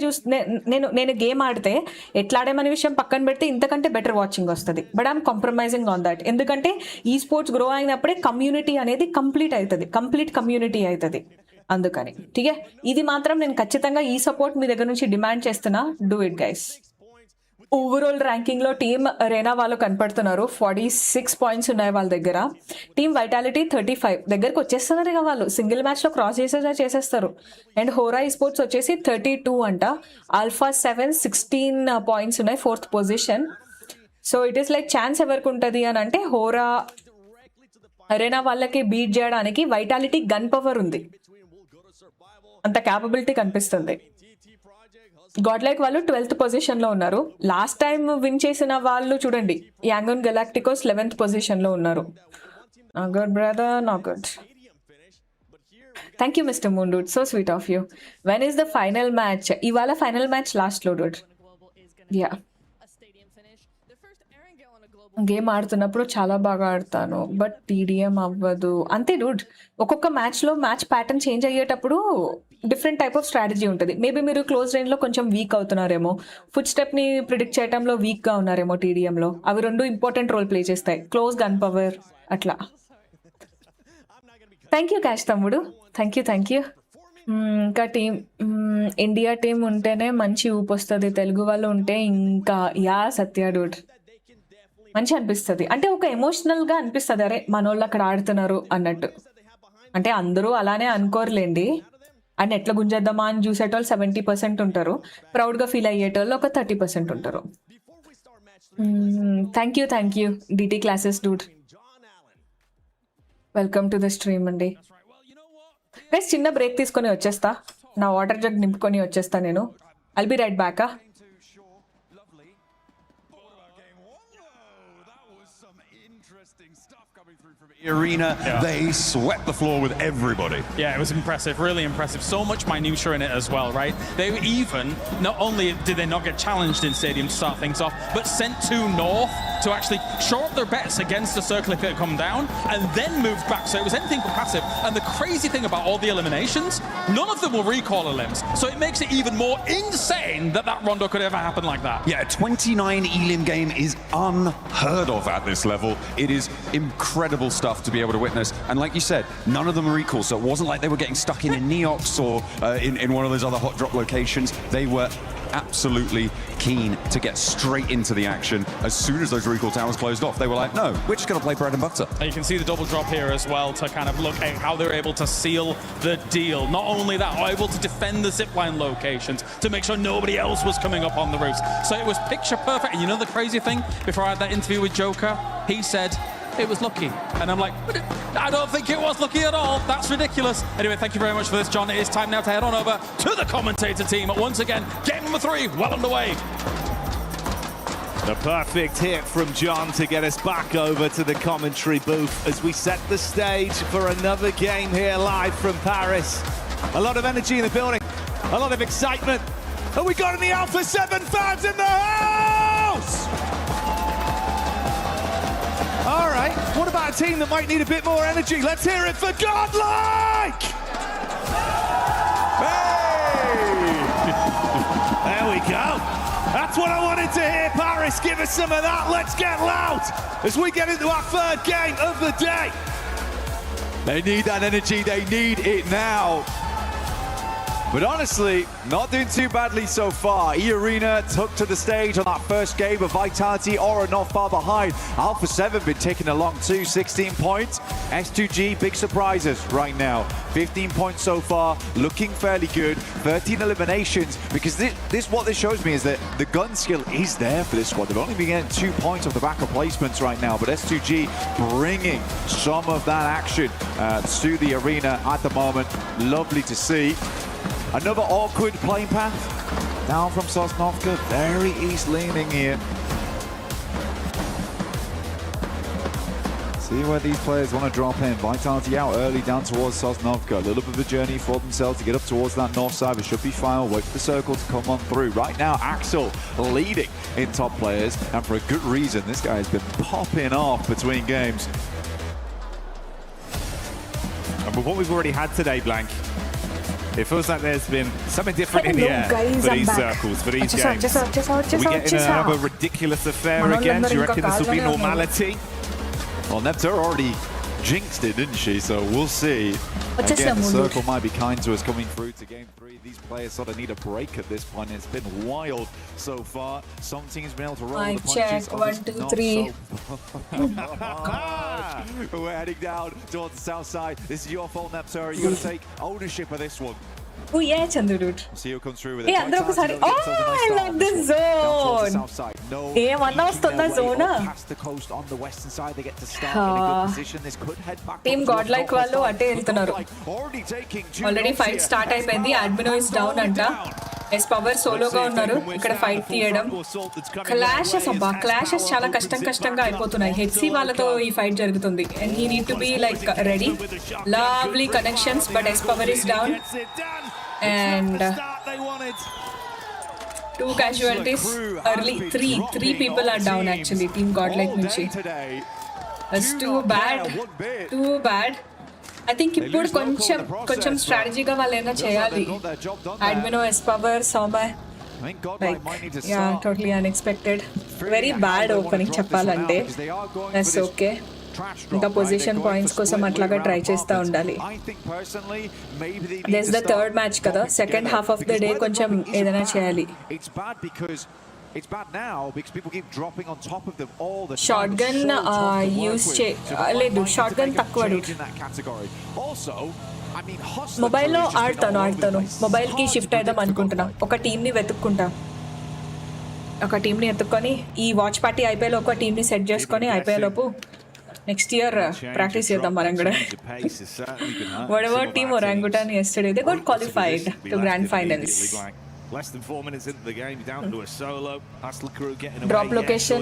నేను గేమ్ ఆడితే ఎట్లా ఆడేమనే విషయం పక్కన పెడితే ఇంతకంటే బెటర్ వాచింగ్ వస్తుంది. But I'm compromising on that. ఎందుకంటే ఈ స్పోర్ట్స్ గ్రో అయినప్పుడే కమ్యూనిటీ అనేది కంప్లీట్ కమ్యూనిటీ అవుతుంది. అందుకని ఠీకే, ఇది మాత్రం నేను ఖచ్చితంగా ఈ సపోర్ట్ మీ దగ్గర నుంచి డిమాండ్ చేస్తున్నా. Do it guys. ఓవరాల్ ర్యాంకింగ్లో టీమ్ అరేనా వాళ్ళు కనపడుతున్నారు. 46 పాయింట్స్ ఉన్నాయి వాళ్ళ దగ్గర. టీమ్ వైటాలిటీ 35 దగ్గరకు వచ్చేస్తున్నారు ఇక వాళ్ళు. సింగిల్ మ్యాచ్లో క్రాస్ చేసేస్తారు. అండ్ హోరా ఈస్పోర్ట్స్ వచ్చేసి 32 అంట. ఆల్ఫా 7 16 పాయింట్స్ ఉన్నాయి, 4th position. So it is like chance ఎవరికి ఉంటుంది అని అంటే హోరా అరేనా వాళ్ళకి బీట్ చేయడానికి వైటాలిటీ గన్ పవర్ ఉంది, అంత క్యాపబిలిటీ కనిపిస్తుంది. గాడ్ లైక్ వాళ్ళు 12th పొజిషన్లో ఉన్నారు. లాస్ట్ టైం విన్ చేసిన వాళ్ళు చూడండి, యాంగన్ గెలాక్టికోస్ 11th పొజిషన్లో ఉన్నారు. Not good brother, not good. Thank you mister Moon Dude, so sweet of you. When is the final match? ఇవాళ ఫైనల్ మ్యాచ్ లాస్ట్లో డూడ్. యా, గేమ్ ఆడుతున్నప్పుడు చాలా బాగా ఆడతాను, బట్ టీడీఎం అవ్వదు అంతే డూడ్. ఒక్కొక్క మ్యాచ్లో మ్యాచ్ ప్యాటర్న్ చేంజ్ అయ్యేటప్పుడు డిఫరెంట్ టైప్ ఆఫ్ స్ట్రాటజీ ఉంటుంది. మేబీ మీరు క్లోజ్ రేంజ్లో కొంచెం వీక్ అవుతున్నారేమో, ఫుట్ స్టెప్ని ప్రిడిక్ట్ చేయడంలో వీక్గా ఉన్నారేమో టీడీఎంలో. అవి రెండు ఇంపార్టెంట్ రోల్ ప్లే చేస్తాయి, క్లోజ్, గన్ పవర్ అట్లా. థ్యాంక్ యూ క్యాష్ తమ్ముడు, థ్యాంక్ యూ. ఇంకా ఇండియా టీం ఉంటేనే మంచి ఊపు వస్తుంది, తెలుగు వాళ్ళు ఉంటే ఇంకా సత్య డూడ్ మంచి అనిపిస్తుంది. అంటే ఒక ఎమోషనల్గా అనిపిస్తుంది, అరే మనోళ్ళు అక్కడ ఆడుతున్నారు అన్నట్టు. అంటే అందరూ అలానే అనుకోరులేండి, అండ్ ఎట్లా గుంజేద్దామా అని చూసేటోళ్ళు 70% ఉంటారు, ప్రౌడ్గా ఫీల్ అయ్యేటోళ్ళు ఒక 30% ఉంటారు. Thank you DT classes dude, welcome to the stream అండి. గైస్ చిన్న బ్రేక్ తీసుకొని వచ్చేస్తా, నా వాటర్ జగ్ నింపుకొని వచ్చేస్తా నేను. I'll be right back. Arena, they swept the floor with everybody. Yeah, it was impressive, really impressive. So much minutia in it as well, right? They were even, not only did they not get challenged in Stadium to start things off, but sent to North to actually show up their bets against the circle if they had come down, and then moved back. So it was anything but passive. And the crazy thing about all the eliminations, none of them were recall elims. So it makes it even more insane that Rondo could ever happen like that. Yeah, a 29 elim game is unheard of at this level. It is incredible stuff to be able to witness. And like you said, none of them are recall, so it wasn't like they were getting stuck in a Neox or in one of those other hot drop locations. They were absolutely keen to get straight into the action. As soon as those recall towers closed off, they were like, no, we're just going to play bread and butter. And you can see the double drop here as well to kind of look at how they're able to seal the deal. Not only that, are able to defend the zipline locations to make sure nobody else was coming up on the roofs. So it was picture perfect. And you know the crazy thing? Before I had that interview with Joker, he said it was lucky. And I'm like, I don't think it was lucky at all. That's ridiculous. Anyway, thank you very much for this, John. It is time now to head on over to the commentator team. Once again, game number 3, well underway. The perfect hit from John to get us back over to the commentary booth as we set the stage for another game here live from Paris. A lot of energy in the building, a lot of excitement. And we got any Alpha 7 fans in the house! All right, what about a team that might need a bit more energy? Let's hear it for Godlike! Hey! There we go. That's what I wanted to hear, Paris. Give us some of that. Let's get loud as we get into our third game of the day. They need that energy. They need it now. But honestly, not doing too badly so far. E-Arena took to the stage on that first game of Vitality, Aura not far behind. Alpha 7 been taking along too, 16 points. S2G, big surprises right now. 15 points so far, looking fairly good. 13 eliminations, because this what this shows me is that the gun skill is there for this squad. They've only been getting 2 points off the back of placements right now, but S2G bringing some of that action to the arena at the moment. Lovely to see. Another awkward playing path down from Sosnovka, very east leaning here. See where these players want to drop in. Vitality out early down towards Sosnovka. A little bit of a journey for themselves to get up towards that north side, but should be fine. Wait for the circle to come on through. Right now, Axel leading in top players, and for a good reason. This guy has been popping off between games. And with what we've already had today, Blank, it feels like there's been something different in the air for these circles, for these games. Are we getting another ridiculous affair again? Do you reckon this will be normality? Well, Nepta already jinxed it, didn't she? So we'll see. Again, the circle might be kind to us coming through to game 3. These players sort of need a break at this point. It's been wild so far. Some teams been able to roll the punches. Check 1, 2, 3. We're heading down towards the south side. This is your fault, Nepta. You got to take ownership of this one. Oh yeah, Chandu dude. See who comes through with Hey, andro okasari. Oh, I love this zone. ఏమన్నా వస్తుందా zone? Team God like వాళ్ళు అటే వెళ్తున్నారు. Already fight start అయిపోయింది. అడ్మినో is down అంట. Yes power సోలోగా ఉన్నారు. ఇక్కడ ఫైట్ తీయడం, క్లాషెస్ అబ్బా, క్లాషెస్ చాలా కష్టంగా అయిపోతున్నాయి. హెచ్సి వాళ్ళతో ఈ ఫైట్ జరుగుతుంది. And he need to be like ready. Lovely connections, but S power is down. And 2 casualties early. Three people are down actually. Team Godlike nunchi. That's too bad. I think ఇప్పుడు కొంచెం స్ట్రాటజీగా వాళ్ళు ఏమైనా చేయాలి. Admino, S-Power, Soma. Yeah, totally unexpected. Very bad opening చెప్పాలంటే. That's okay. ఇంకా position points కోసం అట్లాగా try చేస్తూ ఉండాలి. There's the third match కదా, second half of the day కొంచెం ఏదైనా చేయాలి. It's bad now because people keep dropping on top of them all the time. Shotgun use లేదు, షార్ట్ గన్ తక్కువ. Also, I mean, మొబైల్లో ఆడతాను. మొబైల్కి షిఫ్ట్ అయిదాం అనుకుంటున్నా. ఒక టీంని ఎత్తుక్కొని ఈ వాచ్ పార్టీ అయిపోయేలో ఒక టీంని సెట్ చేసుకొని అయిపోయేలోపు నెక్స్ట్ ఇయర్ ప్రాక్టీస్ చేద్దాం మనం కూడా. What about Team Orangutan yesterday? They got qualified to grand finals. Less than 4 minutes into the game, down to a solo. Hustler crew getting Drop location.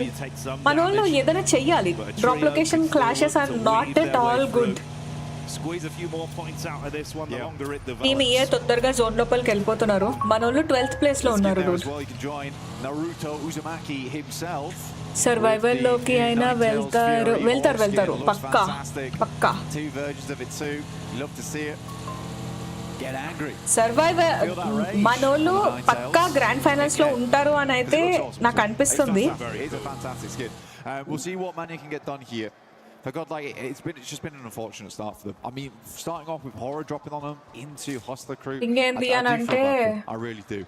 మనోళ్ళు ఏదైనా చెయ్యాలి. Drop location clashes are not at all good. Squeeze a few more points out of this one, the longer it develops. Team ఏ తొందరగా zone లోపలికి వెళ్ళిపోతున్నారు. మనోళ్ళు 12th place లో ఉన్నారు. Naruto Uzumaki himself. సర్వైవల్ లోకి అయినా వెళ్తారు పక్కా. Two versions of it too. Love to see it. Survivor మనోళ్ళు పక్కా గ్రాండ్ ఫైనల్స్ లో ఉంటారు అని అయితే నాకు అనిపిస్తుంది. We'll see what Mania can get done here. For God, like it's just been an unfortunate start for them. I mean, starting off with Horror dropping on them into Hustler crew. I really do.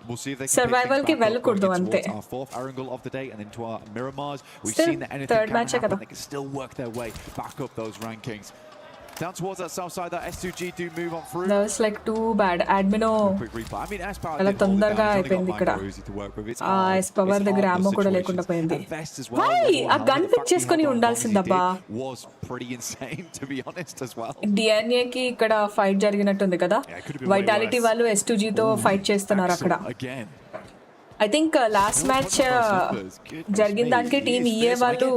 We'll see if they can survival ki velukuddu ante. Our fourth Erangel of the day and into our Miramars. We've seen that anything can happen. They can still work their way back up those rankings. Down towards that south side, that S2G do move on through. That was like too bad. Admino అలా తొందరగా అయిపోయింది ఇక్కడ. S-Power దగ్గర ammo కూడా లేకుండా పోయింది. Why? ఆ gun pick చేసుకొని ఉండాల్సిందబ్బా. DNA కి ఇక్కడ ఫైట్ జరిగినట్టుంది కదా. వైటాలిటీ వాళ్ళు S2G తో ఫైట్ చేస్తున్నారు అక్కడ. ఐ థింక్ లాస్ట్ మ్యాచ్ జరిగిన దానికి టీమ్ ఈఏ వాళ్ళు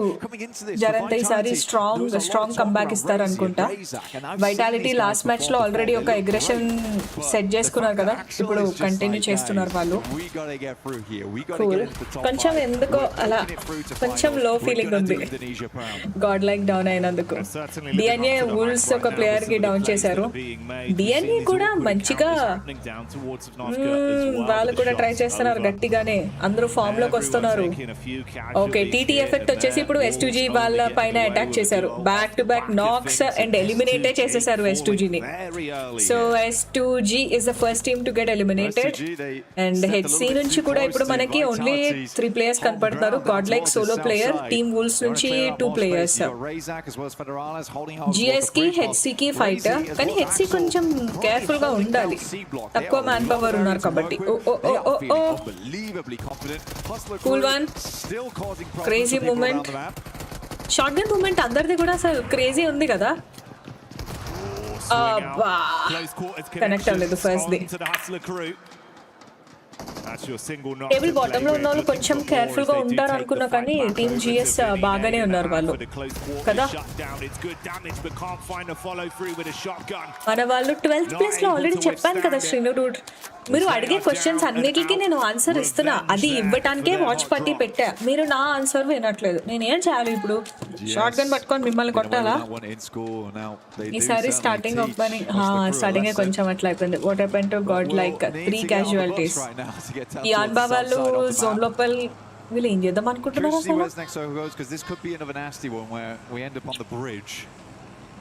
జరంత ఈసారి స్ట్రాంగ్ కంబ్యాక్ ఇస్తారు అనుకుంటా. వైటాలిటీ లాస్ట్ మ్యాచ్ లో ఆల్రెడీ ఒక అగ్రెషన్ సెట్ చేసుకున్నారు కదా, ఇప్పుడు కంటిన్యూ చేస్తున్నారు వాళ్ళు. కొంచెం ఎందుకో అలా కొంచెం లో ఫీలింగ్ ఉంది గాడ్ లైక్ డౌన్ అయినందుకు. డిఎన్ఏ వూల్స్ ఒక ప్లేయర్ కి డౌన్ చేశారు. డిఎన్ఏ కూడా మంచిగా వాళ్ళు కూడా ట్రై చేస్తున్నారు గట్టిగా, అందరూ ఫామ్ లోకి వస్తున్నారు. ఓకే, టీటీ ఎఫెక్ట్ వచ్చేసి ఇప్పుడు S2G వాళ్ళ పైన అటాక్ చేశారు. Back to back knocks and eliminate చేసేసారు S2G ని. So S2G is the first team to get eliminated. And HC నుంచి కూడా ఇప్పుడు మనకి ఓన్లీ 3 ప్లేయర్స్ కనపడతారు. Godlike solo player, team Wolves నుంచి 2 ప్లేయర్స్. జిఎస్ కి హెచ్సి కి ఫైట్, కానీ హెచ్సి కొంచెం కేర్ఫుల్ గా ఉండాలి, తక్కువ మ్యాన్ పవర్ ఉన్నారు కాబట్టి. Cool one, crazy moment, shotgun moment అందరిది కూడా అసలు క్రేజీ ఉంది కదా. కనెక్ట్ అవ్వలేదు ఫస్ట్ ది. టేబుల్ బాటమ్ లో ఉన్న వాళ్ళు కొంచెం కేర్ఫుల్ గా ఉంటారు అనుకున్నా, కానీ టీమ్ జిఎస్ బాగానే ఉన్నారు వాళ్ళు కదా. మన వాళ్ళు 12th ప్లేస్ లో ఆల్రెడీ చెప్పాను కదా శ్రీను డూడ్, మీరు అడిగే క్వశ్చన్స్ అన్నిటికీ నేను ఆన్సర్ ఇస్తున్నా. అది ఇవ్వటానికే వాచ్ పట్టి పెట్టా, మీరు నా ఆన్సర్ వినట్లేదు. నేనేం చేయాలి ఇప్పుడు? షార్ట్ గన్ పట్టుకొని మిమ్మల్ని కొట్టాలా? ఈసారి స్టార్టింగ్ స్టార్టింగే కొంచెం అట్లా అయిపోయింది. What happen to God like 3 casualties. ఈ ఆన్బా వాళ్ళు జోన్ లోపల వీళ్ళు ఏం చేద్దాం అనుకుంటున్నారు అసలు?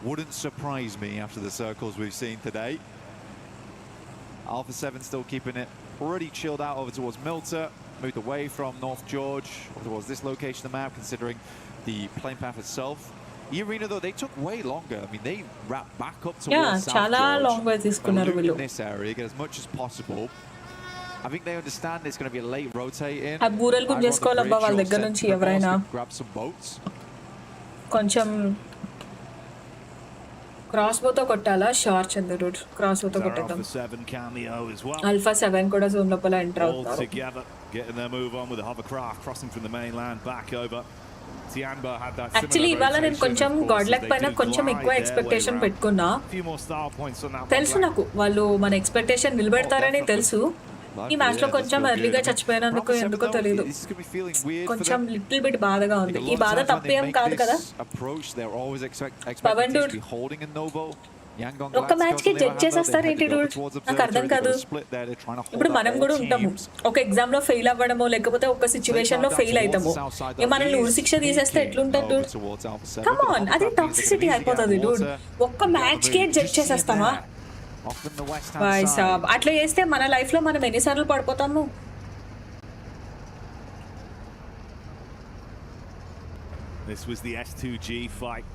Wouldn't surprise me after the circles we've seen today. Alpha 7 still keeping it pretty chilled out over towards Milta, moved away from North George towards this location of the map, considering the plane path itself. The arena though, they took way longer. I mean, they wrapped back up towards South George, in this area, get as much as possible. I think they understand it's going to be a late rotate in. ఆ బూరలు గుంజేసుకోవాలబ్బా వాళ్ళ దగ్గర నుంచి ఎవరైనా. కొంచెం cross బోతో కొట్టాలా? Short చంద్రుడు cross బోతో కొట్టేద్దాం. Alpha 7 కూడా జోన్ లోపల ఎంటర్ అవుతారు. యాక్చువల్లీ ఇవాళ నేను కొంచెం గాడ్ లక్ పైన కొంచెం ఎక్కువ ఎక్స్పెక్టేషన్ పెట్టుకున్నా. తెలుసు నాకు వాళ్ళు మన ఎక్స్పెక్టేషన్ నిలబెడతారని తెలుసు, ఈ మ్యాచ్ లో కొంచెం ఎర్లీగా చచ్చిపోయినందుకు ఎందుకో తెలియదు, కొంచెం లిటిల్ బిట్ బాధగా ఉంది. ఈ బాధ తప్పేం కాదు కదా. పవన్ డూడ్ ఒక్క మ్యాచ్ కి జడ్జ్ చేసేస్తారు ఏంటి డూడ్, నాకు అర్థం కాదు. ఇప్పుడు మనం కూడా ఉంటాము, ఒక ఎగ్జామ్ లో ఫెయిల్ అవ్వడమో లేకపోతే ఒక సిచ్యువేషన్ లో ఫెయిల్ అవుతాము, మనల్ని ఉరి శిక్ష తీసేస్తే ఎట్లుంటుంది డూడ్? కమ్ ఆన్, అది టాక్సిసిటీ అయిపోతుంది డూడ్. ఒక్క మ్యాచ్ కే జడ్జ్ చేసేస్తామా? బాయ్ సాబ్, అట్లా చేస్తే మన లైఫ్ లో మనం ఎన్నిసార్లు పడిపోతాము. This was the S2G fight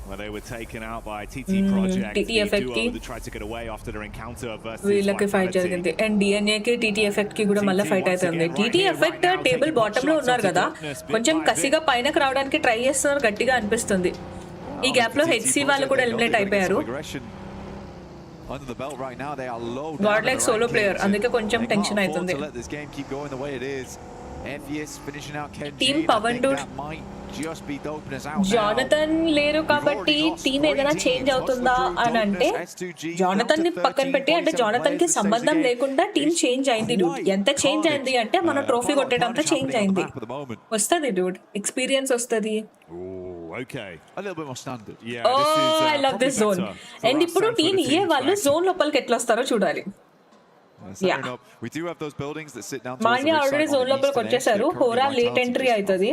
where they were taken out by TT Project. TT Effect కి they tried to get away after their encounter versus వీళ్ళకి ఫైట్ జరిగింది. అండ్ DNA కి TT Effect కి కూడా మళ్ళీ ఫైట్ అవుతుంది. TT Effect టేబుల్ బాటమ్ లో ఉన్నారు కదా, కొంచెం కసిగా పైనకి రావడానికి ట్రై చేస్తున్నారు గట్టిగా అనిపిస్తుంది. ఈ గ్యాప్ లో HC వాళ్ళు కూడా ఎలిమినేట్ అయిపోయారు. గాడ్ లైక్ సోలో ప్లేయర్, అందుకే కొంచెం టెన్షన్ అవుతుంది. టీమ్ పవన్ డూడ్ జానథన్ లేరు కాబట్టి టీం ఏదైనా చేంజ్ అవుతుందా అని అంటే, జానథన్ ని పక్కన పెట్టి అంటే జానథన్ కి సంబంధం లేకుండా టీం చేంజ్ అయింది డూడ్. ఎంత చేంజ్ అయింది అంటే మన ట్రోఫీ కొట్టేటంత చేంజ్ అయింది. వస్తుంది డూడ్, ఎక్స్పీరియన్స్ వస్తుంది. Okay, a little bit more standard. Yeah, I love this zone. And ఇప్పుడు టీం ఏ వాళ్ళు జోన్ లోపలికి ఎట్లా వస్తారో చూడాలి. We do have those buildings that sit down. Manya already zone లోపలికి వచ్చేసారు. హోరా లేట్ ఎంట్రీ అవుతుంది.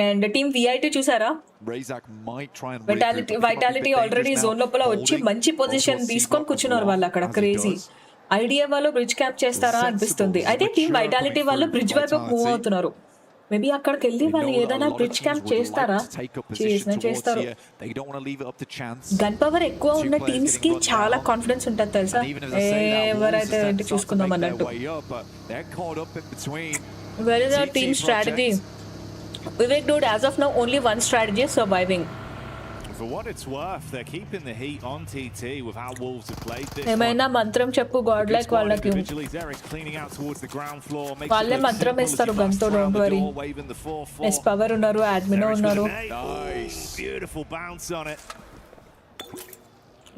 అండ్ టీమ్ విఐటి చూసారా, వైటాలిటీ ఆల్రెడీ జోన్ లోపల వచ్చి మంచి పొజిషన్ తీసుకొని కూర్చున్నారు వాళ్ళు అక్కడ. క్రేజీ ఐడియా వాళ్ళు బ్రిడ్జ్ క్యాప్ చేస్తారా అనిపిస్తుంది. అయితే టీమ్ వైటాలిటీ వాళ్ళు బ్రిడ్జ్ వైపు మూవ్ అవుతున్నారు. మేబీ అక్కడికి వెళ్ళి వాళ్ళు ఏదైనా బ్రిడ్జ్ క్యాంప్ చేస్తారా? చేస్తారు. గన్ పవర్ ఎక్కువ ఉన్న టీమ్స్ కి చాలా కాన్ఫిడెన్స్ ఉంటుంది తెలుసా, ఎవరైతే చూసుకుందాం అన్నట్టు. Where is our team strategy? Vivek dude, as of now only one strategy, surviving. For what it's worth, they're keeping the heat on TT with how Wolves have played this. ఏమైనా మంత్రం చెప్పు God like వాళ్ళకి. వాళ్ళే మంత్రం ఇస్తారు గన్తో, don't worry. Yes power ఉన్నారు, admin ఉన్నారు, Beautiful bounce on it.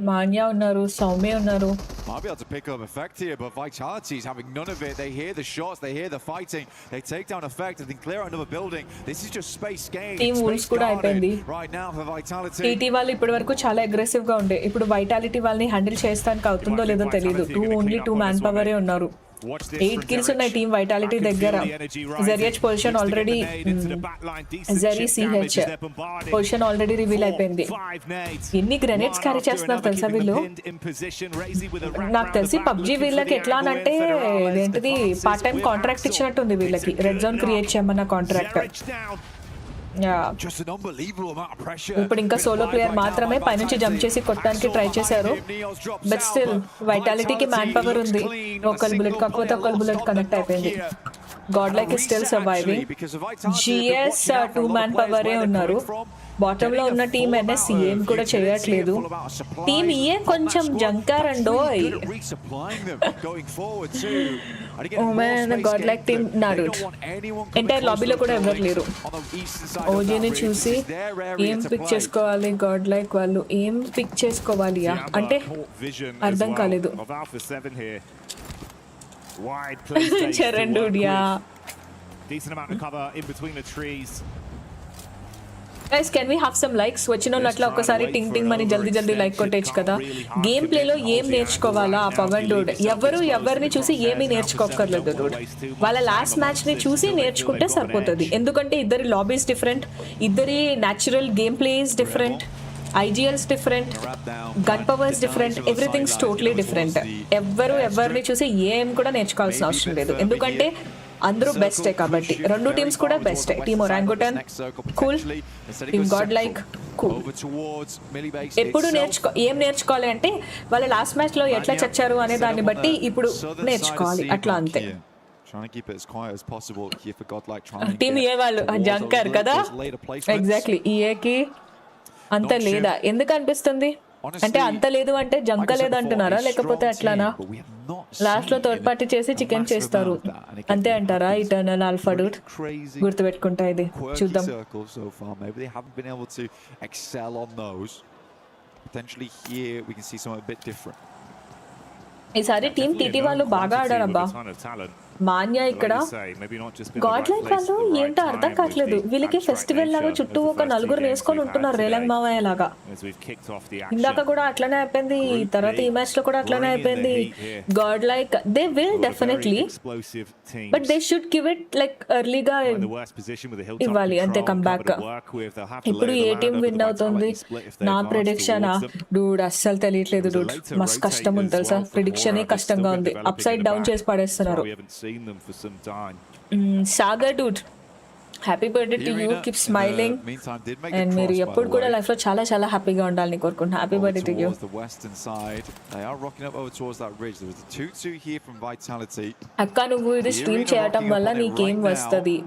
Manya ఉన్నారు, సౌమ్య ఉన్నారు. Might be able to pick up effect here, but Vitality is having none of it. They hear the shots, they hear the fighting, they take down effect and then clear out another building. This is just space gain. Team Wolves కూడా అయిపోయింది. Right now for Vitality. TT వాళ్ళు ఇప్పటి వరకు చాలా aggressive గా ఉండే, ఇప్పుడు vitality వాళ్ళని హ్యాండిల్ చేస్తానికి అవుతుందో లేదో తెలియదు. ఓన్లీ 2 మ్యాన్ పవరే ఉన్నారు. 8 kills ఉన్నాయి టీమ్ వైటాలిటీ దగ్గర. జరియచ్ పొజిషన్ ఆల్రెడీ, జరీ సిహెచ్ పొజిషన్ ఆల్రెడీ రివీల్ అయిపోయింది. ఎన్ని గ్రెనేడ్స్ క్యారీ చేస్తున్నారు తెలుసా వీళ్ళు? నాకు తెలిసి పబ్జీ వీళ్ళకి ఎట్లా అంటే ఏంటిది పార్ట్ టైం కాంట్రాక్ట్ ఇచ్చినట్టుంది వీళ్ళకి, రెడ్ జోన్ క్రియేట్ చేయమన్న కాంట్రాక్ట్. ఇప్పుడు ఇంకా సోలో ప్లేయర్ మాత్రమే పైనుంచి జంప్ చేసి కొట్టడానికి ట్రై చేశారు. బట్ స్టిల్ వైటాలిటీకి మ్యాన్ పవర్ ఉంది. ఒకరి బుల్లెట్ కాకపోతే ఒకరి బుల్లెట్ కనెక్ట్ అయిపోయింది. God like is still surviving. GS 2 man పవరే ఉన్నారు. బాటమ్ లో ఉన్న టీమ్ ఎన్ఎస్ ఏం కూడా చేయట్లేదు. టీమ్ ఏ కొంచెం జంకార్ అండో. గాడ్ లైక్ టీమ్ నాడు ఎంటైర్ లాబీలో కూడా ఎవరు లేరు. ఓజీని చూసి ఏం పిక్ చేసుకోవాలి, గాడ్ లైక్ వాళ్ళు ఏం పిక్ చేసుకోవాలి అంటే అర్థం కాలేదు. చరణ్ డూడియా guys, can we have some likes? వచ్చిన అట్లా ఒకసారి టింగ్ టింగ్ అని జల్దీ లైక్ కొట్టేచ్చు కదా. గేమ్ ప్లేలో ఏం నేర్చుకోవాలా ఆ పవన్ డూడ్? ఎవరిని చూసి ఏమీ నేర్చుకోకర్లేదు డూడ్. వాళ్ళ లాస్ట్ మ్యాచ్ ని చూసి నేర్చుకుంటే సరిపోతుంది. ఎందుకంటే ఇద్దరి లాబీస్ డిఫరెంట్, ఇద్దరి natural game plays different, IGLs different, gun powers different, everythings totally different. ఎవరిని చూసి ఏం కూడా నేర్చుకోవాల్సిన అవసరం లేదు, ఎందుకంటే అందరూ బెస్టే కాబట్టి. రెండు టీమ్స్ కూడా బెస్టే. Team Orangutan cool, team God like cool. ఎప్పుడు ఏం నేర్చుకోవాలి అంటే వాళ్ళ లాస్ట్ మ్యాచ్ లో ఎట్లా చచ్చారు అనే దాన్ని బట్టి ఇప్పుడు నేర్చుకోవాలి, అట్లా అంతే. టీమ్ ఏ వాళ్ళు జంకర్ కదా, ఎగ్జాక్ట్లీ. ఈఏకి అంత లేదా ఎందుకు అనిపిస్తుంది అంటే, అంత లేదు అంటే జంక లేదు అంటున్నారా లేకపోతే అట్లానా? లాస్ట్ లో థర్డ్ పార్టీ చేసి చికెన్ చేస్తారు అంతే అంటారా? ఇటర్నల్ ఆల్ఫా డూడ్ గుర్తుపెట్టుకుంటా, ఇది చూద్దాం. ఈసారి టీమ్ టీటీ వాళ్ళు బాగా ఆడారబ్బా. మాన్యా ఇక్కడ గాడ్ లైక్ వాళ్ళు ఏంటో అర్థం కావట్లేదు. వీళ్ళకి ఫెస్టివల్ లాగా చుట్టూ ఒక నలుగురు వేసుకొని ఉంటున్నారు రేలంగ్ మావయ్య లాగా. ఇందాక కూడా అట్లనే అయిపోయింది, తర్వాత ఈ మ్యాచ్ లో కూడా అట్లనే అయిపోయింది. God like they will definitely, but they should give it like ఎర్లీగా ఇవ్వాలి అంతే కంబ్యాక్. ఇప్పుడు ఏ టీం విన్ అవుతుంది? నా ప్రిడిక్షన్ డూడ్ అస్సలు తెలియట్లేదు డూడ్, మస్తు కష్టం ఉంది తెలుసా. ప్రిడిక్షన్ కష్టంగా ఉంది, అప్ సైడ్ డౌన్ చేసి పడేస్తున్నారు. Sagar dude, happy birthday to you, keep smiling and మీరు ఎప్పుడు కూడా లైఫ్ లో చాలా చాలా హ్యాపీగా ఉండాలని కోరుకుంటున్నా. Happy birthday to you. అక్క నువ్వు ఇది స్ట్రీమ్ చేయటం వల్ల నీకేం వస్తుంది?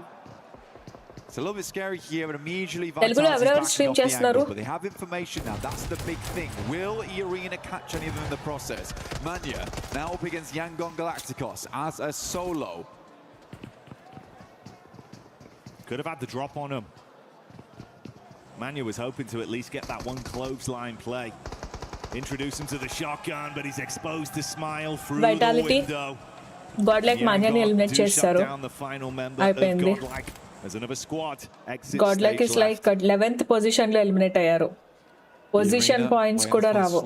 It's a little bit scary here, but immediately తెలుగులో ఎవరెవరు స్ట్రీమ్ చేస్తున్నారు? but they have information now. That's the big thing. Will Arena catch any of them in the process? Manya now up against Yangon Galacticos as a solo. Could have had the drop on him. Manya was hoping to at least get that one clothesline play. Introduce him to the shotgun, but he's exposed to Smile through Vitality. the window. Godlike మాన్యాని eliminate చేస్తారు, అయిపోయింది. God like is like 11th position లో eliminate అయ్యారు. Position points కూడా రావు,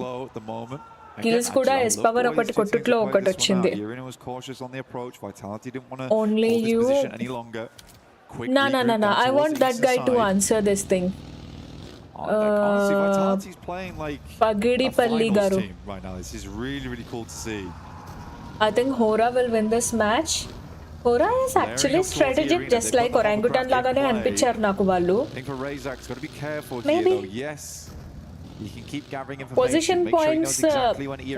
kills కూడా Spower ఒకటి కొట్టుట్లో ఒకటి వచ్చింది. ఓన్లీ యూ నా నా నా నా I want that guy to answer this thing. Pagidipalli గారు, I think Hora will win this match. Hora is actually strategic, just like orangutan లాగానే అనిపించారు నాకు వాళ్ళు. Maybe పొజిషన్ పాయింట్స్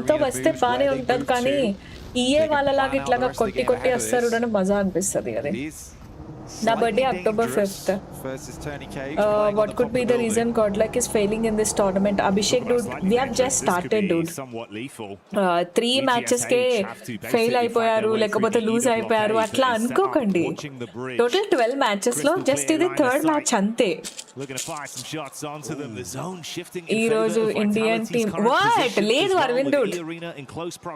తో వస్తే బానే ఉంటది, కానీ ఈఏ వాళ్ళలాగా ఇట్లాగా కొట్టి కొట్టి వస్తారు అని మజా అనిపిస్తుంది. అది నా birthday October 5th. What could be the reason Godlike is failing in this tournament? Abhishek dude, we have just started dude. 3 matches ke fail అయిపోయారు, లేకపోతే లూజ్ అయిపోయారు అట్లా అనుకోకండి. టోటల్ 12 matches లో జస్ట్ ఇది 3rd match అంతే. ఈ రోజు ఇండియన్ టీమ్ వాట్ లేదు అరవింద్ dude,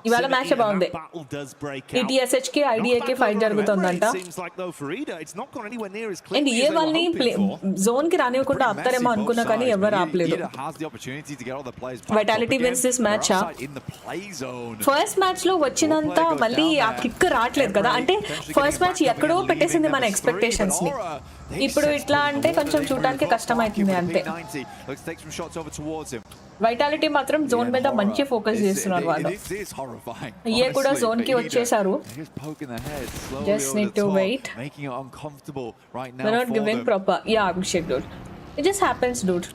ఇవాళ మ్యాచ్ బాగుంది. ETSH కి IDA కి ఫైట్ జరుగుతుందంట. అండ్ ఏ వాళ్ళని జోన్ కి రానివ్వకుండా ఆపుతారేమో అనుకున్నా, కానీ ఎవరు ఆపలేదు. Vitality wins this match. First match లో వచ్చినంత మళ్ళీ ఆ కిక్ రావట్లేదు కదా, అంటే ఫస్ట్ మ్యాచ్ ఎక్కడో పెట్టేసింది మన ఎక్స్పెక్టేషన్స్ ని. ఇప్పుడు ఇట్లా అంటే కొంచెం చూడడానికి కష్టం అవుతుంది అంతే. వైటాలిటీ మాత్రం జోన్ మీద మంచి ఫోకస్ చేస్తున్నారు వాళ్ళు. ఏ కూడా జోన్ కి వచ్చేసారు. Just need to wait, we're not giving proper. Yeah, Abhishek dude, it just happens dude.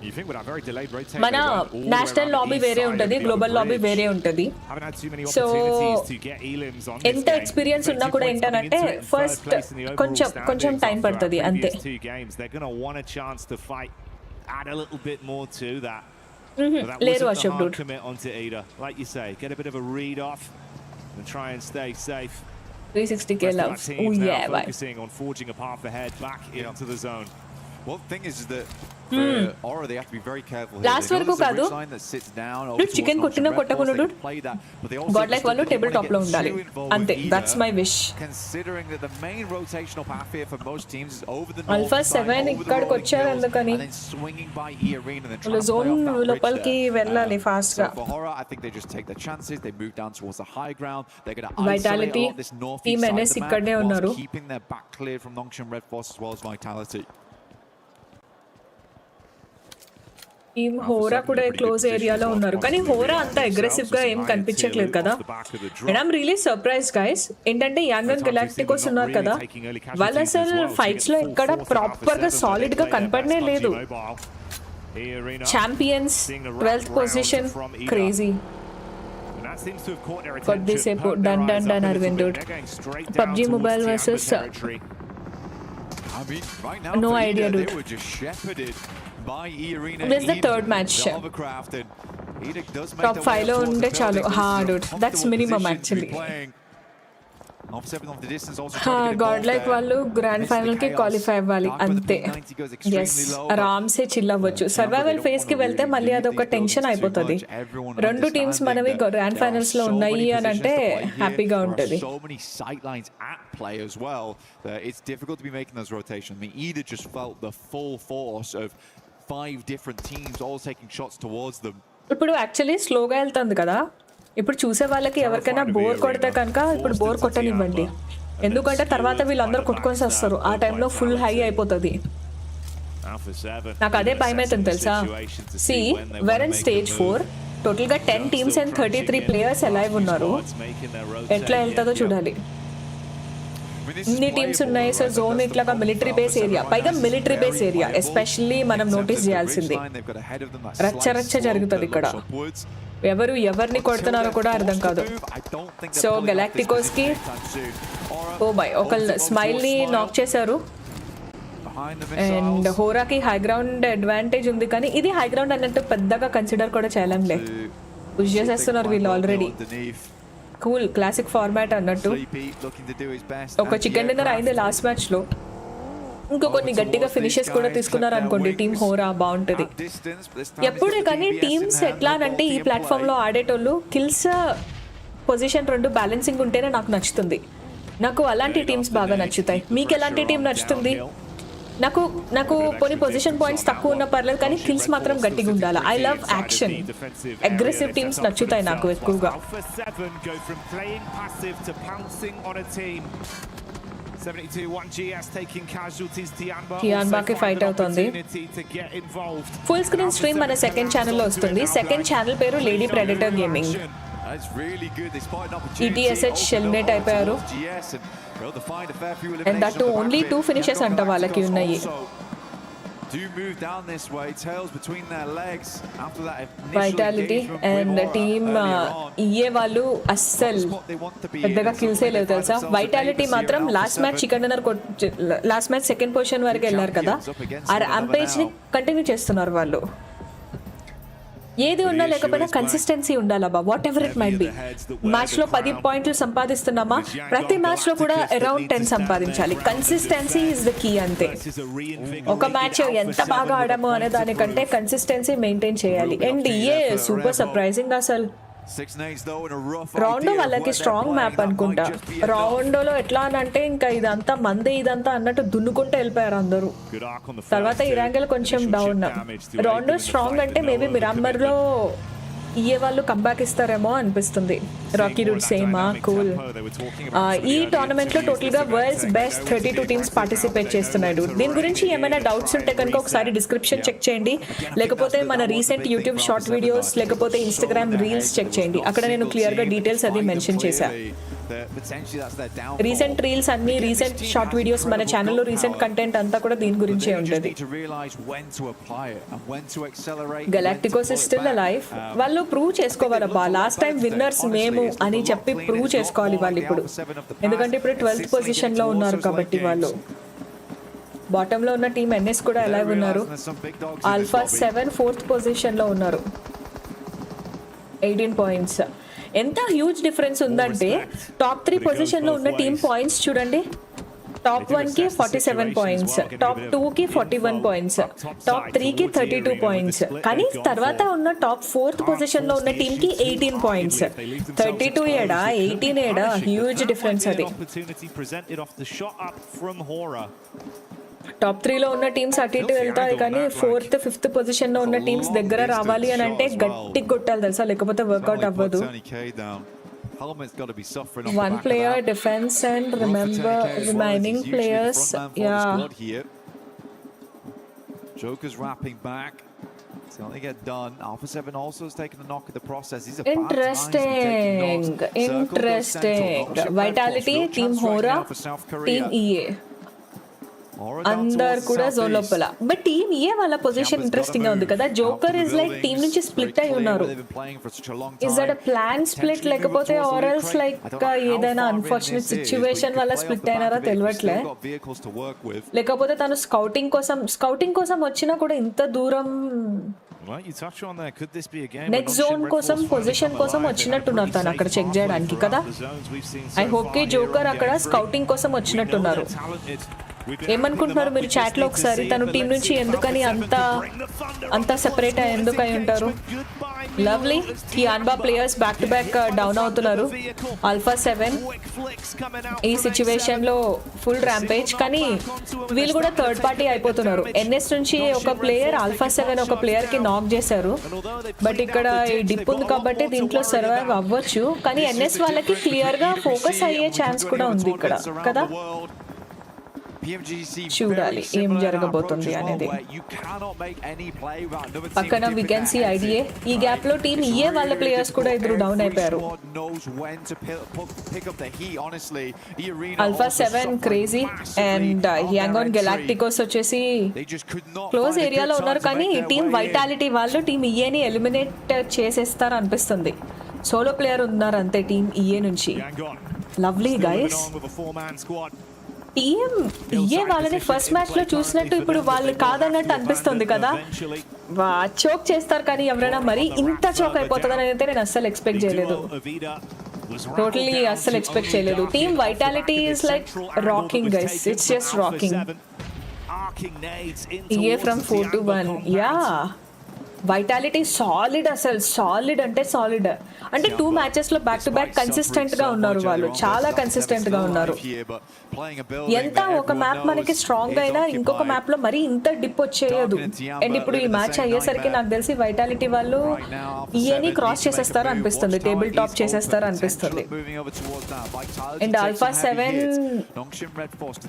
మన నేషనల్ లాబీ వేరే ఉంటది, గ్లోబల్ లాబీ వేరే ఉంటది. సో ఎంత ఎక్స్పీరియన్స్ ఉన్నా కూడా ఏంటంటే ఫస్ట్ కొంచెం టైం పడుతుంది అంతే. లేరు Ashok dude. 360k love. Oh yeah, bye. Focusing on forging a path ahead back into the zone. Well, the thing is that Aura, they have to be very careful here. Last వరకు కాదు dude, chicken కొట్టినా కొట్టకుండా dude, God like వాళ్ళు table top లో ఉండాలి అంతే. That's my wish. Considering that the main rotational path here for most teams is over the Alpha 7 ఇక్కడికి వచ్చారు ఎందుకని వాళ్ళు జోన్ లోపలికి వెళ్ళాలి ఫాస్ట్ గా. For Aura, I think they just take their chances. They move down towards the high ground. They're going to isolate a lot this northeast side of the map while keeping their back cleared from Nongshan Red Force as well as Vitality. Team Horaa కూడా close ఏరియాలో ఉన్నారు, కానీ హోరా అంత aggressive గా ఏం కనిపించట్లేదు కదా. And I'm really surprise guys, ఏంటంటే యాంగన్ గెలాక్టికోస్ ఉన్నారు కదా, వాళ్ళు అసలు ఫైట్స్ లో ఎక్కడ ప్రాపర్ గా సాలిడ్ గా కనపడనే లేదు. ఛాంపియన్స్ 12th పొజిషన్, క్రేజీ. కొద్దిసేపు done done done Aravind dude. PUBG mobile versus no idea dude. This is the 3rd match. Top 5 లో ఉంటే చాలు. హా dude, that's minimum actually. God like వాళ్ళు గ్రాండ్ ఫైనల్ కి క్వాలిఫై అవ్వాలి అంతే. ఎస్, ఆరామ్సే చిల్ అవ్వచ్చు. సర్వైవల్ ఫేజ్ కి వెళ్తే మళ్ళీ అదొక టెన్షన్ అయిపోతుంది. రెండు టీమ్స్ మనవి గ్రాండ్ ఫైనల్స్ లో ఉన్నాయి అని అంటే హ్యాపీగా ఉంటుంది. It's difficult to be making those rotations. I mean, either just felt the full force of 5 different teams all taking shots towards them. ఇప్పుడు యాక్చువల్లీ స్లోగా వెళ్తుంది కదా, ఇప్పుడు చూసే వాళ్ళకి ఎవరికైనా బోర్ కొడితే కనుక ఇప్పుడు బోర్ కొట్టనివ్వండి. ఎందుకంటే తర్వాత వీళ్ళందరూ కొట్టుకొని వస్తారు, ఆ టైంలో ఫుల్ హై అయిపోతుంది. నాకు అదే భయం అవుతుంది తెలుసా. సి వెర్ ఇన్ స్టేజ్ 4 టోటల్గా 10 టీమ్స్ అండ్ 33 ప్లేయర్స్ అలైవ్ ఉన్నారు. ఎట్లా వెళ్తుందో చూడాలి. ఇన్ని టీమ్స్ ఉన్నాయి. సో జోన్ ఇట్లాగా మిలిటరీ బేస్ ఏరియా, పైగా మిలిటరీ బేస్ ఏరియా ఎస్పెషల్లీ మనం నోటీస్ చేయాల్సింది. రచ్చ రచ్చ జరుగుతుంది ఇక్కడ, ఎవరు ఎవరిని కొడుతున్నారో కూడా అర్థం కాదు. సో గెలాక్టికోస్ కి ఓ బై ఒక స్మైల్ ని నాక్ చేశారు. అండ్ హోరాకి హై గ్రౌండ్ అడ్వాంటేజ్ ఉంది, కానీ ఇది హై గ్రౌండ్ అన్నట్టు పెద్దగా కన్సిడర్ కూడా చేయలేంలే. పుష్ చేసేస్తున్నారు వీళ్ళు ఆల్రెడీ. కూల్ క్లాసిక్ ఫార్మాట్ అన్నట్టు. ఒక చికెన్ డిన్నర్ అయింది లాస్ట్ మ్యాచ్ లో. ఇంకో కొన్ని గట్టిగా ఫినిషెస్ కూడా తీసుకున్నారు అనుకోండి టీమ్ హోరా బాగుంటుంది. ఎప్పుడే కానీ టీమ్స్ ఎట్లా అంటే ఈ ప్లాట్ఫామ్ లో ఆడేటోళ్ళు కిల్స్ పొజిషన్ 2 బ్యాలెన్సింగ్ ఉంటేనే నాకు నచ్చుతుంది. నాకు అలాంటి టీమ్స్ బాగా నచ్చుతాయి. మీకు ఎలాంటి టీం నచ్చుతుంది? నాకు కొన్ని పొజిషన్ పాయింట్స్ తక్కువ ఉన్న పర్లేదు, కానీ కిల్స్ మాత్రం గట్టిగా ఉండాలి. I love action, aggressive teams నచ్చుతాయి నాకు ఎక్కువగా. టియాన్బాకి ఫైట్ అవుతుంది. ఫుల్ స్క్రీన్ స్ట్రీమ్ మన సెకండ్ ఛానల్లో వస్తుంది. సెకండ్ ఛానల్ పేరు లేడీ ప్రెడిటర్ గేమింగ్. ETSH షెల్మేట్ అయిపోయారు. అండ్ దట్ ఓన్లీ 2 ఫినిషెస్ అంట వాళ్ళకి ఉన్నాయి. వైటాలిటీ అండ్ టీమ్ ఇయే వాళ్ళు అస్సలు పెద్దగా కిల్సే లేవు తెలుసా. వైటాలిటీ మాత్రం last match chicken dinner last match second position వరకు వెళ్ళారు కదా, ఆ ర్యాంపేజ్ ని కంటిన్యూ చేస్తున్నారు వాళ్ళు. ఏది ఉన్నా లేకపోయినా కన్సిస్టెన్సీ ఉండాలబ్బా, what ever it might be. Match లో 10 పాయింట్లు సంపాదిస్తున్నామా, ప్రతి మ్యాచ్ లో కూడా అరౌండ్ 10 సంపాదించాలి. కన్సిస్టెన్సీ ఇస్ ద కీ అంతే. ఒక మ్యాచ్ ఎంత బాగా ఆడాము అనే దానికంటే కన్సిస్టెన్సీ మెయింటైన్ చేయాలి. అండ్ ఏ సూపర్ సర్ప్రైజింగ్ అసలు. రౌండో వాళ్ళకి స్ట్రాంగ్ మ్యాప్ అనుకుంటా. రౌండోలో ఎట్లా అంటే ఇంకా ఇదంతా మందే ఇదంతా అన్నట్టు దున్నుకుంటూ వెళ్ళిపోయారు అందరూ. తర్వాత ఇరాంగల్ కొంచెం డౌన్. రౌండో స్ట్రాంగ్ అంటే మేబీ మిరామర్ లో ఇయే వాళ్ళు కంబ్యాక్ ఇస్తారేమో అనిపిస్తుంది. రాకీ రూట్ సేమా కూల్. ఈ టోర్నమెంట్ లో టోటల్ గా వరల్డ్స్ బెస్ట్ 32 టీమ్స్ పార్టిసిపేట్ చేస్తున్నాడు. దీని గురించి ఏమైనా డౌట్స్ ఉంటే కనుక ఒకసారి డిస్క్రిప్షన్ చెక్ చేయండి, లేకపోతే మన రీసెంట్ యూట్యూబ్ షార్ట్ వీడియోస్ లేకపోతే ఇన్స్టాగ్రామ్ రీల్స్ చెక్ చేయండి. అక్కడ నేను క్లియర్ గా డీటెయిల్స్ అది మెన్షన్ చేశాను. రీసెంట్ రీల్స్ అన్ని, రీసెంట్ షార్ట్ వీడియోస్ మన ఛానల్లో రీసెంట్ కంటెంట్ అంతా కూడా దీని గురించే ఉంటుంది. గెలాక్టికోస్ ఇస్ స్టిల్ అలైవ్. వాళ్ళు ప్రూవ్ చేసుకోవాలబ్బా, లాస్ట్ టైం విన్నర్స్ మేము అని చెప్పి ప్రూవ్ చేసుకోవాలి వాళ్ళు ఇప్పుడు. ఎందుకంటే ఇప్పుడు 12th పొజిషన్ లో ఉన్నారు కాబట్టి వాళ్ళు. బాటమ్ లో ఉన్న టీం NS కూడా అలైవ్ ఉన్నారు. ఆల్ఫా 7 4th పొజిషన్ లో ఉన్నారు, 18 పాయింట్స్. ఎంత హ్యూజ్ డిఫరెన్స్ ఉందంటే టాప్ 3 పొజిషన్ లో ఉన్న టీమ్ పాయింట్స్ చూడండి. టాప్ 1 కి 47 పాయింట్స్, టాప్ 2 కి 41 పాయింట్స్, టాప్ 3 కి 32 పాయింట్స్. కానీ తర్వాత ఉన్న టాప్ 4th పొజిషన్ లో ఉన్న టీమ్ కి 18 పాయింట్స్. 32 ఏడా 18 ఏడా, హ్యూజ్ డిఫరెన్స్ అది. టాప్ 3 లో ఉన్న టీమ్స్ అటు ఇటు వెళ్తాయి, కానీ 4th 5th పొజిషన్ లో ఉన్న టీమ్స్ దగ్గర రావాలి అని అంటే గట్టి కొట్టాలి తెలుసా, లేకపోతే వర్కౌట్ అవ్వదు. 1 player defense and remember remaining players. Yeah. Joker's wrapping back. They get done. Alpha 7 also has taken a knock at the process. These are interesting. Vitality, Team Hora, Team EA. అందరు కూడా zone లోపల. But team ఏ వాళ్ళ position interesting గా ఉంది కదా. Joker is like team నుంచి split అయి ఉన్నారు. Is that a plan split, లేకపోతే ఆర్ ఎల్స్ లైక్ ఏదైనా అన్ఫార్చునేట్ సిచ్యువేషన్ వల్ల స్ప్లిట్ అయినారా తెలియట్లే. లేకపోతే తను స్కౌటింగ్ కోసం వచ్చినా కూడా ఇంత దూరం నెక్స్ట్ జోన్ కోసం పొజిషన్ కోసం వచ్చినట్టున్నారు తను అక్కడ చెక్ చేయడానికి కదా. ఐ హోప్ కి జోకర్ అక్కడ స్కౌటింగ్ కోసం వచ్చినట్టున్నారు. ఏమనుకుంటున్నారు మీరు చాట్ లో ఒకసారి? తను టీం నుంచి ఎందుకని అంత సెపరేట్ ఎందుకు అయి ఉంటారు? Lovely. Tianba players back to back down అవుతున్నారు. ఆల్ఫా 7 ఈ సిచ్యువేషన్ లో ఫుల్ ర్యాంపేజ్, కానీ వీళ్ళు కూడా థర్డ్ పార్టీ అయిపోతున్నారు. ఎన్ఎస్ నుంచి ఒక ప్లేయర్, ఆల్ఫా 7 ఒక ప్లేయర్ కి నాక్ చేశారు. బట్ ఇక్కడ ఈ డిప్ ఉంది కాబట్టి దీంట్లో సర్వైవ్ అవ్వచ్చు, కానీ ఎన్ఎస్ వాళ్ళకి క్లియర్ గా ఫోకస్ అయ్యే ఛాన్స్ కూడా ఉంది ఇక్కడ కదా. చూడాలి ఏం జరగబోతుంది అనేది. పక్కన వి కెన్ సీ ఐడిఏ. ఈ గ్యాప్ లో టీమ్ ఈఏ వాళ్ళ ప్లేయర్స్ కూడా ఇద్దరు డౌన్ అయిపోయారు. ఆల్ఫా 7 క్రేజీ అండ్ యాంగాన్ గెలాక్టికోస్ వచ్చేసి క్లోజ్ ఏరియాలో ఉన్నారు, కానీ టీమ్ వైటాలిటీ వాళ్ళు టీమ్ ఈఏని ఎలిమినేట్ చేసేస్తారు అనిపిస్తుంది. సోలో ప్లేయర్ ఉన్నారు అంతే టీమ్ ఈఏ నుంచి. Lovely guys. టీమ్ ఏ వాళ్ళని ఫస్ట్ మ్యాచ్ లో చూసినట్టు ఇప్పుడు వాళ్ళు కాదన్నట్టు అనిపిస్తుంది కదా. చోక్ చేస్తారు, కానీ ఎవరైనా మరి ఇంత చోక్ అయిపోతుందని అయితే నేను అస్సలు ఎక్స్పెక్ట్ చేయలేదు. టోటలీ అస్సలు ఎక్స్పెక్ట్ చేయలేదు. Team vitality is like rocking guys, it's just rocking. A from 4 to 1. Yeah, vitality solid, అసలు సాలిడ్ అంటే సాలిడ్. అంటే 2 మ్యాచెస్ లో బ్యాక్ టు బ్యాక్ కన్సిస్టెంట్ గా ఉన్నారు వాళ్ళు, చాలా కన్సిస్టెంట్ గా ఉన్నారు. ఎంత ఒక మ్యాప్ మనకి స్ట్రాంగ్ అయినా ఇంకొక మ్యాప్ లో మరి ఇంత డిప్ వచ్చేయదు. అండ్ ఇప్పుడు ఈ మ్యాచ్ అయ్యేసరికి నాకు తెలిసి వైటాలిటీ వాళ్ళు ఈఏని క్రాస్ చేసేస్తారు అనిపిస్తుంది, టేబుల్ టాప్ చేసేస్తారు అనిపిస్తుంది. అండ్ ఆల్ఫా 7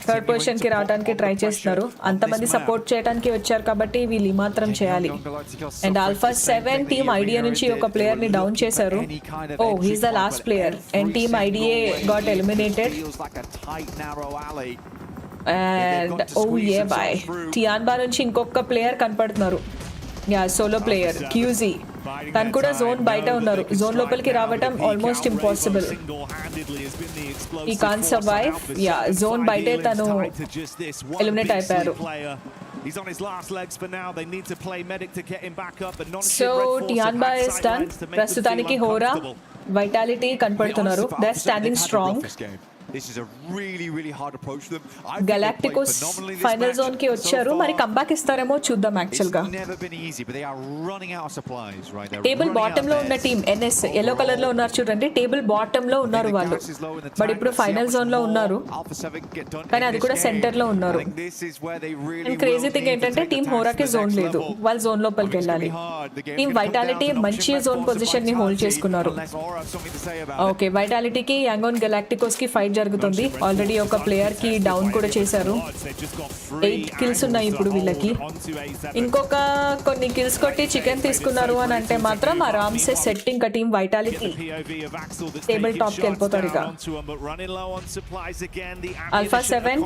థర్డ్ పొజిషన్ కి రావడానికి ట్రై చేస్తున్నారు. అంతమంది సపోర్ట్ చేయడానికి వచ్చారు కాబట్టి వీళ్ళు ఈ మాత్రం చేయాలి. అండ్ ఆల్ఫా 7 టీమ్ ఐడియా నుంచి ఒక ప్లేయర్ ని డౌన్ చేశారు. Oh, he's the last player and team IDA got eliminated. And oh a boy, Tianba నుంచి ఇంకొక ప్లేయర్ కనపడుతున్నారు. Yeah, solo player QG. తను కూడా జోన్ బయట ఉన్నారు. జోన్ లోపలికి రావటం ఆల్మోస్ట్ ఇంపాసిబుల్. ఈ కాన్ సర్వైవ్. యా, జోన్ బయటే తను ఎలిమినేట్ అయిపోయారు. So Tianba is done. ప్రస్తుతానికి హోరా, వైటాలిటీ కనపడుతున్నారు. They are standing strong. Galacticos final zone కి వచ్చారు, మరి కంబ్యాక్ ఇస్తారేమో చూద్దాం. యాక్చువల్ గా టేబుల్ బాటమ్ లో ఉన్న టీం ఎన్ఎస్ ఎల్లో కలర్ లో ఉన్నారు చూడండి, టేబుల్ బాటమ్ లో ఉన్నారు వాళ్ళు. బట్ ఇప్పుడు ఫైనల్ జోన్ లో ఉన్నారు, కానీ అది కూడా సెంటర్ లో ఉన్నారు. అండ్ క్రేజీ థింగ్ ఏంటంటే టీం హోరాకి జోన్ లేదు, వాళ్ళు జోన్ లోపలికి వెళ్ళాలి. టీం వైటాలిటీ మంచి జోన్ పొజిషన్ ని హోల్డ్ చేసుకున్నారు. ఓకే, వైటాలిటీకి యాంగోన్ గెలాక్టికోస్ కి ఫైట్ జరుగుతుంది. ఆల్రెడీ ఒక ప్లేయర్ కి డౌన్ కూడా చేశారు. 8 కిల్స్ ఉన్నాయి ఇప్పుడు వీళ్ళకి. ఇంకొక కొన్ని కిల్స్ కొట్టి చికెన్ తీసుకున్నారు అని అంటే మాత్రం ఆరామ్సే setting team Vitality table top కి వెళ్ళిపోతారు. ఇక ఆల్ఫా 7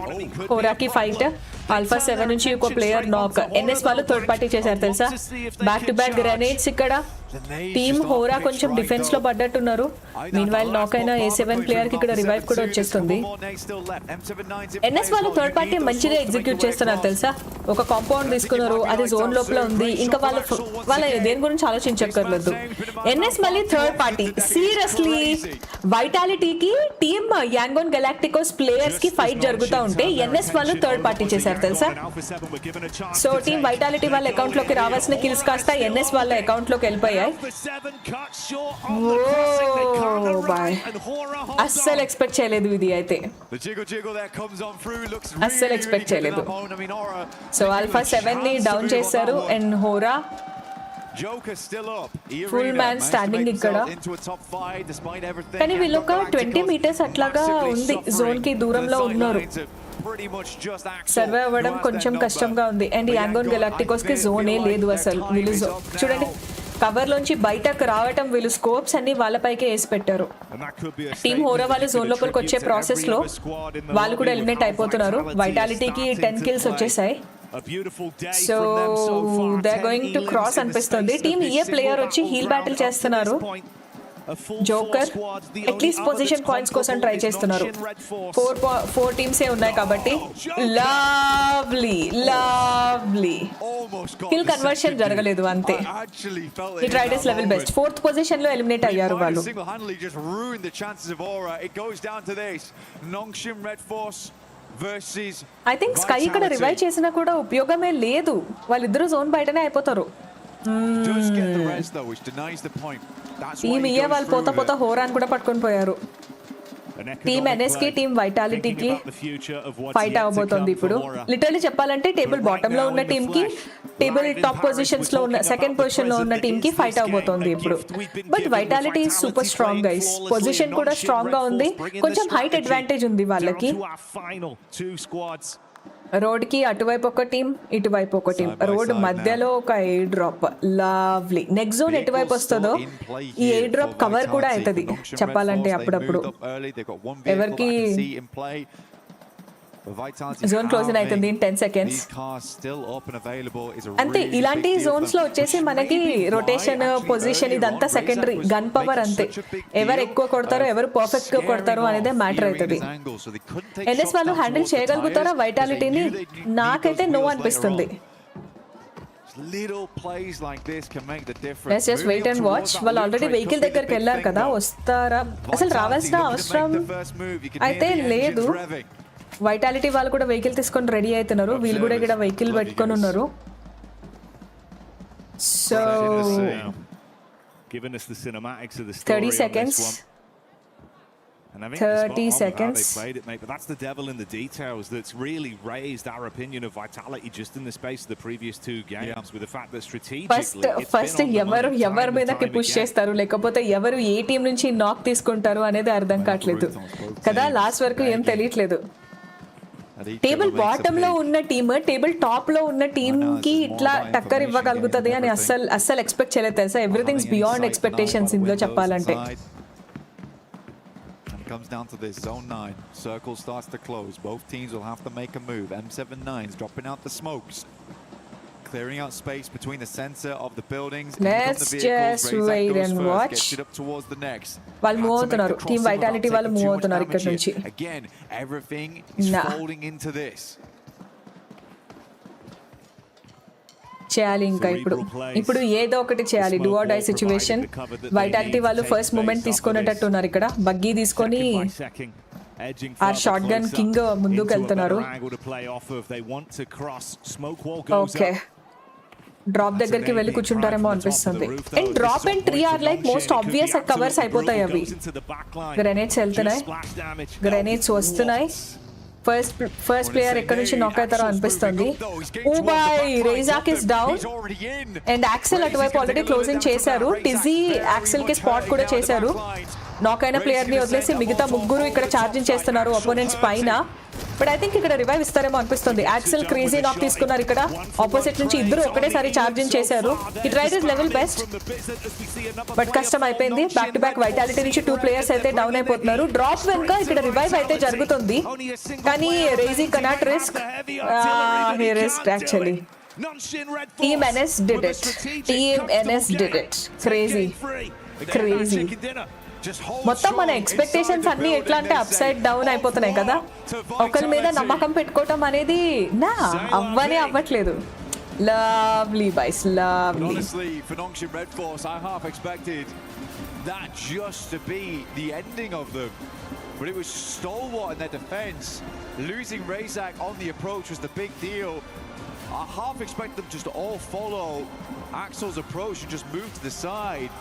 హోరాకి ఫైట్. ఆల్ఫా 7 నుంచి ఒక ప్లేయర్ నాక్. ఎన్ఎస్ వాళ్ళు థర్డ్ పార్టీ చేశారు తెలుసా. Back to back grenades. ఇక్కడ టీమ్ హోరా కొంచెం డిఫెన్స్ లో పడ్డట్టున్నారు. మీన్ వైల్ నాక్ అయిన A7 ప్లేయర్ కి ఇక్కడ రివైవ్ కూడా వచ్చేస్తుంది. ఎన్ఎస్ వాళ్ళు థర్డ్ పార్టీ మంచిగా ఎగ్జిక్యూట్ చేస్తున్నారు తెలుసా. ఒక కాంపౌండ్ తీసుకున్నారు, అది జోన్ లోపల ఉంది. ఇంకా వాళ్ళ దేని గురించి ఆలోచించక్కర్లేదు. ఎన్ఎస్ మళ్ళీ థర్డ్ పార్టీ. సీరియస్లీ వైటాలిటీకి టీమ్ యాంగోన్ గెలాక్టికోస్ ప్లేయర్స్ కి ఫైట్ జరుగుతూ ఉంటే ఎన్ఎస్ వాళ్ళు థర్డ్ పార్టీ చేశారు తెలుసా. సో టీమ్ వైటాలిటీ వాళ్ళ అకౌంట్ లోకి రావాల్సిన కిల్స్ కాస్త ఎన్ఎస్ వాళ్ళ అకౌంట్ లోకి వెళ్ళిపోయాయి. అస్సలు ఎక్స్పెక్ట్ చేయలేదు ఇది అయితే, అస్సలు ఎక్స్పెక్ట్ చేయలేదు. సో ఆల్ఫా 7 ని డౌన్ చేశారు. అండ్ హోరా ఫుల్ మ్యాన్ స్టాండింగ్ ఇక్కడ. కానీ వీళ్ళు ఒక 20 meters అట్లాగా ఉంది, జోన్ కి దూరంలో ఉన్నారు. సర్వే అవ్వడం కొంచెం కష్టంగా ఉంది. అండ్ యాంగోన్ గెలాక్టికోస్ కి జోనే లేదు అసలు. వీళ్ళు చూడండి కవర్ లోంచి బయటకు రావటం, వీళ్ళు స్కోప్స్ అన్ని వాళ్ళపైకే వేసి పెట్టారు. టీమ్ హోరా వాళ్ళు జోన్ లోపలికి వచ్చే ప్రాసెస్ లో వాళ్ళు కూడా ఎలిమినేట్ అయిపోతున్నారు. వైటాలిటీకి 10 kills వచ్చేసాయి. So they are going to cross అనిపిస్తుంది. టీమ్ ఏ ప్లేయర్ వచ్చి హీల్ బ్యాటిల్ చేస్తున్నారు. జోకర్ అట్లీస్ట్ పొజిషన్ పాయింట్స్ కోసం ట్రై చేస్తున్నారు. 4 టీమ్సే ఉన్నాయి కాబట్టి లవ్లీ కిల్ కన్వర్షన్ జరగలేదు అంతే. ఈ traders level best 4th position లో ఎలిమినేట్ అయ్యారు వాళ్ళు. ఐ థింక్ స్కై ఇక్కడ రివైవ్ చేసినా కూడా ఉపయోగమే లేదు, వాళ్ళిద్దరూ జోన్ బయటనే అయిపోతారు. టీమ్ ఇయే వాళ్ళు పోతా హోరాన్ కూడా పట్టుకొని పోయారు. టీమ్ ఎన్ఎస్కి టీమ్ వైటాలిటీకి ఫైట్ అవబోతోంది ఇప్పుడు. లిటరల్లీ చెప్పాలంటే టేబుల్ బాటమ్ లో ఉన్న టీమ్ కి టేబుల్ టాప్ పొజిషన్స్ లో ఉన్న సెకండ్ పొజిషన్ లో ఉన్న టీమ్ కి ఫైట్ అవబోతోంది ఇప్పుడు. But vitality is super strong guys, position కూడా స్ట్రాంగ్ గా ఉంది, కొంచెం హైట్ అడ్వాంటేజ్ ఉంది వాళ్ళకి. రోడ్ కి అటువైపు ఒక టీం, ఇటువైపు ఒక టీం, రోడ్ మధ్యలో ఒక air drop. Lovely. Next zone ఎటువైపు వస్తుందో ఈ ఎయిర్ డ్రాప్ కవర్ కూడా అవుతుంది చెప్పాలంటే అప్పుడప్పుడు. ఎవరికి జోన్ క్లోజ్ అవుతుంది ఇన్ 10 seconds అంతే. ఇలాంటి జోన్స్ లో వచ్చేసి మనకి రొటేషన్ పొజిషన్ ఇదంతా సెకండరీ, గన్ పవర్ అంతే. ఎవరు ఎక్కువ కొడతారో ఎవరు పర్ఫెక్ట్ గా కొడతారో అనేది మ్యాటర్ అవుతుంది. ఎన్ఎస్ వాళ్ళు హ్యాండిల్ చేయగలుగుతారా వైటాలిటీని? నాకైతే నో అనిపిస్తుంది. Let's just wait and watch. వాళ్ళు ఆల్రెడీ వెహికల్ దగ్గరికి వెళ్ళారు కదా, వస్తారా? అసలు రావాల్సిన అవసరం అయితే లేదు. వైటాలిటీ వాళ్ళు కూడా వెహికల్ తీసుకొని రెడీ అవుతున్నారు, వీళ్ళు కూడా ఇక్కడ వెహికల్ పెట్టుకొని ఉన్నారు. So 30 seconds. 30 seconds. But that's the devil in the details that's really raised our opinion of vitality just in the space of the previous 2 games with the fact that strategically first ఎవరు మీదకి push చేస్తారు, లేకపోతే ఎవరు ఏ team నుంచి నాక్ తీసుకుంటారు అనేది అర్థం కావట్లేదు కదా. లాస్ట్ వరకు ఏం తెలియట్లేదు. టేబుల్ బాటమ్ లో ఉన్న టీమ్ టేబుల్ టాప్ లో ఉన్న టీమ్ కి ఇట్లా టక్కర్ ఇవ్వగలుగుతుంది అని అస్సలు ఎక్స్పెక్ట్ చేయలేదు తెలుసా. ఎవ్రీథింగ్స్ బియాండ్ ఎక్స్పెక్టేషన్స్ ఇందులో చెప్పాలంటే. Comes down to this zone 9 circle starts to close, both teams will have to make a move. M79's dropping out the smokes, clearing out space between the center of the buildings. Let's just wait and watch. Gets it up towards the next. వాళ్ళు move అవుతున్నారు, team vitality వాళ్ళు move అవుతున్నారు ఇక్కడ నుంచి. Again everything is folding into this. చేయాలి ఇంకా ఇప్పుడు ఏదో ఒకటి చేయాలి. Do or die situation. Vitality వాళ్ళు ఫస్ట్ మూమెంట్ తీసుకునేటట్టు ఉన్నారు ఇక్కడ. బగ్గీ తీసుకొని ఆ షార్ట్ గన్ కింగ్ ముందుకు వెళ్తున్నారు. ఓకే, డ్రాప్ దగ్గరికి వెళ్ళి కూర్చుంటారేమో అనిపిస్తుంది. And drop and 3 are like most obvious covers అయిపోతాయి అవి. గ్రెనేడ్స్ వెళ్తున్నాయి, గ్రెనేడ్స్ వస్తున్నాయి. ఫస్ట్ ప్లేయర్ ఎక్కడి నుంచి నాక్ అవుతారో అనిపిస్తుంది. Oh boy, Rezak is down and Axel అటువైపు ఆల్రెడీ క్లోజింగ్ చేశారు. టిజీ యాక్సెల్ కి స్పాట్ కూడా చేశారు. నాక్ అయిన ప్లేయర్ ని వదిలేసి మిగతా ముగ్గురు ఇక్కడ ఛార్జింగ్ చేస్తున్నారు అపోనెంట్స్ పైన. బట్ ఐ థింక్ ఇక్కడ రివైవ్ ఇస్తారేమో అనిపిస్తుంది. యాక్సెల్ క్రేజీ నాక్ తీసుకున్నారు ఇక్కడ. ఆపోజిట్ నుంచి ఇద్దరు ఒకటేసారి ఛార్జింగ్ చేశారు. ఈ ట్రైడర్స్ లెవెల్ బెస్ట్ బట్ కష్టం అయిపోయింది. బ్యాక్ టు బ్యాక్ వైటాలిటీ నుంచి 2 players అయితే డౌన్ అయిపోతున్నారు. డ్రాప్ వెనుక ఇక్కడ రివైవ్ అయితే జరుగుతుంది, కానీ Rezi cannot risk. He risk actually. Team NS did it. Team NS did it. Crazy. మొత్తం మన ఎక్స్పెక్టేషన్స్ అన్ని ఎట్లా అంటే అప్ సైడ్ డౌన్ అయిపోతున్నాయి కదా. ఒకరి మీద నమ్మకం పెట్టుకోవటం అనేది అవ్వట్లేదు. Lovely boys, lovely. Honestly, for Nongshim Red Force, I half expected that just to be the ending of them. But it was stalwart in their defense. Losing Razak on the approach was the big deal. I half expected them just to all follow Axel's approach and just move to the side.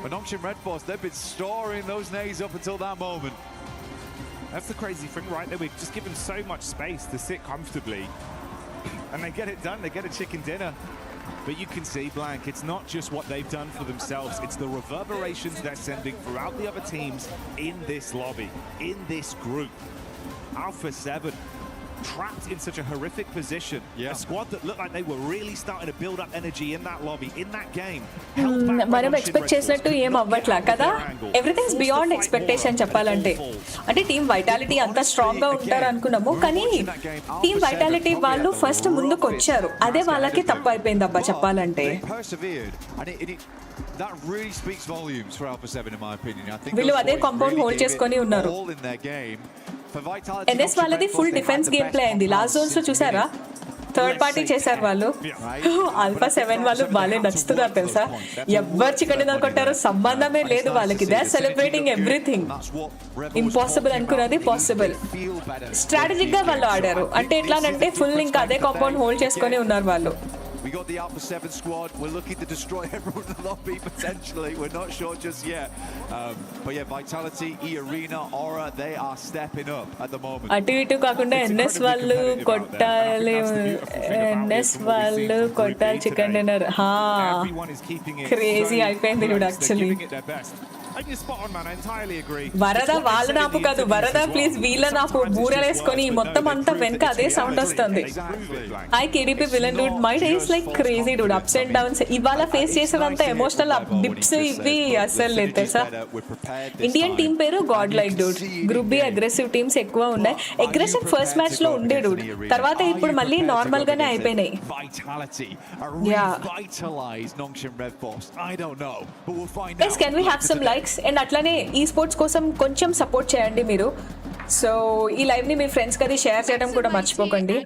But Nongshim Red Force, they've been storing those nades up until that moment. That's the crazy thing, right? That we've just given so much space to sit comfortably. And they get it done, they get a chicken dinner. But you can see, Blank, it's not just what they've done for themselves, it's the reverberations they're sending throughout the other teams in this lobby, in this group. Alpha 7, trapped in such a horrific position. A squad that looked like they were really starting to build up energy in that lobby, in that game. మనం expect చేసినట్టు ఏం అవ్వట్లా కదా. Everything's beyond expectation చెప్పాలంటే. అంటే team vitality అంత strong గా ఉంటారు అనుకున్నాము, కానీ టీమ్ వైటాలిటీ వాళ్ళు ఫస్ట్ ముందుకు వచ్చారు, అదే వాళ్ళకి తప్పు అయిపోయింది అబ్బా చెప్పాలంటే. That really speaks volumes for Alpha 7 in my opinion. I think వీళ్ళు those అదే boys compound really hold gave చేసుకొని it ఉన్నారు. all in their game. For Vitality, NS వాళ్ళది ఫుల్ డిఫెన్స్ గేమ్ ప్లే అయింది. లాస్ట్ జోన్స్ లో చూసారా, third party చేశారు వాళ్ళు. ఆల్ఫా 7 వాళ్ళు వాళ్ళే నచ్చుతున్నారు తెలుసా. ఎవ్వరు చికెన్ డిన్నర్ కొట్టారో సంబంధమే లేదు వాళ్ళకి. They are celebrating everything. Impossible అనుకున్నది పాసిబుల్. స్ట్రాటజిక్ గా వాళ్ళు ఆడారు. అంటే ఎట్లానంటే ఫుల్ ఇంకా అదే కాంపౌండ్ హోల్డ్ చేసుకొని ఉన్నారు వాళ్ళు. We got the Alpha 7 squad. We're looking to destroy everyone in the lobby potentially. We're not sure just yet. But yeah, Vitality, E-Arena, Aura, they are stepping up at the moment. అటు ఇటు కాకుండా NS వాళ్ళు కొట్టాలి, NS వాళ్ళు కొట్టాలి chicken dinner. Crazy అయిపోయింది ఇప్పుడు actually. వరద వాళ్ళ నాపు కాదు, వరద ప్లీజ్ వీళ్ళ నాపు. బూరలేసుకొని మొత్తం అంతా వెనక అదే సౌండ్ వస్తుంది. I KDP villain dude, my days like crazy dude. Ups and downs ఇవాళ ఫేస్ చేసేదంతా ఎమోషనల్ డిప్స్ ఇవి అసలు లేదు తెలుసా. ఇండియన్ టీం పేరు god like dude. Group B aggressive teams ఎక్కువ ఉన్నాయి. అగ్రెసివ్ ఫస్ట్ మ్యాచ్ లో ఉండే డూడ్, తర్వాత ఇప్పుడు మళ్ళీ నార్మల్ గానే అయిపోయినాయి. Can we have some likes and అట్లానే ఈ స్పోర్ట్స్ కోసం కొంచెం సపోర్ట్ చేయండి మీరు. సో ఈ లైవ్ ని మీ ఫ్రెండ్స్ కి అది షేర్ చేయడం కూడా మర్చిపోకండి.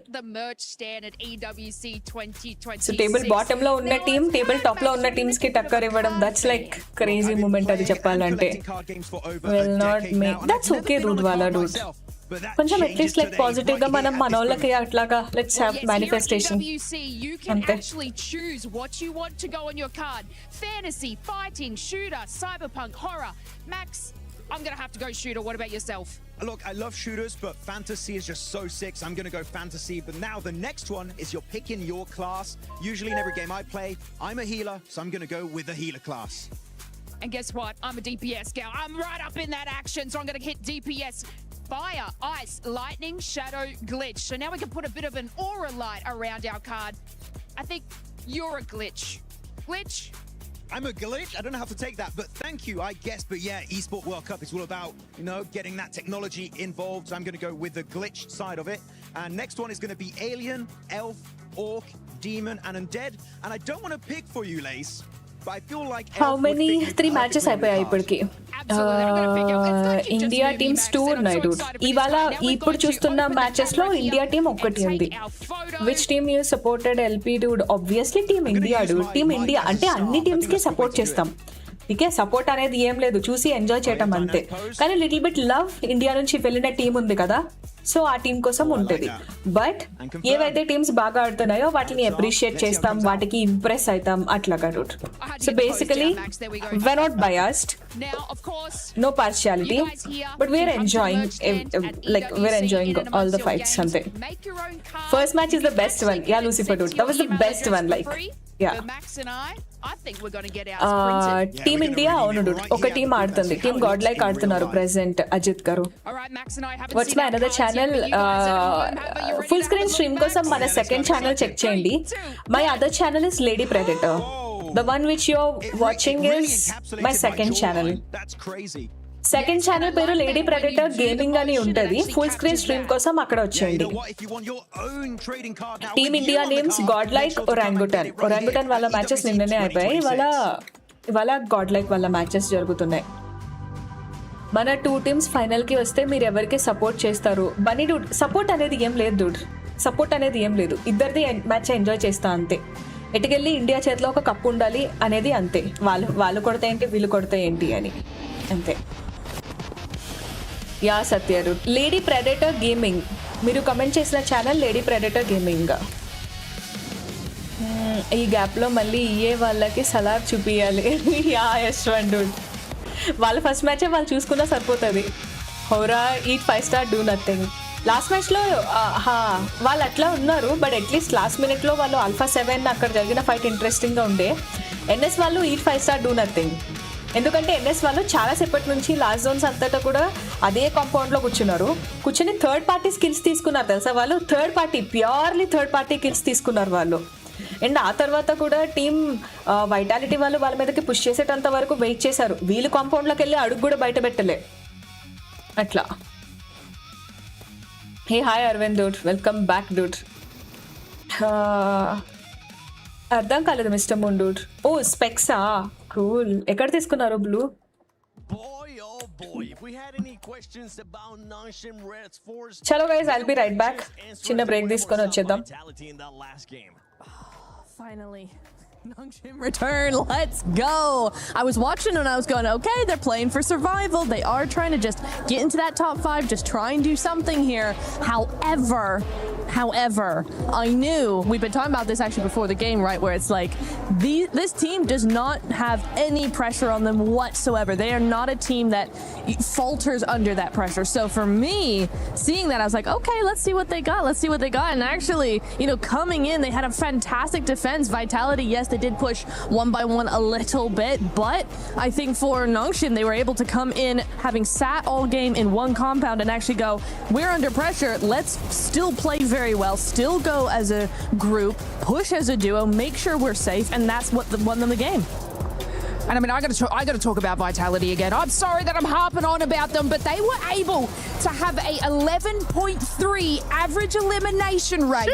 సో టేబుల్ బాటమ్ లో ఉన్న టీం టేబుల్ టాప్ లో ఉన్న టీమ్స్ కి టక్కర్ ఇవ్వడం, దట్స్ లైక్ క్రేజీ మూమెంట్ అది చెప్పాలంటే. Will not make that's okay Dude. వాళ్ళ డూడ్ కొంచెం అట్లీస్ట్ లైక్ పాజిటివ్ గా మనం మన వాళ్ళకి అట్లాగా లెట్స్ హ్యావ్ మేనిఫెస్టేషన్ అంతే. Fantasy, fighting, shooter, cyberpunk, horror. Max, I'm gonna have to go shooter. What about yourself? Look, I love shooters, but fantasy is just so sick, so I'm gonna go fantasy. But now the next one is you're picking your class. Usually in every game I play, I'm a healer, so I'm gonna go with the healer class. And guess what? I'm a DPS gal. I'm right up in that action, so I'm gonna hit DPS. Fire, ice, lightning, shadow, glitch. So now we can put a bit of an aura light around our card. I think you're a glitch. Glitch? I'm a glitch? I don't know how to take that, but thank you, I guess. But yeah, Esports World Cup is all about, you know, getting that technology involved. So I'm going to go with the glitch side of it. And next one is going to be Alien, Elf, Orc, Demon, and Undead. And I don't want to pick for you, Lace, but I feel like... How many 3 matches అయిపోయాయి ఇప్పటికి? India teams 2 ఉన్నాయి Dude. ఇవాళ ఇప్పుడు చూస్తున్న matches లో India team ఒక్కటి ఉంది. Which team you supported LP Dude? Obviously team India Dude. Team India అంటే అన్ని టీమ్స్ కి సపోర్ట్ చేస్తాం. ఇకే సపోర్ట్ అనేది ఏం లేదు, చూసి ఎంజాయ్ చేయటం అంతే. కానీ లిటిల్ బిట్ లవ్ ఇండియా నుంచి వెళ్ళిన టీం ఉంది కదా, సో ఆ టీం కోసం ఉంటుంది. బట్ ఏవైతే టీమ్స్ బాగా ఆడుతున్నాయో వాటిని అప్రిషియేట్ చేస్తాం, వాటికి ఇంప్రెస్ అవుతాం అట్లాగా Dude. So basically we're not biased, no partiality, but we're enjoying all the fights ante. First match is the best one. Yeah, Lucifer dude, that was the best one. Like yeah, team India అవును dude ఒక team ఆడుతుంది. Team God like ఆడుతున్నారు present Ajit గారు. What's my another channel? Full screen stream కోసం మన second channel check చేయండి. My other channel is Lady Predator. The one which you're watching is my second channel. Second channel పేరు Lady Predator Gaming అని ఉంటది. Full screen stream కోసం అక్కడ వచ్చేయండి. Team India names God Like, Orangutan. Orangutan వాళ్ళ matches నిన్ననే అయిపోయాయి. ఇవాళ గాడ్ లైక్ వాళ్ళ మ్యాచెస్ జరుగుతున్నాయి. మన 2 టీమ్స్ ఫైనల్ కి వస్తే మీరు ఎవరికి సపోర్ట్ చేస్తారు? బనీ డూడ్ సపోర్ట్ అనేది ఏం లేదు డూడ్, సపోర్ట్ అనేది ఏం లేదు. ఇద్దరిది మ్యాచ్ ఎంజాయ్ చేస్తా అంతే. ఎటుకెళ్ళి ఇండియా చేతిలో ఒక కప్పు ఉండాలి అనేది అంతే. వాళ్ళు కొడితే ఏంటి, వీళ్ళు కొడితే ఏంటి అని అంతే. యా సత్య డూడ్, లేడీ ప్రెడేటర్ గేమింగ్ మీరు కమెంట్ చేసిన ఛానల్ లేడీ ప్రెడేటర్ గేమింగ్. ఈ గ్యాప్లో మళ్ళీ ఇయే వాళ్ళకి సలార్ చూపించాలి. యా యశ్వంత్ డూడ్, వాళ్ళ ఫస్ట్ మ్యాచే వాళ్ళు చూసుకున్నా సరిపోతుంది. Howrah eat 5 star do nothing. Last మ్యాచ్లో వాళ్ళు అట్లా ఉన్నారు, బట్ అట్లీస్ట్ లాస్ట్ మినిట్లో వాళ్ళు ఆల్ఫా 7 అక్కడ జరిగిన ఫైట్ ఇంట్రెస్టింగ్గా ఉండే. ఎన్ఎస్ వాళ్ళు ఈట్ 5 స్టార్ డూ నథింగ్. ఎందుకంటే ఎన్ఎస్ వాళ్ళు చాలాసేపటి నుంచి లాస్ట్ జోన్స్ అంతటా కూడా అదే కాంపౌండ్లో కూర్చొని థర్డ్ పార్టీ స్కిల్స్ తీసుకున్నారు తెలుసా. వాళ్ళు ప్యూర్లీ థర్డ్ పార్టీ కిల్స్ తీసుకున్నారు వాళ్ళు. అండ్ ఆ తర్వాత కూడా టీమ్ వైటాలిటీ వాళ్ళు వాళ్ళ మీదకి పుష్ చేసేటంత వరకు వెయిట్ చేశారు. వీళ్ళు కాంపౌండ్లోకి వెళ్ళి అడుగు కూడా బయట పెట్టలే అట్లా. Hey hi Aravind dude, welcome back dude. అర్థం కాలేదు మిస్టర్ మూన్ డూడ్. ఓ స్పెక్సా? కూల్. ఎక్కడ తీసుకున్నారు blue? Boy, oh boy, if we had any questions about Nongshim Red's force. చలో guys, I'll be right back. చిన్న బ్రేక్ తీసుకొని వచ్చేద్దాం. Finally. Nongshim return. Let's go. I was watching and I was going, okay, they're playing for survival. They are trying to just get into that top 5, just try and do something here. However, I knew, we've been talking about this actually before the game, right, where it's like, this team does not have any pressure on them whatsoever. They are not a team that falters under that pressure. So for me, seeing that, I was like, okay, let's see what they got. And actually, you know, coming in, they had a fantastic defense. Vitality, yes, they did push one by one a little bit, but I think for Nongshim, they were able to come in having sat all game in one compound and actually go, we're under pressure, let's still play very well, still go as a group, push as a duo, make sure we're safe, and that's what won them the game. And I mean, I got to talk about Vitality again. I'm sorry that I'm harping on about them, but they were able to have a 11.3 average elimination rate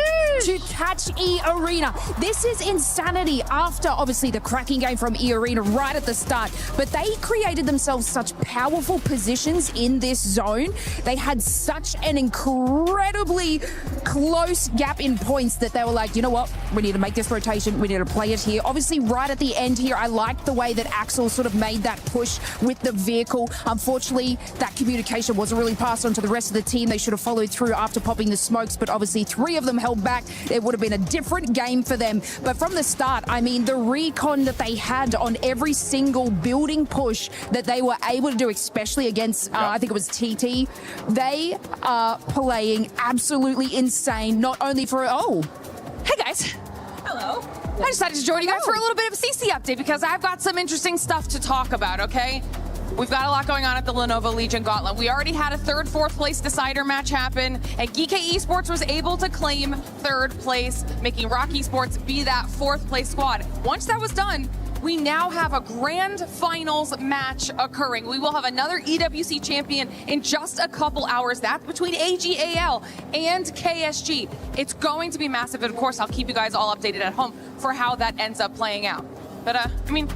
to catch E-Arena. This is insanity after, obviously, the cracking game from E-Arena right at the start. But they created themselves such powerful positions in this zone. They had such an incredibly close gap in points that they were like, you know what? We need to make this rotation. We need to play it here. Obviously, right at the end here, I liked the way that Axel sort of made that push with the vehicle. Unfortunately, that communication wasn't really passed on to the rest of the team. They should have followed through after popping the smokes, but obviously 3 of them held back. It would have been a different game for them. But from the start, I mean, the recon that they had on every single building push that they were able to do, especially against, I think it was TT, they are playing absolutely insane, not only for, Hey guys. Hello. I decided to join you guys for a little bit of a CC update because I've got some interesting stuff to talk about, okay? We've got a lot going on at the Lenovo Legion Gauntlet. We already had a 3rd, 4th place decider match happen, and Geek Esports was able to claim 3rd place, making Rock Esports be that 4th place squad. Once that was done, we now have a grand finals match occurring. We will have another EWC champion in just a couple hours. That's between AGAL and KSG. It's going to be massive. And of course, I'll keep you guys all updated at home for how that ends up playing out. But, I mean,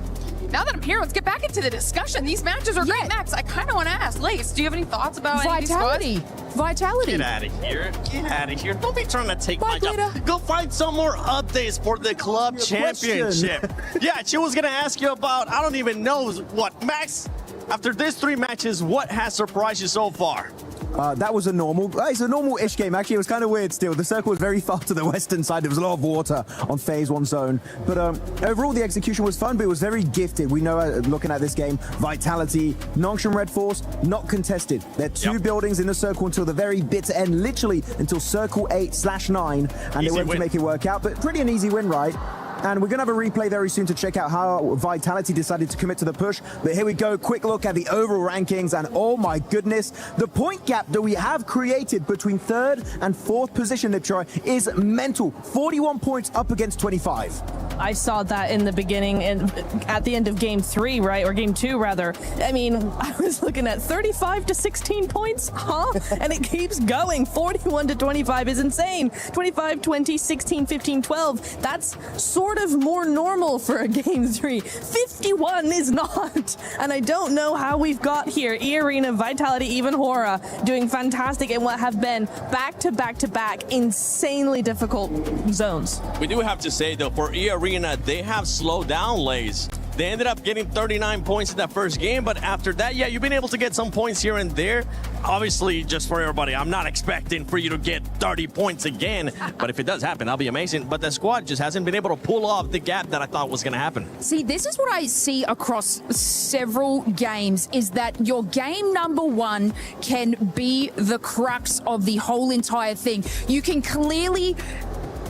now that I'm here, let's get back into the discussion. These matches are great. Max, I kind of want to ask, Lace, do you have any thoughts about Vitality? Vitality. Get out of here. Get out of here. Don't be trying to take my job. Go find some more updates for the club championship. Yeah, she was going to ask you about, I don't even know what. Max, after these 3 matches, what has surprised you so far? That was it's a normal-ish game. Actually, it was kind of weird still. The circle was very far to the western side. There was a lot of water on phase 1 zone. But overall, the execution was fun, but it was very gifted. We know, looking at this game, Vitality, Nongshim Red Force, not contested. There are 2 buildings in the circle until the very bitter end, literally until circle 8/9, and they went to make it work out. But pretty an easy win, right? And we're going to have a replay very soon to check out how Vitality decided to commit to the push. But here we go. Quick look at the overall rankings. And oh my goodness, the point gap that we have created between 3rd and 4th position, Liptroy, is mental. 41 points up against 25. I saw that in the beginning and at the end of game 3, right? Or game 2, rather. I mean, I was looking at 35 to 16 points, and it keeps going. 41 to 25 is insane. 25, 20, 16, 15, 12. That's sort of more normal for a game 3. 51 is not. And I don't know how we've got here. E-Arena, Vitality, even Hora doing fantastic in what have been back-to-back insanely difficult zones. We do have to say, though, for E-Arena, they have slowed down, Lays. They ended up getting 39 points in that first game, but after that, yeah, you've been able to get some points here and there. Obviously, just for everybody, I'm not expecting for you to get 30 points again, but if it does happen, that'll be amazing. But the squad just hasn't been able to pull off the gap that I thought was going to happen. See, this is what I see across several games, is that your game number 1 can be the crux of the whole entire thing. You can clearly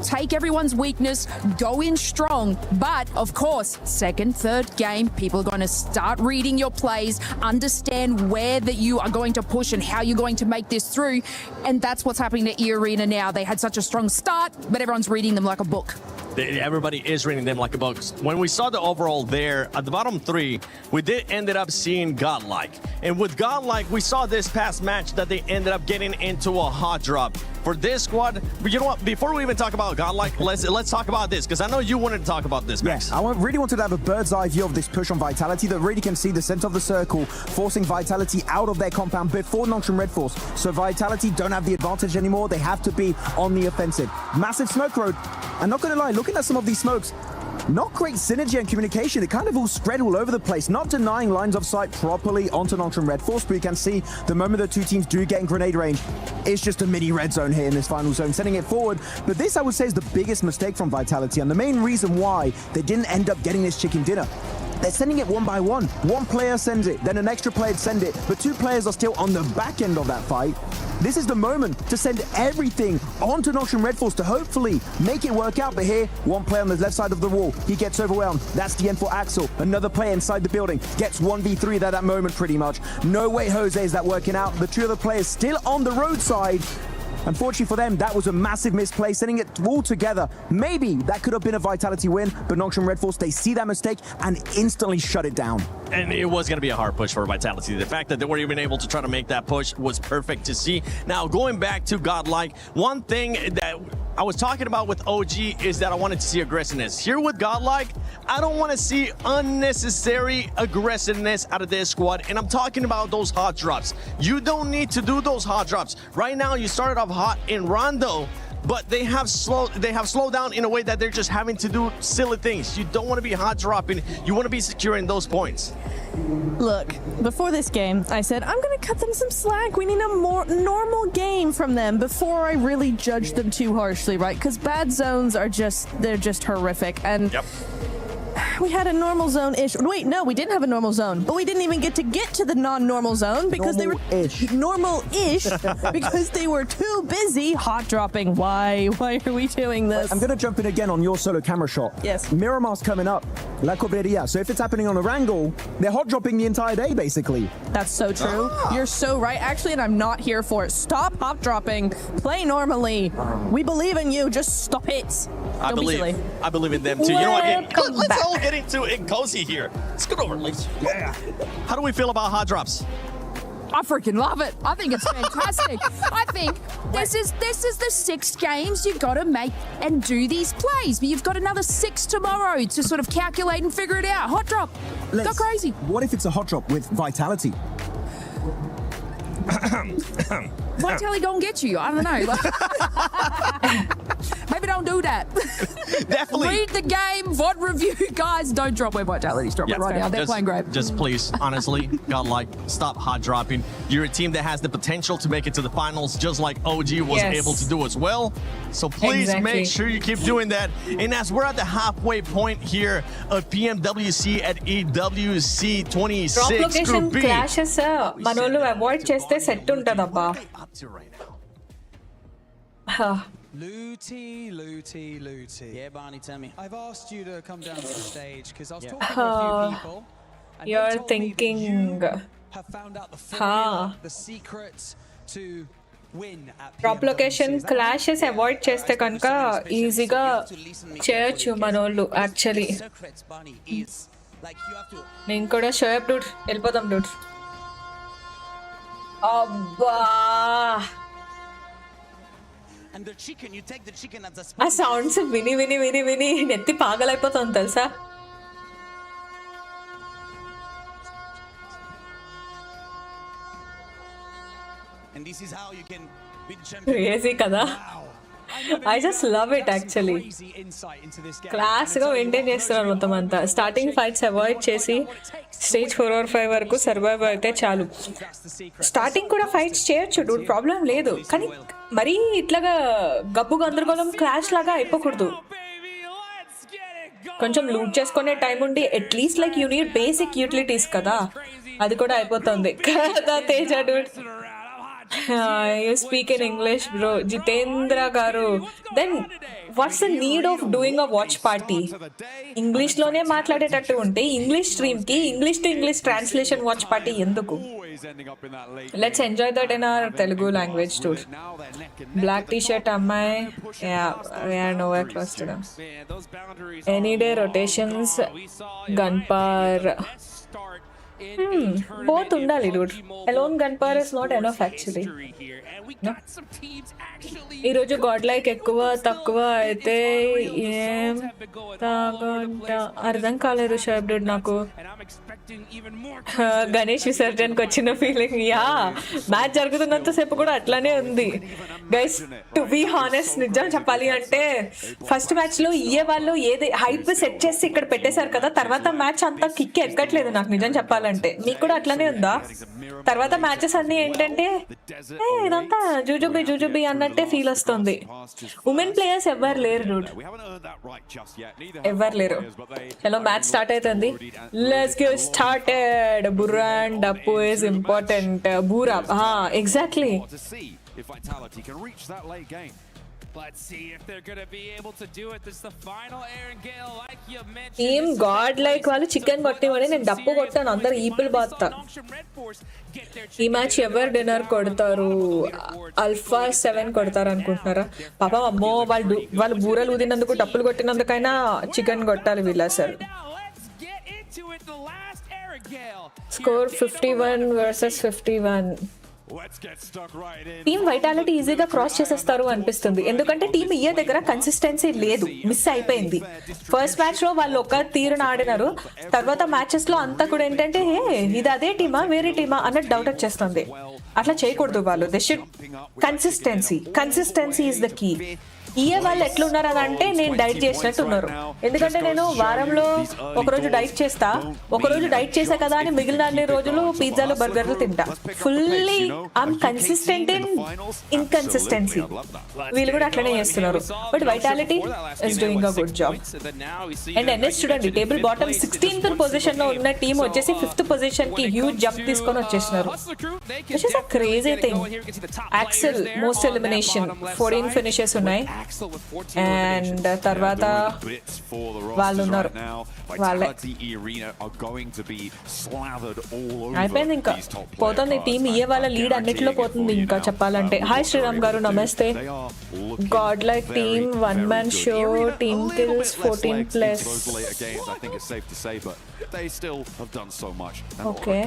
take everyone's weakness, go in strong. But of course, 2nd, 3rd game, people are going to start reading your plays, understand where that you are going to push and how you're going to make this through. And that's what's happening to E-Arena now. They had such a strong start, but everyone's reading them like a book. Everybody is reading them like a book. When we saw the overall there, at the bottom 3, we did ended up seeing Godlike. And with Godlike, we saw this past match that they ended up getting into a hot drop. for this squad. But you know what? Before we even talk about Godlike, let's talk about this, because I know you wanted to talk about this, Max. Yes, I really wanted to have a bird's eye view of this push on Vitality that really can see the center of the circle, forcing Vitality out of their compound before Nongshim Red Force. So Vitality don't have the advantage anymore. They have to be on the offensive. Massive smoke road. I'm not going to lie, looking at some of these smokes, not great synergy and communication. It kind of all spread all over the place, not denying lines of sight properly onto Nongshim Red Force, but you can see the moment the two teams do get in grenade range, it's just a mini red zone here in this final zone, sending it forward. But this, I would say, is the biggest mistake from Vitality, and the main reason why they didn't end up getting this chicken dinner. They're sending it one by one. One player sends it, then an extra player sends it, but two players are still on the back end of that fight. This is the moment to send everything onto Nongshim Red Force to hopefully make it work out. But here, one player on the left side of the wall, he gets overwhelmed. That's the end for Axel. Another player inside the building gets 1v3 at that moment pretty much. No way, Jose, is that working out. The two other players still on the roadside. Unfortunately for them, that was a massive misplay, sending it all together. Maybe that could have been a Vitality win, but Nongshim Red Force, they see that mistake and instantly shut it down. And it was going to be a hard push for Vitality. The fact that they weren't even able to try to make that push was perfect to see. Now, going back to Godlike, one thing that I was talking about with OG is that I wanted to see aggressiveness. Here with Godlike, I don't want to see unnecessary aggressiveness out of this squad, and I'm talking about those hot drops. You don't need to do those hot drops. Right now, you started off hot in Rondo, but they have slowed down in a way that they're just having to do silly things. You don't want to be hot dropping. You want to be securing those points. Look, before this game, I said, I'm going to cut them some slack. We need a more normal game from them before I really judge them too harshly, right? Because bad zones are they're just horrific. And we had a normal zone-ish. Wait, no, we didn't have a normal zone, but we didn't even get to the non-normal zone because they were normal-ish because they were too busy hot dropping. Why are we doing this? I'm going to jump in again on your solo camera shot. Yes. Miramar's coming up. La Cobreria. So if it's happening on a wrangle, they're hot dropping the entire day, basically. That's so true. You're so right, actually, and I'm not here for it. Stop hot dropping. Play normally. We believe in you. Just stop it. I believe in them too. You know what? Let's all get into it cozy here. Let's go over, Lisa. Yeah. How do we feel about hot drops? I freaking love it. I think it's fantastic. I think this is the 6 games you've got to make and do these plays. But you've got another 6 tomorrow to sort of calculate and figure it out. Hot drop. Go crazy. What if it's a hot drop with Vitality? Vitality gonna get you. I don't know. Maybe don't do that. Definitely. Read the game, VOD review. Guys, don't drop where Vitality's dropping right now. They're playing great. Just please, honestly, Godlike, stop hot dropping. You're a team that has the potential to make it to the finals, just like OG was able to do as well. So please make sure you keep doing that. And as we're at the halfway point here of PMWC at EWC 26 Drop location Group B. clashes మనోళ్ళు avoid చేస్తే set ఉంటదబ్బా. Looty. Yeah, Barney, tell me. I've asked you to come down to the stage because I was talking to a few people. And you're thinking. Have found out the formula, the secrets to win at drop location clashes avoid చేస్తే కనుక ఈజీగా చేయొచ్చు మనోళ్ళు actually. నేను కూడా Shoaib Dude వెళ్ళిపోతాం Dude. అబ్బా ఆ సౌండ్స్ విని నెత్తి పాగలైపోతుంది తెలుసా. క్రేజీ కదా. I just love it actually. క్లాస్గా మెయింటైన్ చేస్తున్నారు మొత్తం అంతా. స్టార్టింగ్ ఫైట్స్ అవాయిడ్ చేసి స్టేజ్ 4 or 5 వరకు సర్వైవ్ అయితే చాలు. స్టార్టింగ్ కూడా ఫైట్స్ చేయొచ్చు డూడ్, ప్రాబ్లం లేదు. కానీ మరీ ఇట్లాగా గబ్బు గందరగోళం క్లాష్ లాగా అయిపోకూడదు. కొంచెం లూట్ చేసుకునే టైం ఉండి at least like you need basic utilities కదా, అది కూడా అయిపోతుంది కదా Teja Dude. You speak in English, bro. Jitendra garu. Then what's the need of doing a watch party? English లోనే మాట్లాడేటట్టు ఉంటే ఇంగ్లీష్ స్ట్రీమ్ కి English to English translation watch party ఎందుకు? Let's enjoy that in our Telugu language too. Black t-shirt అమ్మాయి. Yeah, we are nowhere close to them. Any day rotations, gunpar. Both ఉండాలి dude. Alone gunpowder is not enough actually. ఈరోజు God like ఎక్కువ తక్కువ అయితే ఏం అర్థం కాలేదు shop dude నాకు. గణేష్ విసర్జనకు వచ్చిన ఫీలింగ్. యా మ్యాచ్ జరుగుతున్నంతసేపు కూడా అట్లానే ఉంది గైస్. టు బీ హానెస్ట్ నిజం చెప్పాలి అంటే ఫస్ట్ మ్యాచ్ లో వాళ్ళు ఏది హైప్ సెట్ చేసి ఇక్కడ పెట్టేశారు కదా, తర్వాత మ్యాచ్ అంతా కిక్ ఎక్కట్లేదు నాకు నిజం చెప్పాలంటే. మీకు కూడా అట్లానే ఉందా? తర్వాత మ్యాచెస్ అన్ని ఏంటంటే ఇదంతా జూజుబి అన్నట్టే ఫీల్ వస్తుంది. ఉమెన్ ప్లేయర్స్ ఎవరు లేరు డూడ్, ఎవరు లేరు. హలో మ్యాచ్ స్టార్ట్ అవుతుంది. Let's get started. బుర్రా అండ్ డప్పు ఇస్ ఇంపార్టెంట్. బూరా exactly. If Vitality can reach that late game. Let's see if they're going to be able to do it. This is the final Aaron Gale, like you mentioned. Team God like వాళ్ళు chicken కొట్టివని నేను డప్పు కొట్టాను, అందరు ఈపుల్ బాత్తా. ఈ match ఎవరు dinner కొడతారు? Alpha 7 కొడతారు అనుకుంటున్నారా? పాపం అమ్మో వాళ్ళు బూరలు ఊదినందుకు డప్పులు కొట్టినందుకైనా చికెన్ కొట్టాలి వీళ్ళు అసలు. Score 51 versus 51. టీమ్ వైటాలిటీ ఈజీగా క్రాస్ చేసేస్తారు అనిపిస్తుంది, ఎందుకంటే టీమ్ ఇయే దగ్గర కన్సిస్టెన్సీ లేదు, మిస్ అయిపోయింది. ఫస్ట్ మ్యాచ్ లో వాళ్ళు ఒక తీరున ఆడినారు, తర్వాత మ్యాచెస్ లో అంతా కూడా ఏంటంటే ఇది అదే టీమా వేరే టీమా అన్నట్టు డౌట్ వచ్చేస్తుంది. అట్లా చేయకూడదు వాళ్ళు. They should consistency is the key. ఇయే వాళ్ళు ఎట్లున్నారు అని అంటే నేను డైట్ చేసినట్టు ఉన్నారు, ఎందుకంటే నేను వారంలో ఒకరోజు డైట్ చేస్తా, ఒకరోజు డైట్ చేసా కదా అని మిగిలిన అన్ని రోజులు పిజ్జాలు బర్గర్లు తింటా. Fully I'm consistent in inconsistency. వీళ్ళు కూడా అట్లనే చేస్తున్నారు. But Vitality is doing a good job. And NS చూడండి, టేబుల్ బాటమ్ 16th పొజిషన్ లో ఉన్న టీం వచ్చేసి 5th పొజిషన్ కి హ్యూజ్ జంప్ తీసుకొని వచ్చేసినారు, which is a crazy thing. Axel most elimination 14 finishes ఉన్నాయి. అండ్ తర్వాత వాళ్ళు ఉన్నారు, వాళ్ళే అయిపోయింది. ఇంకా పోతుంది టీం. ఇయే వాళ్ళ లీడ్ అన్నిట్లో పోతుంది ఇంకా చెప్పాలంటే. హాయ్ శ్రీరామ్ గారు, నమస్తే. God like team 1 man show, team kills 14+. Okay,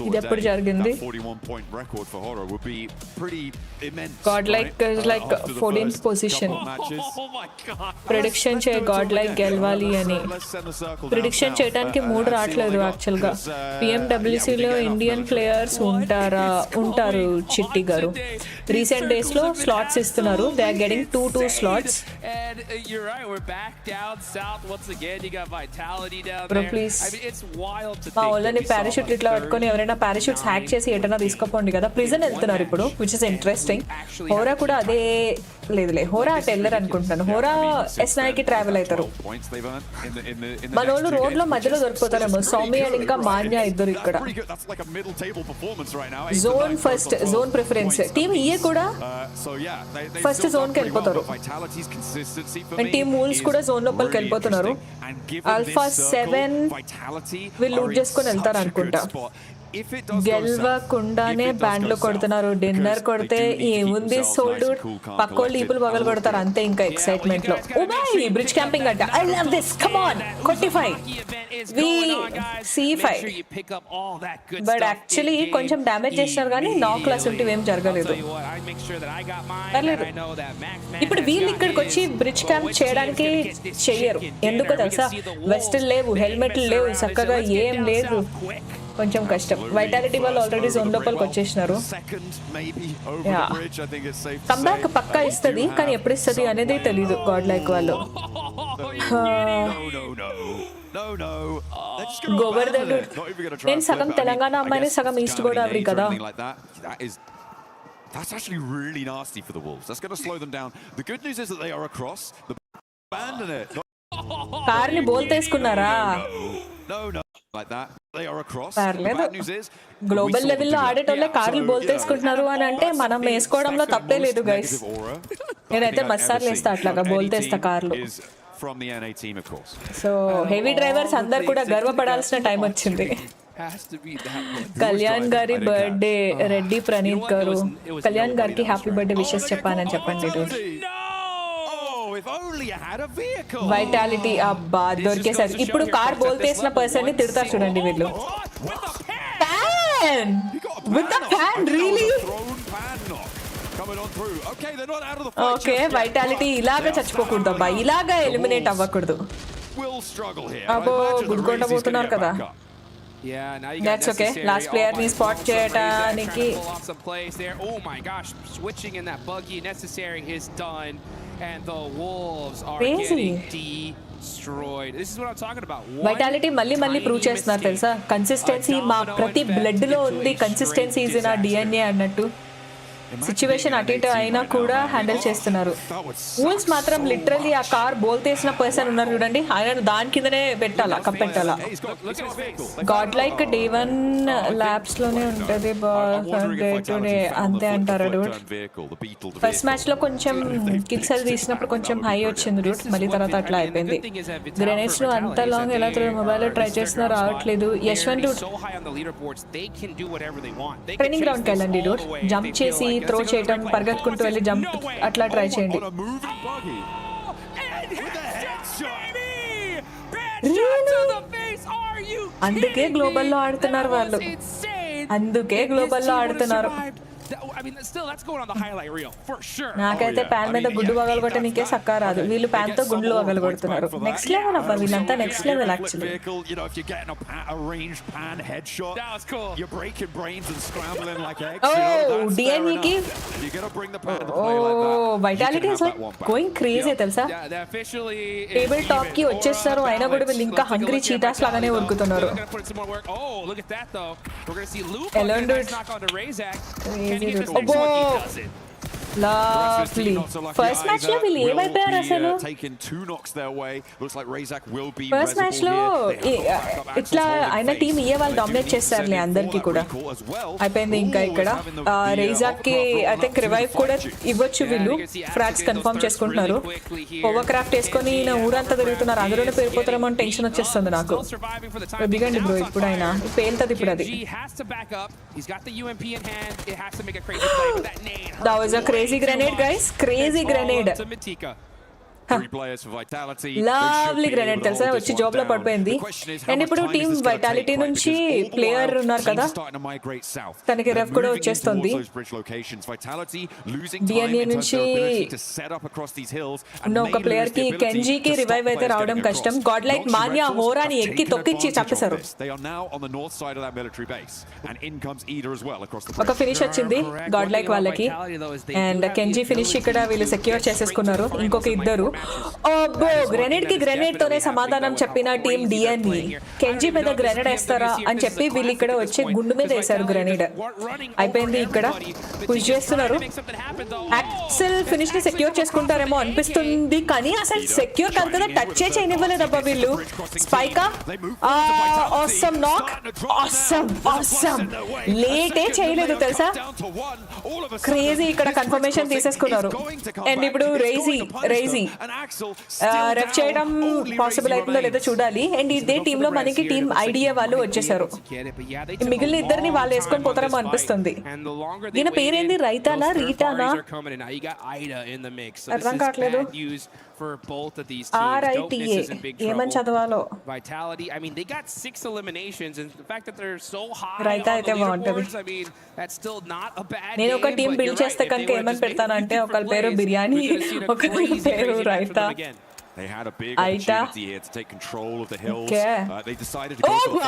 ఇది ఎప్పుడు జరిగింది? God like 14th position. Prediction చేయ గాడ్ లైక్ గెలవాలి అని. ప్రిడిక్షన్ చేయడానికి 3 రావట్లేదు యాక్చువల్ గా. PMWC లో ఇండియన్ ప్లేయర్స్ ఉంటారు చిట్టి గారు. రీసెంట్ డేస్ లో స్లాట్స్ ఇస్తున్నారు. They are getting 2 slots. Please మా వాళ్ళని పారాషూట్ ఇట్లా పట్టుకొని ఎవరైనా పారాషూట్స్ హ్యాక్ చేసి ఎటైనా తీసుకోపోండి కదా. ప్రిజన్ వెళ్తున్నారు ఇప్పుడు, విచ్ ఇస్ ఇంట్రెస్టింగ్. హోరా కూడా అదే లేదులే, హోరా అటు వెళ్ళరు అనుకుంటాను. హోరా ఎస్నాయికి ట్రావెల్ అవుతారు. మన వాళ్ళు రోడ్ లో మధ్యలో దొరికిపోతారేమో. సౌమి అండ్ ఇంకా మాన్య ఇద్దరు ఇక్కడ. Zone first, zone preference. Team ఇయే కూడా ఫస్ట్ జోన్ కి వెళ్ళిపోతారు. అండ్ టీమ్ మూల్స్ కూడా జోన్ లోపలికి వెళ్ళిపోతున్నారు. ఆల్ఫా 7 వీళ్ళు లూట్ చేసుకొని వెళ్తారు అనుకుంటా. గెలవకుండానే బ్యాండ్లు కొడుతున్నారు. డిన్నర్ కొడితే ఏముంది సోల్డ్, పక్కోళ్ళు ఈపులు పగలు కొడతారు అంతే. ఇంకా ఎక్సైట్మెంట్ లో బ్రిడ్జ్ క్యాంపింగ్ అంట. I love this. Come on, 45 C5. But actually కొంచెం డ్యామేజ్ చేసినారు కానీ నాక్ లాస్ ఉంటే ఏం జరగలేదు. పర్లేదు. ఇప్పుడు వీళ్ళు ఇక్కడికి వచ్చి బ్రిడ్జ్ క్యాంప్ చేయడానికి చెయ్యరు, ఎందుకో తెలుసా? వెస్టర్న్ లేవు, హెల్మెట్లు లేవు, చక్కగా ఏం లేదు, కొంచెం కష్టం. వైటాలిటీ వాళ్ళు ఆల్రెడీ జోన్ లోపలికి వచ్చేసినారు. కంబ్యాక్ పక్కా ఇస్తుంది, కానీ ఎప్పుడు ఇస్తుంది అనేది తెలీదు గాడ్ లైక్ వాళ్ళు. గోవర్ధన్, నేను సగం తెలంగాణ అమ్మాయిని, సగం ఈస్ట్ గోదావరి కదా. That's actually really nasty for the Wolves. That's going to slow them down. The good news is that they are across. Abandon it. కార్ని బోల్తేసుకున్నారా? Like that. They are across. పర్లేదు. Global లెవెల్లో ఆడేటోళ్ళే కార్లు బోల్తేసుకుంటున్నారు అని అంటే మనం వేసుకోవడంలో తప్పే లేదు గైస్. నేనైతే మస్సార్లు వేస్తా, అట్లాగా బోల్తేస్తా కార్లు. సో హెవీ డ్రైవర్స్ అందరు కూడా గర్వపడాల్సిన టైం వచ్చింది. కళ్యాణ్ గారి బర్త్డే, రెడ్డి ప్రణీత్ గారు. కళ్యాణ్ గారికి హ్యాపీ బర్త్డే విషెస్ చెప్పానని చెప్పండి. if only you had a vehicle. Vitality అబ్బా దొరికేసారు. ఇప్పుడు కార్ బోల్తేసిన పర్సన్ ని తిడతారు చూడండి వీళ్ళు. Pan with the pan, really? Okay vitality ఇలాగా చచ్చిపోకూడదు అబ్బా, ఇలాగా ఎలిమినేట్ అవ్వకూడదు. అబ్బో గుడ్కొండ పోతున్నారు కదా. Yeah, now you That's okay. Last player ni spot cheyడానికి. Some plays there. Oh my gosh, switching in that buggy necessary is done, and the Wolves are getting destroyed. This is what I'm talking about. Vitality మళ్ళీ prove చేస్తున్నారు తెలుసా. Consistency మా ప్రతి blood లో ఉంది. Consistency is in ఆ DNA అన్నట్టు. Situation అటు ఇటు అయినా కూడా హ్యాండిల్ చేస్తున్నారు. వూల్స్ మాత్రం లిటరల్లీ ఆ కార్ బోల్తేసిన పర్సన్ ఉన్నారు చూడండి, ఆయన దాని కిందనే పెట్టాలా, కప్పెట్టాలా. గాడ్ లైక్ డే 1 ల్యాబ్స్ లోనే ఉంటది, అంతే అంటారా డూడ్. ఫస్ట్ మ్యాచ్ లో కొంచెం కిల్స్ అది తీసినప్పుడు కొంచెం హై వచ్చింది డూడ్, మళ్ళీ తర్వాత అట్లా అయిపోయింది. గ్రెనేడ్స్ ను అంత లాంగ్ ఎలా మొబైల్ లో ట్రై చేసినా రావట్లేదు. యశ్వంత్ డూడ్ ట్రైనింగ్ గ్రౌండ్ కి వెళ్ళండి డూడ్, జంప్ చేసి త్రో చేయడం, పరిగెత్తుకుంటూ వెళ్ళి జంప్ అట్లా ట్రై చేయండి. అందుకే గ్లోబల్ లో ఆడుతున్నారు వాళ్ళు, అందుకే గ్లోబల్ లో ఆడుతున్నారు. నాకైతే ప్యాన్ మీద గుడ్డు వగలగొట్ట నీకే సక్కా రాదు, వీళ్ళు ప్యాన్ తో గుండ్లు వగలగొడుతున్నారు. నెక్స్ట్ లెవెల్ అబ్బా, వీళ్ళంతా నెక్స్ట్ లెవెల్ యాక్చువల్లీ. డిఎన్ఈకి Vitality is like going crazy తెలుసా. టేబుల్ టాప్ కి వచ్చేస్తారు, అయినా కూడా వీళ్ళు ఇంకా హంగ్రీ చీటాస్ లాగానే ఉరుకుతున్నారు. లవ్లీ. ఫస్ట్ మ్యాచ్ లో వీళ్ళు ఏమైపోయారు అసలు. ఫస్ట్ మ్యాచ్ లో ఇట్లా అయినా టీం ఇయ్యే వాళ్ళు డామినేట్ చేస్తారులే అందరికి కూడా. అయిపోయింది ఇంకా ఇక్కడ రైజాక్ కి ఐ థింక్ రివైవ్ కూడా ఇవ్వచ్చు వీళ్ళు. ఫ్రాగ్స్ కన్ఫర్మ్ చేసుకుంటున్నారు. ఓవర్ క్రాఫ్ట్ వేసుకొని నా ఊరంతా తిరుగుతున్నారు, అందులోనే పేరుపోతారేమో అని టెన్షన్ వచ్చేస్తుంది నాకు. దిగండి బ్రో, ఇప్పుడు ఆయన పేలుతుంది ఇప్పుడు అది. That was a crazy grenade, guys. Crazy grenade. Lovely grenade తెలుసా, వచ్చి జాబ్ లో పడిపోయింది. అండ్ ఇప్పుడు టీమ్ వైటాలిటీ నుంచి ప్లేయర్ ఉన్నారు కదా, తనకి రెఫ్ కూడా వచ్చేస్తుంది. డిఎన్ఏ నుంచి ఉన్న ఒక ప్లేయర్ కి కెంజీకి రివైవ్ అయితే రావడం కష్టం. గాడ్ లైక్ మాన్యా హోరాని ఎక్కి తొక్కిచ్చి చంపేశారు. ఒక ఫినిష్ వచ్చింది గాడ్ లైక్ వాళ్ళకి, అండ్ కెంజీ ఫినిష్ ఇక్కడ వీళ్ళు సెక్యూర్ చేసేసుకున్నారు. ఇంకొక ఇద్దరు అబ్బో గ్రెనేడ్ కి గ్రెనేడ్ తోనే సమాధానం చెప్పిన టీం డిఎన్ఈ. కెంజీ మీద గ్రెనేడ్ వేస్తారా అని చెప్పి వీళ్ళు ఇక్కడ వచ్చి గుండు మీద వేశారు గ్రెనేడ్. అయిపోయింది ఇక్కడ పుష్ చేస్తున్నారు. యాక్సెల్ ఫినిష్ ని సెక్యూర్ చేసుకుంటారేమో అనిపిస్తుంది, కానీ అసలు సెక్యూర్ కాదు కదా, టచ్ చేయనివ్వలేదబ్బా వీళ్ళు. స్పైకా ఆసమ్ నాక్, ఆసమ్ ఆసమ్ లేటే చేయలేదు తెలుసా. క్రేజీ ఇక్కడ కన్ఫర్మేషన్ తీసేసుకున్నారు. అండ్ ఇప్పుడు రైజీ రెఫ్ చేయడం పాసిబుల్ అవుతుందో లేదో చూడాలి. అండ్ ఇదే టీమ్ లో మనకి టీమ్ ఐడియా వాళ్ళు వచ్చేసారు. మిగిలిన ఇద్దరిని వాళ్ళు వేసుకొని పోతారేమో అనిపిస్తుంది. ఈయన పేరేంది, రైతానా రీటానా అర్థం కావట్లేదు. RITA ఏమని చదవాలో. రైతా అయితే బాగుంటది. నేను ఒక టీం బిల్డ్ చేస్తే కనుక ఏమని పెడతానంటే ఒకరి పేరు బిర్యానీ, ఒకరి పేరు raita. They had a big opportunity here to take control of the hills. They decided to go for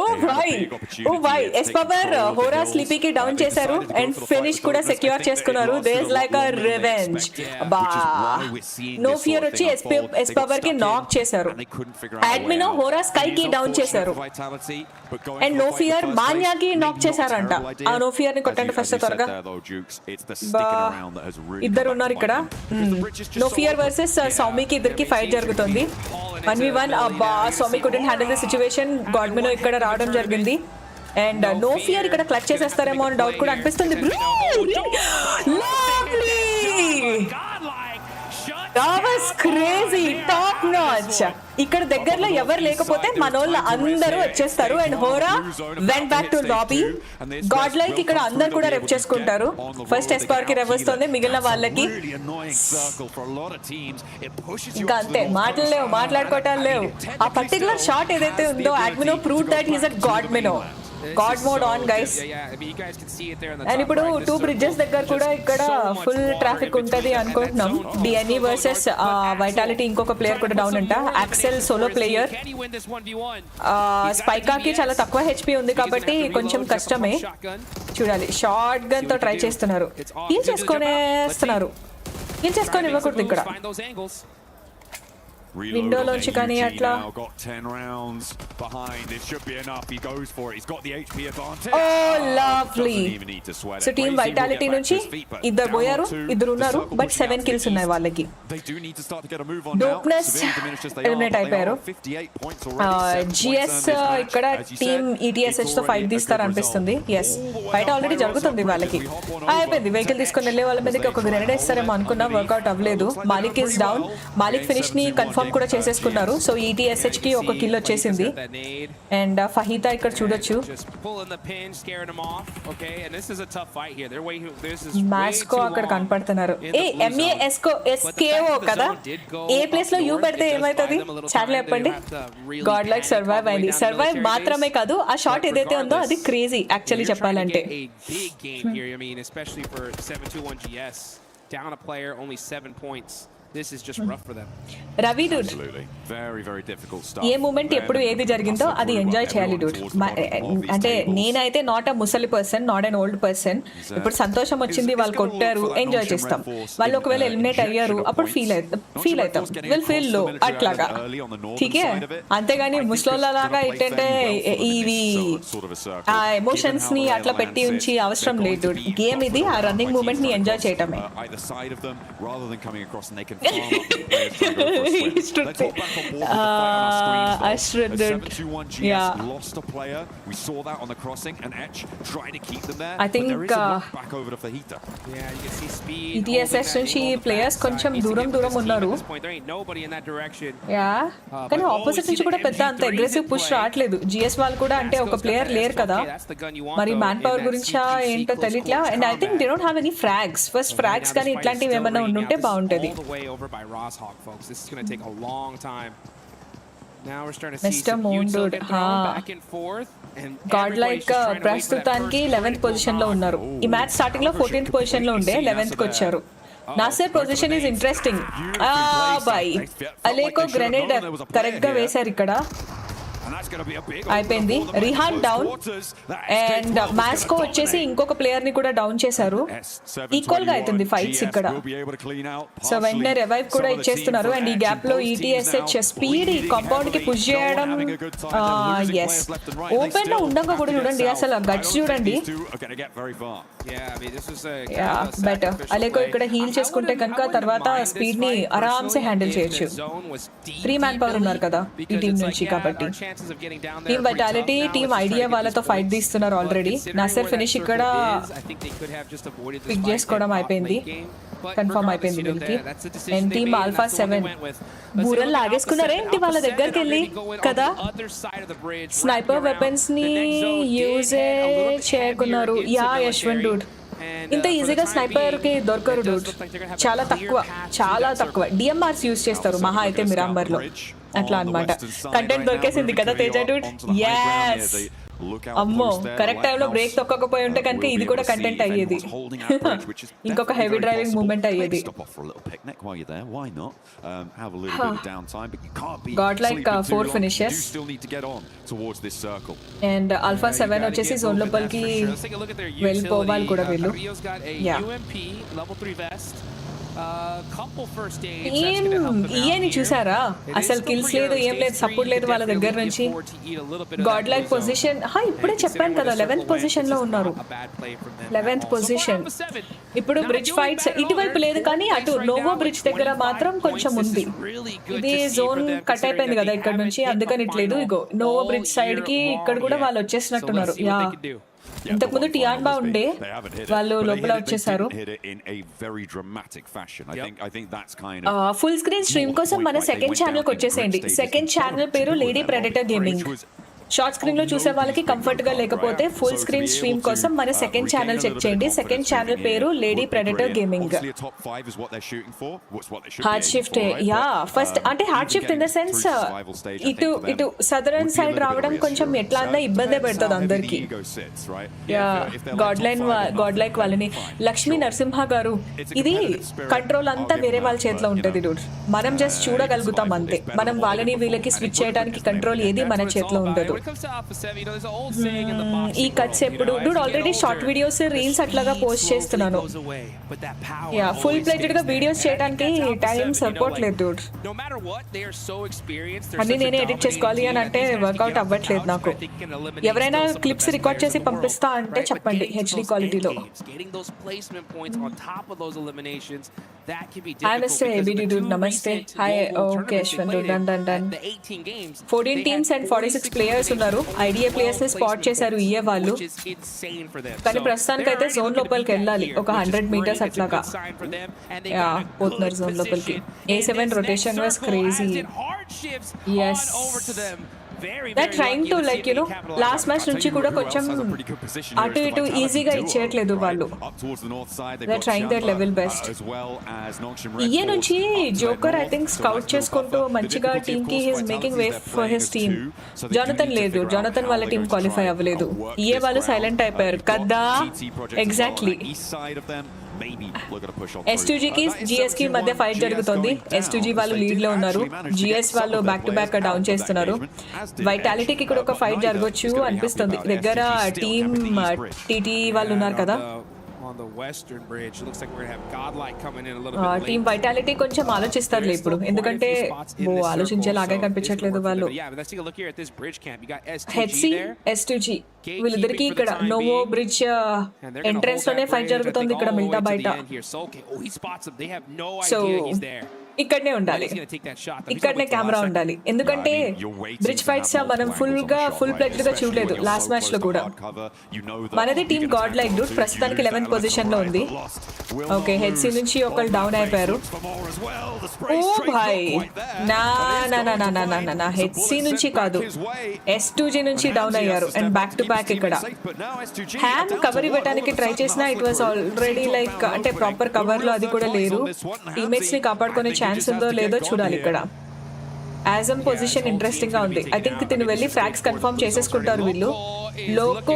Oh bhai, Espower Hora Sleepy ki down చేశారు and finish కూడా సెక్యూర్ చేసుకున్నారు. There is like a revenge. No fear వచ్చి Espower కి నాక్ చేశారు. Admin Hora Sky కి down చేశారు. And No Fear Manya కి నాక్ చేశారంట. ఆ No Fear ని కొట్టండి ఫస్ట్ త్వరగా. ఇద్దరు ఉన్నారు ఇక్కడ. No Fear వర్సెస్ సౌమి కి ఇద్దరికి ఫైట్ జరుగుతుంది. 1v1. అబ్బా సౌమి కుడెంట్ హ్యాండిల్ ది సిచ్యువేషన్. గాడ్మినో ఇక్కడ రావడం జరిగింది. అండ్ నో ఫియర్ ఇక్కడ క్లచ్ చేసేస్తారేమో అని డౌట్ కూడా అనిపిస్తుంది. That was crazy, top notch. అచ్చా ఇక్కడ దగ్గరలో ఎవరు లేకపోతే మనోళ్ళు అందరూ వచ్చేస్తారు and Horaa went back to lobby. God Like ఇక్కడ అందరు కూడా రెవ్ చేసుకుంటారు. ఫస్ట్ ఎస్పార్ కి రెవ్ వస్తుంది, మిగిలిన వాళ్ళకి ఇంకా అంతే, మాట్లాడుకోవటాలు లేవు. ఆ పర్టికులర్ షాట్ ఏదైతే ఉందో Admino prove that he's a god మినో. God mode on guys. And ఇప్పుడు 2 బ్రిడ్జెస్ దగ్గర కూడా ఇక్కడ ఫుల్ ట్రాఫిక్ ఉంటది అనుకుంటున్నాం. డిఎన్ఈ వర్సెస్ వైటాలిటీ ఇంకొక ప్లేయర్ కూడా డౌన్ అంట. Axel solo player. స్పైకాకి చాలా తక్కువ హెచ్పి ఉంది కాబట్టి కొంచెం కష్టమే. చూడాలి, షార్ట్ గన్ తో ట్రై చేస్తున్నారు. ఏం చేసుకొని ఇవ్వకూడదు ఇక్కడ. విండోలోంచి కానీ అట్లా. Oh lovely. So team vitality నుంచి ఇద్దరు పోయారు, ఇద్దరు ఉన్నారు, బట్ 7 kills ఉన్నాయి వాళ్ళకి. డోప్నెస్ ఎలిమినేట్ అయిపోయారు. జిఎస్ ఇక్కడ టీమ్ ఈటీఎస్హెచ్ తో ఫైట్ తీస్తారు అనిపిస్తుంది. ఎస్, ఫైట్ ఆల్రెడీ జరుగుతుంది వాళ్ళకి. అయిపోయింది. వెహికల్ తీసుకొని వెళ్ళే వాళ్ళ మీదకి ఒక గ్రెనేడ్ వేస్తారేమో అనుకున్నా, వర్కౌట్ అవ్వలేదు. Malik is down. Malik finish ని కన్ఫర్మ్ కూడా చేసేసుకున్నారు. సో ఈటీఎస్హెచ్ కి ఒక కిల్ వచ్చేసింది. అండ్ ఫహీతా ఇక్కడ చూడొచ్చు. మాస్కో అక్కడ కనపడుతున్నారు. MASKO కదా, ఏ ప్లేస్ లో యూ పెడితే ఏమైతుంది చాలా చెప్పండి. గాడ్ లైక్ సర్వైవ్ అయింది. సర్వైవ్ మాత్రమే కాదు, ఆ షాట్ ఏదైతే ఉందో అది క్రేజీ యాక్చువల్లీ చెప్పాలంటే. This is just rough for them. Ravi dude, ఏ మూమెంట్ ఎప్పుడు ఏది జరిగిందో అది ఎంజాయ్ చేయాలి డూడ్. అంటే నేనైతే నాట్ అ ముసలి person, not an old person. ఇప్పుడు సంతోషం వచ్చింది, వాళ్ళు కొట్టారు, ఎంజాయ్ చేస్తాం. వాళ్ళు ఒకవేళ ఎలిమినేట్ అయ్యారు అప్పుడు ఫీల్ అవుతాం, విల్ ఫీల్ లో అట్లాగా. ఠీకే, అంతేగాని ముసలోళ్ళలాగా ఏంటంటే ఇవి ఆ ఎమోషన్స్ ని అట్లా పెట్టి ఉంచి అవసరం లేదు. గేమ్ ఇది, ఆ రన్నింగ్ మూమెంట్ ని ఎంజాయ్ చేయటమే. I think ETSS నుంచి ప్లేయర్స్ కొంచెం దూరం ఉన్నారు. కానీ ఆపోజిట్ నుంచి కూడా పెద్ద అంత అగ్రెసివ్ పుష్ రావట్లేదు. జిఎస్ వాళ్ళు కూడా అంటే ఒక ప్లేయర్ లేరు కదా, మరి మ్యాన్ పవర్ గురించా ఏంటో తెలియట్లా. And I think they don't have any frags. First frags కానీ ఇట్లాంటివి ఏమన్నా ఉంటే బాగుంటది. This is going to take a long time. Now we're starting to see Mr. some Moondude, back and forth. God like ప్రస్తుతానికి 11th position లో ఉన్నారు. ఈ match starting లో 14th పొజిషన్ లో ఉండే 11th కి వచ్చారు. నాసర్ పొజిషన్ ఈజ్ ఇంట్రెస్టింగ్. బాయ్ అలేకో గ్రెనేడ్ కరెక్ట్ గా వేశారు ఇక్కడ. అయిపోయింది. రిహాన్ డౌన్ అండ్ మాస్కో వచ్చేసి ఇంకొక ప్లేయర్ ని కూడా డౌన్ చేశారు. ఈక్వల్ గా అవుతుంది ఫైట్స్ ఇక్కడ. సో వెంటనే రివైవ్ కూడా ఇచ్చేస్తున్నారు. అండ్ ఈ గ్యాప్ లో ఈటీఎస్హెచ్ స్పీడ్ ఈ కాంపౌండ్ కి పుష్ చేయడం. ఎస్, ఓపెన్ లో ఉండగా కూడా చూడండి, అసలు గట్స్ చూడండి. బెటర్ అలేకో ఇక్కడ హీల్ చేసుకుంటే కనుక తర్వాత స్పీడ్ ని ఆరామ్సే హ్యాండిల్ చేయొచ్చు. 3 మ్యాన్ పవర్ ఉన్నారు కదా ఈ టీం నుంచి కాబట్టి. టీమ్ వైటాలిటీ, టీమ్ ఐడియా వాళ్ళతో ఫైట్ తీస్తున్నారు ఆల్రెడీ. నాసర్ ఫినిష్ ఇక్కడ పిక్ చేసుకోవడం అయిపోయింది, కన్ఫర్మ్ అయిపోయింది వీళ్ళకి. అండ్ టీమ్ ఆల్ఫా 7 బూరల్ లాగేసుకున్నారేంటి వాళ్ళ దగ్గరికి వెళ్ళి కదా. స్నైపర్ వెపన్స్ ని యూజ్ చేయకున్నారు. యశ్వంత్ డూడ్, ఇంత ఈజీగా స్నైపర్ కి దొరకరు డూడ్. చాలా తక్కువ డిఎంఆర్స్ యూజ్ చేస్తారు మహా అయితే మిరాంబర్ లో అట్లా అన్నమాట. కంటెంట్ దొరికేసింది కదా తేజ డూడ్. yes, అమ్మో కరెక్ట్ టైంలో బ్రేక్ తొక్కకపోయి ఉంటే కనుక ఇది కూడా కంటెంట్ అయ్యేది. ఇంకొక హెవీ డ్రైవింగ్ మూమెంట్ అయ్యేది. God like 4 finishes and alpha 7 వచ్చేసి జోన్ లోపలికి వెళ్ళిపోవాలి కూడా వీళ్ళు. ఈయని చూసారా, అసలు కిల్స్ లేదు, ఏం లేదు, సపోర్ట్ లేదు వాళ్ళ దగ్గర నుంచి. గాడ్ లైక్ పొజిషన్ ఇప్పుడే చెప్పాను కదా 11th పొజిషన్ లో ఉన్నారు. 11th position. ఇప్పుడు బ్రిడ్జ్ ఫైట్స్ ఇటువైపు లేదు కానీ అటు నోవో బ్రిడ్జ్ దగ్గర మాత్రం కొంచెం ఉంది. ఇది జోన్ కట్ అయిపోయింది కదా ఇక్కడ నుంచి, అందుకని ఇట్లేదు. ఇగో నోవో బ్రిడ్జ్ సైడ్ కి ఇక్కడ కూడా వాళ్ళు వచ్చేసినట్టున్నారు. ఇంతకుముందు టియాన్బా ఉండే వాళ్ళు లోపల వచ్చేసారు. ఫుల్ స్క్రీన్ స్ట్రీమ్ కోసం మన సెకండ్ ఛానల్కి వచ్చేసేయండి. సెకండ్ ఛానల్ పేరు Lady Predator gaming. Short screen లో చూసే వాళ్ళకి కంఫర్ట్ గా లేకపోతే ఫుల్ స్క్రీన్ స్ట్రీమ్ కోసం మన సెకండ్ ఛానల్ చెక్ చేయండి. సెకండ్ ఛానల్ పేరు Lady Predator Gaming. Hard shift యా ఫస్ట్ అంటే hard shift in the sense ఇటు సదరన్ సైడ్ రావడం కొంచెం ఎట్లా అన్నా ఇబ్బందే పెడుతుంది అందరికి. యా గాడ్ లైక్ వాళ్ళని లక్ష్మీ నరసింహ గారు ఇది కంట్రోల్ అంతా వేరే వాళ్ళ చేతిలో ఉంటది డూడ్. మనం జస్ట్ చూడగలుగుతాం అంతే. మనం వాళ్ళని వీళ్ళకి స్విచ్ చేయడానికి కంట్రోల్ ఏది మన చేతిలో ఉండదు. ఈ కట్స్ ఎప్పుడు Dude already short videos reels అట్లాగా పోస్ట్ చేస్తున్నాను. యా ఫుల్ ప్లేటెడ్ గా వీడియోస్ చేయడానికి టైం సపోర్ట్ లేదు డూడ్. అన్ని నేనే ఎడిట్ చేసుకోవాలి అని అంటే వర్కౌట్ అవ్వట్లేదు నాకు. ఎవరైనా క్లిప్స్ రికార్డ్ చేసి పంపిస్తా అంటే చెప్పండి హెచ్డి క్వాలిటీలో. నమస్తే hi okay Yashwant done 14 teams and 46 players ఉన్నారు. ఐడియా ప్లేయర్స్ ని స్పాట్ చేశారు ఇయే వాళ్ళు. కానీ ప్రస్తుతానికి అయితే జోన్ లోపలికి వెళ్ళాలి ఒక 100 meters అట్లాగా. యా పోతున్నారు జోన్ లోపలికి. A7 rotation was crazy. yes they're trying to like you know last match నుంచి కూడా కొంచెం అటు ఇటు ఈజీగా ఇచ్చేయట్లేదు వాళ్ళు. they're trying their level best. ఇయే నుంచి జోకర్ ఐ థింక్ స్కౌట్ చేసుకుంటూ మంచిగా టీమ్ కి he's making way for his team. Jonathan లేదు, జానథన్ వాళ్ళ టీం క్వాలిఫై అవ్వలేదు. ఇయే వాళ్ళు సైలెంట్ అయిపోయారు కదా. ఎగ్జాక్ట్లీ S2G కి GS కి మధ్య ఫైట్ జరుగుతుంది. S2G వాళ్ళు లీడ్ లో ఉన్నారు, GS వాళ్ళు బ్యాక్ టు బ్యాక్ డౌన్ చేస్తున్నారు. వైటాలిటీకి కూడా ఒక ఫైట్ జరగొచ్చు అనిపిస్తుంది. దగ్గర టీమ్ TT వాళ్ళు ఉన్నారు కదా. టీమ్ వైటాలిటీ కొంచెం ఆలోచిస్తారులే ఇప్పుడు, ఎందుకంటే ఆలోచించేలాగే కనిపించట్లేదు వాళ్ళు. హెచ్సి S2G వీళ్ళిద్దరికి ఇక్కడ నోవో బ్రిడ్జ్ ఎంట్రన్స్ లోనే ఫైట్ జరుగుతుంది. ఇక్కడ మిల్టా బయట. సో ఇక్కడనే ఉండాలి, ఇక్కడనే కెమెరా ఉండాలి, ఎందుకంటే బ్రిడ్జ్ ఫైట్స్ మనం ఫుల్ ప్లెజ్డ్ గా చూడలేదు లాస్ట్ మ్యాచ్ లో కూడా. మనది టీమ్ గాడ్ లైక్ డూడ్ ప్రస్తుతానికి 11th పొజిషన్ లో ఉంది. ఓకే హెచ్సి నుంచి ఒకళ్ళు డౌన్ అయిపోయారు. ఓ భాయ్ నా నా నా నా నా నా నా హెచ్సి నుంచి కాదు S2G నుంచి డౌన్ అయ్యారు. అండ్ బ్యాక్ టు బ్యాక్ ఇక్కడ హ్యామ్ కవర్ ఇవ్వడానికి ట్రై చేసినా ఇట్ వాస్ ఆల్రెడీ లైక్ అంటే ప్రాపర్ కవర్ లో అది కూడా లేరు. టీమేట్స్ ని కాపాడుకునే ఛాన్స్ ఉందో లేదో చూడాలి. ఇక్కడ యాజమ్ పొజిషన్ ఇంట్రెస్టింగ్ గా ఉంది. ఐ థింక్ తిను వెళ్ళి ఫ్రాగ్స్ కన్ఫర్మ్ చేసేసుకుంటారు వీళ్ళు. లోకో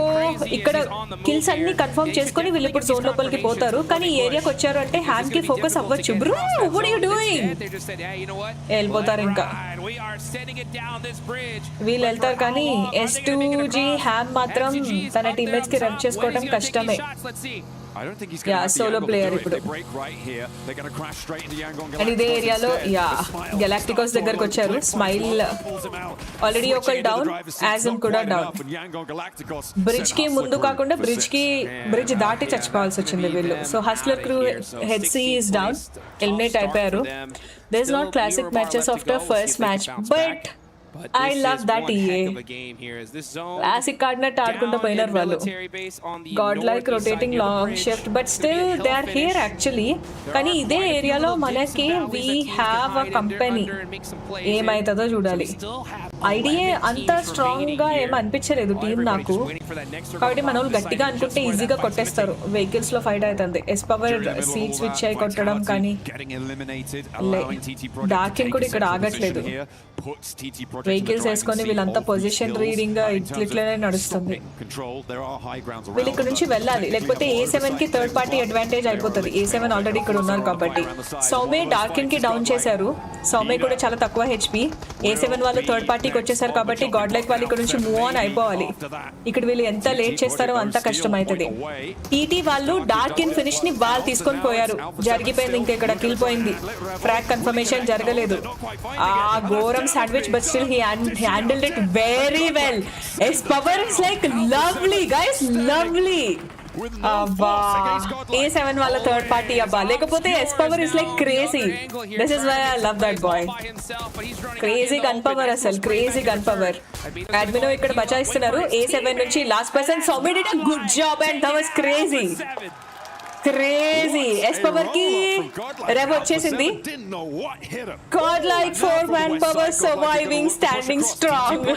ఇక్కడ కిల్స్ అన్ని కన్ఫర్మ్ చేసుకుని వీళ్ళు ఇప్పుడు జోన్ లోపలికి పోతారు. కానీ ఈ ఏరియాకి వచ్చారు అంటే హ్యామ్ కి ఫోకస్ అవ్వచ్చు. Bro what are you doing? వెళ్ళిపోతారు ఇంకా వీళ్ళు వెళ్తారు. కానీ S2G హ్యామ్ మాత్రం తన టీమ్మేట్స్ కి రన్ చేసుకోవడం కష్టమే. యా సోలో ప్లేయర్ ఇప్పుడు. అండ్ ఇదే ఏరియాలో యా గెలాక్టికోస్ దగ్గరకు వచ్చారు. స్మైల్ ఆల్రెడీ ఒకళ్ళు డౌన్, యాజమ్ కూడా డౌన్. బ్రిడ్జ్ కి ముందు కాకుండా బ్రిడ్జ్ దాటి చచ్చిపోవాల్సి వచ్చింది వీళ్ళు. So Hustler Crew HC is down, eliminate అయిపోయారు. There is not classic matches after first match but I love that EA. Classic ఆడినట్టు ఆడుకుంటూ పోయినారు వాళ్ళు. God Like rotating long shift but still they are here actually. కానీ ఇదే ఏరియాలో మనకి we have a company. ఏమైతుందో చూడాలి. ఐడియా అంత స్ట్రాంగ్ గా ఏం అనిపించలేదు టీం నాకు. కాబట్టి మన వాళ్ళు గట్టిగా అనుకుంటే ఈజీగా కొట్టేస్తారు. వెహికల్స్ లో ఫైట్ అవుతుంది. ఎస్ పవర్ సీట్ స్విచ్ అయి కొట్టడం కానీ డార్కింగ్ కూడా ఇక్కడ ఆగట్లేదు. వెహికల్స్ వేసుకొని వీళ్ళంతా పొజిషన్ రీడింగ్ ఇట్లనే నడుస్తుంది. వీళ్ళు ఇక్కడ నుంచి వెళ్ళాలి, లేకపోతే A7 కి థర్డ్ పార్టీ అడ్వాంటేజ్ అయిపోతుంది. A7 ఆల్రెడీ ఇక్కడ ఉన్నారు కాబట్టి. సౌమే డార్కిన్ కి డౌన్ చేశారు. సౌమే కూడా చాలా తక్కువ HP. A7 వాళ్ళు థర్డ్ పార్టీకి వచ్చేసారు కాబట్టి గాడ్ లైక్ వాళ్ళు ఇక్కడ నుంచి మూవ్ ఆన్ అయిపోవాలి. ఇక్కడ వీళ్ళు ఎంత లేట్ చేస్తారో అంత కష్టం అవుతుంది. TT వాళ్ళు డార్కిన్ ఫినిష్ ని వాళ్ళు తీసుకొని పోయారు. జరిగిపోయింది, ఇంకా ఇక్కడ కిల్ పోయింది. ఫ్రాగ్ కన్ఫర్మేషన్ జరగలేదు. ఆ ఘోరం sandwich but still he handled it very well. His power is like lovely guys, lovely. అబ్బా A7 వాళ్ళ థర్డ్ పార్టీ అబ్బా లేకపోతే S power is like crazy. This is why I love that boy. Crazy gun power, అసలు crazy gun power. Admino ఇక్కడ బచాయిస్తున్నారు A7 నుంచి. Last person Soumi did a good job and that was crazy. Crazy. S power కి rev వచ్చేసింది. God like 4-man power surviving standing strong.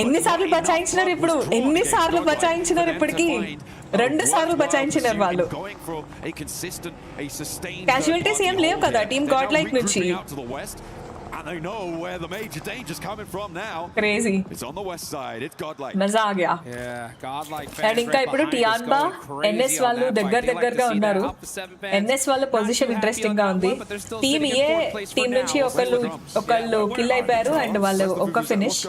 ఎన్నిసార్లు బచాయించినారు ఇప్పుడు, ఎన్నిసార్లు బచాయించినారు ఇప్పటికి? 2 సార్లు బచాయించినారు వాళ్ళు. క్యాజువాలిటీస్ ఏం లేవు కదా టీమ్ గాడ్ లైక్ నుంచి. And they know where the major danger's coming from now. Crazy. It's on the west side. It's godlike. మజా ఆ గయా. Yeah, godlike. అండ్ ఇంకా ఇప్పుడు టియాన్బా ఎన్ఎస్ వాళ్ళు దగ్గరగా ఉన్నారు. ఎన్ఎస్ వాళ్ళ పొజిషన్ ఇంట్రెస్టింగ్ గా ఉంది. టీమ్ ఏ టీం నుంచి ఒకళ్ళు కిల్ అయిపోయారు అండ్ వాళ్ళు ఒక ఫినిష్.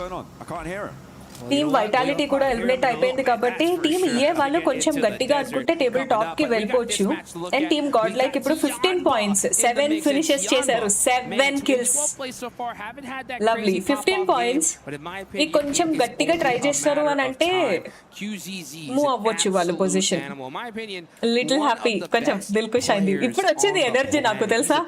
టీమ్ వైటాలిటీ కూడా ఎలిమినేట్ అయిపోయింది కాబట్టి టీమ్ ఏ వాళ్ళు కొంచెం గట్టిగా అనుకుంటే టేబుల్ టాప్ కి వెళ్ళిపోవచ్చు. అండ్ టీమ్ గాడ్ లైక్ ఇప్పుడు 15 పాయింట్స్, 7 ఫినిషెస్ చేశారు, 7 కిల్స్. లవ్లీ. 15 పాయింట్స్. ఈ కొంచెం గట్టిగా ట్రై చేస్తారు అని అంటే మూవ్ అవ్వచ్చు వాళ్ళ పొజిషన్. లిటిల్ హ్యాపీ, కొంచెం దిల్ ఖుష్ అయింది. ఇప్పుడు వచ్చింది ఎనర్జీ నాకు తెలుసా.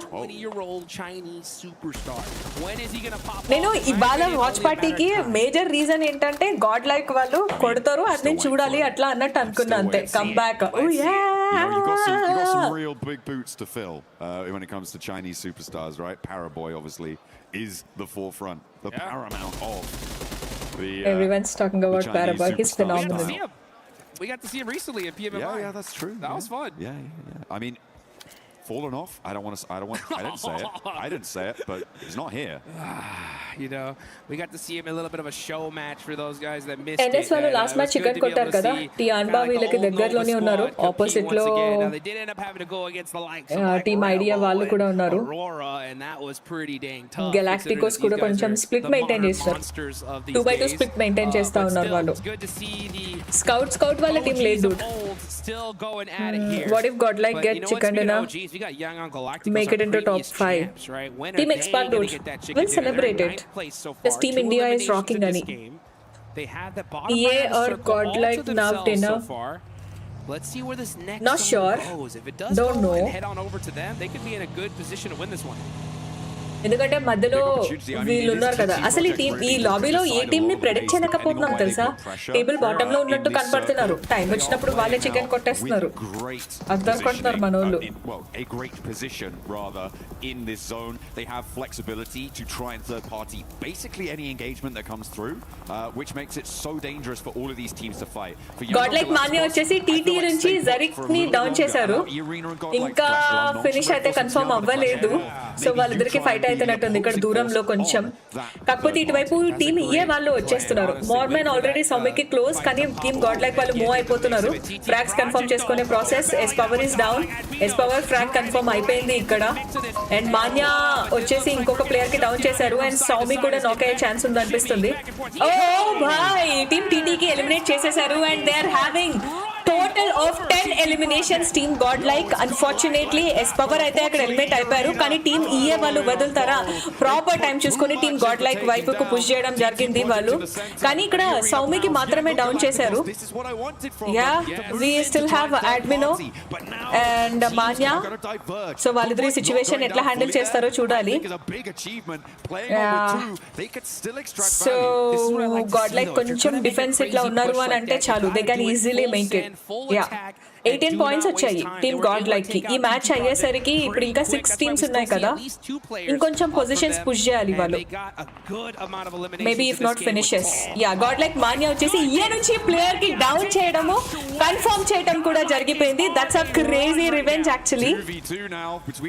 నేను ఇవాళ వాచ్ పార్టీకి మేజర్ రీజన్ ఏంటంటే గాడ్ లైక్ వాళ్ళు కొడతారు, అది నేను చూడాలి అట్లా అన్నట్టు అనుకున్నా అంతే. Come back. You got some real big boots to fill when it comes to Chinese superstars, right? Paraboy obviously is the forefront, the paramount of the. Everyone's talking about Paraboy. He's phenomenal. We got to see him recently at PMMI. Yeah, that's true. That was fun. Yeah. I mean, fallen off. I didn't say it, but he's not here. You know, we got to see him a little bit of a show match for those guys that missed NS వాళ్ళు last match chicken కొట్టారు కదా. టియాన్బా వీళ్ళకి దగ్గరలోనే ఉన్నారు. Opposite లో team idea వాళ్ళు కూడా ఉన్నారు. గెలాక్టికోస్ కూడా కొంచెం స్ప్లిట్ మెయింటైన్ చేస్తారు. 2x2 స్ప్లిట్ మెయింటైన్ చేస్తా ఉన్నారు వాళ్ళు. స్కౌట్ వాళ్ళ టీం లేదు. What if God like get chicken dinner? Make it into top 5. Team Expand will celebrate it. This Team India is rocking Ani. EA or God like now dinner. Let's see where this next Not sure. goes. If it does Don't go know. and head on over to them, they could be in a good position to win this one. ఎందుకంటే మధ్యలో వీళ్ళు ఉన్నారు కదా. అసలు ఈ లాబీలో ఏ team ని predict చేయలేకపోతున్నాం తెలుసా. టేబుల్ బాటమ్ లో ఉన్నట్టు కనపడుతున్నారు. టైం వచ్చినప్పుడు వాళ్ళే చికెన్ కొట్టేస్తున్నారు. అద్దరు కొడుతున్నారు మన వాళ్ళు. A great position rather in this zone. They have flexibility to try and third party basically any engagement that comes through, which makes it so dangerous for all of these teams to fight. God like Manya వచ్చేసి TT నుంచి జరిక్ ని down చేశారు. ఇంకా finish అయితే confirm అవ్వలేదు. So వాళ్ళిద్దరికి fight అవుతున్నట్టుంది ఇక్కడ దూరంలో కొంచెం. కాకపోతే ఇటువైపు టీమ్ ఏ వాళ్ళు వచ్చేస్తున్నారు. మోర్మెన్ ఆల్రెడీ సౌమికి క్లోజ్, కానీ టీమ్ గాడ్ లైక్ వాళ్ళు మూవ్ అయిపోతున్నారు. ఫ్రాగ్స్ కన్ఫర్మ్ చేసుకునే process. S power is down. S power frag confirm అయిపోయింది ఇక్కడ. అండ్ మాన్యా వచ్చేసి ఇంకొక ప్లేయర్ కి డౌన్ చేశారు. అండ్ సౌమి కూడా నాక్ అయ్యే ఛాన్స్ ఉంది అనిపిస్తుంది. ఓ భాయ్, టీమ్ టీటీకి ఎలిమినేట్ చేసేసారు. And they are having total of 10 eliminations team godlike. Unfortunately S power అయితే అక్కడ ఎలిమినేట్ అయిపోయారు. కానీ టీమ్ ఈఏ వాళ్ళు వదులుతారా? ప్రాపర్ టైం చూసుకొని టీమ్ godlike వైపుకు పుష్ చేయడం జరిగింది వాళ్ళు. కానీ ఇక్కడ సౌమికి మాత్రమే డౌన్ చేశారు. we still have admino and Manya. So వాళ్ళిద్దరి సిచ్యువేషన్ ఎట్లా హ్యాండిల్ చేస్తారో చూడాలి. సో godlike కొంచెం డిఫెన్స్ ఇట్లా ఉన్నారు అని అంటే చాలు, they can easily make it. 18 points వచ్చాయి టీమ్ గాడ్ లైక్ కి. ఈ మ్యాచ్ అయ్యేసరికి ఇప్పుడు ఇంకా 6 టీమ్స్ ఉన్నాయి కదా, ఇంకొంచెం పొజిషన్స్ పుష్ చేయాలి వాళ్ళు. Maybe if not finishes. God like Manya వచ్చేసి ఏ నుంచి ప్లేయర్ కి డౌన్ చేయడము కన్ఫర్మ్ చేయడం కూడా జరిగిపోయింది. That's a crazy revenge actually.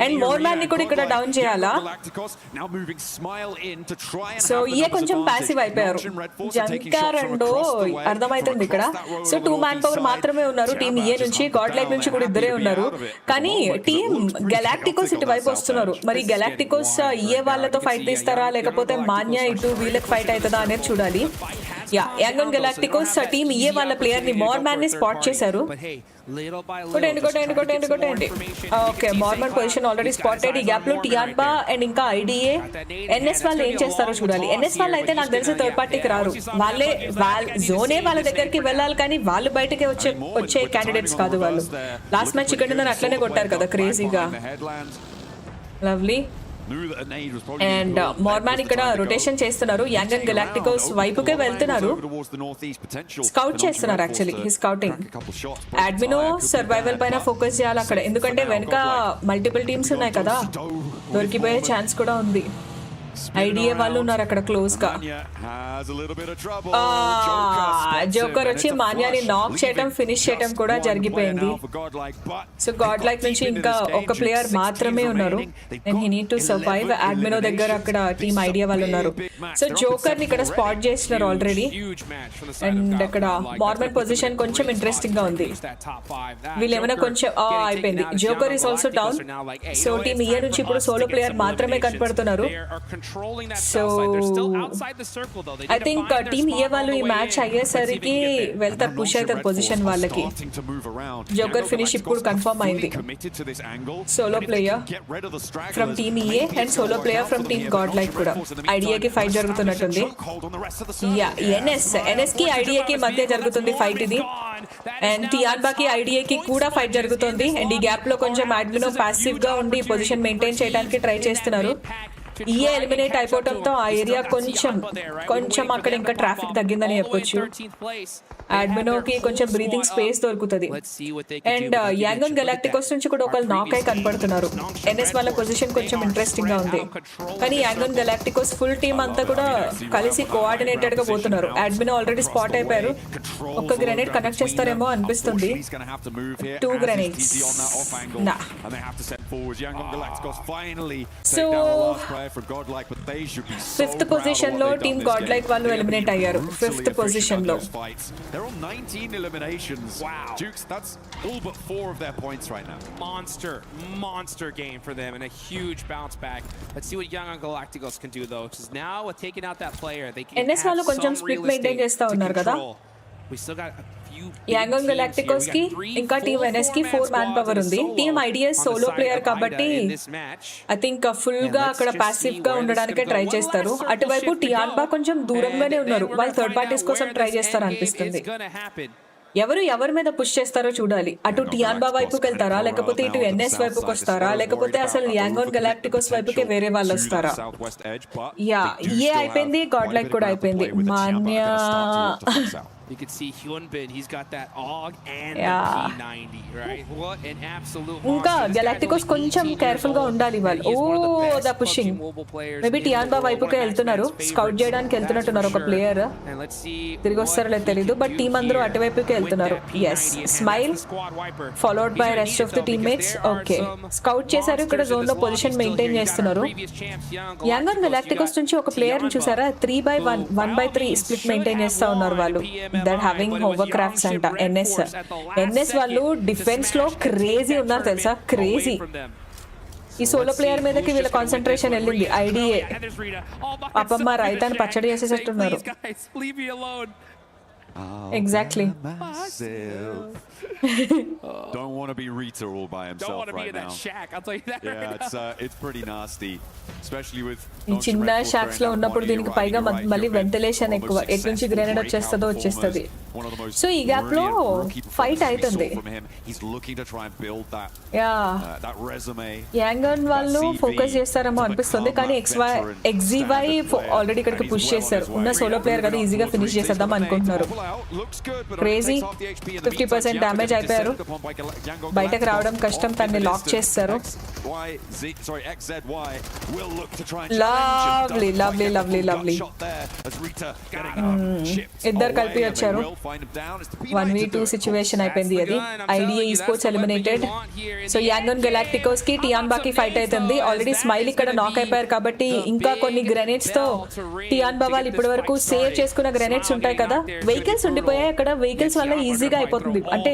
And మోర్లాన్ ని కూడా ఇక్కడ డౌన్ చేయాలా. సో ఏ కొంచెం ప్యాసివ్ అయిపోయారు. జంకారండో అర్థమైతుంది ఇక్కడ. సో 2 మ్యాన్ పవర్ మాత్రమే ఉన్నారు టీమ్ ఏ నుంచి. గాడ్ లైక్ నుంచి కూడా ఇద్దరే ఉన్నారు. కానీ టీమ్ గెలాక్టికోస్ ఇటు వైపు వస్తున్నారు. మరి గెలాక్టికోస్ ఏ వాళ్ళతో ఫైట్ తీస్తారా లేకపోతే మాన్యా ఇటు వీళ్ళకి ఫైట్ అవుతుందా అనేది చూడాలి. యా యాంగన్ గెలాక్టికోస్ టీమ్ ఈఏ వాళ్ళ ప్లేయర్ ని మోర్మాన్ ని స్పాట్ చేశారు. కొట్టండి. Okay Mormon position already spotted. ఈ గ్యాప్ లో టియాన్బా అండ్ ఇంకా ఐడిఏ ఎన్ఎస్ వాళ్ళు ఏం చేస్తారో చూడాలి. ఎన్ఎస్ వాళ్ళు అయితే నాకు తెలిసి థర్డ్ పార్టీకి రారు. వాళ్ళ జోనే వాళ్ళ దగ్గరికి వెళ్ళాలి కానీ వాళ్ళు బయటకి వచ్చే క్యాండిడేట్స్ కాదు వాళ్ళు. లాస్ట్ మ్యాచ్ ఇక్కడ అట్లనే కొట్టారు కదా క్రేజీగా. లవ్లీ. అండ్ మోర్మాన్ ఇక్కడ రొటేషన్ చేస్తున్నారు. యాంగన్ గెలాక్టికోస్ వైపుకే వెళ్తున్నారు. స్కౌట్ చేస్తున్నారు actually. He scouting. Admino survival పైన ఫోకస్ చేయాలి అక్కడ, ఎందుకంటే వెనక మల్టిపుల్ టీమ్స్ ఉన్నాయి కదా, దొరికిపోయే ఛాన్స్ కూడా ఉంది. ఐడియా వాళ్ళు ఉన్నారు అక్కడ క్లోజ్ గా. జోకర్ వచ్చి మాన్యాని నాక్ చేయటం, ఫినిష్ చేయటం కూడా జరిగిపోయింది. సో గాడ్ లైక్ నుంచి ఇంకా ఒక ప్లేయర్ మాత్రమే ఉన్నారు. And he need to survive. Admino దగ్గర అక్కడ టీమ్ ఐడియా వాళ్ళు ఉన్నారు. సో జోకర్ ని ఇక్కడ స్పాట్ చేస్తున్నారు ఆల్రెడీ. అండ్ అక్కడ మోర్మన్ పొజిషన్ కొంచెం ఇంట్రెస్టింగ్ గా ఉంది. వీళ్ళు ఏమైనా కొంచెం అయిపోయింది. Joker is also down. So team year నుంచి ఇప్పుడు సోలో ప్లేయర్ మాత్రమే కనపడుతున్నారు. So I think team A వాళ్ళు ఈ మ్యాచ్ అయ్యేసరికి వెళ్తారు, పుష్ అవుతారు పొజిషన్ వాళ్ళకి. జోకర్ ఫినిష్ ఇప్పుడు కన్ఫర్మ్ అయింది. Solo player from team EA and solo player from team God like కూడా. ఐడియాకి ఫైట్ జరుగుతున్నట్టుంది. ఎన్ఎస్ కి ఐడియాకి మధ్య జరుగుతుంది ఫైట్ ఇది. అండ్ టియాన్బాకి ఐడియాకి కూడా ఫైట్ జరుగుతుంది. అండ్ ఈ గ్యాప్ లో కొంచెం అడ్మినో ప్యాసివ్ గా ఉండి పొజిషన్ మెయింటైన్ చేయడానికి ట్రై చేస్తున్నారు. ఈఏ ఎలిమినేట్ అయిపోవడంతో ఆ ఏరియా కొంచెం అక్కడ ఇంకా ట్రాఫిక్ తగ్గిందని చెప్పొచ్చు. అడ్మినోకి కొంచెం బ్రీతింగ్ స్పేస్ దొరుకుతుంది. అండ్ యాంగన్ గెలాక్టికోస్ నుంచి కూడా ఒకళ్ళు నాక్ అయి కనపడుతున్నారు. ఎన్ఎస్ వాళ్ళ పొజిషన్ కొంచెం ఇంట్రెస్టింగ్ గా ఉంది. కానీ యాంగన్ గెలాక్టికోస్ ఫుల్ టీమ్ అంతా కూడా కలిసి కోఆర్డినేటెడ్ గా పోతున్నారు. అడ్మినో ఆల్రెడీ స్పాట్ అయిపోయారు. ఒక గ్రెనేడ్ కనెక్ట్ చేస్తారేమో అనిపిస్తుంది. 2 గ్రెనేడ్స్. సో 5th పొజిషన్ లో టీమ్ గాడ్ లైక్ వాళ్ళు ఎలిమినేట్ అయ్యారు. 5th పొజిషన్ లో. They're on 19 eliminations. Wow. Jukes, that's all but 4 of their points right now. Monster game for them and a huge bounce back. Let's see what Young Galacticos can do though, because now with taking out that player, they can NS వాళ్ళు కొంచెం split maintain చేస్తా ఉన్నారు కదా. We still got a few. యాంగన్ గెలాక్టికోస్ కి ఇంకా team NS కి 4 man power ఉంది. Team ideas solo player కాబట్టి ఐ థింక్ ఫుల్ గా అక్కడ పాసివ్ గా ఉండడానికే ట్రై చేస్తారు. అటువైపు టియాన్బా కొంచెం దూరంగానే ఉన్నారు. వాళ్ళు థర్డ్ పార్టీస్ కోసం ట్రై చేస్తారు అనిపిస్తుంది. ఎవరి మీద పుష్ చేస్తారో చూడాలి. అటు టియాన్బా వైపుకి వెళ్తారా, లేకపోతే ఇటు ఎన్ఎస్ వైపుకి వస్తారా, లేకపోతే అసలు యాంగన్ గెలాక్టికోస్ వైపుకి వేరే వాళ్ళు వస్తారా. యా ఏ అయిపోయింది, గాడ్ లైక్ కూడా అయిపోయింది. Manya You can see Hyunbin, he's got that AUG and the P90, right? What an absolute monster. ఇంకా గెలాక్టికోస్ కొంచెం కేర్ఫుల్ గా ఉండాలి వాళ్ళు. ద పుషింగ్ మేబీ టియాన్బా వైపుకే వెళ్తున్నారు. స్కౌట్ చేయడానికి వెళ్తున్నట్టున్నారు ఒక ప్లేయర్. తిరిగి వస్తారో లేదు తెలీదు, బట్ టీం అందరూ అటువైపుకే వెళ్తున్నారు. S smile followed by rest of the teammates. Okay scout చేశారు. ఇక్కడ జోన్ లో పొజిషన్ మెయింటైన్ చేస్తున్నారు. యాంగన్ గెలాక్టికోస్ నుంచి ఒక ప్లేయర్ ని చూసారా, 3/1 1/3 స్ప్లిట్ మెయింటైన్ చేస్తా ఉన్నారు వాళ్ళు. దట్ హ్యావింగ్ హోవర్ క్రాఫ్ట్స్ అంట. ఎన్ఎస్ వాళ్ళు డిఫెన్స్ లో క్రేజీ ఉన్నారు తెలుసా, క్రేజీ. ఈ సోలో ప్లేయర్ మీదకి వీళ్ళ కాన్సన్ట్రేషన్ వెళ్ళింది. ఐడియే పాపమ్మ రైతాన్ని పచ్చడి చేసేటట్టున్నారు. Exactly. Don't want to be Rita all by himself. Don't want to be in now. that shack. I'll tell you that. Yeah, right it's pretty nasty, especially with. ఈ చిన్న shocks లో ఉన్నప్పుడు దీనికి పైగా మళ్ళీ వెంటిలేషన్ ఎక్కువ. ఎటు నుంచి గ్రెనేడ్ వచ్చేస్తుంది. సో ఈ గ్యాప్ లో ఫైట్ అవుతుంది. యాంగన్ వాళ్ళు ఫోకస్ చేస్తారేమో అనిపిస్తుంది, కానీ ఎక్స్జీవై ఆల్రెడీ ఇక్కడికి పుష్ చేస్తారు. ఉన్న సోలో ప్లేయర్ కదా ఈజీగా ఫినిష్ చేసేద్దాం అనుకుంటున్నారు. క్రేజీ 50% డ్యామేజ్ అయిపోయారు. బయటకు రావడం కష్టం, తన్ని లాక్ చేస్తారు. Lovely lovely lovely lovely. ఇద్దరు కలిపి వచ్చారు. 1v2 సిచ్యువేషన్ అయిపోయింది అది. Idea esports eliminated. సో యాంగన్ గెలాక్టికోస్ కి టియాన్బాకి ఫైట్ అవుతుంది. ఆల్రెడీ స్మైల్ ఇక్కడ నాక్ అయిపోయారు కాబట్టి ఇంకా కొన్ని గ్రెనేడ్స్ తో టియాన్బా వాళ్ళు ఇప్పటి వరకు సేవ్ చేసుకున్న గ్రెనేడ్స్ ఉంటాయి కదా, వెహికల్స్ ఉండిపోయాయి అక్కడ. వెహికల్స్ వల్ల ఈజీగా అయిపోతుంది, అంటే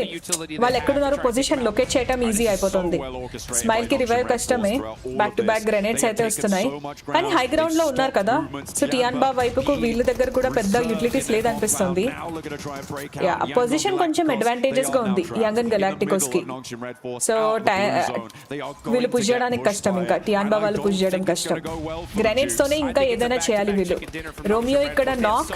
వాళ్ళు ఎక్కడున్నారు పొజిషన్ లొకేట్ చేయడం ఈజీ అయిపోతుంది. స్మైల్ కి రివైవ్ సర్వైవ్ కష్టమే, బ్యాక్ టు బ్యాక్ గ్రెనేడ్స్ అయితే వస్తున్నాయి. కానీ హై గ్రౌండ్ లో ఉన్నారు కదా, సో టియాన్బా వైపుకు వీళ్ళ దగ్గర కూడా పెద్ద యూటిలిటీస్ లేదనిపిస్తుంది. పొజిషన్ కొంచెం అడ్వాంటేజెస్ గా ఉంది యంగన్ గెలాక్టికోస్ కి. సో వీళ్ళు పుష్ చేయడానికి కష్టం, ఇంకా టియాన్బా వాళ్ళు పుష్ చేయడం కష్టం. గ్రెనేడ్స్ తోనే ఇంకా ఏదైనా చేయాలి వీళ్ళు. రోమియో ఇక్కడ నాక్,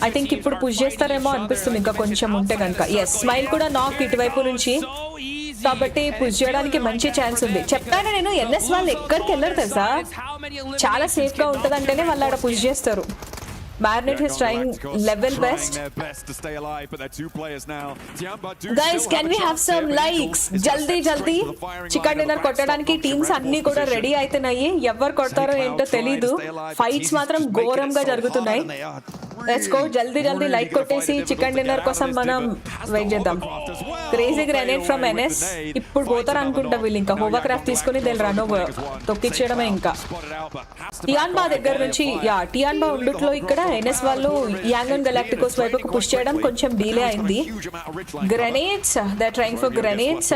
ఐ థింక్ ఇప్పుడు పుష్ చేస్తారేమో అనిపిస్తుంది ఇంకా కొంచెం ఉంటే కనుక. ఎస్, స్మైల్ కూడా నాక్ ఇటువైపు నుంచి, కాబట్టి పుష్ చేయడానికి మంచి ఛాన్స్ ఉంది. చెప్పాను నేను, ఎన్ఎస్ వాళ్ళు ఎక్కడికి వెళ్ళరు తెలుసా, చాలా సేఫ్ గా ఉంటది అంటేనే వాళ్ళు ఆడ పుష్ చేస్తారు. Marinate is trying level best. Guys, can we have some likes? jaldi chicken dinner కొట్టడానికి టీమ్స్ అన్ని కూడా రెడీ అవుతున్నాయి. ఎవరు కొడతారో ఏంటో తెలీదు, ఫైట్స్ మాత్రం ఘోరంగా జరుగుతున్నాయి. లెట్స్ గో, జల్దీ లైక్ కొట్టేసి చికెన్ డిన్నర్ కోసం మనం వెయిట్ చేద్దాం. Crazy grenade from NS. ఇప్పుడు పోతారు అనుకుంటా వీళ్ళు, ఇంకా హోవర్క్రాఫ్ట్ తీసుకుని దే రన్ ఓవర్, తొక్కించడమే. ఇంకా టియాన్బా దగ్గర నుంచి టియాన్బా ఉండుట్లో ఇక్కడ ఎన్ఎస్ వాళ్ళు యాంగన్ గెలాక్టికోస్ వైపుకు పుష్ చేయడం కొంచెం డీలే అయింది. Grenades, they are trying for grenades.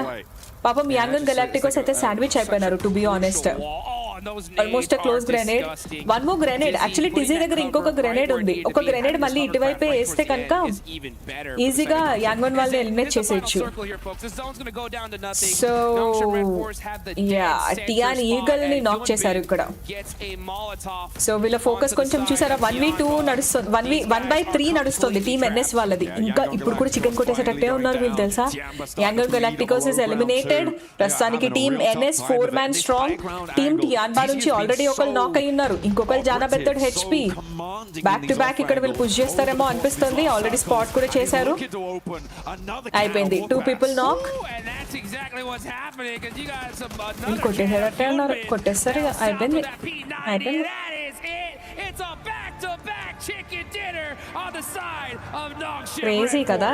పాపం యాంగన్ గెలాక్టికోస్ అయితే శాండ్విచ్ అయిపోయినారు, to be honest. Almost close grenade, one more grenade. Actually TG దగ్గర ఇంకొక గ్రెనేడ్ ఉంది, ఒక గ్రెనేడ్ మళ్ళీ ఇటువైపే వేస్తే కనుక ఈజీగా యాంగన్ వాళ్ళని ఎలిమినేట్ చేసేయచ్చు. సో టియాన్ ఈగల్ ని నాక్ చేశారు ఇక్కడ. సో వీళ్ళ ఫోకస్ కొంచెం చూసారా, 1v2 నడుస్తుంది, 1v3 నడుస్తుంది టీమ్ ఎన్ఎస్ వాళ్ళది. ఇంకా ఇప్పుడు కూడా చికెన్ కొట్టేసేటట్టే ఉన్నారు వీళ్ళు తెలుసా. Yangon Galacticos is eliminated. ప్రస్తుతానికి team NS 4-man strong. Team Tianba నుంచి ఆల్రెడీ ఒకరు నాక్ అయి ఉన్నారు, ఇంకొకరు జానా బెత్తడ్ హెచ్పి. బ్యాక్ టు బ్యాక్ ఇక్కడ వీళ్ళు పుష్ చేస్తారేమో అనిపిస్తుంది. ఆల్రెడీ స్పాట్ కూడా చేశారు, అయిపోయింది. 2 people నాక్. వీళ్ళు కొట్టేసేటట్టే ఉన్నారు, కొట్టేస్తారు, అయిపోయింది. క్రేజీ కదా.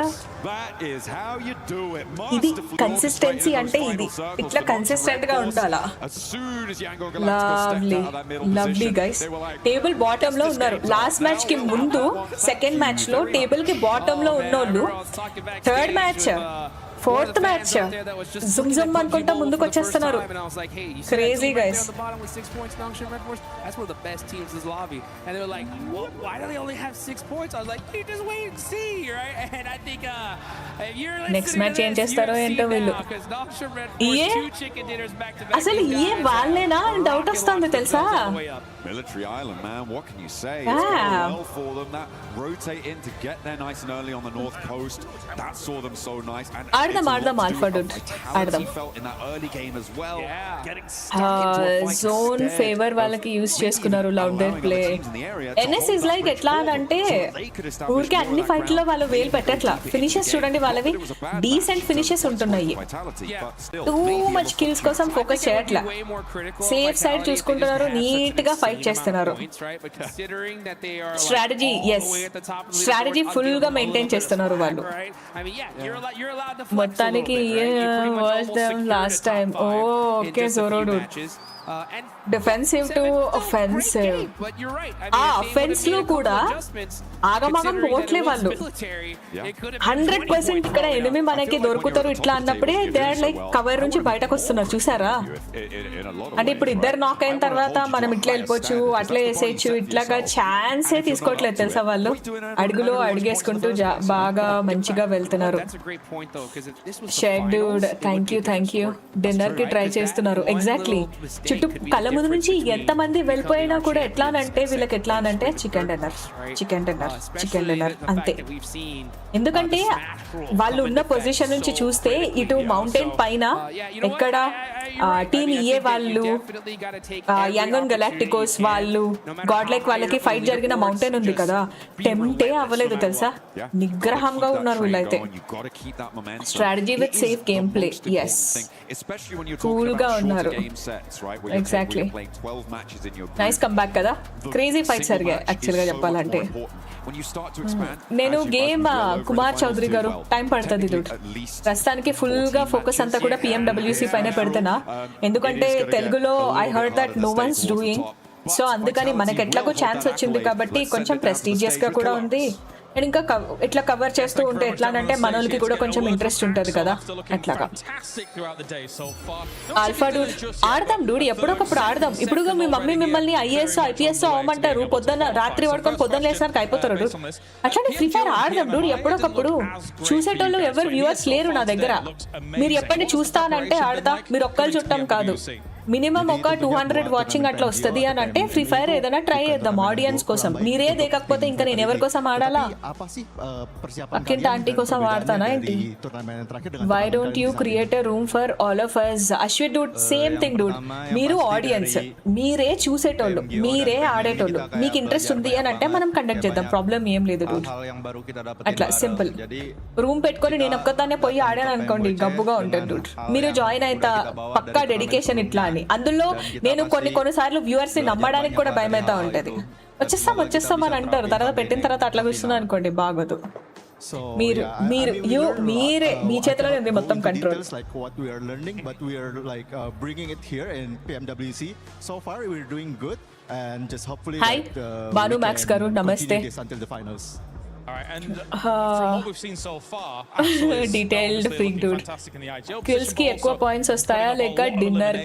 ఇది కన్సిస్టెన్సీ అంటే, ఇది ఇట్లా కన్సిస్టెంట్ గా ఉండాలా. Lovely guys. టేబుల్ బాటమ్ లో ఉన్నారు. లాస్ట్ మ్యాచ్ కి ముందు సెకండ్ మ్యాచ్ లో టేబుల్ కి బాటమ్ లో ఉన్నోళ్ళు థర్డ్ మ్యాచ్, ఫోర్త్ మ్యాచ్ జుమ్ జుమ్ అనుకుంటా ముందుకు వచ్చేస్తున్నారు. Crazy guys. నెక్స్ట్ మ్యాచ్ ఏం చేస్తారో ఏంటో వీళ్ళు. అసలు ఏ వాళ్ళేనా డౌట్ వస్తుంది తెలుసా. Military Island, man, what can you say? It's going well for them. That rotate in to get there nice and early on the north coast. That saw them so nice. And Ardam Alpha dude. Ardam felt in that early game as well. Getting stuck into a fight. Zone favor వాళ్ళకి use చేసుకున్నారు. Love their play. NS is like ఎట్లా అంటే ఊరికే అన్ని fight లో వాళ్ళు వేలు పెట్టట్లా. Finishes చూడండి వాళ్ళవి, డీసెంట్ ఫినిషెస్ ఉంటున్నాయి. టూ మచ్ కిల్స్ కోసం ఫోకస్ చేయట్లా, సేఫ్ సైడ్ చూసుకుంటున్నారు, నీట్ గా ఫైట్ చేస్తున్నారు. స్ట్రాటజీ, ఎస్, స్ట్రాటజీ ఫుల్ గా మెయింటైన్ చేస్తున్నారు వాళ్ళు. మొత్తానికి last time okay Zoro Dude defensive to offensive. ఆ అఫెన్స్ లో కూడా ఆగమాగం పోవట్లే వాళ్ళు. 100% ఇక్కడ ఎనిమి మనకి దొరుకుతారు ఇట్లా అన్నప్పుడే దే ఆర్ లైక్ కవర్ నుంచి బయటకు వస్తున్నారు. చూసారా, అంటే ఇప్పుడు ఇద్దరు నాక్ అయిన తర్వాత మనం ఇట్లా వెళ్ళిపోవచ్చు, అట్లా వేసేయచ్చు, ఇట్లాగా ఛాన్సే తీసుకోవట్లేదు తెలుసా వాళ్ళు. అడుగులో అడుగేసుకుంటూ బాగా మంచిగా వెళ్తున్నారు. Sheikh dude, thank you. Dinner కి ట్రై చేస్తున్నారు. ఎగ్జాక్ట్లీ, చుట్టూ కళ్ళ ముందు నుంచి ఎంత మంది వెళ్ళిపోయినా కూడా ఎట్లా అంటే వీళ్ళకి ఎట్లా అంటే చికెన్ డిన్నర్ అంతే. ఎందుకంటే వాళ్ళు ఉన్న పొజిషన్ నుంచి చూస్తే ఇటు మౌంటైన్ పైన ఎక్కడ టీమ్ ఈఏ వాళ్ళు, యంగన్ గెలాక్టికోస్ వాళ్ళు, గాడ్ లైక్ వాళ్ళకి ఫైట్ జరిగిన మౌంటైన్ ఉంది కదా, టెంప్టే అవ్వలేదు తెలుసా. నిగ్రహంగా ఉన్నారు వీళ్ళైతే. Strategy with safe game play, yes, cool గా ఉన్నారు. ఎగ్జాక్ట్లీ, నైస్ కమ్బ్యాక్ కదా. క్రేజీ ఫైట్స్ జరిగాయి యాక్చువల్ గా చెప్పాలంటే. నేను గేమ్ కుమార్ చౌదరి గారు టైం పడుతుంది dude. ప్రస్తుతానికి ఫుల్ గా ఫోకస్ అంతా కూడా PMWC పైన పెడుతున్నా, ఎందుకంటే తెలుగులో I heard that no one's doing. So అందుకని మనకి ఎట్లాగో ఛాన్స్ వచ్చింది కాబట్టి కొంచెం ప్రెస్టీజియస్ గా కూడా ఉంది. అండ్ ఇంకా ఇట్లా కవర్ చేస్తూ ఉంటే ఎట్లా అంటే మనోళ్ళకి కూడా కొంచెం ఇంట్రెస్ట్ ఉంటుంది కదా అట్లాగా. ఆల్ఫా డూడ్ ఆడదాం డూడ్, ఎప్పుడొకప్పుడు ఆడదాం. ఇప్పుడు మీ మమ్మీ మిమ్మల్ని ఐఏఎస్ ఐపీఎస్ అవ్వమంటారు, పొద్దున్న రాత్రి పడుకొని పొద్దున్న లేసరికి అయిపోతారు డూడ్. అట్లానే ఫ్రీ ఫైర్ ఆడదాం డూడ్ ఎప్పుడొకప్పుడు. చూసేటోళ్ళు ఎవరు వ్యూవర్స్ లేరు నా దగ్గర. మీరు ఎప్పటి చూస్తానంటే ఆడతా, మీరు ఒక్కరు చుట్టం కాదు. మినిమం ఒక 200 వాచింగ్ అట్లా వస్తుంది అని అంటే ఫ్రీ ఫైర్ ఏదైనా ట్రై చేద్దాం ఆడియన్స్ కోసం. మీరే దేకపోతే ఇంకా నేను ఎవరి కోసం ఆడాలా? పక్కింటి ఆంటీ కోసం ఆడతానా ఏంటి? Why don't you create a room for all of us? Ashwith dude same thing dude. మీరు ఆడియన్స్, మీరే చూసేటోళ్ళు, మీరే ఆడేటోళ్ళు. మీకు ఇంట్రెస్ట్ ఉంది అని అంటే మనం కండక్ట్ చేద్దాం, ప్రాబ్లం ఏం లేదు డూడ్. అట్లా సింపుల్. రూమ్ పెట్టుకొని నేను ఒక్కదాన్నే పోయి ఆడాను అనుకోండి, గబ్బుగా ఉంటుంది డూడ్. మీరు జాయిన్ అయితే పక్కా డెడికేషన్ ఇట్లా అని. అందులో నేను కొన్నిసార్లు వ్యూవర్స్ ని నమ్మడానికి కూడా భయం అవుతా ఉంటది. వచ్చేస్తాం అని అంటారు, తర్వాత పెట్టిన తర్వాత అట్లా కూర్చున్నా అనుకోండి బాగోదు. మీరే మీ చేతిలోనే ఉంది మొత్తం control. like what we are learning, but we are like bringing it here in PMWC. So far we're doing good and just hopefully Hi Banu Max garu, namaste. Until the finals. All right, and from what we've seen so far, detailed freak dude. Kills ki ఎక్కువ points వస్తాయా లేక dinner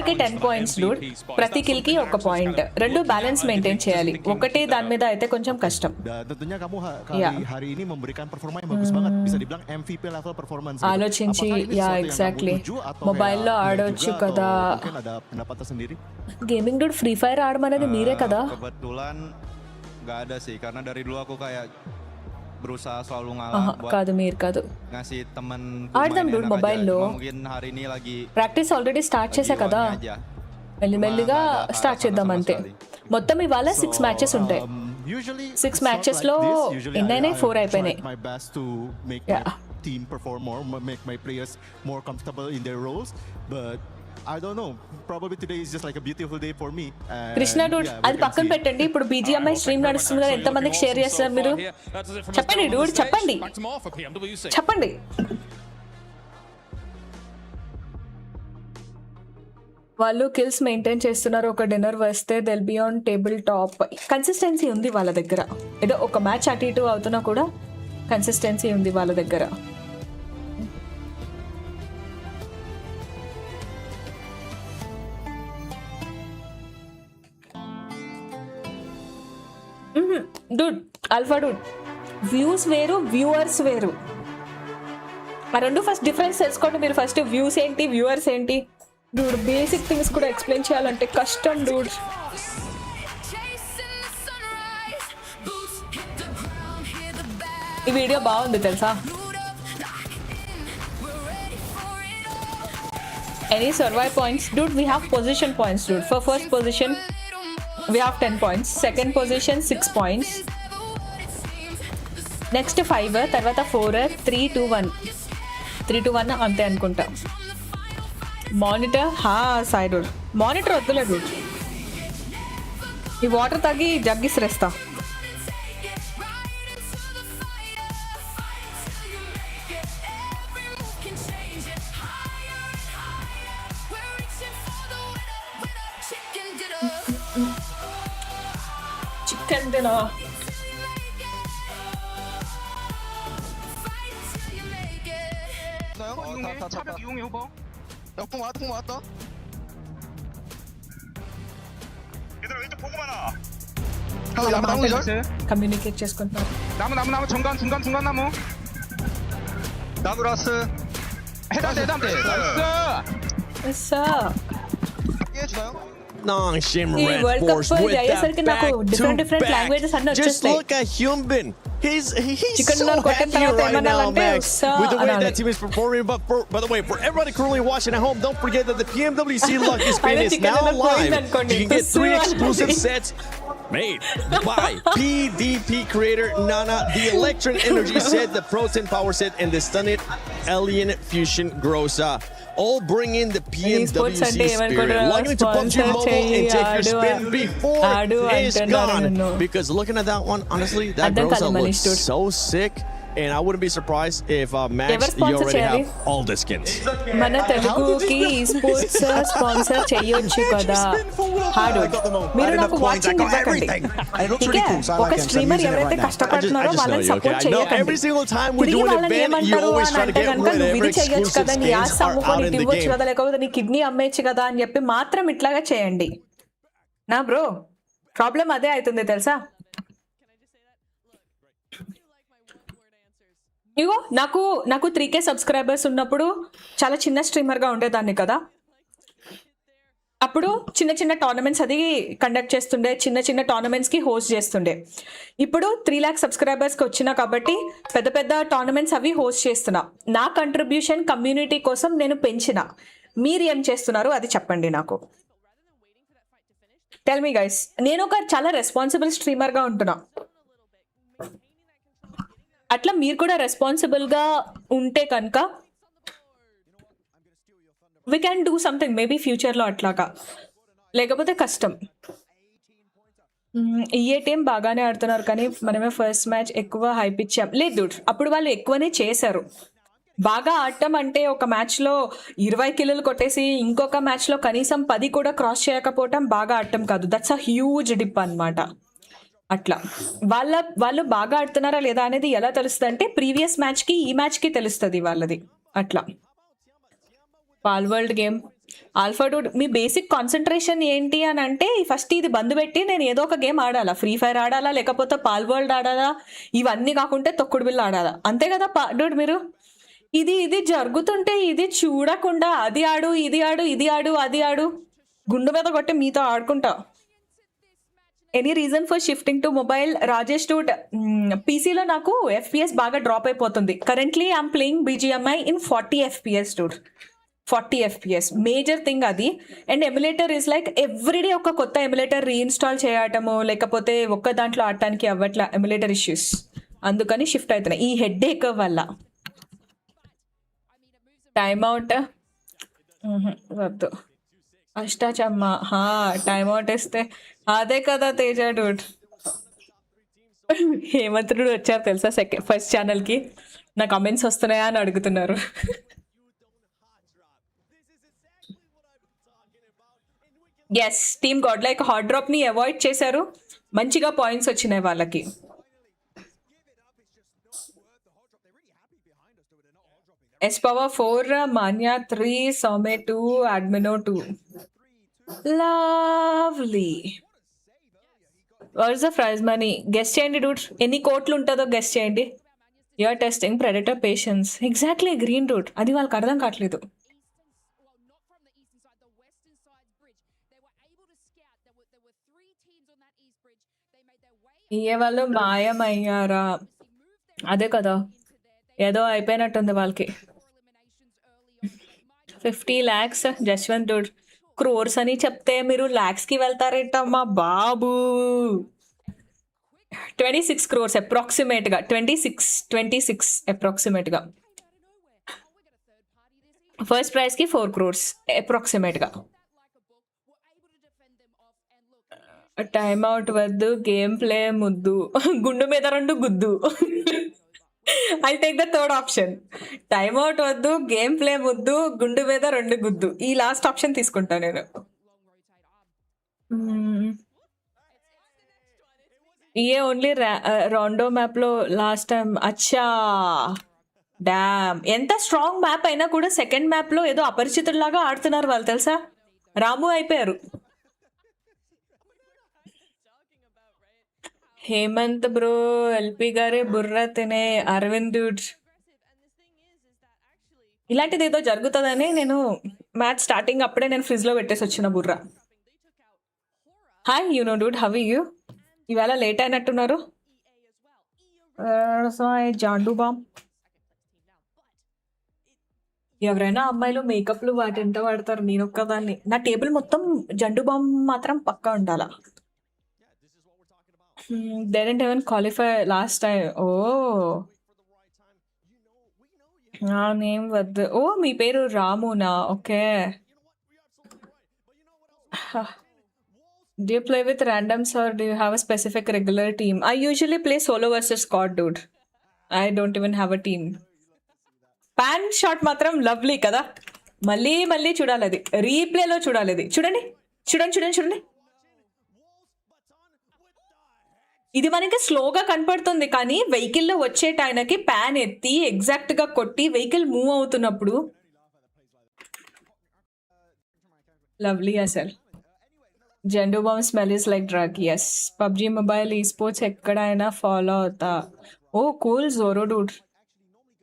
కి 10 points dude. ప్రతి kill కి ఒక point. రెండు balance maintain చేయాలి. ఒకటే దాని మీద అయితే కొంచెం కష్టం. Tentunya kamu hari ini memberikan performa yang bagus banget, bisa dibilang MVP level performance. ఆలోచించి యా ఎగ్జాక్ట్లీ మొబైల్లో ఆడొచ్చు కదా. Mungkin ada pendapat tersendiri. Gaming dude Free Fire ఆడమనేది మీరే కదా. Kebetulan nggak ada sih, karena dari dulu aku kayak berusaha selalu ngalah buat కాదు మీరు కాదు ngasih temen ఆడదాం dude మొబైల్లో. mungkin hari ini lagi practice already start చేశా కదా, మెల్లిమెల్లిగా స్టార్ట్ చేద్దాం అంతే. మొత్తం ఇవాళ 6 మ్యాచెస్ ఉంటాయి. 6 మ్యాచెస్ లో ఎన్నైనా 4 అయిపోయినాయి. My best to make my team perform more, make my players more comfortable in their roles, but I don't know, probably today is just like a beautiful day for me. Krishna Dude అది పక్కన పెట్టండి. ఇప్పుడు BGMI stream నడుస్తుంది కదా, ఎంత మందికి share చేస్తారు మీరు? చెప్పండి డూడ్, చెప్పండి. వాళ్ళు కిల్స్ మెయింటైన్ చేస్తున్నారు. ఒక డిన్నర్ వస్తే they'll be on table top. Consistency ఉంది వాళ్ళ దగ్గర. ఏదో ఒక మ్యాచ్ అటు ఇటు అవుతున్నా కూడా కన్సిస్టెన్సీ ఉంది వాళ్ళ దగ్గర. డూడ్ ఆల్ఫా డూడ్ వ్యూస్ వేరు వ్యూవర్స్ వేరు. ఆ రెండు ఫస్ట్ డిఫరెన్స్ తెలుసుకోండి మీరు. ఫస్ట్ వ్యూస్ ఏంటి వ్యూవర్స్ ఏంటి డూడ్. బేసిక్ థింగ్స్ కూడా ఎక్స్ప్లెయిన్ చేయాలంటే కష్టం డూడ్. ఈ వీడియో బాగుంది తెలుసా. Any survive points dude? We have position points dude. For first position we have 10 points, second position 6 points, next 5, తర్వాత 4, 3 2 1 అంతే అనుకుంటా. మానిటర్ సైడ్ డూడ్, మానిటర్ వద్దులే డూడ్. ఈ వాటర్ తాగి జగ్గిసిరేస్తా. చికెన్ తినా 차벽 이용해 후보. 야, 공 왔다. 얘들아 왼쪽 보고만 와. 나무 기절. కమ్యూనికేట్ చేసుకుంటున్నారు. 나무 중간 나무. 나무 라스. 해당대. 나이스. 예 주나요? Non-Shim ఈ Red world cup Force with అయ్యేసరికి that నాకు డిఫరెంట్ లాంగ్వేజెస్ అన్ని back-to-back. Just వచ్చేస్తాయి. look at Hyunbin. He's Chicken so naan kotten happy tarvata right emana now, ante Max, with the way anali. that team is performing. But by the way, for everybody currently watching at home, don't forget that the PMWC Lucky Spin is chicken now naan live. koyindu ankondi. You can get 3 exclusive sets made by PDP creator Nana, the Electron Energy set, the Protein Power set, and the Stunned Alien Fusion Grosa. All bring in the PMWC spirit. Log into PUBG Mobile and take your spin before it's gone. Because looking at that one, honestly, that Grosa looks so sick. and I wouldn't be surprised if Max, Ever you sponsor already cheyali? have all the skins. మన తెలుగుకి esports sponsor చేయొచ్చు కదా హాడు మీరు నాకు watching ఇవ్వకండి ठीक है ఒక స్ట్రీమర్ ఎవరైతే కష్టపడుతున్నారో వాళ్ళని సపోర్ట్ చేయకండి Every single time we తిరిగి do an వాళ్ళని event, you ఏమంటారు always అని try to అంటే get కనుక నువ్వు whatever ఇది చేయొచ్చు exclusive కదా నీ యాస్ skins are అమ్ముకొని out in ఇది the ఇవ్వచ్చు game. కదా లేకపోతే నీ కిడ్నీ అమ్మేయచ్చు కదా అని చెప్పి మాత్రం ఇట్లాగా చేయండి నా బ్రో ప్రాబ్లం అదే అవుతుంది తెలుసా ఇగో నాకు 3K సబ్స్క్రైబర్స్ ఉన్నప్పుడు చాలా చిన్న స్ట్రీమర్గా ఉండేదాన్ని కదా అప్పుడు చిన్న చిన్న టోర్నమెంట్స్ అది కండక్ట్ చేస్తుండే చిన్న చిన్న టోర్నమెంట్స్కి హోస్ట్ చేస్తుండే ఇప్పుడు 3 lakhs సబ్స్క్రైబర్స్కి వచ్చినా కాబట్టి పెద్ద పెద్ద టోర్నమెంట్స్ అవి హోస్ట్ చేస్తున్నా నా కంట్రిబ్యూషన్ కమ్యూనిటీ కోసం నేను పెంచిన మీరు ఏం చేస్తున్నారు అది చెప్పండి నాకు టెల్ మీ గైస్ నేను ఒక చాలా రెస్పాన్సిబుల్ స్ట్రీమర్గా ఉంటున్నా అట్లా మీరు కూడా రెస్పాన్సిబుల్గా ఉంటే కనుక we can do something maybe ఫ్యూచర్లో అట్లాగా లేకపోతే కష్టం ఏ టీం బాగానే ఆడుతున్నారు కానీ మనమే ఫస్ట్ మ్యాచ్ ఎక్కువ హైప్ ఇచ్చాం లేదు dude, అప్పుడు వాళ్ళు ఎక్కువనే చేశారు బాగా ఆడటం అంటే ఒక మ్యాచ్లో 20 కిలోలు కొట్టేసి ఇంకొక మ్యాచ్లో కనీసం 10 కూడా క్రాస్ చేయకపోవటం బాగా ఆడటం కాదు దట్స్ అ హ్యూజ్ డిప్ అన్నమాట అట్లా వాళ్ళు బాగా ఆడుతున్నారా లేదా అనేది ఎలా తెలుస్తుంది అంటే ప్రీవియస్ మ్యాచ్కి ఈ మ్యాచ్కి తెలుస్తుంది వాళ్ళది అట్లా Paul world game Alpha dude మీ బేసిక్ కాన్సన్ట్రేషన్ ఏంటి అని అంటే ఫస్ట్ ఇది బంద్ పెట్టి నేను ఏదో ఒక గేమ్ ఆడాలా ఫ్రీ ఫైర్ ఆడాలా లేకపోతే పాల్ వరల్డ్ ఆడాలా ఇవన్నీ కాకుంటే తొక్కుడు బిల్ల ఆడాలా అంతే కదా డూడ్ మీరు ఇది జరుగుతుంటే ఇది చూడకుండా అది ఆడు ఇది ఆడు ఇది ఆడు అది ఆడు గుండు మీద కొట్టి మీతో ఆడుకుంటా any reason for shifting to mobile Rajesh dude పీసీలో నాకు FPS బాగా డ్రాప్ అయిపోతుంది currently I'm playing BGMI in 40 FPS dude 40 FPS major thing అది and emulator is like everyday ఒక కొత్త ఎమ్యులేటర్ రీఇన్స్టాల్ చేయటము లేకపోతే ఒక్క దాంట్లో ఆడటానికి అవ్వట్లా ఎమ్యులేటర్ ఇష్యూస్ అందుకని షిఫ్ట్ అవుతున్నాయి ఈ హెడ్ఏక్ వల్ల టైమ్ అవుట్ వద్దు అష్టాచమ్మ టైమ్ అవుట్ ఇస్తే అదే కదా తేజ డూడ్ హేమంతుడు వచ్చారు తెలుసా ఫస్ట్ ఛానల్కి నా కమెంట్స్ వస్తున్నాయా అని అడుగుతున్నారు yes team God Like hot డ్రాప్ని అవాయిడ్ చేశారు మంచిగా పాయింట్స్ వచ్చినాయి వాళ్ళకి Pmwc 4 Manya 3 Some 2 Admino 2 lovely what's the prize money guess చేయండి డూడ్ ఎన్ని కోట్లు ఉంటుందో గెస్ట్ చేయండి you're testing predator patience exactly green dude అది వాళ్ళకి అర్థం కావట్లేదు ఏ వాళ్ళు మాయమయ్యారా అదే కదా ఏదో అయిపోయినట్టుంది వాళ్ళకి 50 lakhs జస్వంత్ డూడ్ క్రోర్స్ అని చెప్తే మీరు ల్యాక్స్కి వెళ్తారేంటమ్మా బాబు 26 crores అప్రాక్సిమేట్గా 26 అప్రాక్సిమేట్గా ఫస్ట్ ప్రైజ్కి 4 crores అప్రాక్సిమేట్గా టైమ్ అవుట్ వద్దు గేమ్ ప్లే ముద్దు గుండు మీద 2 గుద్దు I take the third option time out వద్దు గేమ్ ప్లే ముద్దు గుండు మీద 2 గుద్దు ఈ లాస్ట్ ఆప్షన్ తీసుకుంటా నేను ఏ ఓన్లీ రాండో మ్యాప్లో లాస్ట్ టైం అచ్చా డ్యామ్ ఎంత స్ట్రాంగ్ మ్యాప్ అయినా కూడా సెకండ్ మ్యాప్లో ఏదో అపరిచితుల్లాగా ఆడుతున్నారు వాళ్ళు తెలుసా రాము అయిపోయారు హేమంత్ బ్రో ఎల్పి గారే బుర్ర తినే అరవింద్ డూడ్ ఇలాంటిది ఏదో జరుగుతుందని నేను మ్యాచ్ స్టార్టింగ్ అప్పుడే నేను ఫ్రిడ్జ్లో పెట్టేసి వచ్చిన బుర్ర hi you know Dude have you ఇవాళ లేట్ అయినట్టున్నారు జాండు బామ్ ఎవరైనా అమ్మాయిలు మేకప్లు వాటి ఎంత వాడతారు నేను ఒక్కదాన్ని నా టేబుల్ మొత్తం జండు బామ్ మాత్రం పక్కా ఉండాలా They didn't even qualify last time. Oh. Name వద్దు ఓ మీ పేరు రామునా okay Do you play with randoms or do you have a specific regular team? I usually play solo versus squad, dude. I don't even have a team. Pan shot మాత్రం lovely కదా, మళ్ళీ మళ్ళీ చూడాలి అది, రీప్లేలో చూడాలి అది. చూడండి చూడండి చూడండి చూడండి, ఇది మనకి స్లోగా కనపడుతుంది కానీ వెహికల్లో వచ్చే టైంకి ప్యాన్ ఎత్తి ఎగ్జాక్ట్గా కొట్టి వెహికల్ మూవ్ అవుతున్నప్పుడు లవ్లీ అసలు. జెండో bomb smell is like drug. Yes, PUBG mobile esports ఎక్కడైనా ఫాలో అవుతా. Oh cool Zoro dude,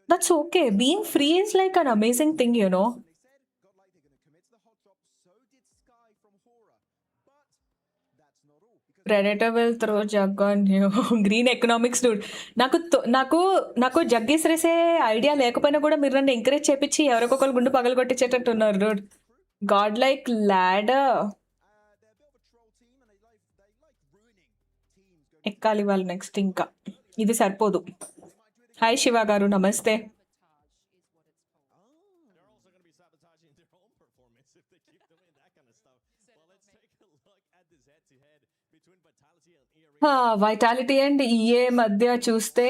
that's okay. Being free is like an amazing thing, you know. Predator will throw jug on you. Green economics dude. నాకు jug ఇసిరేసే idea లేకపోయినా కూడా మీరు నన్ను encourage చేపించి ఎవరికొకరు గుండు పగలు కొట్టించేటట్టు ఉన్నారు డూడ్. గాడ్ లైక్ ల్యాడర్ ఎక్కాలి వాళ్ళు నెక్స్ట్. ఇంకా ఇది సరిపోదు. హాయ్ శివ గారు, నమస్తే. వైటాలిటీ అండ్ ఈఏ మధ్య చూస్తే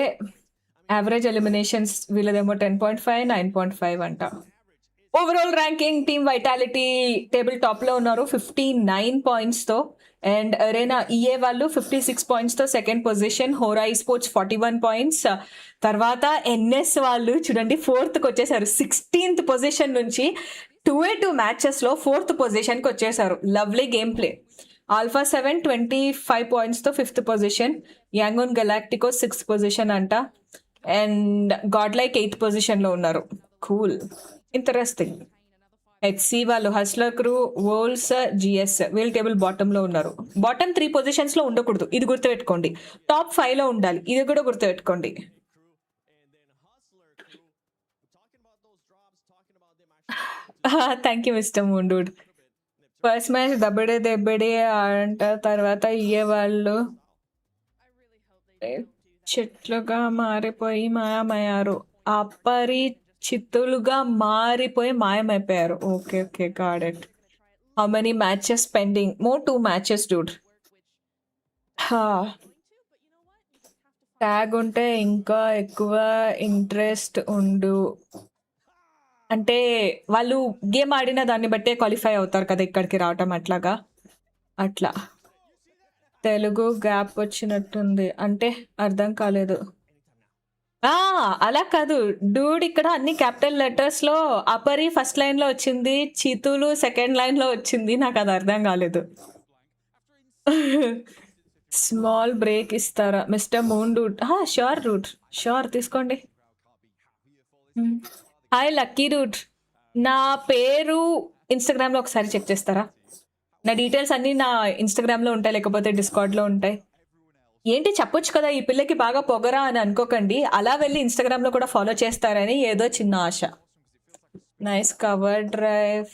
యావరేజ్ ఎలిమినేషన్స్ వీళ్ళదేమో 10.5, 9.5 అంట. Overall ranking team Vitality table టాప్లో ఉన్నారు 59 పాయింట్స్తో. అండ్ అరేనా ఈఏ వాళ్ళు 56 పాయింట్స్తో second position. Horaa esports 41 points. తర్వాత ఎన్ఎస్ వాళ్ళు చూడండి 4th వచ్చేసారు. 16th పొజిషన్ నుంచి 2-2 మ్యాచెస్లో 4th పొజిషన్కి వచ్చేసారు. Lovely game play. ఆల్ఫా 7 25 పాయింట్స్తో 5th position. Yangon Galactico 6th position అంట. అండ్ గాడ్ లైక్ 8th పొజిషన్లో ఉన్నారు. Cool, interesting. హెచ్సి వాళ్ళు హస్లర్ క్రూ, వోల్స్, జిఎస్ వీళ్ళు టేబుల్ బాటంలో ఉన్నారు. బాటమ్ 3 పొజిషన్స్లో ఉండకూడదు, ఇది గుర్తుపెట్టుకోండి. టాప్ 5లో ఉండాలి, ఇది కూడా గుర్తుపెట్టుకోండి. థ్యాంక్ యూ మిస్టర్ ముండూడ్. ఫస్ట్ మ్యాచ్ దెబ్బడే అంటారు. తర్వాత ఇయ్యే వాళ్ళు చెట్లుగా మారిపోయి మాయమయ్యారు. అపరిచితులుగా మారిపోయి మాయమైపోయారు. Okay okay, got it. How many matches pending? More 2 matches dude. Tag ఉంటే ఇంకా ఎక్కువ ఇంట్రెస్ట్ ఉండు. అంటే వాళ్ళు గేమ్ ఆడిన దాన్ని బట్టే క్వాలిఫై అవుతారు కదా ఇక్కడికి రావటం, అట్లా. తెలుగు గ్యాప్ వచ్చినట్టుంది అంటే అర్థం కాలేదు. అలా కాదు డూడ్, ఇక్కడ అన్ని క్యాపిటల్ లెటర్స్లో అపరి ఫస్ట్ లైన్లో వచ్చింది, చితులు సెకండ్ లైన్లో వచ్చింది. నాకు అది అర్థం కాలేదు. స్మాల్ బ్రేక్ ఇస్తారా mister Moon Dude? Sure Dude, sure తీసుకోండి. హాయ్ లక్కీ రూట్, నా పేరు ఇన్స్టాగ్రామ్లో ఒకసారి చెక్ చేస్తారా? నా డీటెయిల్స్ అన్నీ నా ఇన్స్టాగ్రామ్లో ఉంటాయి, లేకపోతే డిస్కార్డ్లో ఉంటాయి. ఏంటి చెప్పొచ్చు కదా, ఈ పిల్లకి బాగా పొగరా అని అనుకోకండి. అలా వెళ్ళి ఇన్స్టాగ్రామ్లో కూడా ఫాలో చేస్తారని ఏదో చిన్న ఆశ. Nice cover drive.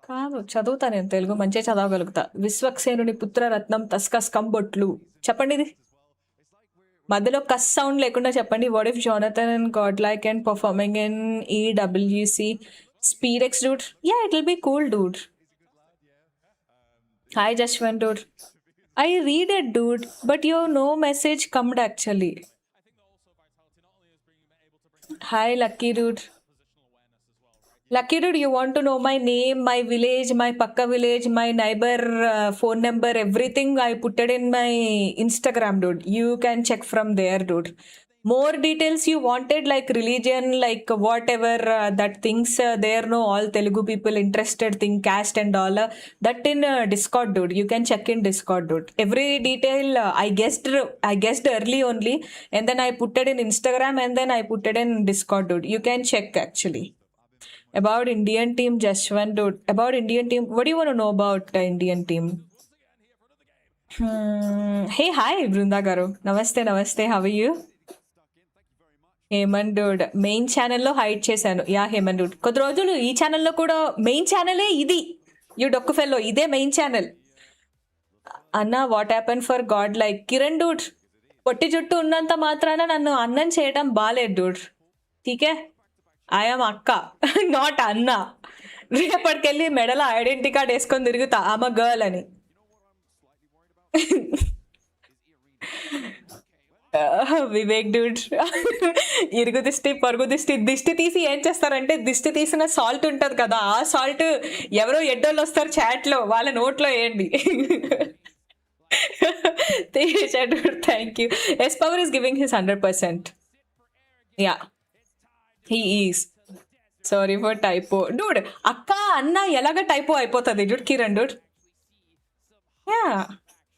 కాదు, చదువుతా నేను తెలుగు మంచిగా చదవగలుగుతా. విశ్వక్సేనుని పుత్రరత్నం తస్కస్ కంబొట్లు. చెప్పండి ఇది మధ్యలో కస్ సౌండ్ లేకుండా చెప్పండి. What if Jonathan and God like and performing in EWC speed X dude? Yeah, it will be cool dude. Hi Jaswanth dude, I read it dude, but your no message comed actually. Hi lucky dude. Lucky dude, you want to know my name, my village, my pakka village, my neighbor phone number, everything I put it in my Instagram dude. You can check from there dude. More details you wanted, like religion, like whatever that things there, no all Telugu people interested thing, caste and all that in Discord dude. You can check in Discord dude. Every detail I guessed early only, and then I put it in Instagram, and then I put it in Discord dude. You can check actually. About Indian team, Jashwant dude. About Indian team, what do you want to know about the Indian team? Hey, hi Brunda garu. Namaste, how are you? Hemanth dude, main ఛానల్లో hide చేశాను. Yeah Hemanth dude, కొద్ది రోజులు ఈ ఛానల్లో కూడా main ఛానలే ఇది. You డొక్కు fellow, ఇదే మెయిన్ ఛానల్. అన్న what happen for God Like? Kiran dude, పొట్టి జుట్టు ఉన్నంత మాత్రాన నన్ను అన్నం చేయడం బాలేదు డూడ్. ఠీకే, ఐఎమ్ అక్క, నాట్ అన్న. రేపటికెళ్ళి మెడలో ఐడెంటిటీ కార్డ్ వేసుకొని తిరుగుతా ఆమె గర్ల్ అని. వివేక్ డూడ్ ఇరుగు దిష్టి పరుగు దిష్టి తీసి ఏం చేస్తారంటే దిష్టి తీసిన సాల్ట్ ఉంటుంది కదా, ఆ సాల్ట్ ఎవరో ఎడ్డోళ్ళు వస్తారు చాట్లో వాళ్ళ నోట్లో వేయండి. Thank you. Yes power is giving his 100%. Yeah he is. Sorry for typo dude. అక్క అన్న ఎలాగ టైపో అయిపోతుంది dude, Kiran dude. Yeah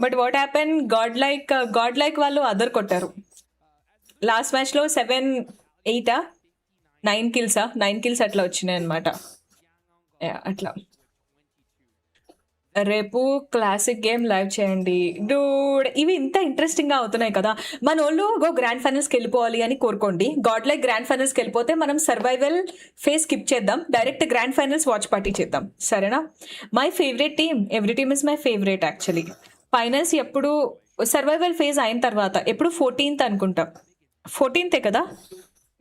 but what happen, god like వాళ్ళు అదర్ కొట్టారు లాస్ట్ మ్యాచ్లో. 7-8 9 kills అట్లా వచ్చినాయి అనమాట. అట్లా రేపు క్లాసిక్ గేమ్ లైవ్ చేయండి డూడ్. ఇవి ఇంత ఇంట్రెస్టింగ్గా అవుతున్నాయి కదా. మన వాళ్ళు గ్రాండ్ ఫైనల్స్కి వెళ్ళిపోవాలి అని కోరుకోండి. గాడ్ లైక్ గ్రాండ్ ఫైనల్స్కి వెళ్ళిపోతే మనం సర్వైవల్ ఫేజ్ స్కిప్ చేద్దాం, direct grand finals watch party చేద్దాం, సరేనా? My favourite team, every team is my favourite actually. Finals ఎప్పుడు సర్వైవల్ ఫేజ్ అయిన తర్వాత, ఎప్పుడు 14th అనుకుంటా, 14th కదా,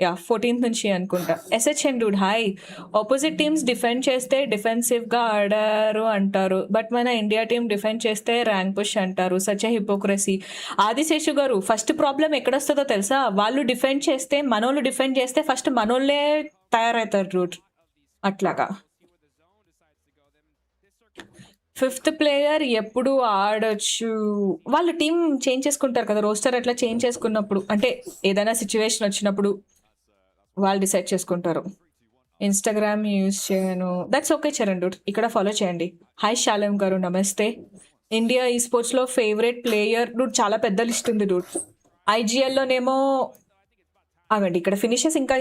యా 14th నుంచి అనుకుంటా. SHN dude hi. Opposite teams defend చేస్తే డిఫెన్సివ్గా ఆడారు అంటారు, బట్ మన ఇండియా టీం డిఫెండ్ చేస్తే ర్యాంక్ పుష్ అంటారు. Such hypocrisy. ఆదిశేషు గారు, ఫస్ట్ ప్రాబ్లం ఎక్కడొస్తుందో తెలుసా? వాళ్ళు డిఫెండ్ చేస్తే, మనోళ్ళు డిఫెండ్ చేస్తే ఫస్ట్ మనోళ్ళే తయారవుతారు రూట్. అట్లాగా 5th ప్లేయర్ ఎప్పుడు ఆడొచ్చు? వాళ్ళు టీం చేంజ్ చేసుకుంటారు కదా, రోస్టర్ అట్లా చేంజ్ చేసుకున్నప్పుడు, అంటే ఏదైనా సిచ్యువేషన్ వచ్చినప్పుడు వాళ్ళు డిసైడ్ చేసుకుంటారు. ఇన్స్టాగ్రామ్ యూజ్ చేయను, దట్స్ ఓకే చరణ్ డూడ్. ఇక్కడ ఫాలో చేయండి. హాయ్ శాలేం గారు, నమస్తే. ఇండియా ఈ స్పోర్ట్స్లో ఫేవరెట్ ప్లేయర్ డూడ్ చాలా పెద్ద లిస్ట్ ఉంది డూడ్. IGLలోనేమో అవండి, ఇక్కడ ఫినిషెస్ ఇంకా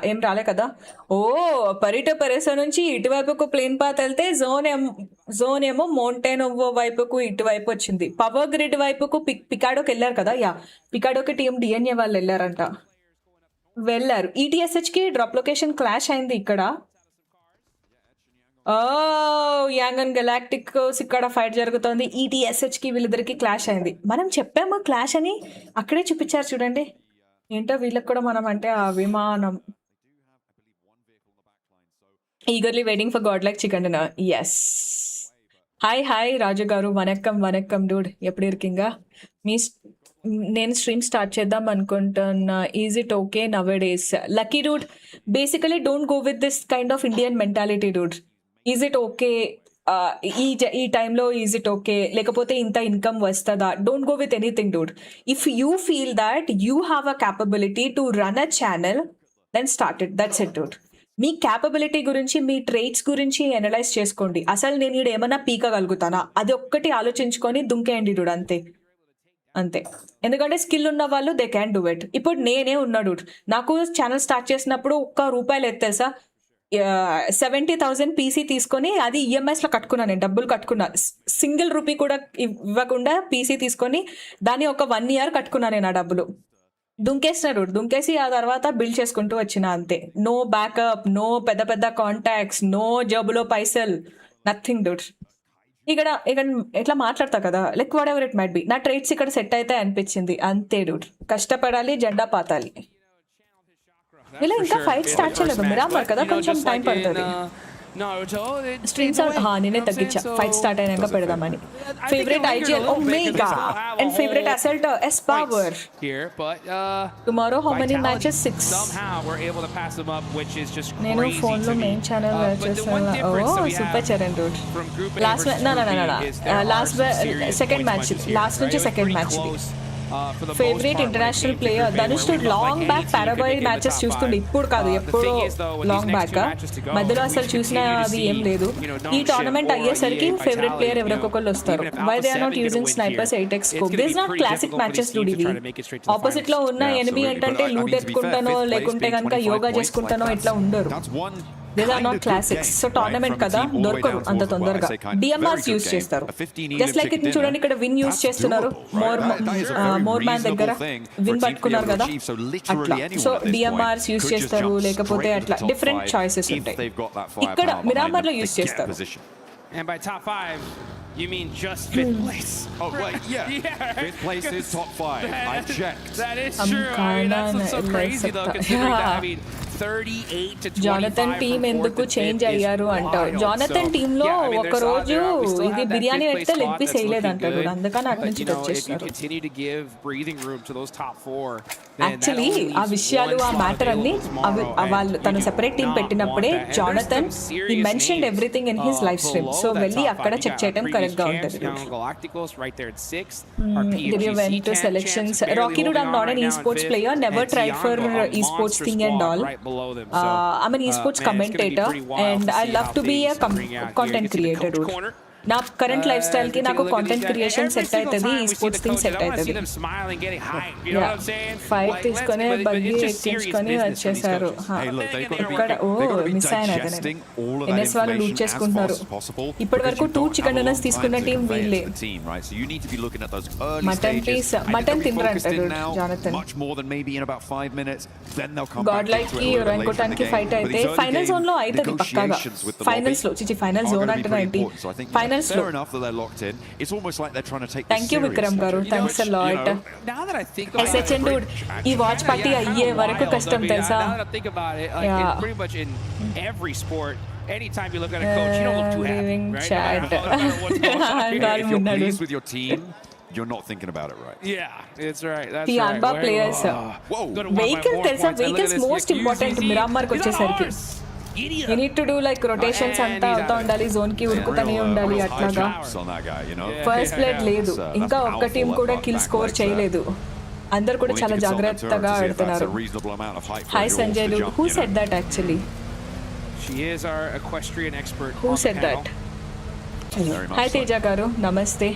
ఏం రాలే కదా. ఓ పరిట పెరెస నుంచి ఇటువైపుకు ప్లేన్ పాత్ వెళ్తే జోన్ ఏమో మౌంటైనోవో వైపుకు ఇటువైపు వచ్చింది. పవర్ గ్రిడ్ వైపుకు పికాడోకి వెళ్ళారు కదా. యా పికాడోకి టీం DNA వాళ్ళు వెళ్ళారు. ETSHకి డ్రాప్ లొకేషన్ క్లాష్ అయింది ఇక్కడ. యాంగన్ గెలాక్టిక్ ఇక్కడ ఫైట్ జరుగుతోంది. ETSHకి వీళ్ళిద్దరికి క్లాష్ అయింది. మనం చెప్పాము క్లాష్ అని, అక్కడే చూపించారు చూడండి. ఏంటో వీళ్ళకి కూడా మనం అంటే అభిమానం. Eagerly waiting for God Like chicken dinner. Yes. Hi Raju గారు, వనక్కం డూడ్. ఎప్పుడు ఇరికింగా నేను స్ట్రీమ్ స్టార్ట్ చేద్దాం అనుకుంటున్నా. Is it okay now days? Lucky dude, basically don't go with this kind of Indian mentality dude. Is it okay ఈ టైంలో, is it okay లేకపోతే ఇంత ఇన్కమ్ వస్తుందా? Don't go with anything dude. If you feel that you have a capability to run a channel, then start it. That's it dude. మీ capability గురించి, మీ trades గురించి analyse చేసుకోండి. అసలు నేను ఇక్కడ ఏమన్నా పీకగలుగుతానా, అది ఒక్కటి ఆలోచించుకొని దుంకేయండి డూడ్. అంతే. ఎందుకంటే స్కిల్ ఉన్న వాళ్ళు దే క్యాన్ డూ ఇట్. ఇప్పుడు నేనే ఉన్నాడు, నాకు ఛానల్ స్టార్ట్ చేసినప్పుడు ₹1 ఎత్తేసా 70,000 PC తీసుకొని అది EMIస్లో కట్టుకున్నాను, నేను డబ్బులు కట్టుకున్నా. సింగిల్ రూపీ కూడా ఇవ్వకుండా PC తీసుకొని దాన్ని ఒక 1 year కట్టుకున్నాను నేను ఆ డబ్బులు. దుంకేసి ఆ తర్వాత బిల్డ్ చేసుకుంటూ వచ్చిన, అంతే. నో బ్యాకప్, నో పెద్ద కాంటాక్ట్స్, నో జబ్బులో పైసలు, నథింగ్ డూడ్. ఇక్కడ ఎట్లా మాట్లాడతా కదా, like what ever it might be. నా ట్రేడ్స్ ఇక్కడ సెట్ అయితే అనిపించింది, అంతే డూడ్. కష్టపడాలి, జెండా పాతాలి. ఇలా ఇంకా ఫైట్ స్టార్ట్ చేయలేదు, మిరామర్ కదా, కొంచెం టైం పడుతుంది. స్ట్రీమ్స్ నేనే తగ్గించా, ఫైట్ స్టార్ట్ అయినాక పెడదామని. Favourite IGL Omega and favourite assault S Power. Tomorrow how many matches? 6. నేను ఫోన్లో మెయిన్ ఛానల్ చేస్తాను. Oh super Charan dude. Last second match, last నుంచి second match. Favourite international player Dhanush dude. Long back Paraboy matches చూస్తుండే, ఇప్పుడు కాదు, ఎప్పుడు long back. మధ్యలో అసలు చూసినది ఏం లేదు. ఈ టోర్నమెంట్ అయ్యేసరికి ఫేవరెట్ ప్లేయర్ ఎవరికొకళ్ళు వస్తారు. Why they are not using snipers 8x scope? This not classic matches dude. ఇవి ఆపోజిట్ లో ఉన్న ఎనిమి ఏంటంటే లూట్ ఎత్తుకుంటానో లేకుంటే కనుక యోగా చేసుకుంటానో ఇట్లా ఉండరు. These are not classics. So tournament కదా, దొరకరు అంత తొందరగా. DMRs యూజ్ చేస్తారు. జస్ట్ లైక్ ఇది చూడండి, ఇక్కడ విన్ యూజ్ చేస్తున్నారు. మోర్ మ్యాన్ దగ్గర విన్ పట్టుకున్నారు కదా, అట్లా. సో DMRs యూజ్ చేస్తారు, లేకపోతే అట్లా డిఫరెంట్ చాయిసెస్ ఉంటాయి. ఇక్కడ మిరామర్ లో యూజ్ చేస్తారు. And by top 5, you mean just 5th place? Oh, right, yeah. 5th place is top 5. I checked. That is true. I mean, that's so crazy, though, considering that, I mean, 38 to 25 Jonathan team ఎందుకు change అయ్యారు అంటావు. Jonathan team లో ఒక రోజు ఇది బిర్యానీ పెడితే leg piece వేయలేదు అంటాడు, అందుకని అటు నుంచి వచ్చేస్తారు. యాక్చువల్లీ ఆ విషయాలు ఆ మ్యాటర్ అన్ని వాళ్ళు తను సెపరేట్ టీం పెట్టినప్పుడే Jonathan he mentioned everything in his live stream. So వెళ్ళి అక్కడ చెక్ చేయడం కరెక్ట్ గా ఉంటుంది. Did you went to selections? Rocky dude, I'm not an esports player. Never tried for esports thing and all. I'm an esports commentator, and I love to be a content creator, dude. నా current life style కి నాకు content creation set అవుతుంది, ఈ sports thing set అవుతుంది. Fight తీసుకొని buggy ఎక్కించుకొని వచ్చేసారు. ఇక్కడ మిస్ అయినా ఎన్ఎస్ వాళ్ళు లూట్ చేసుకుంటున్నారు. ఇప్పటి వరకు 2 చికెన్ డిన్నర్స్ తీసుకున్న టీం వీళ్ళే. మటన్ పీస్ మటన్ తినరంటాడు జానథన్. గాడ్ లైక్ కి రంగుటానికి ఫైట్ అయితే ఫైనల్ జోన్ లో అవుతుంది పక్కాగా. ఫైనల్స్ లో ఫైనల్ జోన్ అంటున్నా ఏంటి, final fair enough that they're locked in. It's almost like they're trying to take this Thank you Vikram garu, thanks a lot. Now that I think about SHN dude, ee watch party ayye varaku custom telsa. Now that I think about it, like it's pretty much in every sport. Anytime you look at a coach, you don't look too happy, right? Chat. If you're pleased with your team, you're not thinking about it right. Yeah, it's right. That's the right. Anba players. Vehicle telsa, vehicles most important Miramar ku vachesariki. You need to do like rotations anta avta undali, zone ki urukutane undali atlaga. First blood లేదు, ఇంకా ఒక్క team కూడా kill score చేయలేదు. అందరూ కూడా చాలా జాగ్రత్తగా ఆడుతున్నారు. Hi Sanjay dude, who said that actually? She is our equestrian expert. Who said that? Hi Teja గారు, నమస్తే.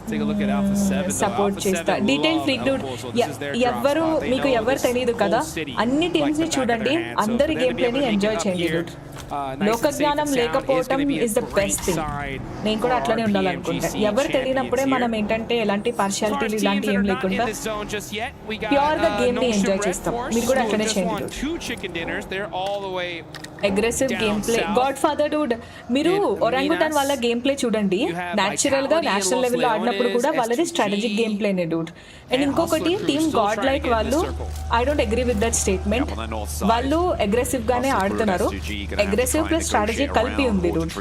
Take a look at Alpha 7. Support చేస్తా. డీటెయిల్ ఫ్రీక్ డూడ్, ఎవ్వరు మీకు ఎవరు తెలియదు కదా, అన్ని టీమ్స్ ని చూడండి, అందరి గేమ్ ప్లేని ఎంజాయ్ చేయండి డూడ్. లోక జ్ఞానం లేకపోవటం ఇస్ ద బెస్ట్ థింగ్. నేను కూడా అట్లనే ఉండాలనుకుంటా. ఎవరు తెలియనప్పుడే మనం ఏంటంటే ఎలాంటి పార్షియాలిటీలు ఇలాంటి ఏం లేకుండా ప్యూర్ గా గేమ్ ని ఎంజాయ్ చేస్తాం. మీరు కూడా అట్లనే చేయండి. Aggressive game play God father Dude, మీరు ఒరాంగుటాన్ వాళ్ళ గేమ్ ప్లే చూడండి. న్యాచురల్ గా నేషనల్ లెవెల్లో ఆడినప్పుడు కూడా వాళ్ళది స్ట్రాటజిక్ గేమ్ ప్లేనే డూడ్. అండ్ ఇంకొకటి టీమ్ గాడ్ లైక్ వాళ్ళు, I don't agree with that statement. వాళ్ళు అగ్రెసివ్ గానే ఆడుతున్నారు. అగ్రెసివ్ ప్లస్ స్ట్రాటజీ కలిపి ఉంది డూడ్.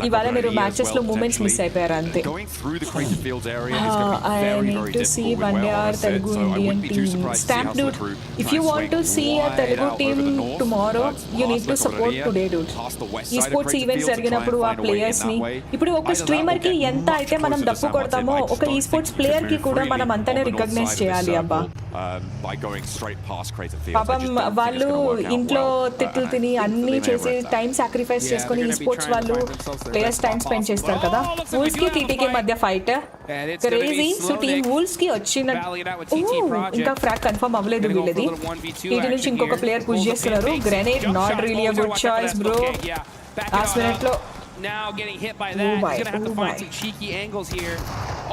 ఇవాళ మీరు మ్యాచెస్ లో మూమెంట్స్ మిస్ అయిపోయారు అంతే. I need to see one day or Telugu Indian team stamp dude. If you want to see a Telugu team tomorrow, you need to support today dude. ఈ sports events జరిగినప్పుడు ఆ players ని, ఇప్పుడు ఒక streamer కి ఎంత అయితే మనం డప్పు కొడతామో, ఒక ఈ స్పోర్ట్స్ ప్లేయర్ కి కూడా మనం అంతనే రికగ్నైజ్ చేయాలి. అబ్బా పాపం వాళ్ళు ఇంట్లో తిట్లు తిని అన్ని చేసి టైం సాక్రిఫైస్ చేసుకుని ఈ స్పోర్ట్స్ వాళ్ళు ప్లేయర్స్ టైం స్పెండ్ చేస్తారు కదా. వూల్స్ కి టీటీకి మధ్య ఫైట్ క్రేజీ. సో టీమ్ వూల్స్ కి వచ్చిన ఇంకా ఫ్రాక్ కన్ఫర్మ్ అవ్వలేదు వీళ్ళది. టీటీ నుంచి ఇంకొక ప్లేయర్ పుష్ చేస్తున్నారు. Grenade not really a good choice bro. Last minute లో now getting hit by that. He's gonna have to find some cheeky angles here.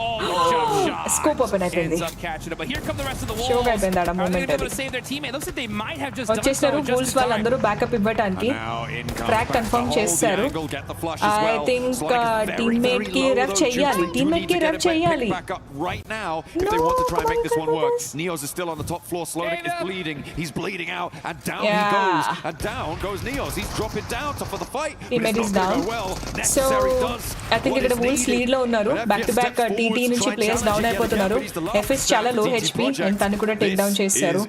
Oh, jump shot. Scope open అయిపోయింది. Ends up catching it, but here come the rest of the Wolves. షోగా అయిపోయింది ఆడ moment. Are they able to save their teammate? Looks like they might have just వచ్చేసారు వూల్స్ వాళ్ళందరూ backup ఇవ్వడానికి. Track confirm చేశారు. I think teammate కి ref చేయాలి. Teammate కి ref చేయాలి. Right now, if they want to try and make this one work. Neos is still on the top floor. Slonik is bleeding. He's bleeding out, and down he goes. And down goes Neos. He's dropping down for the fight. Teammate is down. So I think ఇక్కడ వూల్స్ lead లో ఉన్నారు. Back to back TT నుంచి players down అయిపోతున్నారు. FS చాలా లో HP and తను కూడా take down చేశారు.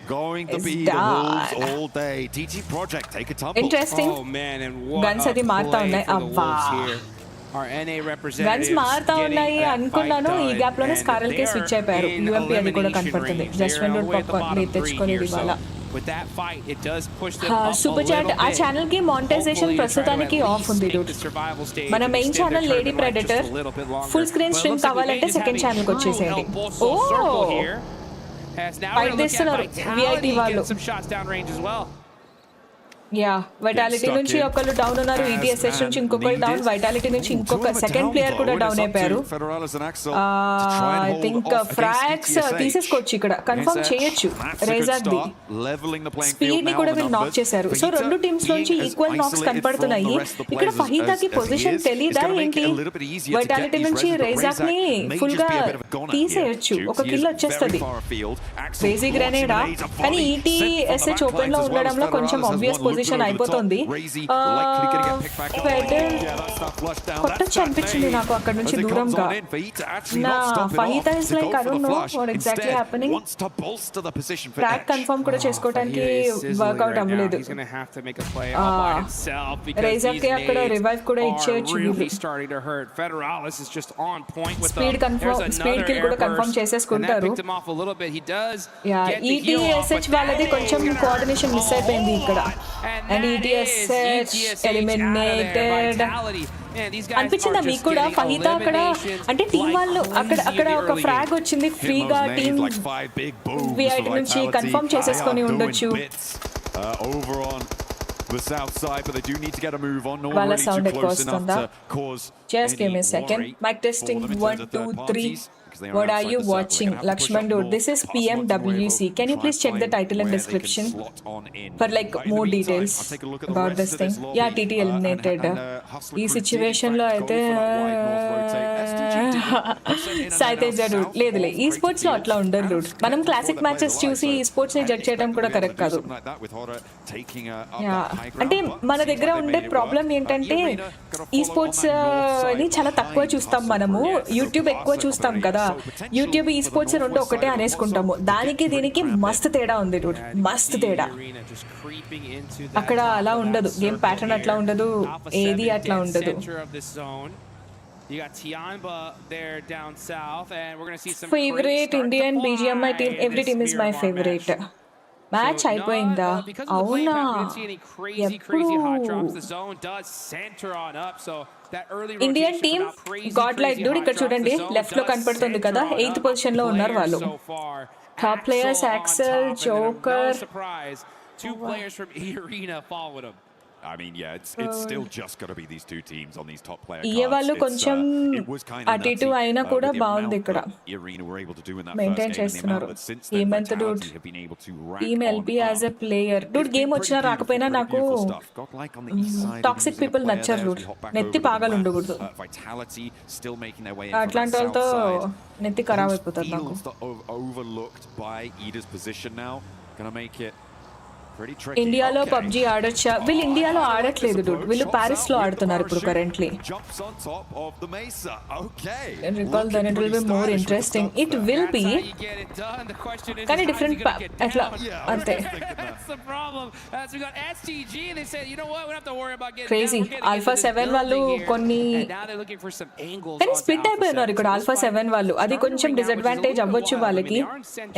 ఇంట్రెస్టింగ్ గన్స్ అది మారుతా ఉన్నాయి. అవ్వా గన్స్ మారుతా ఉన్నాయి అనుకున్నాను. ఈ గ్యాప్ లోనే స్కారల్ కే స్విచ్ అయిపోయారు. యూఎంపీ అది కూడా కనపడుతుంది. జస్ట్ వెన్ డోట్ పాపర్ తెచ్చుకోలేదు ఇవాళ. సూపర్ చాట్ ఆ ఛానల్ కి మానిటైజేషన్ ప్రస్తుతానికి ఆఫ్ ఉంది డూడ్. మన main channel lady predator full screen stream కావాలంటే సెకండ్ ఛానల్ కి వచ్చేసేయండి. ఓ ఫైట్ చేస్తున్నారు విఐపి వాళ్ళు. యా వైటాలిటీ నుంచి ఒకళ్ళు డౌన్ ఉన్నారు, ETSH నుంచి ఇంకొకరు డౌన్, వైటాలిటీ నుంచి ఇంకొక సెకండ్ ప్లేయర్ కూడా డౌన్ అయిపోయారు. ఐ థింక్ ఫ్రాక్స్ తీసేసుకోవచ్చు, ఇక్కడ కన్ఫర్మ్ చేయొచ్చు రైజాక్ ది స్పీడ్ ని కూడా వీళ్ళు నాక్ చేశారు. సో రెండు టీమ్స్ నుంచి ఈక్వల్ నాక్స్ కనపడుతున్నాయి. ఇక్కడ ఫహీదాకి పొజిషన్ తెలీదా ఏంటి? వైటాలిటీ నుంచి రైజాక్ ని ఫుల్ గా తీసేయచ్చు, ఒక కిల్ వచ్చేస్తుంది. క్రేజీ గ్రెనేడా, కానీ ETSH ఓపెన్ లో ఉండడంలో కొంచెం ఆబ్వియస్ పొజిషన్ అయిపోతుంది. కొట్టొచ్చు అనిపించింది నాకు అక్కడ నుంచి దూరంగా. నా ఫహీదా is like I don't know what exactly happening. Track confirm కూడా చేసుకోవడానికి వర్కౌట్ అవ్వలేదు. రైజాక్ కి అక్కడ రివైవ్ కూడా ఇచ్చేయచ్చు. స్పీడ్ కిల్ కూడా కన్ఫర్మ్ చేసేసుకుంటారు. ETSH వాళ్ళది కొంచెం కోఆర్డినేషన్ మిస్ అయిపోయింది ఇక్కడ. అండ్ ETSH ఎలిమినేటెడ్ అనిపించిందా మీకు కూడా? ఫహీదా అక్కడ అంటే టీం వాళ్ళు అక్కడ ఒక ఫ్రాగ్ వచ్చింది ఫ్రీగా, టీం విఐటి నుంచి కన్ఫర్మ్ చేసేసుకొని ఉండొచ్చు. వాళ్ళ సౌండ్ ఎక్కువ వస్తుందా? Just give me a second. Mic testing 1 2 3. What are you watching? Lakshman dude, this is PMWC. Can you please check the title and description for like more details about this thing? Yeah, TT eliminated. ఈ situation లో అయితే Saiteja Dude లేదులే, ఈ sports లో అట్లా ఉండరు Dude. మనం classic matches చూసి ఈ స్పోర్ట్స్ ని జడ్జ్ చేయడం కూడా కరెక్ట్ కాదు. అంటే మన దగ్గర ఉండే ప్రాబ్లం ఏంటంటే ఈ స్పోర్ట్స్ ని చాలా తక్కువ చూస్తాం మనము, యూట్యూబ్ ఎక్కువ చూస్తాం కదా. యూట్యూబ్ ఈ స్పోర్ట్స్ రెండు ఒకటే అనేసుకుంటాము, దానికి దీనికి మస్తు తేడా ఉంది డూడ్, మస్తు తేడా. అక్కడ అలా ఉండదు, గేమ్ ప్యాటర్న్ అట్లా ఉండదు, ఏది అట్లా ఉండదు. Favourite Indian BGMI team, every team is my favourite. Match అయిపోయిందా? అవునా, ఎప్పుడు? Indian team God like Dude ఇక్కడ చూడండి, లెఫ్ట్ లో కనపడుతుంది కదా, 8th పొజిషన్ లో ఉన్నారు వాళ్ళు. Top players axle, joker. I mean, yeah, it's still just got to be these two teams on these top player cards. వాళ్ళు కొంచెం అటు ఇటు అయినా కూడా బాగుంది ఇక్కడ, మెయింటైన్ చేస్తున్నారు. Hemanth dude team LP as a player dude, game వచ్చినా రాకపోయినా నాకు టాక్సిక్ పీపుల్ నచ్చరు డూడ్, నెత్తి పాగాలు ఉండకూడదు. అట్లాంటి వాళ్ళతో నెత్తి ఖరాబ్ అయిపోతుంది నాకు. ఇండియాలో PUBG ఆడొచ్చా? వీళ్ళు ఇండియాలో ఆడట్లేదు డూడ్, వీళ్ళు ప్యారిస్ లో ఆడుతున్నారు ఇప్పుడు currently. Recall then it will be more interesting. It will be, కానీ డిఫరెంట్ అట్లా అంతే. క్రేజీ. ఆల్ఫా 7 వాళ్ళు కొన్ని కానీ స్ప్లిట్ అయిపోయినారు ఇక్కడ. ఆల్ఫా 7 వాళ్ళు, అది కొంచెం డిసడ్వాంటేజ్ అవ్వచ్చు వాళ్ళకి.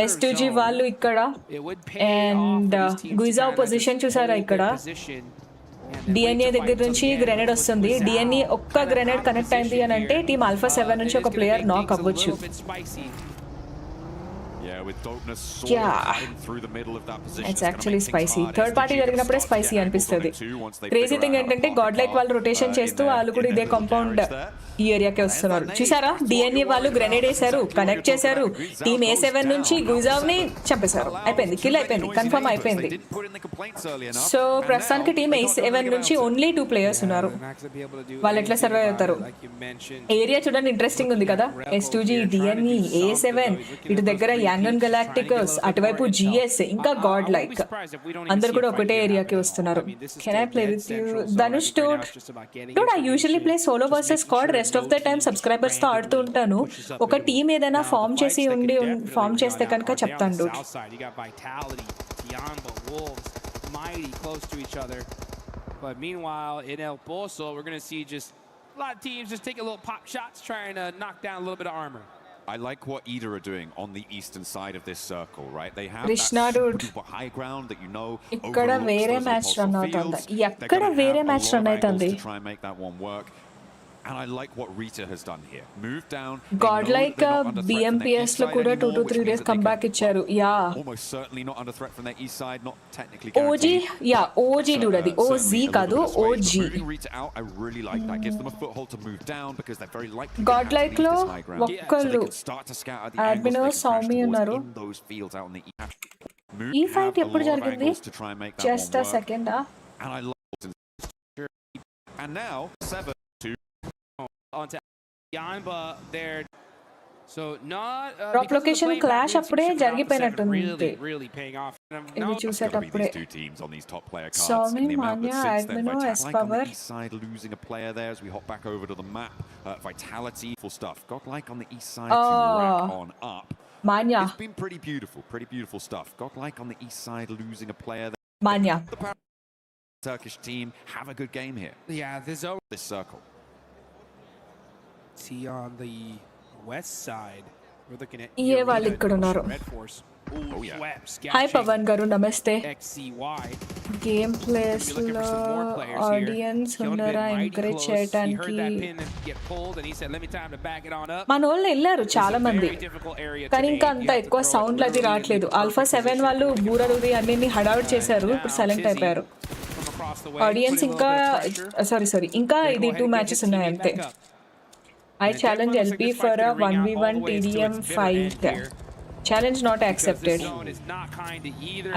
S2G వాళ్ళు ఇక్కడ, అండ్ గుయిజా పొజిషన్ చూసారా ఇక్కడ. DNA దగ్గర నుంచి గ్రెనేడ్ వస్తుంది, DNA ఒక్క గ్రెనేడ్ కనెక్ట్ అయింది అని అంటే టీమ్ ఆల్ఫా 7 నుంచి ఒక ప్లేయర్ నాక్ అవ్వచ్చు. It's actually spicy. Third party జరిగినప్పుడే స్పైసీ అనిపిస్తుంది. క్రేజీ థింగ్ ఏంటంటే గాడ్ లైక్ వాళ్ళు రొటేషన్ చేస్తూ వాళ్ళు కూడా ఇదే కాంపౌండ్ ఈ ఏరియాకే వస్తున్నారు. చూసారా, DNA వాళ్ళు గ్రెనేడ్ వేశారు, కనెక్ట్ చేశారు, టీమ్ A7 నుంచి గుజావ్ ని చంపేశారు, అయిపోయింది, కిల్ అయిపోయింది, కన్ఫర్మ్ అయిపోయింది. సో ప్రస్తుతానికి టీమ్ A7 నుంచి ఓన్లీ 2 ప్లేయర్స్ ఉన్నారు. వాళ్ళు ఎట్లా సర్వైవ్ అవుతారు? ఏరియా చూడండి, ఇంట్రెస్టింగ్ ఉంది కదా. S2G, DNA, A7, ఇటు దగ్గర యాంగన్ గెలాక్టికస్, అటువైపు GS, ఇంకా గాడ్ లైక్, అందరు కూడా ఒకటే ఏరియాకి వస్తున్నారు. Can I play with you? Dhanush Dude, I usually play solo versus squad, rest of the time subscribers తో ఆడుతూ ఉంటాను. ఒక టీం ఏదైనా ఫామ్ చేసి ఫామ్ చేస్తే కనుక చెప్తాను Dude. But meanwhile, in El Pozo, we're going to see just a lot of teams just taking little pop shots, trying to knock down a little bit of armor. I like what Ida are doing on the eastern side of this circle, right? They have Krishna dude, super high ground that you know ikkada vere match run avutunda, ekkada vere match run aitandi. Try and make that one work. And I like what Rita has done here. Move down. Godlike BMPS లో కూడా 2 to 3 days comeback ఇచ్చారు. Yeah. Almost certainly not under threat from their east side. Not technically OG, yeah, OG dude అది. OZ కాదు, OG. Moving Rita out, I really like that. Gives them a foothold to move down because they're very likely Godlike లో ఒక్కళ్ళు అడ్మినో సౌమి ఉన్నారు. ఈ fight ఎప్పుడు జరిగింది? Just a second. And I love and now 7 onto Yanba there. So not drop location clash అప్పుడే జరిగిపోయినట్టుంది. really paying off. ఇది చూసేటప్పుడే సౌమి మాన్యా Admino S Power side losing a player there as we hop back over to the map. Vitality full stuff. Godlike on the east side to rack on up. Manya. It's been pretty beautiful stuff. Godlike on the east side losing a player there. Manya. The Turkish team have a good game here. Yeah, this circle. See on the west side, we're looking at ఏ వాళ్ళు ఇక్కడ ఉన్నారు. Hi Pawan గారు నమస్తే. Game place లో audience ఉన్నారా encourage చేయడానికి? మన వాళ్ళు వెళ్ళారు చాలా మంది, కానీ ఇంకా అంత ఎక్కువ సౌండ్లు అది రావట్లేదు. ఆల్ఫా 7 వాళ్ళు బూరలుది అన్ని హడావుడి చేశారు, ఇప్పుడు సైలెంట్ అయిపోయారు. ఆడియన్స్ ఇంకా సారీ ఇంకా ఇది 2 matches ఉన్నాయి అంతే. I challenge LP for a 1v1 TDM fight. Challenge not accepted.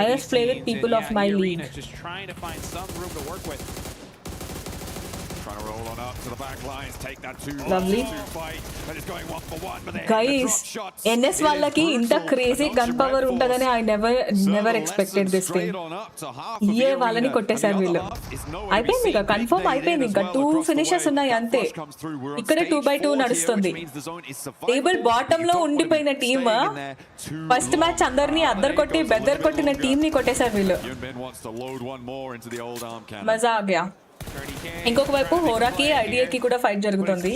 I just play with people of my league. Just trying to find some room to work with. Trying to roll on up to the back lines, take that 2 Lovely. fight, and it's going 1-for-1. But Guys, NS వాళ్ళకి ఇంత crazy gun power ఉంటదని I never expected this thing. ఏ వాళ్ళని కొట్టేశారు వీళ్ళు. అయిపోయింది ఇక, confirm అయిపోయింది. ఇంకా 2 finishes ఉన్నాయి అంతే. ఇక్కడ 2x2 నడుస్తుంది. టేబుల్ బాటమ్ లో ఉండిపోయిన టీమ్ ఫస్ట్ మ్యాచ్ అందరినీ అద్దరు కొట్టి బెద్దరు కొట్టిన టీమ్ ని కొట్టేశారు వీళ్ళు. మజా ఆ గయా. ఇంకొక వైపు హోరాకి ఐడియాకి కూడా ఫైట్ జరుగుతుంది.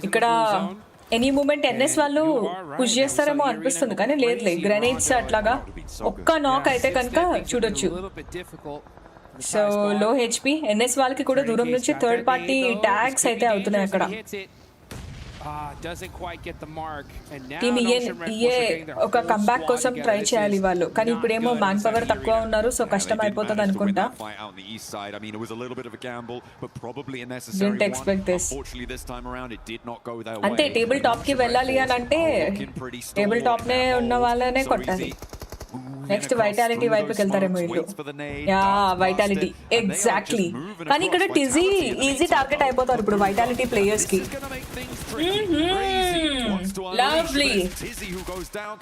ఇక్కడ ఎనీ మూమెంట్ ఎన్ఎస్ వాళ్ళు పుష్ చేస్తారేమో అనిపిస్తుంది, కానీ లేదు, గ్రెనేడ్స్ అట్లాగా ఒక్క నాక్ అయితే కనుక చూడొచ్చు. సో లో హెచ్పి ఎన్ఎస్ వాళ్ళకి కూడా దూరం నుంచి థర్డ్ పార్టీ ట్యాగ్స్ అయితే అవుతున్నాయి అక్కడ. టీమ్ ఇయే ఒక కంబ్యాక్ కోసం ట్రై చేయాలి వాళ్ళు, కానీ ఇప్పుడేమో మ్యాన్ పవర్ తక్కువ ఉన్నారు, సో కష్టం అయిపోతుంది అనుకుంటా. Didn't expect this. అంటే టేబుల్ టాప్ కి వెళ్ళాలి అని అంటే టేబుల్ టాప్ నే ఉన్న వాళ్ళనే కొట్టాలి. నెక్స్ట్ వైటాలిటీ వైపుకి వెళ్తారేమో వీళ్ళు. Yeah vitality exactly. కానీ ఇక్కడ టిజీ ఈజీ టార్గెట్ అయిపోతారు ఇప్పుడు వైటాలిటీ ప్లేయర్స్ కి. లవ్లీ.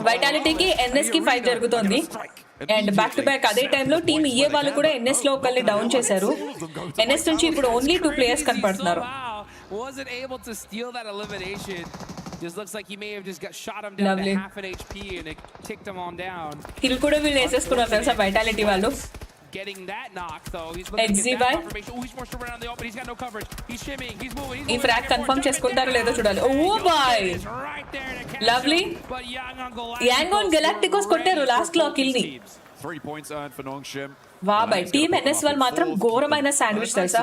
వైటాలిటీకి ఎన్ఎస్ కి ఫైట్ జరుగుతోంది అండ్ బ్యాక్ టు బ్యాక్ అదే టైంలో టీమ్ ఇఏ వాళ్ళు కూడా ఎన్ఎస్ లో ఒకళ్ళని డౌన్ చేశారు. ఎన్ఎస్ నుంచి ఇప్పుడు ఓన్లీ 2 players కనపడుతున్నారు. Wasn't able to steal that elimination. Just looks like he may have just got shot him down to half an HP and it kicked him on down. Kill కూడా వీళ్ళు వేసేసుకున్నారు తెలుసా vitality వాళ్ళు. Getting that knock though. He's looking to get that confirmation. Oh, he's more around the open. He's got no coverage. He's shimmying. He's moving. ఈ frog confirm చేసుకుంటారో లేదో చూడాలి. ఓ bye lovely. Yangon గెలాక్టికోస్ కొట్టారు last లో kill ని. 3 points earned for Nongshim. వా by team NS వాళ్ళు మాత్రం ఘోరమైన శాండ్విచ్ తెలుసా.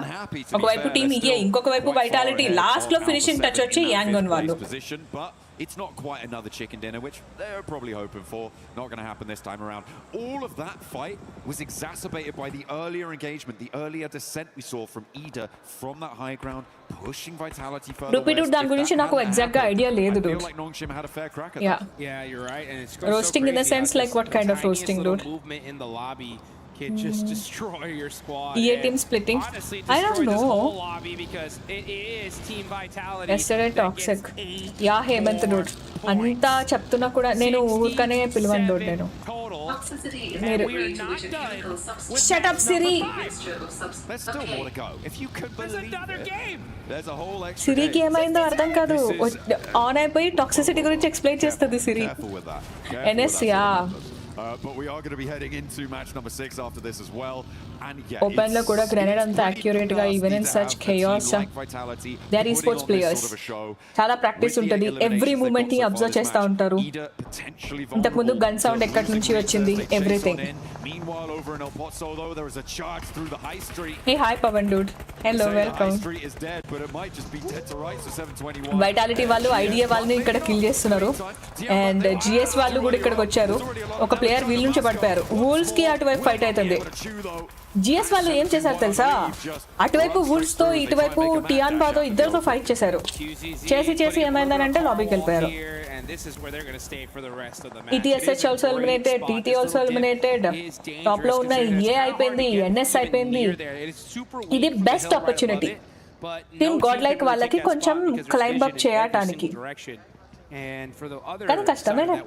ఒకవైపు టీమ్ ఇయే, ఇంకొక వైపు వైటాలిటీ, లాస్ట్ లో ఫినిషింగ్ టచ్ వచ్చి యాంగోన్ వాళ్ళు. It's not quite another chicken dinner, which they're probably hoping for. Not going to happen this time around. All of that fight was exacerbated by the earlier engagement, the earlier descent we saw from Ida from that high ground, pushing Vitality further west. దాని గురించి నాకు exact గా idea లేదు dude. I feel like Nongshim had a fair crack at that. Yeah, you're right. And it's roasting in the sense like what kind of roasting dude? Movement in the lobby can just destroy your squad. EA team splitting. Honestly, I don't know. this whole lobby because it is team vitality. Yesterday toxic. Yeah Hemanth dude. అంతా చెప్తున్నా కూడా నేను ఊరికనే పిలవను dude నేను. మీరు shut up Siri. There's still more to go. If you could believe it. There's a whole extra. సిరికి ఏమైందో అర్థం కాదు, ఆన్ అయిపోయి టాక్సిసిటీ గురించి ఎక్స్ప్లెయిన్ చేస్తుంది సిరి. ఎన్ఎస్ యా But we are going to be heading into match number 6 after this as well. And yeah, open లో కూడా గ్రెనేడ్ అంత అక్యురేట్ గా even in such chaos they are esports players చాలా practice ఉంటుంది every moment ని observe చేస్తా ఉంటారు ఇంతకు ముందు గన్ సౌండ్ ఎక్కడి నుంచి వచ్చింది everything hey hi Pavan dude hello welcome vitality వాళ్ళు ఐడియా వాళ్ళని ఇక్కడ కిల్ చేస్తున్నారు అండ్ జిఎస్ వాళ్ళు కూడా ఇక్కడికి వచ్చారు ఒక ప్లేయర్ వీళ్ళ నుంచి పడిపోయారు వూల్స్ కి అటువైపు ఫైట్ అవుతుంది జిఎస్ వాళ్ళు ఏం చేశారు తెలుసా అటువైపు వూల్స్ తో ఇటువైపు టియాన్ బాతో ఇద్దరితో ఫైట్ చేశారు చేసి ఏమైందనంటే లాబీకి వెళ్ళిపోయారు ETSH also eliminated, TT also eliminated. Top లో ఉన్న ఏ అయిపోయింది ఎన్ఎస్ అయిపోయింది ఇది best opportunity team God like వాళ్ళకి కొంచెం క్లైంబ్ అప్ చేయటానికి కానీ కష్టమేనే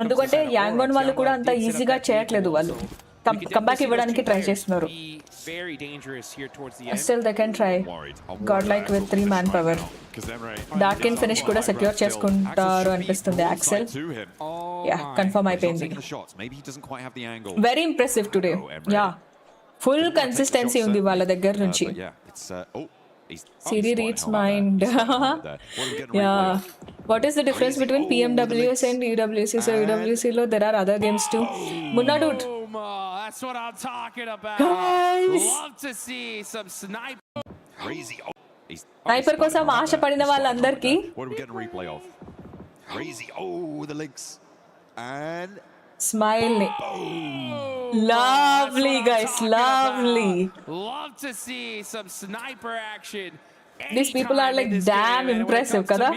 ఎందుకంటే యాంగోన్ వాళ్ళు కూడా అంత ఈజీగా చేయట్లేదు వాళ్ళు కంబ్యాక్ ఇవ్వడానికి ట్రై చేస్తున్నారు still they can try God like with 3 man power dark in finish కూడా సెక్యూర్ చేసుకుంటారు అనిపిస్తుంది యాక్సెల్ యా కన్ఫర్మ్ అయిపోయింది very impressive today yeah full consistency ఉంది వాళ్ళ దగ్గర నుంచి CD reads mind. Yeah. What is the difference between PMWC and EWC? So EWC lo there are other games too. Munna dude. That's what I'm talking about. Guys. Love to see some sniper. Crazy. Sniper కోసం ఆశపడిన వాళ్ళందరికీ What are we getting a replay of? Crazy. Oh, the links. And smile ni. Lovely guys, lovely. Love to see some sniper action. These people are like damn impressive, kada?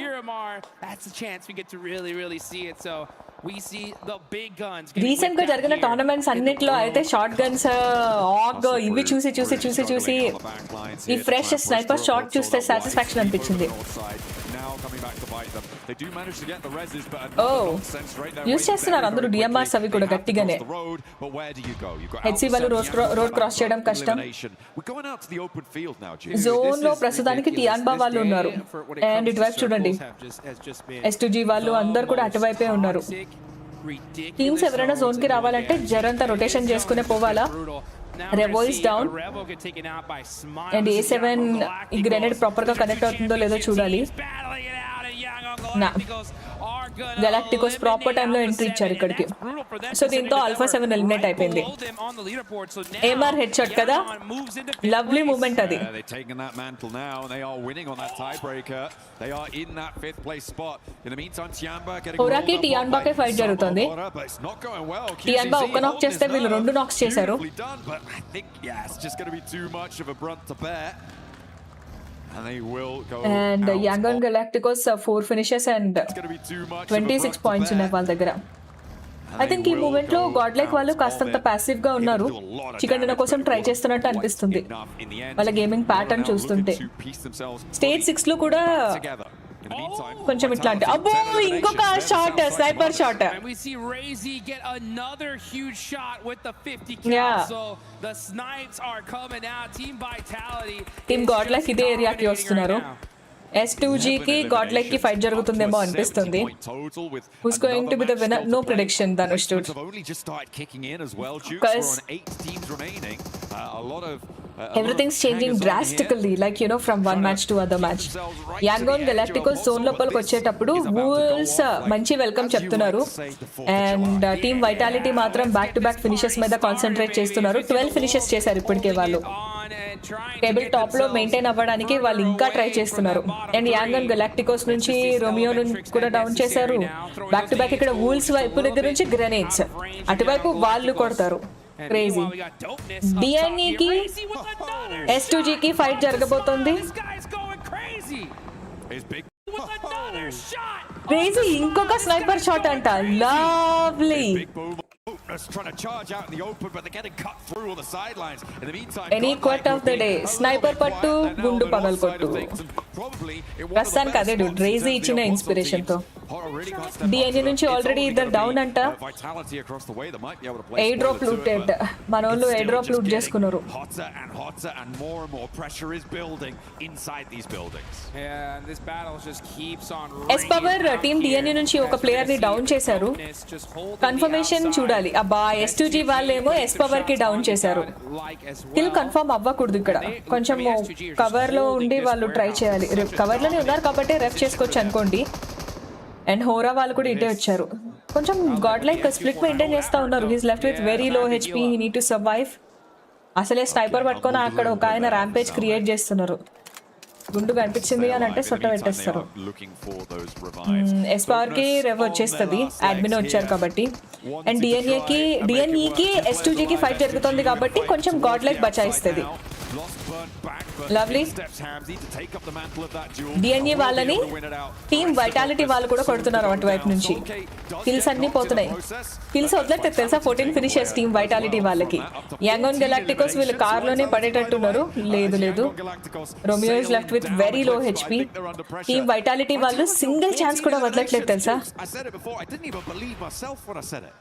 That's a chance we get to really see it. So we see the big guns. Recent గా జరిగిన tournaments అన్నిట్లో అయితే short guns ఆగ్ ఇవి చూసి ఈ fresh sniper shot చూస్తే satisfaction అనిపించింది ఓ యూస్ చేస్తున్నారు అందరూ డిఎంఆర్స్ అవి కూడా గట్టిగానే హెచ్సి వాళ్ళు రోడ్ క్రాస్ చేయడం కష్టం జోన్ లో ప్రస్తుతానికి టియాన్బా వాళ్ళు ఉన్నారు అండ్ ఇటువైపు చూడండి S2G వాళ్ళు అందరు కూడా అటువైపే ఉన్నారు టీమ్స్ ఎవరైనా జోన్ కి రావాలంటే జరంతా రొటేషన్ చేసుకునే పోవాలా రెవో ఇస్ డౌన్ అండ్ A7 ఈ గ్రెనేడ్ ప్రాపర్ గా కనెక్ట్ అవుతుందో లేదో చూడాలి గెలాక్టికోస్ ప్రాపర్ టైంలో ఎంట్రీ ఇచ్చారు ఇక్కడికి సో దీంతో ఆల్ఫా 7 ఎలిమినేట్ అయిపోయింది ఏమార్ హెడ్ షాట్ కదా లవ్లీ మూమెంట్ అది హోరాకి టియాన్బాకే ఫైట్ జరుగుతుంది టియాన్బా ఒక్క నాక్ చేస్తే వీళ్ళు 2 నాక్స్ చేశారు and Yangon Galacticos 4 finishes and 26 points ఉన్నాయి వాళ్ళ దగ్గర ఐ థింక్ ఈ మూమెంట్ లో గాడ్ లైక్ వాళ్ళు కాస్తంత ప్యాసివ్ గా ఉన్నారు చికెన్ డిన్నర్ కోసం ట్రై చేస్తున్నట్టు అనిపిస్తుంది వాళ్ళ గేమింగ్ ప్యాటర్న్ చూస్తుంటే స్టేజ్ 6 లో కూడా కొంచెం ఇట్లాంటి అబ్బో ఇంకొక shot sniper shot we see Razy get another huge shot with the 50 kill. So the snipes are coming out. Team Vitality team God like ఇదే ఏరియాకి వస్తున్నారు S2G కి గాడ్ లైక్ కి ఫైట్ జరుగుతుందేమో అనిపిస్తుంది who's going to be the winner no prediction Dhanush dude because everything's changing drastically like you know from one match to other match Yangon Galacticos zone లోపలికి వచ్చేటప్పుడు వూల్స్ మంచి వెల్కమ్ చెప్తున్నారు and team vitality మాత్రం back to back finishes మీద concentrate చేస్తున్నారు 12 finishes చేశారు ఇప్పటికే వాళ్ళు టేబుల్ టాప్ లో మెయింటైన్ అవ్వడానికి వాళ్ళు ఇంకా ట్రై చేస్తున్నారు అండ్ యాంగన్ గెలాక్టికోస్ నుంచి రోమియో కూడా డౌన్ చేశారు బ్యాక్ టు బ్యాక్ ఇక్కడ వూల్స్ వైపు దగ్గర నుంచి గ్రెనేడ్స్ అటువైపు వాళ్ళు కొడతారు క్రేజీ డిఎన్ఈ కి S2G కి ఫైట్ జరగబోతోంది క్రేజీ ఇంకొక స్నైపర్ షాట్ అంట lovely Trying to charge out in the open, but they're getting cut through on the sidelines. In the meantime, any quote of the day sniper పట్టు గుండు పగలు కొట్టు ప్రస్తుతానికి అదే డూడ్ రేజీ ఇచ్చిన ఇన్స్పిరేషన్ తో డిఎన్ఏ నుంచి ఆల్రెడీ ఇద్దరు డౌన్ అంట ఎయిర్ డ్రాప్ లూటెడ్ మన వాళ్ళు ఎయిర్ డ్రాప్ లూట్ చేసుకున్నారు ఎస్పవర్ టీమ్ డిఎన్ఏ నుంచి ఒక ప్లేయర్ ని డౌన్ చేశారు కన్ఫర్మేషన్ చూడాలి అబ్బా S2G వాళ్ళేమో ఎస్పవర్ కి డౌన్ చేశారు కిల్ కన్ఫర్మ్ అవ్వకూడదు ఇక్కడ కొంచెం కవర్ లో ఉండి వాళ్ళు ట్రై చేయాలి కవర్ లోనే ఉన్నారు కాబట్టి రెఫ్ చేసుకోవచ్చు అనుకోండి అండ్ హోరా వాళ్ళు కూడా ఇటే వచ్చారు కొంచెం గాడ్ లైక్ స్ప్లిట్ మెయింటైన్ చేస్తా ఉన్నారు he's left with very low HP he need to survive అసలే స్నైపర్ పట్టుకొని అక్కడ ఒక ఆయన ర్యాంపేజ్ క్రియేట్ చేస్తున్నారు గుండు కనిపించింది అని అంటే సొట్ట పెట్టేస్తారు ఎస్పవర్ కి రెవ్ వచ్చేస్తుంది అడ్మిన్ వచ్చారు కాబట్టి అండ్ డిఎన్ఈకి S2G కి ఫైట్ జరుగుతుంది కాబట్టి కొంచెం గాడ్ లైక్ బచాయిస్తుంది లవ్లీ డిఎన్ఏ వాళ్ళని టీమ్ వైటాలిటీ వాళ్ళు కూడా కొడుతున్నారు అటువైపు నుంచి కిల్స్ అన్ని పోతున్నాయి కిల్స్ వదిలేస్తే తెలుసా 14 ఫినిషెస్ టీమ్ వైటాలిటీ వాళ్ళకి యాంగోన్ గెలాక్టికోస్ వీళ్ళు కార్ లోనే పడేటట్టున్నారు లేదు Romeo is left with very low HP team vitality వాళ్ళు సింగిల్ ఛాన్స్ కూడా వదలట్లేదు తెలుసా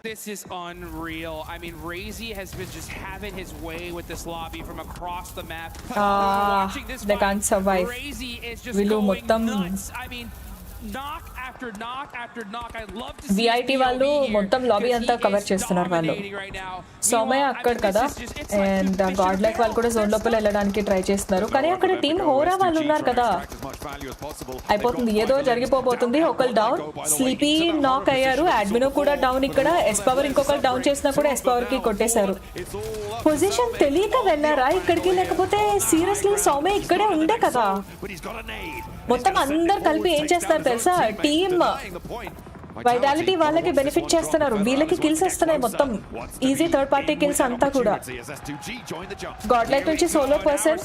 This is unreal. I mean, Razy has been just having his way with this lobby from across the map. They can't survive. Razy is just వీళ్ళు going మొత్తం nuts. I mean, knock after knock after knock. I love to see VIT వాళ్ళు మొత్తం lobby అంతా cover చేస్తున్నారు వాళ్ళు సౌమయ్య అక్కడ కదా and God like వాళ్ళు కూడా జోన్ లోపల వెళ్ళడానికి ట్రై చేస్తున్నారు కానీ అక్కడ టీం హోరా వాళ్ళు ఉన్నారు కదా అయిపోతుంది ఏదో జరిగిపోబోతుంది ఒకళ్ళు డౌన్ స్లీపీ నాక్ అయ్యారు అడ్మిన్ కూడా డౌన్ ఇక్కడ ఎస్పవర్ ఇంకొకరు డౌన్ చేసినా కూడా ఎస్పవర్ కి కొట్టేశారు పొజిషన్ తెలియక వెళ్ళారా ఇక్కడికి లేకపోతే సీరియస్లీ సౌమయ్య ఇక్కడే ఉండే కదా మొత్తం అందరు కలిపి ఏం చేస్తారు తెలుసా టీమ్ వైటాలిటీ వాళ్ళకి బెనిఫిట్ చేస్తున్నారు వీళ్ళకి కిల్స్ వస్తున్నాయి మొత్తం ఈజీ థర్డ్ పార్టీ కిల్స్ అంతా కూడా గాడ్ లైక్ నుంచి సోలో పర్సన్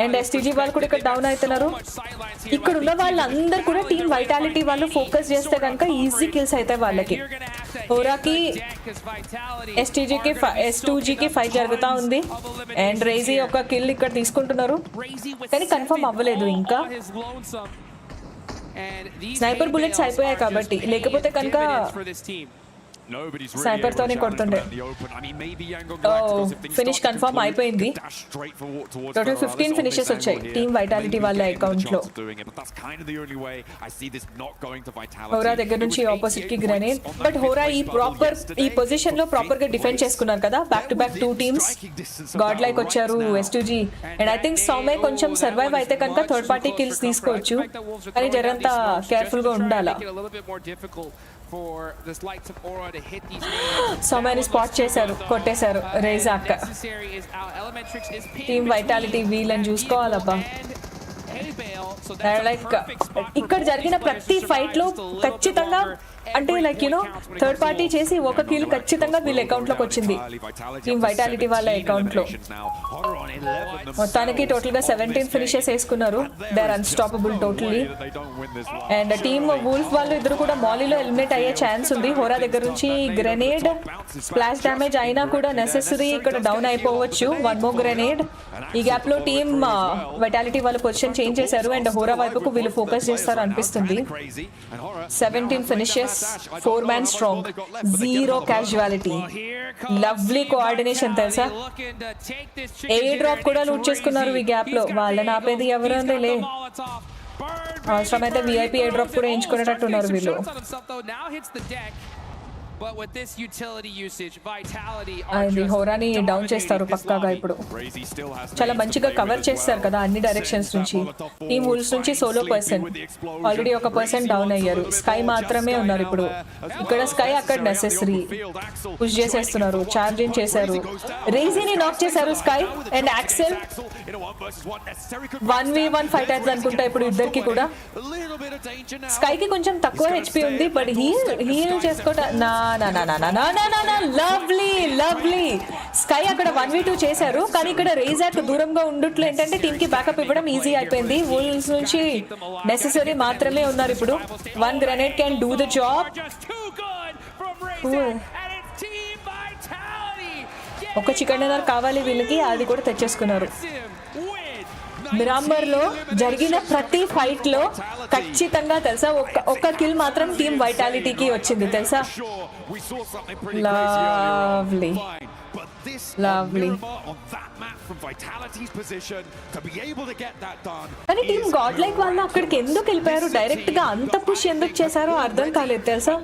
అండ్ S2G వాళ్ళు కూడా ఇక్కడ డౌన్ అవుతున్నారు ఇక్కడ ఉన్న వాళ్ళందరూ కూడా టీమ్ వైటాలిటీ వాళ్ళు ఫోకస్ చేస్తే కనుక ఈజీ కిల్స్ అవుతాయి వాళ్ళకి హోరాకి S2G కి ఫైట్ జరుగుతూ ఉంది అండ్ రేజీ ఒక కిల్ ఇక్కడ తీసుకుంటున్నారు కానీ కన్ఫర్మ్ అవ్వలేదు ఇంకా స్నైపర్ బుల్లెట్స్ అయిపోయాయి కాబట్టి లేకపోతే కనుక స్నైపర్ తోనే కొడుతుండే ఫినిష్ కన్ఫర్మ్ అయిపోయింది టోటల్ 15 ఫినిషెస్ వచ్చాయి టీమ్ వైటాలిటీ వాళ్ళ అకౌంట్ లో హోరా దగ్గర నుంచి ఆపోజిట్ కి గ్రెనేడ్ బట్ హోరా ఈ పొజిషన్ లో ప్రాపర్ గా డిఫెండ్ చేసుకున్నారు కదా back to back 2 teams God like వచ్చారు S2G అండ్ ఐ థింక్ సౌమయ్య కొంచెం సర్వైవ్ అయితే కనుక థర్డ్ పార్టీ కిల్స్ తీసుకోవచ్చు కానీ జరంతా కేర్ఫుల్ గా ఉండాలా సౌమయ్యని స్పాట్ చేశారు కొట్టేశారు రేజా అక్క టీమ్ వైటాలిటీ వీళ్ళని చూసుకోవాలబ్బా లైక్ ఇక్కడ జరిగిన ప్రతి ఫైట్ లో ఖచ్చితంగా అంటే లైక్ యూనో థర్డ్ పార్టీ చేసి ఒక కిల్ ఖచ్చితంగా వీళ్ళ అకౌంట్ లోకి వచ్చింది టీమ్ వైటాలిటీ వాళ్ళ అకౌంట్ లో మొత్తానికి టోటల్ గా 17 ఫినిషెస్ వేసుకున్నారు they are unstoppable totally and team wolf వాళ్ళు ఇద్దరు కూడా మాలీలో ఎలిమినేట్ అయ్యే ఛాన్స్ ఉంది హోరా దగ్గర నుంచి గ్రెనేడ్ స్ప్లాష్ డ్యామేజ్ అయినా కూడా నెసెసరీ ఇక్కడ డౌన్ అయిపోవచ్చు వన్ మోర్ గ్రెనేడ్ ఈ గ్యాప్ లో టీమ్ వైటాలిటీ వాళ్ళ పొజిషన్ చేంజ్ చేశారు అండ్ హోరా వైపుకు వీళ్ళు ఫోకస్ చేస్తారు అనిపిస్తుంది 17 finishes 4 man strong 0 casualty lovely coordination తెలుసా ఎయిర్ డ్రాప్ కూడా లూట్ చేసుకున్నారు ఈ గ్యాప్ లో వాళ్ళని ఆపేది ఎవరు లే అవసరమైతే VIP ఎయిర్ డ్రాప్ కూడా ఎంచుకునేటట్టు ఉన్నారు వీళ్ళు అది హోరాని డౌన్ చేస్తారు పక్కాగా ఇప్పుడు చాలా మంచిగా కవర్ చేస్తారు కదా అన్ని డైరెక్షన్స్ నుంచి టీమ్ వూల్స్ నుంచి సోలో పర్సన్ ఆల్రెడీ ఒక పర్సన్ డౌన్ అయ్యారు స్కై మాత్రమే ఉన్నారు ఇప్పుడు ఇక్కడ స్కై అక్కడ నెసెసరీ పుష్ చేసేస్తున్నారు ఛార్జింగ్ చేశారు రేజీని నాక్ చేశారు sky and axle 1v1 fight అవుతుంది అనుకుంటా ఇప్పుడు ఇద్దరికి కూడా స్కైకి కొంచెం తక్కువ హెచ్పి ఉంది బట్ హీల్ చేసుకోవటం లవ్లీ స్కై అక్కడ 1v2 చేశారు కానీ ఇక్కడ రేజాక్ దూరంగా ఉండట్లు ఏంటంటే టీమ్ కి బ్యాకప్ ఇవ్వడం ఈజీ అయిపోయింది వూల్స్ నుంచి నెసెసరీ మాత్రమే ఉన్నారు ఇప్పుడు 1 grenade can do the job ఒక చికెన్ డిన్నర్ కావాలి వీళ్ళకి, అది కూడా తెచ్చేసుకున్నారు. మిరాంబర్లో జరిగిన ప్రతి ఫైట్లో ఖచ్చితంగా తెలుసా ఒక కిల్ మాత్రం టీమ్ వైటాలిటీకి వచ్చింది తెలుసా. Lovely lovely. కానీ టీమ్ గాడ్ లైక్ వాళ్ళు అక్కడికి ఎందుకు వెళ్ళిపోయారు, డైరెక్ట్ గా అంత పుష్ ఎందుకు చేశారో అర్థం కాలేదు తెలుసా.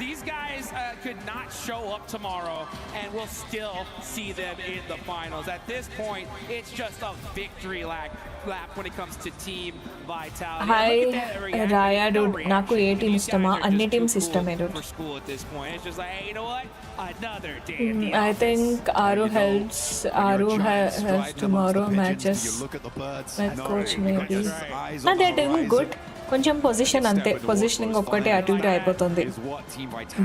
These guys could not show up tomorrow and we'll still see them in the finals. At this point, it's just a victory lap when it comes to team vitality. Hi Raya dude, నాకు ఏ team ఇష్టమా, అన్ని teams ఇష్టమే dude. For school at this point, it's just like, hey, you know what? Another day at the I think Aru helps tomorrow matches like coach maybe. No, they're doing good. కొంచెం position అంతే, positioning ఒక్కటే అటు ఇటు అయిపోతుంది.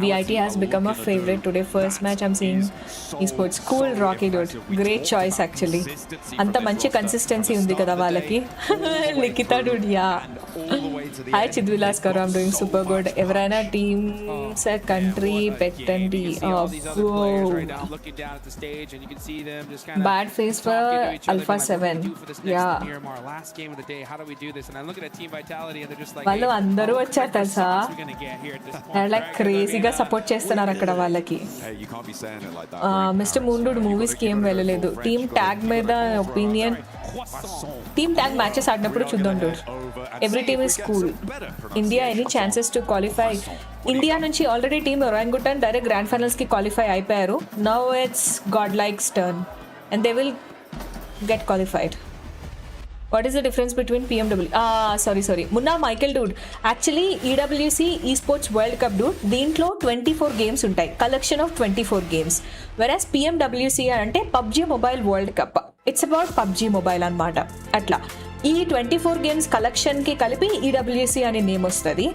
VIT has become a favorite today. First match I'm seeing esports. Cool Rocky dude, great choice actually. అంత మంచి consistency ఉంది కదా వాళ్ళకి. లిఖిత dude, yeah. Hi Chidvilas garu, I'm doing super good. ఎవరైనా టీమ్స్ కంట్రీ పెట్టండి. Bad face for Alpha 7. Yeah. వాళ్ళు అందరూ వచ్చారు తెలుసా, లైక్ క్రేజీగా సపోర్ట్ చేస్తున్నారు అక్కడ వాళ్ళకి. మిస్టర్ మూండూడ్ మూవీస్కి ఏం వెళ్ళలేదు. టీమ్ ట్యాగ్ మీద ఒపీనియన్, టీమ్ ట్యాగ్ మ్యాచెస్ ఆడినప్పుడు చూద్దాం dude. Every team is cool. India any chances to qualify. India నుంచి already team Orangutan direct grand ఫైనల్స్కి క్వాలిఫై అయిపోయారు. Now it's God Like's turn and they will get qualified. What is the difference between PMW? Sorry. Munna Michael dude. Actually, EWC Esports World Cup dude. దీంట్లో 24 games ఉంటాయి. Collection of 24 games. Whereas PMWC అంటే PUBG MOBILE World Cup. It's about PUBG Mobile అన్నమాట. అట్లా ఈ 24 games కలెక్షన్కి కలిపి EWC అనే name వస్తుంది.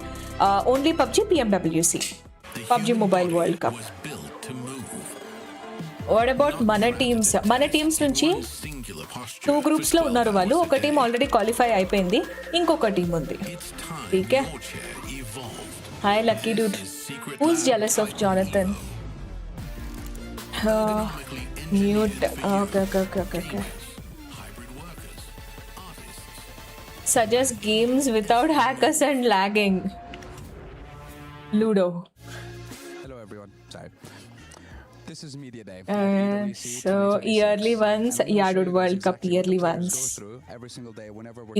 Only PUBG PMWC. PUBG Mobile World Cup. What about మన టీమ్స్ నుంచి 2 గ్రూప్స్లో ఉన్నారు వాళ్ళు. ఒక టీం ఆల్రెడీ క్వాలిఫై అయిపోయింది, ఇంకొక టీం ఉంది. Okay, hi lucky dude. Who's jealous of Jonathan? Mute. Okay. Suggest games without hackers and lagging. Ludo. Hello everyone. Sorry. This is media day. So yearly ones, dude, World Cup yearly ones.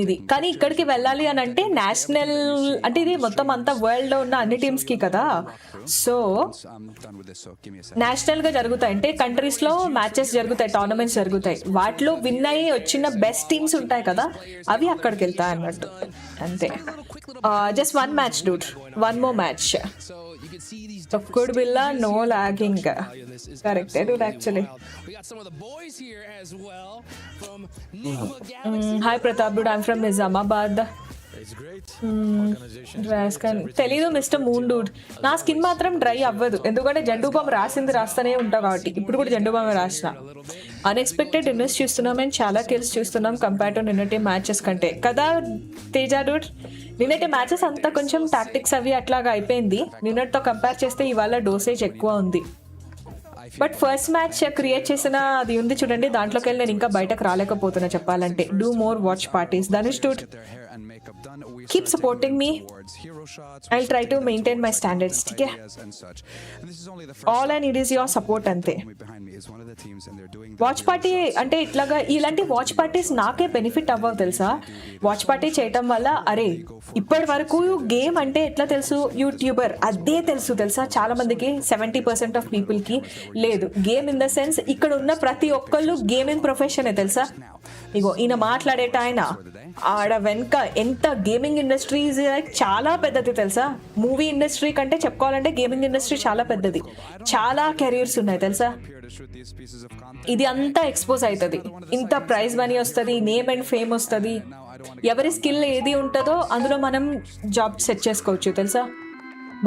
ఇది కానీ ఇక్కడికి వెళ్ళాలి అని అంటే national, అంటే ఇది మొత్తం అంతా వరల్డ్ లో ఉన్న అన్ని టీమ్స్ కి కదా. సో నేషనల్ గా జరుగుతాయి, అంటే కంట్రీస్ లో మ్యాచెస్ జరుగుతాయి, టోర్నమెంట్స్ జరుగుతాయి. వాటిలో విన్ అయ్యి వచ్చిన బెస్ట్ టీమ్స్ ఉంటాయి కదా, అవి అక్కడికి వెళ్తాయి అన్నట్టు. అంతే. Just 1 match dude, 1 more match. Good Billa, no lagging. Correct, dude, actually. Hi Pratap dude, I'm from Nizamabad. తెలీదు మిస్టర్ మూన్ డూడ్. నా స్కిన్ మాత్రం డ్రై అవ్వదు, ఎందుకంటే జెండు బామ్ రాస్తూనే ఉంటా కాబట్టి. ఇప్పుడు కూడా జెండు బామ్ రాసిన. అన్ఎక్స్పెక్టెడ్ ఇన్వెస్ట్ చూస్తున్నాం అండ్ చాలా కిల్స్ చూస్తున్నాం కంపేర్ టు నిన్నటి మ్యాచెస్ కంటే కదా తేజ డూడ్. నిన్నటి మ్యాచెస్ అంతా కొంచెం టాక్టిక్స్ అవి అట్లాగా అయిపోయింది. నిన్నటితో కంపేర్ చేస్తే ఇవాళ డోసేజ్ ఎక్కువ ఉంది. బట్ ఫస్ట్ మ్యాచ్ క్రియేట్ చేసిన అది ఉంది చూడండి, దాంట్లోకి వెళ్ళి నేను ఇంకా బయటకు రాలేకపోతున్నా చెప్పాలంటే. Do more watch parties. Dhanush Dude, keep supporting me. I'll try to maintain my standards. Okay, all I need is your support ante. Watch party అంటే ఇట్లాగా ఇలాంటి వాచ్ పార్టీస్ నాకే బెనిఫిట్ అవ్వవు తెలుసా. వాచ్ పార్టీ చేయటం వల్ల అరే ఇప్పటి వరకు గేమ్ అంటే ఎట్లా తెలుసు, యూట్యూబర్ అదే తెలుసా చాలా మందికి. 70% ఆఫ్ పీపుల్ కి లేదు. గేమ్ ఇన్ ద సెన్స్ ఇక్కడ ఉన్న ప్రతి ఒక్కళ్ళు గేమింగ్ ప్రొఫెషనే తెలుసా. ఇగో ఈయన మాట్లాడేట ఆయన ఆడ వెనక ఎంత గేమింగ్ ఇండస్ట్రీ చాలా పెద్దది తెలుసా. మూవీ ఇండస్ట్రీ కంటే చెప్పుకోవాలంటే గేమింగ్ ఇండస్ట్రీ చాలా పెద్దది. చాలా కెరీర్స్ ఉన్నాయి తెలుసా. ఇది అంతా ఎక్స్పోజ్ అవుతుంది, ఇంత ప్రైజ్ మనీ వస్తుంది, నేమ్ అండ్ ఫేమ్ వస్తుంది. ఎవరి స్కిల్ ఏది ఉంటుందో అందులో మనం జాబ్ సెట్ చేసుకోవచ్చు తెలుసా.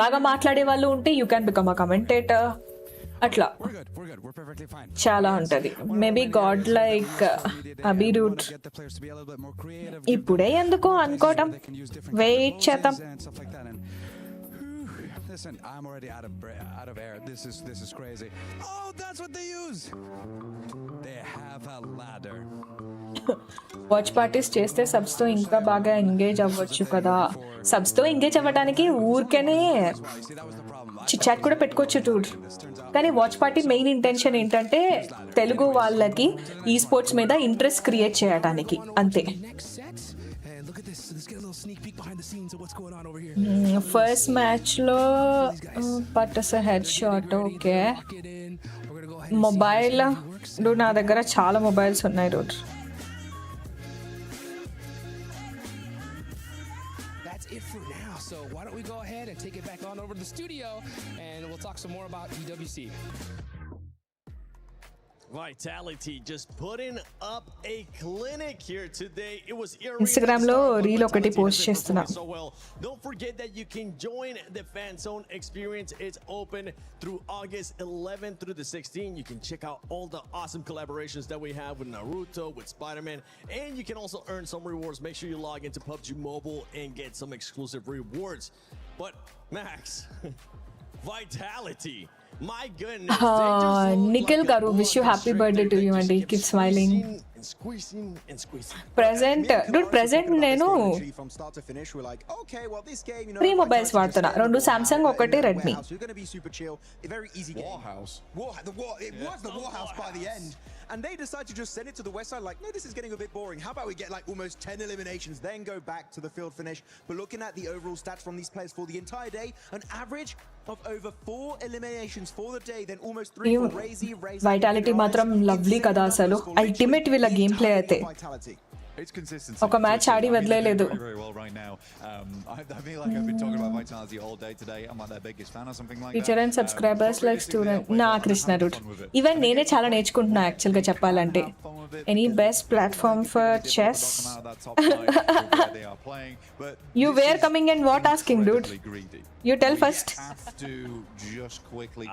బాగా మాట్లాడే వాళ్ళు ఉంటే you can become a commentator. అట్లా చాలా ఉంటది. మేబీ గాడ్ లైక్ అబీ రూట్ ఇప్పుడే ఎందుకో అనుకోవటం, వెయిట్ చేద్దాం. listen, I'm already out of air. This is crazy. Oh, that's what they use. They have a ladder. Watch parties చేస్తే సబ్స్తో ఇంకా బాగా ఎంగేజ్ అవ్వచ్చు కదా. సబ్స్తో ఎంగేజ్ అవ్వడానికి ఊరికేనే చిట్ కూడా పెట్టుకోవచ్చు టూర్. కానీ వాచ్ పార్టీ మెయిన్ ఇంటెన్షన్ ఏంటంటే తెలుగు వాళ్ళకి ఈ స్పోర్ట్స్ మీద ఇంట్రెస్ట్ క్రియేట్ చేయడానికి, అంతే. ఫస్ట్ మ్యాచ్లో పట్టస హెడ్ షాట్. ఓకే, మొబైల్ నా దగ్గర చాలా మొబైల్స్ ఉన్నాయి Dude. So why don't we go ahead and take it back on over to the studio and we'll talk some more about PWC. Vitality just putting up a clinic here today. It was Instagram lo reel okati post chestuna. So well, don't forget that you can join the Fan Zone experience. It's open through August 11th through the 16th. You can check out all the awesome collaborations that we have with Naruto, with Spider-Man, and you can also earn some rewards. Make sure you log into PUBG Mobile and get some exclusive rewards. But Max, Vitality, my goodness. Nikhil garu, wish you happy birthday to you and keep smiling. Present dude, present nenu 3 mobiles vaadtuna. 2 Samsung, 1 Redmi. Warhouse. It was the Warhouse by the end. And they decide to just send it to the west side like, no, this is getting a bit boring. How about we get like almost 10 eliminations, then go back to the field finish. But looking at the overall stats from these players for the entire day, an average of over 4 eliminations for the day, then almost 3 for Razy. Vitality matram lovely kada asalu. Ultimate villa gameplay aithe. It's consistent. ఒక match ఆడి వదిలేలేదు. Teacher and subscribers like student. నా Krishna dude, even నేనే చాలా నేర్చుకుంటున్నా యాక్చువల్గా చెప్పాలంటే. Any best platform for chess? You were coming and what asking dude? You tell first.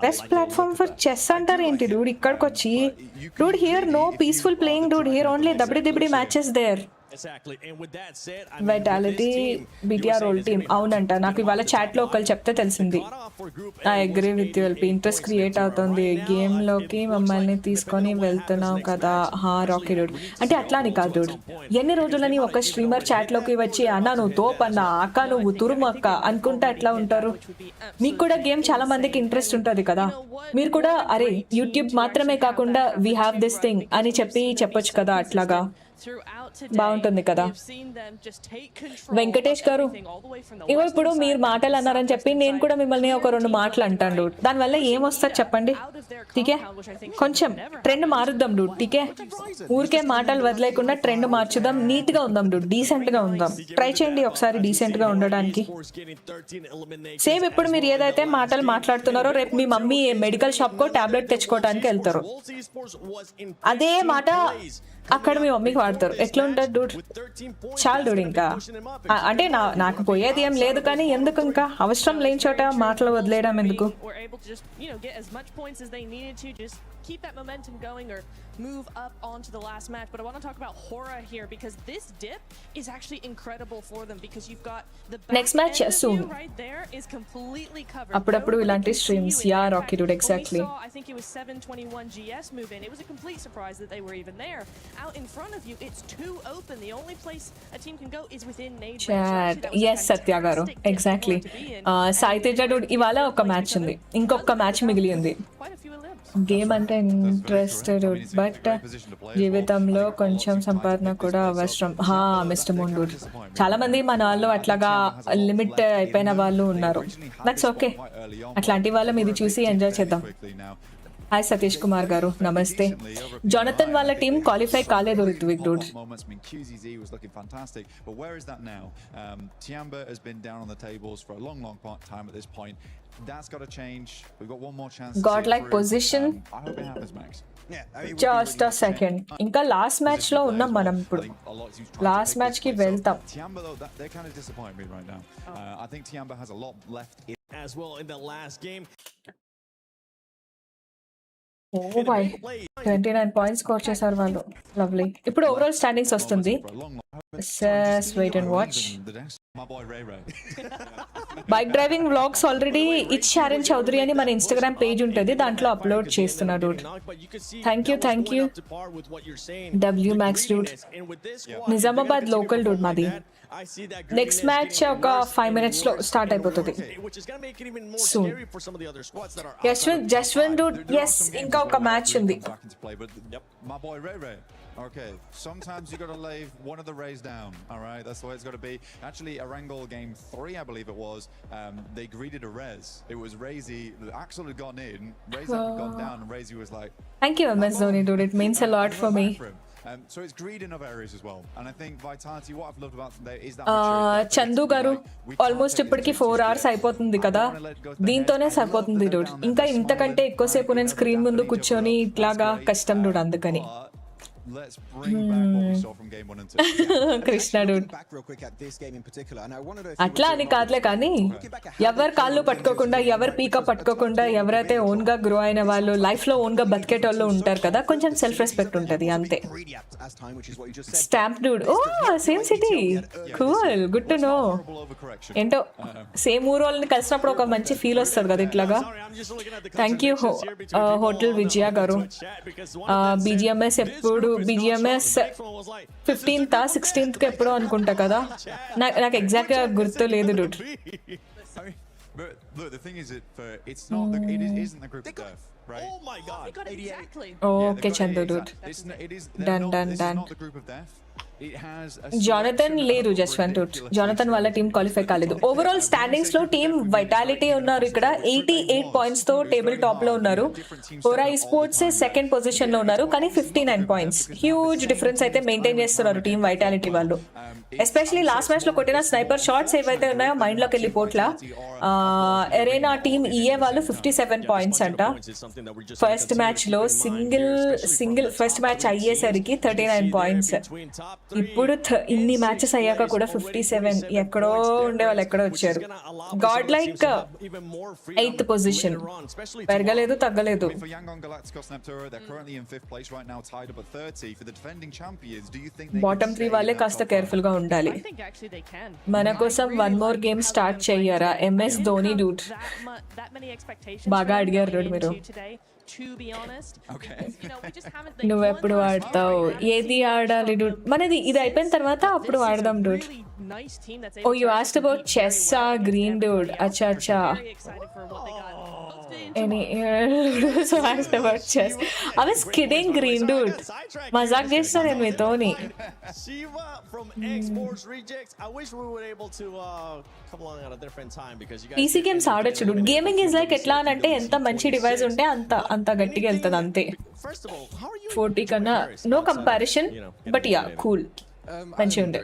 Best platform for chess అంటారు ఏంటి డూడ్? ఇక్కడికి వచ్చి dude here no peaceful playing dude, here only దబడి matches there. Vitality BTR old team అవునంట. నాకు ఇవాళ చాట్లో ఒకళ్ళు చెప్తే తెలిసింది. I agree with you LP. Interest create అవుతుంది గేమ్లోకి, మమ్మల్ని తీసుకొని వెళ్తున్నావు కదా. రాకీ డూడ్ అంటే అట్లా అని కాదు డూడ్. ఎన్ని రోజులని ఒక స్ట్రీమర్ చాట్లోకి వచ్చి అన్న నువ్వు తోపన్నా, అక్క నువ్వు తురుమక్క అనుకుంటే ఎట్లా ఉంటారు? మీకు కూడా గేమ్ చాలా మందికి ఇంట్రెస్ట్ ఉంటుంది కదా, మీరు కూడా అరే యూట్యూబ్ మాత్రమే కాకుండా వీ హ్యావ్ దిస్ థింగ్ అని చెప్పొచ్చు కదా. అట్లాగా బాగుంటుంది కదా. వెంకటేష్ గారు ఇగో ఇప్పుడు మీరు మాటలు అన్నారని చెప్పి నేను కూడా మిమ్మల్ని ఒక 2 మాటలు అంటాను డూడ్. దానివల్ల ఏమొస్తుంది చెప్పండి? టీకే, కొంచెం ట్రెండ్ మారుద్దాం డూడ్. టీకే, ఊరికే మాటలు వదిలేకుండా ట్రెండ్ మార్చుదాం. నీట్ గా ఉందాం డూడ్, డీసెంట్ గా ఉందాం. ట్రై చేయండి ఒకసారి డీసెంట్ గా ఉండడానికి. సేమ్ ఇప్పుడు మీరు ఏదైతే మాటలు మాట్లాడుతున్నారో రేపు మీ మమ్మీ మెడికల్ షాప్ కో టాబ్లెట్ తెచ్చుకోవడానికి వెళ్తారు, అదే మాట అక్కడ మీ మమ్మీకి వాడతారు. ఎట్లా ఉంటుంది డూడ్? చాలు డూడ్. ఇంకా అంటే నాకు పోయేది ఏం లేదు, కానీ ఎందుకు ఇంకా అవసరం లేని చోట మాటలు వదిలేయడం ఎందుకు? keep that momentum going or move up onto the last match. But I want to talk about Hora here because this dip is actually incredible for them because you've got the next match soon right there is completely covered. Appudu ilanti streams Rocky dude, exactly. I think it was 721 GS move in. It was a complete surprise that they were even there. Out in front of you, it's too open. The only place a team can go is within nade range. Yes, Satya garu, exactly. Saiteja dude ivala oka match undi, inkoka match migili undi. Game అంటే interested, but జీవితంలో కొంచెం సంపాదన కూడా అవసరం. Mister ముండూర్, చాలా మంది మన వాళ్ళు అట్లాగా లిమిట్ అయిపోయిన వాళ్ళు ఉన్నారు. దట్స్ ఓకే, అట్లాంటి వాళ్ళం ఇది చూసి ఎంజాయ్ చేద్దాం. హాయ్ సతీష్ కుమార్ గారు, నమస్తే. జోనథన్ వాళ్ళ టీం క్వాలిఫై కాలేదు Ritvik dude. That's got to change. We've got one more chance. Godlike position. I hope it happens, Max. Just a second. ఇంకా లాస్ట్ మ్యాచ్ లో ఉన్నాం మనం. ఇప్పుడు లాస్ట్ మ్యాచ్ కి వెళ్తాం. Tiamba though, they're kind of disappointing me right now. I think Tiamba has a lot left as well in the last game. Oh my, 29 points score చేశారు వాళ్ళు. Lovely. ఇప్పుడు overall standings వస్తుంది. Wait and watch. Bike driving vlogs already ఇచ్ Sharon Chowdary అని మన Instagram page ఉంటుంది, దాంట్లో upload చేస్తున్నా Dude. Thank you W max Dude. Nizamabad local Dude మాది. నెక్స్ట్ మ్యాచ్ ఒక 5 minutes లో స్టార్ట్ అయిపోతుంది సూన్. జస్వంత్ డూడ్, ఎస్ ఇంకా ఒక మ్యాచ్ ఉంది. Okay, sometimes you got to leave one of the rays down, all right? That's the way it's got to be. Actually, Erangel game 3, I believe it was, they greeted a res. It was Razy, Axel had gone in, Razy had gone down, and Razy was like... Thank you, MS Dhoni, dude. It means a lot for me. So it's greed in other areas as well. And I think Vitality, what I've loved about them is that... Chandu గారు, almost ఇప్పటికి 4 hours అయిపోతుంది కదా, దీంతోనే సరిపోతుంది Dude. ఇంకా ఇంతకంటే ఎక్కువసేపు నేను స్క్రీన్ ముందు కూర్చొని ఇట్లాగా కష్టం డూడ్, అందుకని. Let's bring back what we saw from game 1 and 2. Krishna Dude, అట్లా అని కాదులే కానీ ఎవరు కాళ్ళు పట్టుకోకుండా, ఎవరు పీక పట్టుకోకుండా, ఎవరైతే ఓన్ గా గ్రో అయిన వాళ్ళు, లైఫ్ లో ఓన్ గా బతికేటోళ్ళు ఉంటారు కదా, కొంచెం సెల్ఫ్ రెస్పెక్ట్ ఉంటది అంతే. Stamp dude, oh same city, cool, good to know. ఏంటో సేమ్ ఊరు వాళ్ళని కలిసినప్పుడు ఒక మంచి ఫీల్ వస్తుంది కదా ఇట్లాగా. థ్యాంక్ యూ హోటల్ విజయ గారు. BGMS ఎప్పుడు, BGMS 15th 16th ఎప్పుడో అనుకుంటా కదా, నాకు ఎగ్జాక్ట్ గా గుర్తు లేదు Dude. But look, the thing is, it's not. It isn't the group of death, right? Oh my God! They got it exactly. Okay, Chandu dude. It is. Done. Not the group of death. Jonathan లేరు Jaswanth Dude, Jonathan వాళ్ళ team qualify కాలేదు. Overall standings లో team vitality ఉన్నారు ఇక్కడ, 88 points తో table top లో ఉన్నారు. హోరా ఈస్పోర్ట్స్ సెకండ్ పొజిషన్ లో ఉన్నారు కానీ 59 points. హ్యూజ్ డిఫరెన్స్ అయితే మెయింటైన్ చేస్తున్నారు టీం వైటాలిటీ వాళ్ళు. ఎస్పెషలీ లాస్ట్ మ్యాచ్ లో కొట్టిన స్నైపర్ షాట్స్ ఏవైతే ఉన్నాయో మైండ్ లోకి వెళ్ళిపోట్లా. ఎరేనా టీం ఈఏ వాళ్ళు 57 points అంట. ఫస్ట్ మ్యాచ్ లో సింగిల్ ఫస్ట్ మ్యాచ్ అయ్యేసరికి 39 points. ఇప్పుడు ఇన్ని మ్యాచెస్ అయ్యాక కూడా 57, ఎక్కడో ఉండే వాళ్ళు ఎక్కడో వచ్చారు. గాడ్ లైక్ 8th పొజిషన్, పెరగలేదు తగ్గలేదు. బాటమ్ 3 వాళ్ళే కాస్త కేర్ఫుల్ గా ఉండాలి. మన కోసం 1 more గేమ్ స్టార్ట్ చెయ్యారా MS ధోని డూడ్? బాగా అడిగారు డూడ్ మీరు. నువ్వెప్పుడు ఆడతావు, ఏది ఆడాలి డూడ్? మనది ఇది అయిపోయిన తర్వాత అప్పుడు ఆడదాం dude. Oh you asked about chess green dude, అచ్చా అచ్చా. So asked about chess. I was kidding, green dude. మజాక్ చేస్తాను నేను మీతోని. Shiva from Esports Rejects. I wish we were able to come along at a different time because you guys PC games ఆడొచ్చు dude. Gaming is like ఎట్లా అంటే ఎంత మంచి device ఉంటే అంత గట్టిగా వెళ్తుంది అంతే. 40 కన్నా no comparison, but yeah, cool. మంచిగా ఉండే.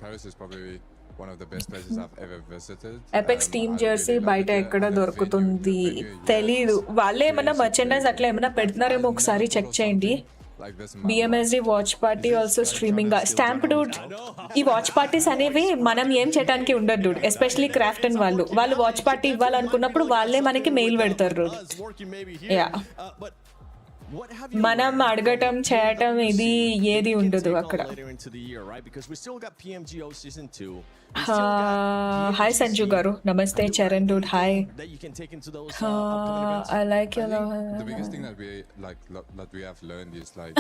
Paris is probably one of the best places I've ever visited. Apex team Jersey బయట ఎక్కడ దొరుకుతుంది తెలీదు. వాళ్ళే ఏమైనా మర్చెండైజ్ అట్లా ఏమైనా పెడుతున్నారేమో ఒకసారి చెక్ చేయండి. BMSD watch party also streaming. Stamp Dude, ఈ వాచ్ పార్టీస్ అనేవి మనం ఏం చేయడానికి ఉండదు డూడ్. ఎస్పెషలీ క్రాఫ్ట్ అండ్ వాళ్ళు వాచ్ పార్టీ ఇవ్వాలనుకున్నప్పుడు వాళ్ళే మనకి మెయిల్ పెడతారు డూడ్. యా, మనం అడగటం చేయటం ఇది ఏది ఉండదు అక్కడ. హాయ్ సంజు గారు, నమస్తే. Charan Dude hi. I like your the biggest thing that we have learned is like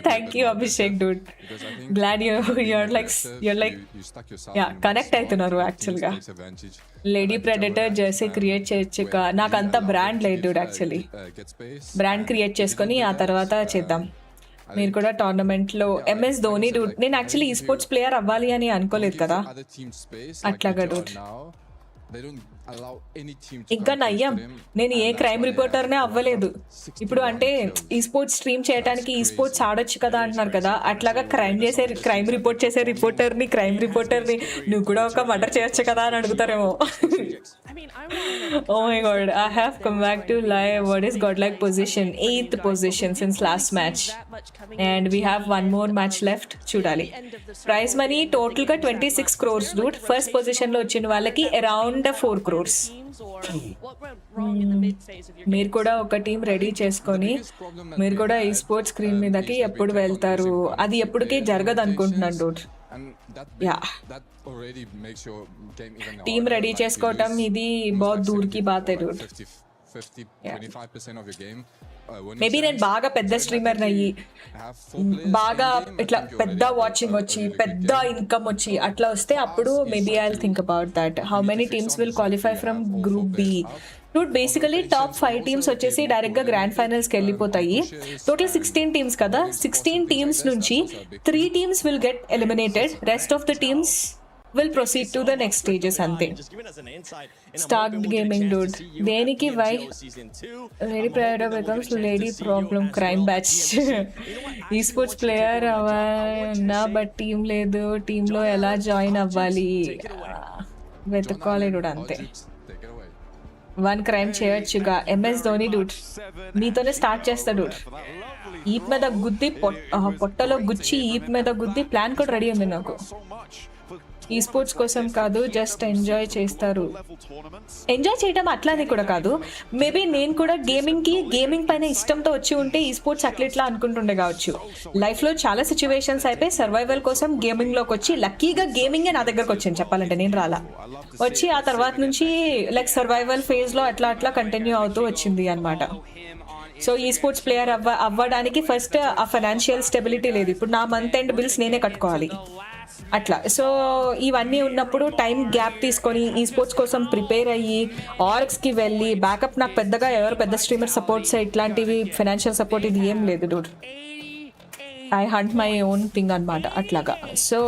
thank you Abhishek dude. Glad you're like you stuck yourself yeah connect అవుతున్నారు యాక్చువల్ గా. లేడీ ప్రెడేటర్ జెర్సీ క్రియేట్ చేయొచ్చు. నాకు అంత brand లేదు Dude, actually brand create చేసుకొని ఆ తర్వాత చేద్దాం. మీరు కూడా టోర్నమెంట్ లో MS ధోని డూడ్. నేను యాక్చువల్లీ ఈ స్పోర్ట్స్ ప్లేయర్ అవ్వాలి అని అనుకోలేదు కదా, అట్లాగా డూడ్. ఇంకా నయ్యం, నేను ఏ క్రైమ్ రిపోర్టర్నే అవ్వలేదు. ఇప్పుడు అంటే ఈ స్పోర్ట్స్ స్ట్రీమ్ చేయడానికి ఈ స్పోర్ట్స్ ఆడొచ్చు కదా అంటున్నారు కదా, అట్లాగా క్రైమ్ రిపోర్ట్ చేసే క్రైమ్ రిపోర్టర్ని నువ్వు కూడా ఒక మర్డర్ చేయొచ్చు కదా అని అడుగుతారేమో. Oh my god, I have come back to live. What is godlike position? 8th position since last match. And we have one more match left. చూడాలి. ప్రైజ్ మనీ టోటల్ గా 26 crores dude. First position లో వచ్చిన వాళ్ళకి around 4 crores. మీరు కూడా ఒక team ready చేసుకొని మీరు కూడా ఈ స్పోర్ట్స్ స్క్రీన్ మీదకి ఎప్పుడు వెళ్తారు? అది ఎప్పటికీ జరగదు అనుకుంటున్నాను Dude. that already makes your game even team harder. Ready Like, you చేసుకోవటం lose- ఇది lose बहुत like दूर की 70, बात है like dude. 50, 25% of your game. Maybe నేను బాగా పెద్ద స్ట్రీమర్ అయ్యి బాగా ఇట్లా పెద్ద వాచింగ్ వచ్చి పెద్ద ఇన్కమ్ వచ్చి అట్లా వస్తే అప్పుడు maybe I will think about that how many teams will qualify from group B. Dude basically top 5 teams వచ్చేసి డైరెక్ట్గా గ్రాండ్ ఫైనల్స్కి వెళ్ళిపోతాయి. టోటల్ 16 టీమ్స్ కదా, 16 టీమ్స్ నుంచి 3 teams will get eliminated, rest of the teams will proceed to the next stages అంతే. Start gaming dude. దేనికి why lady player becomes lady problem crime batch. esports player అవన్నా but team లేదు, టీంలో ఎలా join అవ్వాలి వెతుక్కోవాలి dude అంతే. 1 crime చేయొచ్చుగా. MS ధోని dude నీతోనే స్టార్ట్ చేస్తా dude. ఈప్ మీద గుద్ది పొట్టలో గుచ్చి ఈప్ మీద గుద్ది ప్లాన్ కూడా రెడీ ఉంది నాకు. ఈ స్పోర్ట్స్ కోసం కాదు, జస్ట్ ఎంజాయ్ చేస్తారు. ఎంజాయ్ చేయడం అట్లానే కూడా కాదు, మేబీ నేను కూడా గేమింగ్ పైన ఇష్టంతో వచ్చి ఉంటే ఈ స్పోర్ట్స్ అట్లా అనుకుంటుండే కావచ్చు. లైఫ్లో చాలా సిచ్యువేషన్స్ అయిపోయి సర్వైవల్ కోసం గేమింగ్లోకి వచ్చి లక్కీగా గేమింగే నా దగ్గరకు వచ్చింది చెప్పాలంటే. నేను రాలా, వచ్చి ఆ తర్వాత నుంచి లైక్ సర్వైవల్ ఫేజ్లో అట్లా కంటిన్యూ అవుతూ వచ్చింది అనమాట. సో ఈ స్పోర్ట్స్ ప్లేయర్ అవ్వడానికి ఫస్ట్ ఆ ఫైనాన్షియల్ స్టెబిలిటీ లేదు. ఇప్పుడు నా మంత్ ఎండ్ బిల్స్ నేనే కట్టుకోవాలి అట్లా. సో ఇవన్నీ ఉన్నప్పుడు టైం గ్యాప్ తీసుకొని ఈ స్పోర్ట్స్ కోసం ప్రిపేర్ అయ్యి ఆర్క్స్కి వెళ్ళి బ్యాకప్ నాకు పెద్దగా ఎవరు పెద్ద స్ట్రీమర్ సపోర్ట్స్ ఇట్లాంటివి ఫైనాన్షియల్ సపోర్ట్ ఇది ఏం లేదు Dude. I hunt my own thing అనమాట అట్లాగా. సో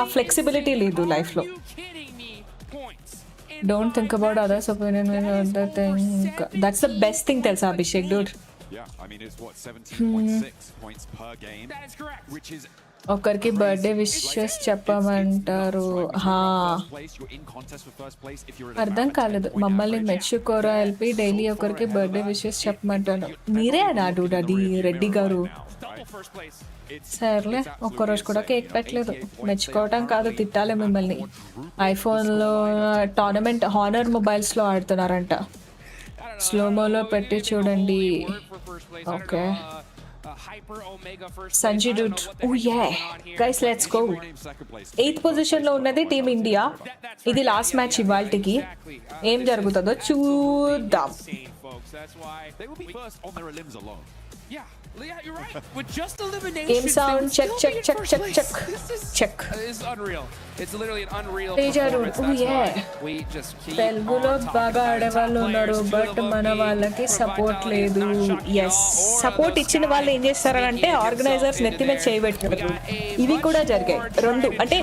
ఆ ఫ్లెక్సిబిలిటీ లేదు లైఫ్లో. Don't think about others opinion, that's the best thing తెలుసా అభిషేక్ డూడ్. ఒకరికి బర్త్డే విషెస్ చెప్పమంటారు. అర్థం కాలేదు. మమ్మల్ని మెచ్చుకోరా ఎల్పి డైలీ ఒకరికి బర్త్డే విషెస్ చెప్పమంటాను. మీరే నా డూడ్ అది రెడ్డి గారు. సర్లే, ఒక్కరోజు కూడా కేక్ పెట్టలేదు. మెచ్చుకోవటం కాదు, తిట్టాలి మిమ్మల్ని. ఐఫోన్లో టోర్నమెంట్ హానర్ మొబైల్స్లో ఆడుతున్నారంట. స్లోమోలో పెట్టి చూడండి. Okay Sanji dude. Oh yeah guys, let's go. 8th పొజిషన్లో ఉన్నది టీమ్ ఇండియా. ఇది లాస్ట్ మ్యాచ్ ఇవాల్టికి. ఏం జరుగుతుందో చూద్దాం. Yeah, you're right. With just elimination, game sound check. It's unreal. It's literally an unreal performance. Oh yeah. We just keep తెలుగులో బాగా ఆడేవాళ్ళు ఉన్నారు, బట్ మన వాళ్ళకి సపోర్ట్ లేదు. ఎస్, సపోర్ట్ ఇచ్చిన వాళ్ళు ఏం చేస్తారంటే ఆర్గనైజర్స్ నెత్తి మీద చేయబెట్టారు. ఇవి కూడా జరిగాయి రెండు. అంటే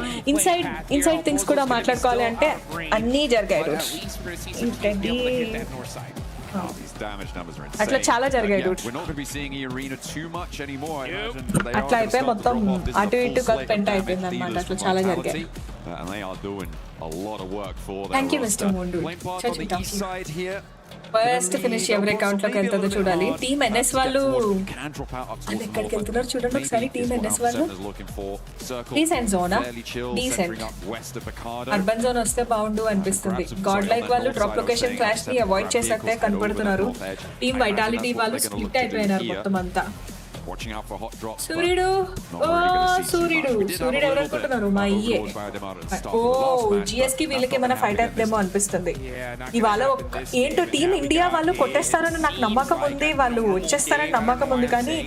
ఇన్సైడ్ థింగ్స్ కూడా మాట్లాడుకోవాలి అంటే అన్నీ జరిగాయి రోజు. అట్లా చాలా జరిగాయి డూడ్. అట్లా అయిపోయి మొత్తం అటు ఇటు పెంట అయిపోయింది అనమాట. అట్లా చాలా జరిగాయి. Thank you mister Moon Dude. First finish ఎవరి అకౌంట్ లోకి వెళ్తుందో చూడాలి. టీమ్ ఎన్ఎస్ వాళ్ళు ఎక్కడికి వెళ్తున్నారు చూడండి ఒకసారి. టీమ్ ఎన్ఎస్ వాళ్ళు decent Zona, decent urban zone వస్తే బాగుండు అనిపిస్తుంది. గాడ్ లైక్ వాళ్ళు డ్రాప్ లొకేషన్ క్లాష్ ని అవాయిడ్ చేసినట్టే కనపడుతున్నారు. టీమ్ వైటాలిటీ వాళ్ళు స్ప్లిట్ అయిపోయినారు మొత్తం అంతా. సూర్యుడు ఎవరు అనుకుంటున్నారు? మా ఇయే. ఓ జిఎస్ కి వీళ్ళకి ఏమైనా ఫైట్ అవుతుందేమో అనిపిస్తుంది ఇవాళ. ఏంటో టీం ఇండియా వాళ్ళు కొట్టేస్తారని నాకు నమ్మకం ఉంది, వాళ్ళు వచ్చేస్తారని నమ్మకం ఉంది. కానీ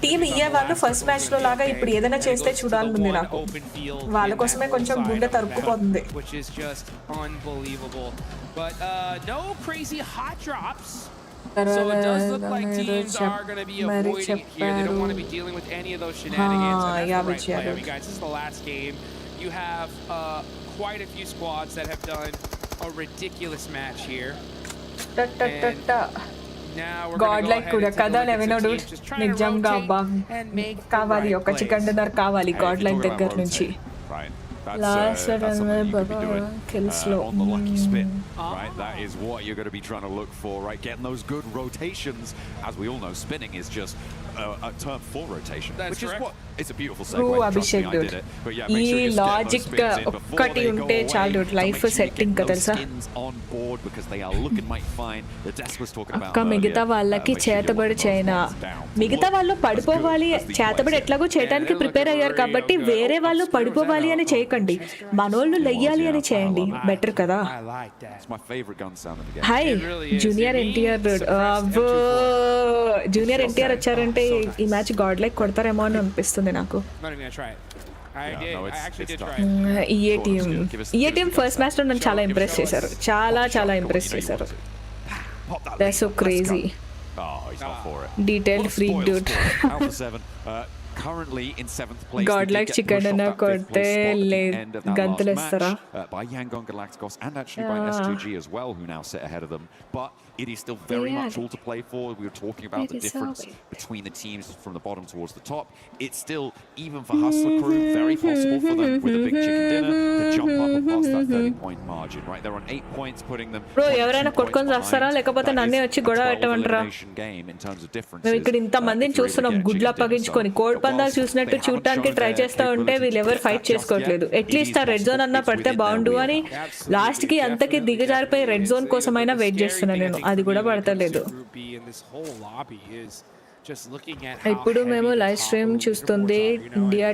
టీం ఇండియా వాళ్ళు ఫస్ట్ మ్యాచ్ లో లాగా ఇప్పుడు ఏదైనా చేస్తే చూడాలనుంది నాకు. వాళ్ళ కోసమే కొంచెం గుండె తరుక్కుపోతుంది. So it does look like teams are going to be avoiding here. They don't want to be dealing with any of those shenanigans. And that's the right play. I mean, guys, this is the last game. You have quite a few squads that have done a ridiculous match here. God like కూడా కదా లెవెనో Dude. నిజంగా కావాలి, ఒక chicken dinner కావాలి God like దగ్గర నుంచి. Last kills low. Unlucky spin, right? That is what you're going to be trying to look for, right? Getting those good rotations. As we all know, spinning is just a term for rotation, which is what it's a beautiful True, segue. Abhishek, Trust me, I dude. did it. But yeah, make sure you Logic ఒక్కటి ఉంటే చాలు dude, life setting కదా తెలుసా. on board because they are looking mighty fine. The desk was talking about అక్క మిగతా వాళ్ళకి చేతబడి చేయనా, మిగతా వాళ్ళు పడిపోవాలి, చేతబడి ఎట్లాగో చేయడానికి ప్రిపేర్ అయ్యారు కాబట్టి వేరే వాళ్ళు పడిపోవాలి అని చేయకండి, మనోళ్ళు లెయ్యాలి అని చేయండి, బెటర్ కదా. Hi junior NTR junior NTR వచ్చారంటే ఈ మ్యాచ్ గాడ్ లైక్ కొడతారేమో అని అనిపిస్తుంది నాకు. ఈ టీం ఫస్ట్ మ్యాచ్ లో నన్ను చాలా ఇంప్రెస్ చేశారు, చాలా ఇంప్రెస్ చేశారు. They are so crazy. Detailed freak dude. Currently in 7th place. Godlike chicken and a korte gantul istara by Yangon Galacticos and actually by S2G as well, who now sit ahead of them. But it is still very much all to play for. We were talking about the difference between the teams from the bottom towards the top. It's still, even for Hustler Crew, very possible for them with a big chicken dinner to jump up and pass that 30-point margin. Right, they're on 8 points, putting them. Bro, ఎవరైనా కొట్టుకొని వస్తారా లేకపోతే నన్నే వచ్చి గొడవ పెట్టమంటారా? మేము ఇక్కడ ఇంత మందిని చూస్తున్నాం గుడ్లా పగించుకొని, కోడి పందాలు చూసినట్టు చూడటానికి ట్రై చేస్తూ ఉంటే వీళ్ళు ఎవరు ఫైట్ చేసుకోవట్లేదు. అట్లీస్ట్ ఆ రెడ్ జోన్ అన్నా పడితే బాగుండు అని లాస్ట్ కి అంతకి దిగజారిపోయి రెడ్ జోన్ కోసమైనా వెయిట్ చేస్తున్నాను నేను, అది కూడా పడతలేదు. ఇప్పుడు మేము లైవ్ స్ట్రీమ్ చూస్తుంది ఇండియా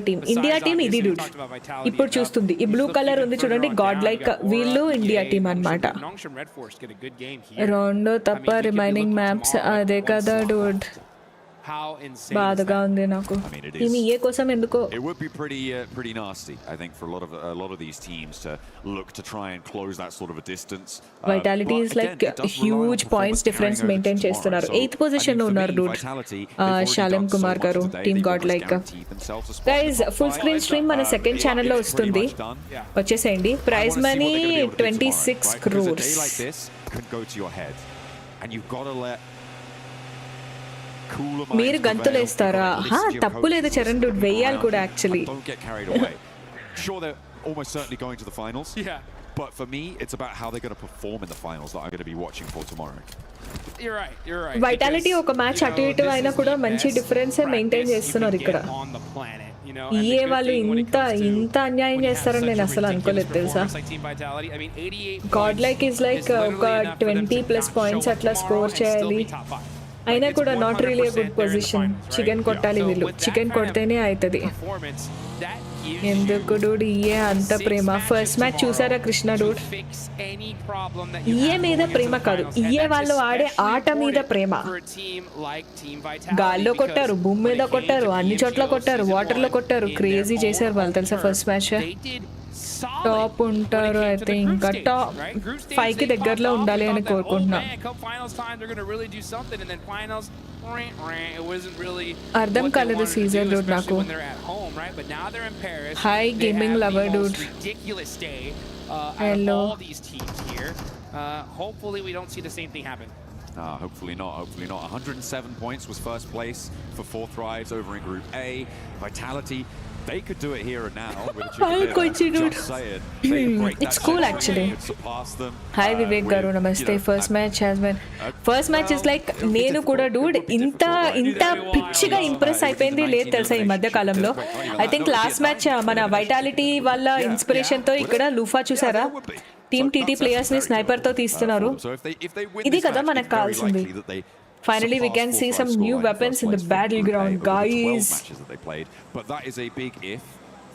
టీమ్ ఇది డూడ్ ఇప్పుడు చూస్తుంది. ఈ బ్లూ కలర్ ఉంది చూడండి, గాడ్ లైక్, వీళ్ళు ఇండియా టీమ్ అన్నమాట. రెండో తప్ప రిమైనింగ్ మ్యాప్స్ అదే కదా డూడ్, బాధగా ఉంది నాకు. టీమ్ ఏ కోసం ఎందుకో. It would be pretty nasty, I think, for a lot of these teams to look to try and close that sort of a distance. Vitality is like huge points difference maintain చేస్తున్నారు. 8th position లో ఉన్నారు Dude. Salim Kumar గారు team God like. Guys full screen stream మన second channel లో వస్తుంది, వచ్చేసేయండి. Prize money 26 crores. మీరు గంతులు వేస్తారా? తప్పు లేదు చరణ్ డూడ్, వేయాలి కూడా actually. But for me, it's about how they're going to perform in the finals that I'm going to be watching for tomorrow. You're right. Vitality ఒక మ్యాచ్ అటు ఇటు అయినా కూడా మంచి డిఫరెన్స్ మెయింటైన్ చేస్తున్నారు ఇక్కడ. ఏ వాళ్ళు ఇంత అన్యాయం చేస్తారని నేను అసలు అనుకోలేదు తెలుసా. గాడ్ లైక్ ఈజ్ లైక్ ఒక 20+ points అట్లా స్కోర్ చేయాలి, అయినా కూడా not really good position. Chicken కొట్టాలి వీళ్ళు, చికెన్ కొడితేనే అవుతుంది. ఎందుకు డూడ్ ఇయే అంత ప్రేమ? ఫస్ట్ మ్యాచ్ చూసారా కృష్ణ డూడ్? ఇయే మీద ప్రేమ కాదు, ఇయే వాళ్ళు ఆడే ఆట మీద ప్రేమ. గాల్లో కొట్టారు, భూమి మీద కొట్టారు, అన్ని చోట్ల కొట్టారు, వాటర్ లో కొట్టారు, క్రేజీ చేశారు వాళ్ళు తెలుసా. ఫస్ట్ మ్యాచ్ టాప్ ఉంటారు అయితే, ఇంకా టాప్ 5 కి దగ్గరలో ఉండాలి అని కోరుకుంటున్నా. అర్థం కాలేదు సీజన్ డూడ్ నాకు. Hi gaming lover Dude. Hello. Hopefully we don't see the same thing happen. Hopefully not. 107 points was first place for 4 thrives over in Group A. Vitality, they could do it here and now. Just saying. It's cool actually. Hi Vivek garu, namaste. First match has been. First match is like నేను కూడా Dude ఇంత పిచ్చిగా impress అయిపోయింది లేదు తెలుసా ఈ మధ్య కాలంలో. ఐ థింక్ లాస్ట్ మ్యాచ్ మన వైటాలిటీ వాళ్ళ ఇన్స్పిరేషన్ తో ఇక్కడ లూఫా చూసారా, టీమ్ టీటీ ప్లేయర్స్ ని స్నైపర్ తో తీస్తున్నారు. ఇది కదా మనకు కావాల్సింది. Finally, we can see some new weapons in the battleground, guys. But that is a big if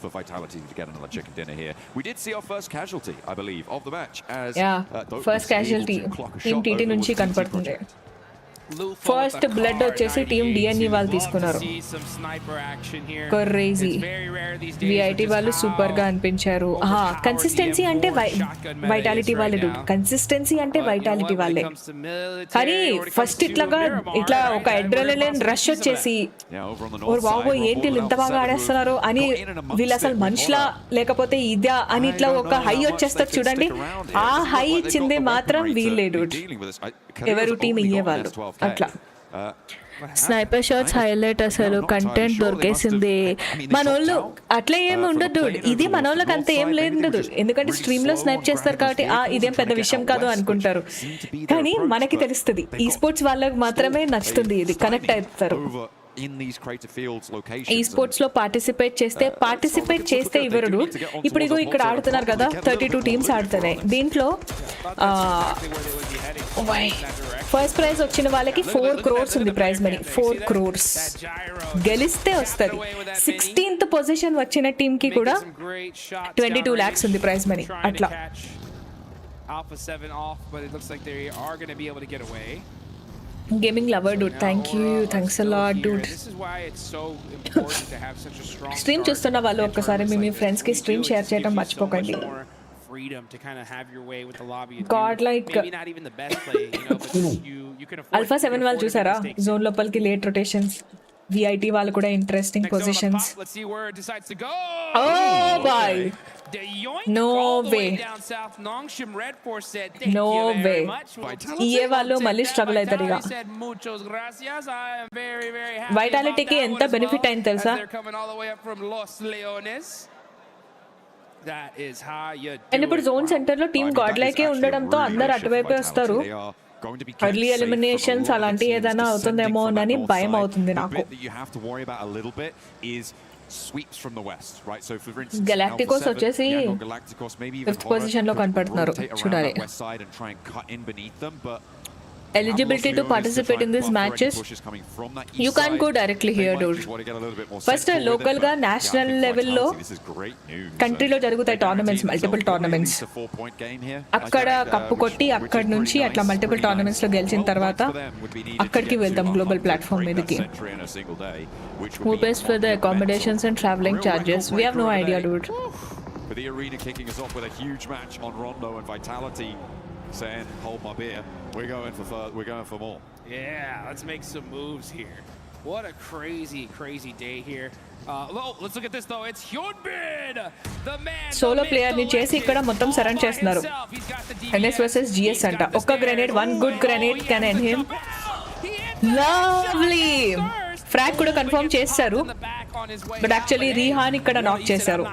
for Vitality to get another chicken dinner here. We did see our first casualty, I believe, of the match. First casualty team TT నుంచి కనపడుతుంది. First blood వచ్చేసి team డిఎన్ఈ వాళ్ళు తీసుకున్నారు. Crazy. VIT వాళ్ళు super గా అనిపించారు. Consistency అంటే vitality వాళ్ళే డూడ్, కన్సిస్టెన్సీ అంటే వైటాలిటీ వాళ్ళే. కానీ ఫస్ట్ ఇట్లా ఒక అడ్రినలిన్ రష్ వచ్చేసి ఓ బాబో ఏంటి ఇంత బాగా ఆడేస్తున్నారు అని, వీళ్ళు అసలు మనుషులా లేకపోతే ఇదా అని ఇట్లా ఒక హై వచ్చేస్తారు చూడండి. ఆ హై ఇచ్చింది మాత్రం వీళ్ళే డూడ్, ఎవరు టీం ఇయ్యే వాళ్ళు అట్లా. స్నైపర్ షాట్స్ హైలైట్, అసలు కంటెంట్ దొరికేసింది. మనోళ్ళు అట్లా ఏమి ఉండదు, ఇది మనోళ్ళకి అంత ఏం లేదు, ఎందుకంటే స్ట్రీమ్ లో స్నైప్ చేస్తారు కాబట్టి ఇదేం పెద్ద విషయం కాదు అనుకుంటారు. కానీ మనకి తెలుస్తుంది, ఈ స్పోర్ట్స్ వాళ్ళకి మాత్రమే నచ్చుతుంది, ఇది కనెక్ట్ అవుతారు. in these crater fields locations. Esports లో పార్టిసిపేట్ చేస్తే ఇవ్వరు. ఇప్పుడు ఇగో ఇక్కడ ఆడుతున్నారు కదా 32 టీమ్స్ ఆడుతున్నాయి. దీంట్లో ఫస్ట్ ప్రైజ్ వచ్చిన వాళ్ళకి 4 crores ఉంది ప్రైజ్ మనీ. 4 crores గెలిస్తే వస్తుంది. 16th పొజిషన్ వచ్చిన టీమ్ కి కూడా 22 lakhs ఉంది ప్రైజ్ మనీ. అట్లా Alpha 7 off, but it looks like they are going to be able to get away. Gaming lover dude, thanks a lot dude. This is why it's so important to have such a strong stream చూస్తున్న వాళ్ళు ఒక్కసారి మీ friends కి stream share చేయడం మర్చిపోకండి. freedom to kind of have your way with the lobby. God like maybe not even the best play, you know, but you can afford Alpha 7 వాళ్ళు చూసారా zone లోపలికి late rotations. VIT వాళ్ళు కూడా interesting positions. Let's see where it decides to go. Oh boy. No way. No way. ఏ వాళ్ళు మళ్ళీ struggle అవుతారు ఇక. వైటాలిటీకి ఎంత బెనిఫిట్ అయింది తెలుసా? అండ్ ఇప్పుడు జోన్ సెంటర్ లో టీమ్ గాడ్ లైకే ఉండడంతో అందరు అటువైపే వస్తారు. ఎర్లీ ఎలిమినేషన్స్ అలాంటి ఏదైనా అవుతుందేమో అని భయం అవుతుంది నాకు. Sweeps from the west, right? So for instance, Galacticos వచ్చేసి 5th పొజిషన్ లో కనపడుతున్నారు. చూడాలి. Eligibility to participate in these matches, you can't go directly here dude. First local ga national level lo country lo jarugutayi tournaments, multiple tournaments. akkada kappu kotti akkad nunchi atla multiple tournaments lo gelichina tarvata akkadiki veldam global platform mediki. Who pays for the accommodations and traveling charges? We have no idea dude. But the arena kicking us off with a huge match on Rondo and Vitality saying hold my beer, we're going for more. Yeah, let's make some moves here. What a crazy day here. Let's look at this though. It's Hyunbin, the man. Solo player ni chesi ikkada mottam surround chestunaru. NS versus GS anta. Okka grenade, one good grenade can end him. Lovely. Frag kuda confirm చేశారు. But actually Rihan ikkada knock చేశారు.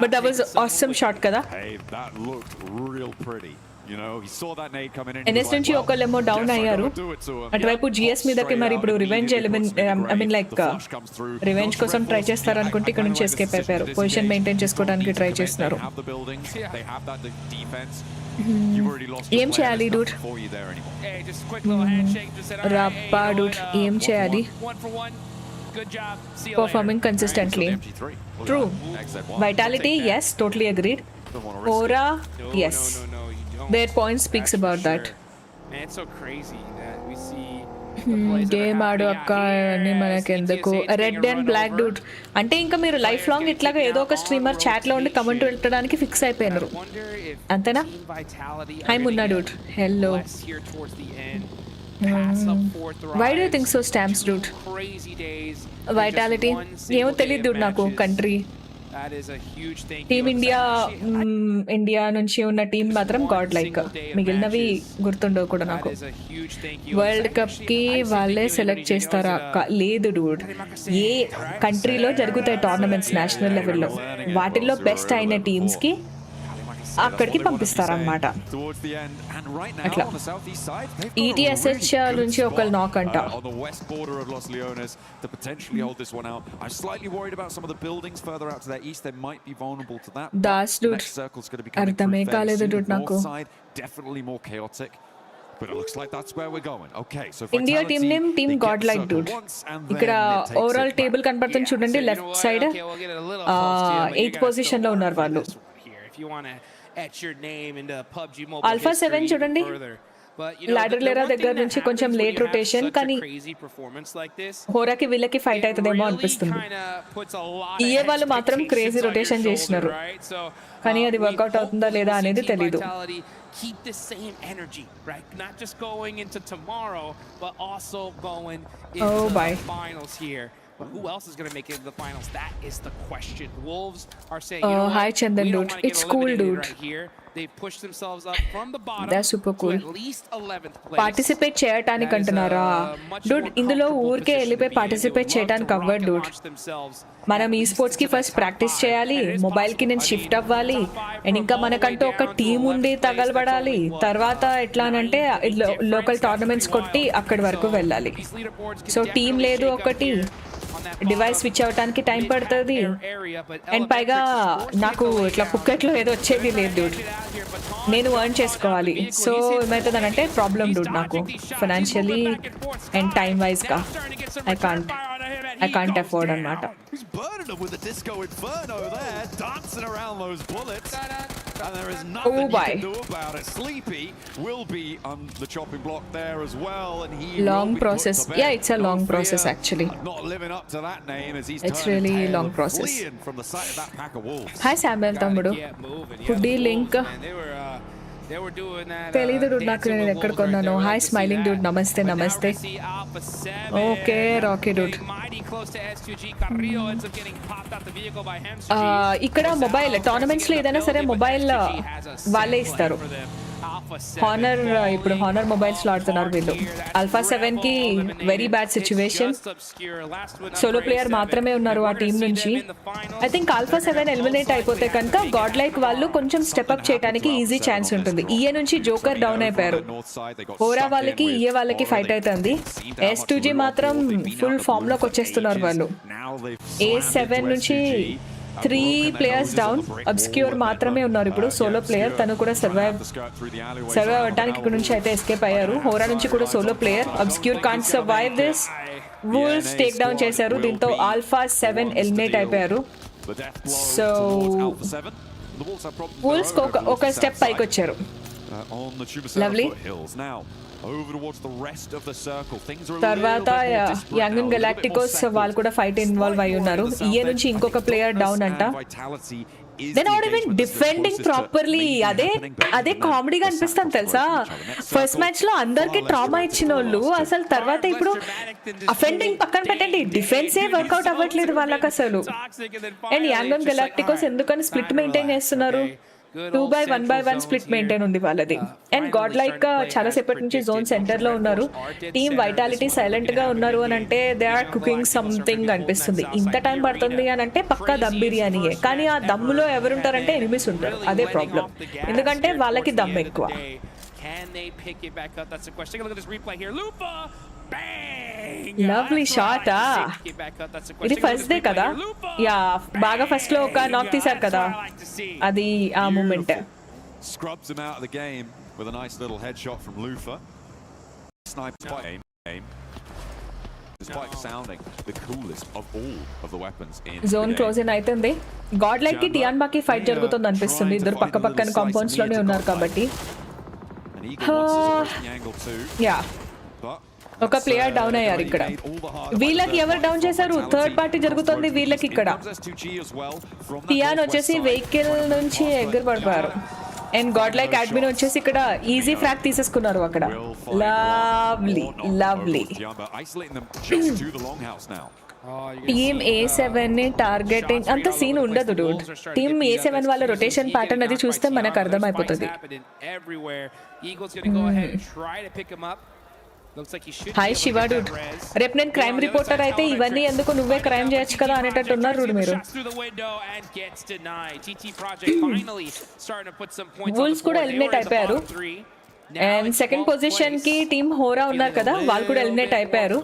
But that was awesome shot kada. Hey, that looked real pretty. You know, he saw that nade coming in. NS నుంచి ఒకళ్ళేమో down అయ్యారు. అటువైపు GS మీదకి మరి ఇప్పుడు revenge I mean like revenge కోసం try చేస్తారు అనుకుంటే ఇక్కడ నుంచి ఎస్కేప్ అయిపోయారు. పొజిషన్ మెయింటైన్ చేసుకోవడానికి ట్రై చేస్తున్నారు. ఏం చేయాలి డూడ్? రబ్బా డూడ్ ఏం చేయాలి? Performing consistently. True. Vitality, yes, totally agreed. Aura, yes. Their point speaks about that. Man, it's so crazy that we see game ఆడు అక్క అని మనకెందుకు. రెడ్ అండ్ బ్లాక్ డూడ్ అంటే ఇంకా మీరు లైఫ్ లాంగ్ ఇట్లాగా ఏదో ఒక స్ట్రీమర్ చాట్ లో ఉండి కమెంట్ పెట్టడానికి ఫిక్స్ అయిపోయినారు అంతేనా? High Munna Dude, hello. Why do you think so stamps dude? Vitality ఏమో తెలియదు dude నాకు. కంట్రీ టీమ్ ఇండియా నుంచి ఉన్న టీం మాత్రం గాడ్ లైక్. మిగిలినవి గుర్తుండవు కూడా నాకు. వరల్డ్ కప్ కి వాళ్ళే సెలెక్ట్ చేస్తారా అక్క? లేదు డూడ్, ఏ కంట్రీలో జరుగుతాయి టోర్నమెంట్స్ నేషనల్ లెవెల్లో, వాటిల్లో బెస్ట్ అయిన టీమ్స్ కి అక్కడికి పంపిస్తారన్నమాట. అట్లా ETSH నుంచి ఒకళ్ళు నాక్ అంట. దాస్ డూడ్ అర్థమే కాలేదు డూడ్ నాకు. India team name team God like Dude. ఇక్కడ ఓవరాల్ టేబుల్ కనపడుతుంది చూడండి, లెఫ్ట్ సైడ్ 8th పొజిషన్ లో ఉన్నారు వాళ్ళు. Alpha 7 చూడండి, లాడర్ లేరా దగ్గర నుంచి కొంచెం లేట్ రొటేషన్, కానీ హోరాకి వీళ్ళకి ఫైట్ అవుతుందేమో అనిపిస్తుంది. ఈఏ వాళ్ళు మాత్రం క్రేజీ రొటేషన్ చేసినారు, కానీ అది వర్కౌట్ అవుతుందా లేదా అనేది తెలీదు. Keep the same energy, right? Not just going into tomorrow, but also going into the finals here. But who else is going to make it to the finals? That is the question. Wolves are saying, hi Chandan dude, it's cool dude. Right here. They've pushed themselves up from the bottom. That's super cool. To at least 11th place. Participate చేయడానికి అంటున్నారా Dude? ఇందులో ఊరికే వెళ్ళిపోయి participate చేయడానికి అవ్వదు Dude. మనం ఈ sports కి ఫస్ట్ ప్రాక్టీస్ చేయాలి, మొబైల్ కి నేను షిఫ్ట్ అవ్వాలి, అండ్ ఇంకా మనకంటూ ఒక టీం ఉండి తగలబడాలి. తర్వాత ఎట్లా అంటే లోకల్ టోర్నమెంట్స్ కొట్టి అక్కడి వరకు వెళ్ళాలి. సో టీం లేదు, ఒకటి డివైస్ స్విచ్ అవ్వడానికి టైం పడుతుంది, అండ్ పైగా నాకు ఇట్లా పుక్కెట్లో ఏదో వచ్చేది లేదు డూడ్, నేను ఎర్న్ చేసుకోవాలి. సో ఏమవుతుందనంటే ప్రాబ్లం డూడ్ నాకు ఫైనాన్షియలీ అండ్ టైం వైజ్గా I can't afford అనమాట. He's burning them with the disco inferno there, dancing around those bullets. And there is nothing you can do about it. Sleepy will be on the chopping block there as well, and he long process. Yeah, it's a long process actually. Not living up to that name as he's it's really long process. From the sight of that pack of wolves. Hi Samuel తమ్ముడు, foodie link తెలీదు Dude నాకు, నేను ఎక్కడ కొన్నాను. Hi smiling Dude, నమస్తే నమస్తే. Okay Rocky Dude. ఇక్కడ mobile tournaments లో ఏదైనా సరే మొబైల్ వాళ్ళే ఇస్తారు. హానర్ ఇప్పుడు హానర్ మొబైల్స్ లో ఆడుతున్నారు వీళ్ళు. ఆల్ఫా 7 కి very bad situation, solo player మాత్రమే ఉన్నారు ఆ టీం నుంచి. ఐ థింక్ ఆల్ఫా 7 ఎలిమినేట్ అయిపోతే కనుక గాడ్ లైక్ వాళ్ళు కొంచెం స్టెప్ అప్ చేయడానికి ఈజీ ఛాన్స్ ఉంటుంది. ఈఏ నుంచి జోకర్ డౌన్ అయిపోయారు, హోరా వాళ్ళకి ఈఏ వాళ్ళకి ఫైట్ అవుతుంది. S2G మాత్రం ఫుల్ ఫామ్ లోకి వచ్చేస్తున్నారు వాళ్ళు. A7 నుంచి 3 players డౌన్, అబ్స్క్యూర్ మాత్రమే ఉన్నారు ఇప్పుడు సోలో ప్లేయర్, తను కూడా సర్వైవ్ అవ్వడానికి ఇక్కడ నుంచి అయితే ఎస్కేప్ అయ్యారు. హోరా నుంచి కూడా solo player, obscure can't survive this. Wools take down చేశారు, దీంతో ఆల్ఫా 7 ఎలిమినేట్ అయిపోయారు. సో వూల్స్ ఒక స్టెప్ పైకి వచ్చారు. లవ్లీ. తర్వాత యంగ్ గెలాక్టికోస్ వాళ్ళు కూడా ఫైట్ ఇన్వాల్వ్ అయి ఉన్నారు. ఈఏ నుంచి ఇంకొక ప్లేయర్ డౌన్ అంట. They not even defending properly. అదే కామెడీగా అనిపిస్తాను తెలుసా. ఫస్ట్ మ్యాచ్ లో అందరికి ట్రామా ఇచ్చిన వాళ్ళు అసలు తర్వాత ఇప్పుడు అఫెండింగ్ పక్కన పెట్టండి, డిఫెన్సే వర్కౌట్ అవ్వట్లేదు వాళ్ళకి అసలు. అండ్ యంగ్ గెలాక్టికోస్ ఎందుకని స్ప్లిట్ మెయింటైన్ చేస్తున్నారు? 2/1/1 స్ప్లిట్ మెయింటైన్ ఉంది వాళ్ళది. అండ్ గాడ్ లైక్ చాలా సేపటి నుంచి జోన్ సెంటర్ లో ఉన్నారు. టీమ్ వైటాలిటీ సైలెంట్ గా ఉన్నారు అని అంటే దే ఆర్ కుకింగ్ సంథింగ్ అనిపిస్తుంది. ఇంత టైం పడుతుంది అని అంటే పక్కా దమ్ బిర్యానీయే, కానీ ఆ దమ్ములో ఎవరుంటారంటే ఎనిమిస్ ఉంటారు. అదే ప్రాబ్లం, ఎందుకంటే వాళ్ళకి దమ్ ఎక్కువ. Lovely shot. ఇది ఫస్ట్ డే కదా, యా బాగా ఫస్ట్ లో ఒక నాక్ తీశారు కదా, అది ఆ moment. Scrubs him out of the game with a nice little headshot from Lufa. Sniper aim. Despite sounding the coolest of all of the weapons in zone close in అయితుంది. God like కి Tian బాకి fight జరుగుతుంది అనిపిస్తుంది. ఇద్దరు పక్క పక్కన compounds లోనే ఉన్నారు కాబట్టి. యా ఒక ప్లేయర్ డౌన్ అయ్యారు ఇక్కడ. వీళ్ళకి ఎవరు డౌన్ చేశారు? థర్డ్ పార్టీ జరుగుతుంది వీళ్ళకి ఇక్కడ. టియాన్ వచ్చేసి వెహికల్ నుంచి ఎగ్గర పడిపోయారు. అండ్ గాడ్ లైక్ అడ్మిన్ వచ్చేసి ఇక్కడ ఈజీ ఫ్రాక్ తీసేసుకున్నారు అక్కడ. Lovely lovely. టీమ్ A7 ని టార్గెటింగ్ అంత సీన్ ఉండదు డూడ్. టీమ్ A7 వాళ్ళ రొటేషన్ ప్యాటర్న్ అది చూస్తే మనకు అర్థమైపోతుంది. హాయ్ శివ డూడ్, రేపు నేను క్రైమ్ రిపోర్టర్ అయితే ఇవన్నీ ఎందుకు, నువ్వే క్రైమ్ చేయొచ్చు కదా అనేటట్టు ఉన్నారు డూడ్ మీరు. వూల్స్ కూడా ఎలిమినేట్ అయిపోయారు. అండ్ సెకండ్ పొజిషన్ కి టీమ్ హోరా ఉన్నారు కదా, వాళ్ళు కూడా ఎలిమినేట్ అయిపోయారు.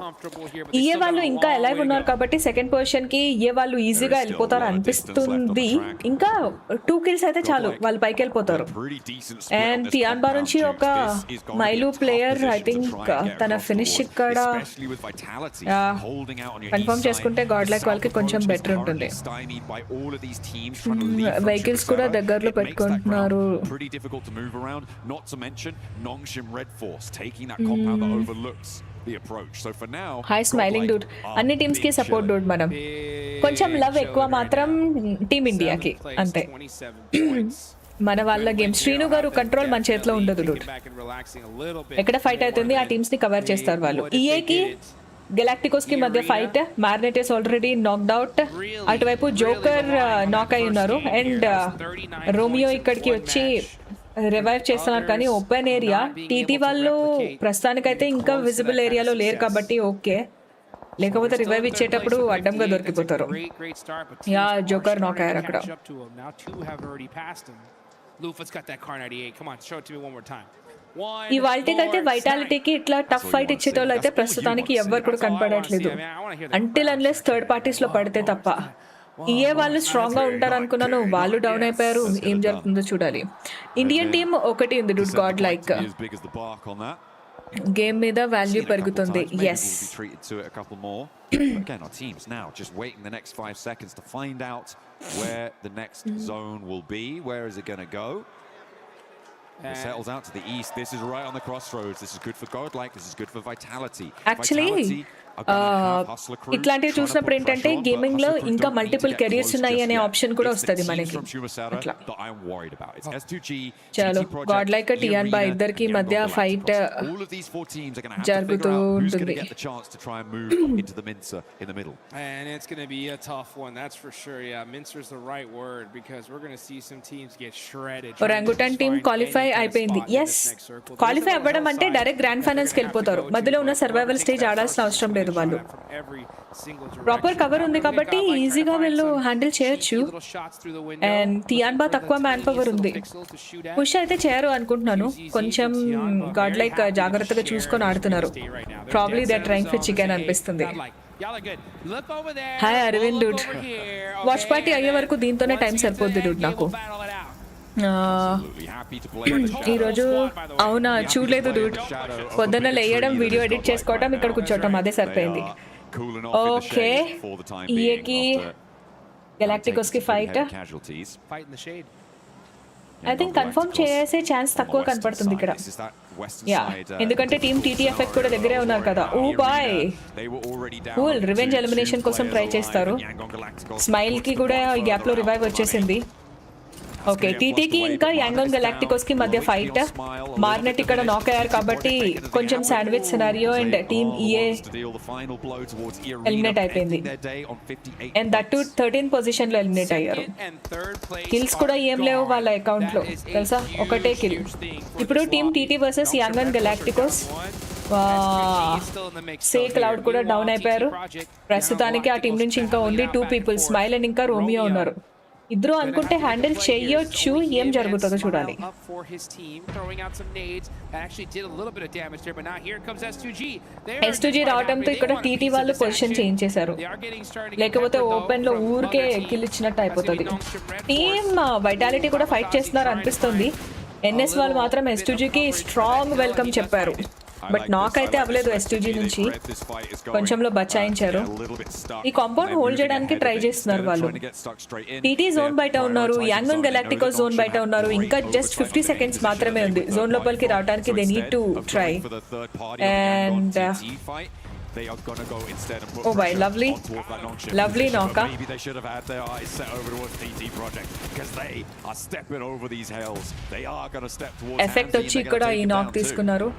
ఈఏ వాళ్ళు ఇంకా అలైవ్ ఉన్నారు కాబట్టి సెకండ్ పొజిషన్ కి ఈఏ వాళ్ళు ఈజీగా వెళ్ళిపోతారు అనిపిస్తుంది. ఇంకా 2 kills అయితే చాలు వాళ్ళు పైకి వెళ్ళిపోతారు. అండ్ టియాన్ బా నుంచి ఒక మైలు ప్లేయర్ ఐ థింక్ తన ఫినిష్ ఇక్కడ కన్ఫర్మ్ చేసుకుంటే గాడ్ లైక్ వాళ్ళకి కొంచెం బెటర్ ఉంటుంది. వెహికల్స్ కూడా దగ్గరలో పెట్టుకుంటున్నారు. Nongshim Red Force taking that compound that overlooks the approach. So for now, high smiling dude. అన్ని టీమ్స్ కి సపోర్ట్ dude మనం. కొంచెం లవ్ ఎక్కువ మాత్రం టీమ్ ఇండియాకి అంతే. మన వాళ్ళ గేమ్ శ్రీను గారు కంట్రోల్ మన చేతిలో ఉండదు dude. ఎక్కడ ఫైట్ అవుతుంది ఆ టీమ్స్ ని కవర్ చేస్తారు వాళ్ళు. ఈఏకి గెలాక్టికోస్ కి మధ్య fight. Magnetus already knocked out. అటువైపు జోకర్ నాక్ అయి ఉన్నారు. అండ్ రోమియో ఇక్కడికి వచ్చి రివైవ్ చేస్తున్నారు. కానీ ఓపెన్ ఏరియా టీటీ వాళ్ళు ప్రస్తుతానికైతే ఇంకా విజిబుల్ ఏరియాలో లేరు కాబట్టి ఓకే, లేకపోతే రివైవ్ ఇచ్చేటప్పుడు అడ్డంగా దొరికిపోతారు. యా జోకర్ నాక్ అయ్యారు అక్కడ. ఈ వాల్టీకి అయితే వైటాలిటీకి ఇట్లా టఫ్ ఫైట్ ఇచ్చేటోళ్ళు అయితే ప్రస్తుతానికి ఎవ్వరు కూడా కనపడట్లేదు. అంటిల్ అన్లెస్ థర్డ్ పార్టీస్ లో పడితే తప్ప. ఏ వాళ్ళు స్ట్రాంగ్ గా ఉంటారు అనుకున్నాను, వాళ్ళు డౌన్ అయిపోయారు. ఏం జరుగుతుందో చూడాలి. ఇండియన్ టీం ఒకటి ఉంది డూడ్ గాడ్ లైక్. గేమ్ మీద వాల్యూ పెరుగుతుంది. Yes Again, our teams now just waiting the next 5 seconds to find out where the next zone will be. Where is it going to go? It settles out to the east. This is right on the crossroads. This is good for Godlike. This is good for Vitality. Actually, ఇట్లాంటివి చూసినప్పుడు ఏంటంటే gaming లో ఇంకా multiple careers ఉన్నాయి అనే option కూడా వస్తుంది మనకి. చలో గాడ్ లైక్ టియాన్ బా ఇద్దరికి మధ్య ఫైట్ జరుగుతూ ఉంటుంది. And it's going to be a tough one, that's for sure. Yeah, Mincer's the right word because we're going to see some teams get shredded. Orangutan team qualify అయిపోయింది. Yes, qualify అవ్వడం అంటే direct grand finals కి వెళ్ళిపోతారు. మధ్యలో ఉన్న survival stage ఆడాల్సిన అవసరం లేదు. వాళ్ళు ప్రాపర్ కవర్ ఉంది కాబట్టి ఈజీగా వీళ్ళు హ్యాండిల్ చేయొచ్చు. అండ్ టియాన్ బా తక్కువ మ్యాన్ పవర్ ఉంది. పుష్ అయితే చేయరు అనుకుంటున్నాను. కొంచెం గాడ్ లైక్ జాగ్రత్తగా చూసుకొని ఆడుతున్నారు. Probably they are trying for chicken అనిపిస్తుంది. Hi Aravind dude. Watch party అయ్యే వరకు దీంతోనే టైం సరిపోద్ది డూడ్ నాకు. ఈరోజు అవునా చూడలేదు డూడ్. పొద్దున్న లేయడం, వీడియో ఎడిట్ చేసుకోవటం, ఇక్కడ కూర్చోవటం అదే సరిపోయింది. ఓకే, ఈఏకి గెలాక్టికోస్ కి ఫైట్ ఐ థింక్ కన్ఫర్మ్ చేసే ఛాన్స్ తక్కువ కనపడుతుంది ఇక్కడ. యా, ఎందుకంటే టీమ్ టీటీ ఎఫెక్ట్ కూడా దగ్గరే ఉన్నారు కదా. ఓ బాయ్, కూల్. రివెంజ్ ఎలిమినేషన్ కోసం ట్రై చేస్తారు. స్మైల్ కి కూడా ఈ గ్యాప్ లో రివైవ్ వచ్చేసింది. ఓకే, టీటీకి ఇంకా యాంగాంగ్ గెలాక్టికోస్ కి మధ్య ఫైట్. మార్నెట్ ఇక్కడ నాక్ అయ్యారు కాబట్టి కొంచెం sandwich scenario and team EA eliminate అయిపోయింది. అండ్ దట్ టు 13 పొజిషన్ లో ఎలిమినేట్ అయ్యారు. కిల్స్ కూడా ఏం లేవు వాళ్ళ అకౌంట్ లో తెలుసా, ఒకటే కిల్. ఇప్పుడు టీమ్ టీటీ వర్సెస్ యాంగాంగ్ గెలాక్టికోస్. సే క్లౌడ్ కూడా డౌన్ అయిపోయారు. ప్రస్తుతానికి ఆ టీం నుంచి ఇంకా ఓన్లీ 2 పీపుల్, స్మైల్ అండ్ ఇంకా రోమియో ఉన్నారు. ఇద్దరు అనుకుంటే హ్యాండిల్ చేయొచ్చు. ఏం జరుగుతుందో చూడాలి. S2G రావడంతో ఇక్కడ టీటీ వాళ్ళు పొజిషన్ చేంజ్ చేశారు. లేకపోతే ఓపెన్ లో ఊరికే కిల్ ఇచ్చినట్టు అయిపోతుంది. టీమ్ వైటాలిటీ కూడా ఫైట్ చేస్తున్నారు అనిపిస్తుంది. ఎన్ఎస్ వాళ్ళు మాత్రం S2Gకి స్ట్రాంగ్ వెల్కమ్ చెప్పారు. బట్ నాక్ అయితే అవ్వలేదు. S2G నుంచి కొంచెంలో బచాయించారు. ఈ కాంపౌండ్ హోల్డ్ చేయడానికి ట్రై చేస్తున్నారు వాళ్ళు. టీటీ జోన్ బయట ఉన్నారు, యాంగాంగ్ గెలాక్టికో జోన్ బయట ఉన్నారు. ఇంకా జస్ట్ 50 సెకండ్స్ మాత్రమే ఉంది జోన్ లోపలికి రావడానికి. They need to try. And oh boy, lovely knock. Maybe they should have had their eyes set over towards TT project because they are stepping over these hills. They are going to step towards effect వచ్చి ఇక్కడ ఈ నాక్ తీసుకున్నారు.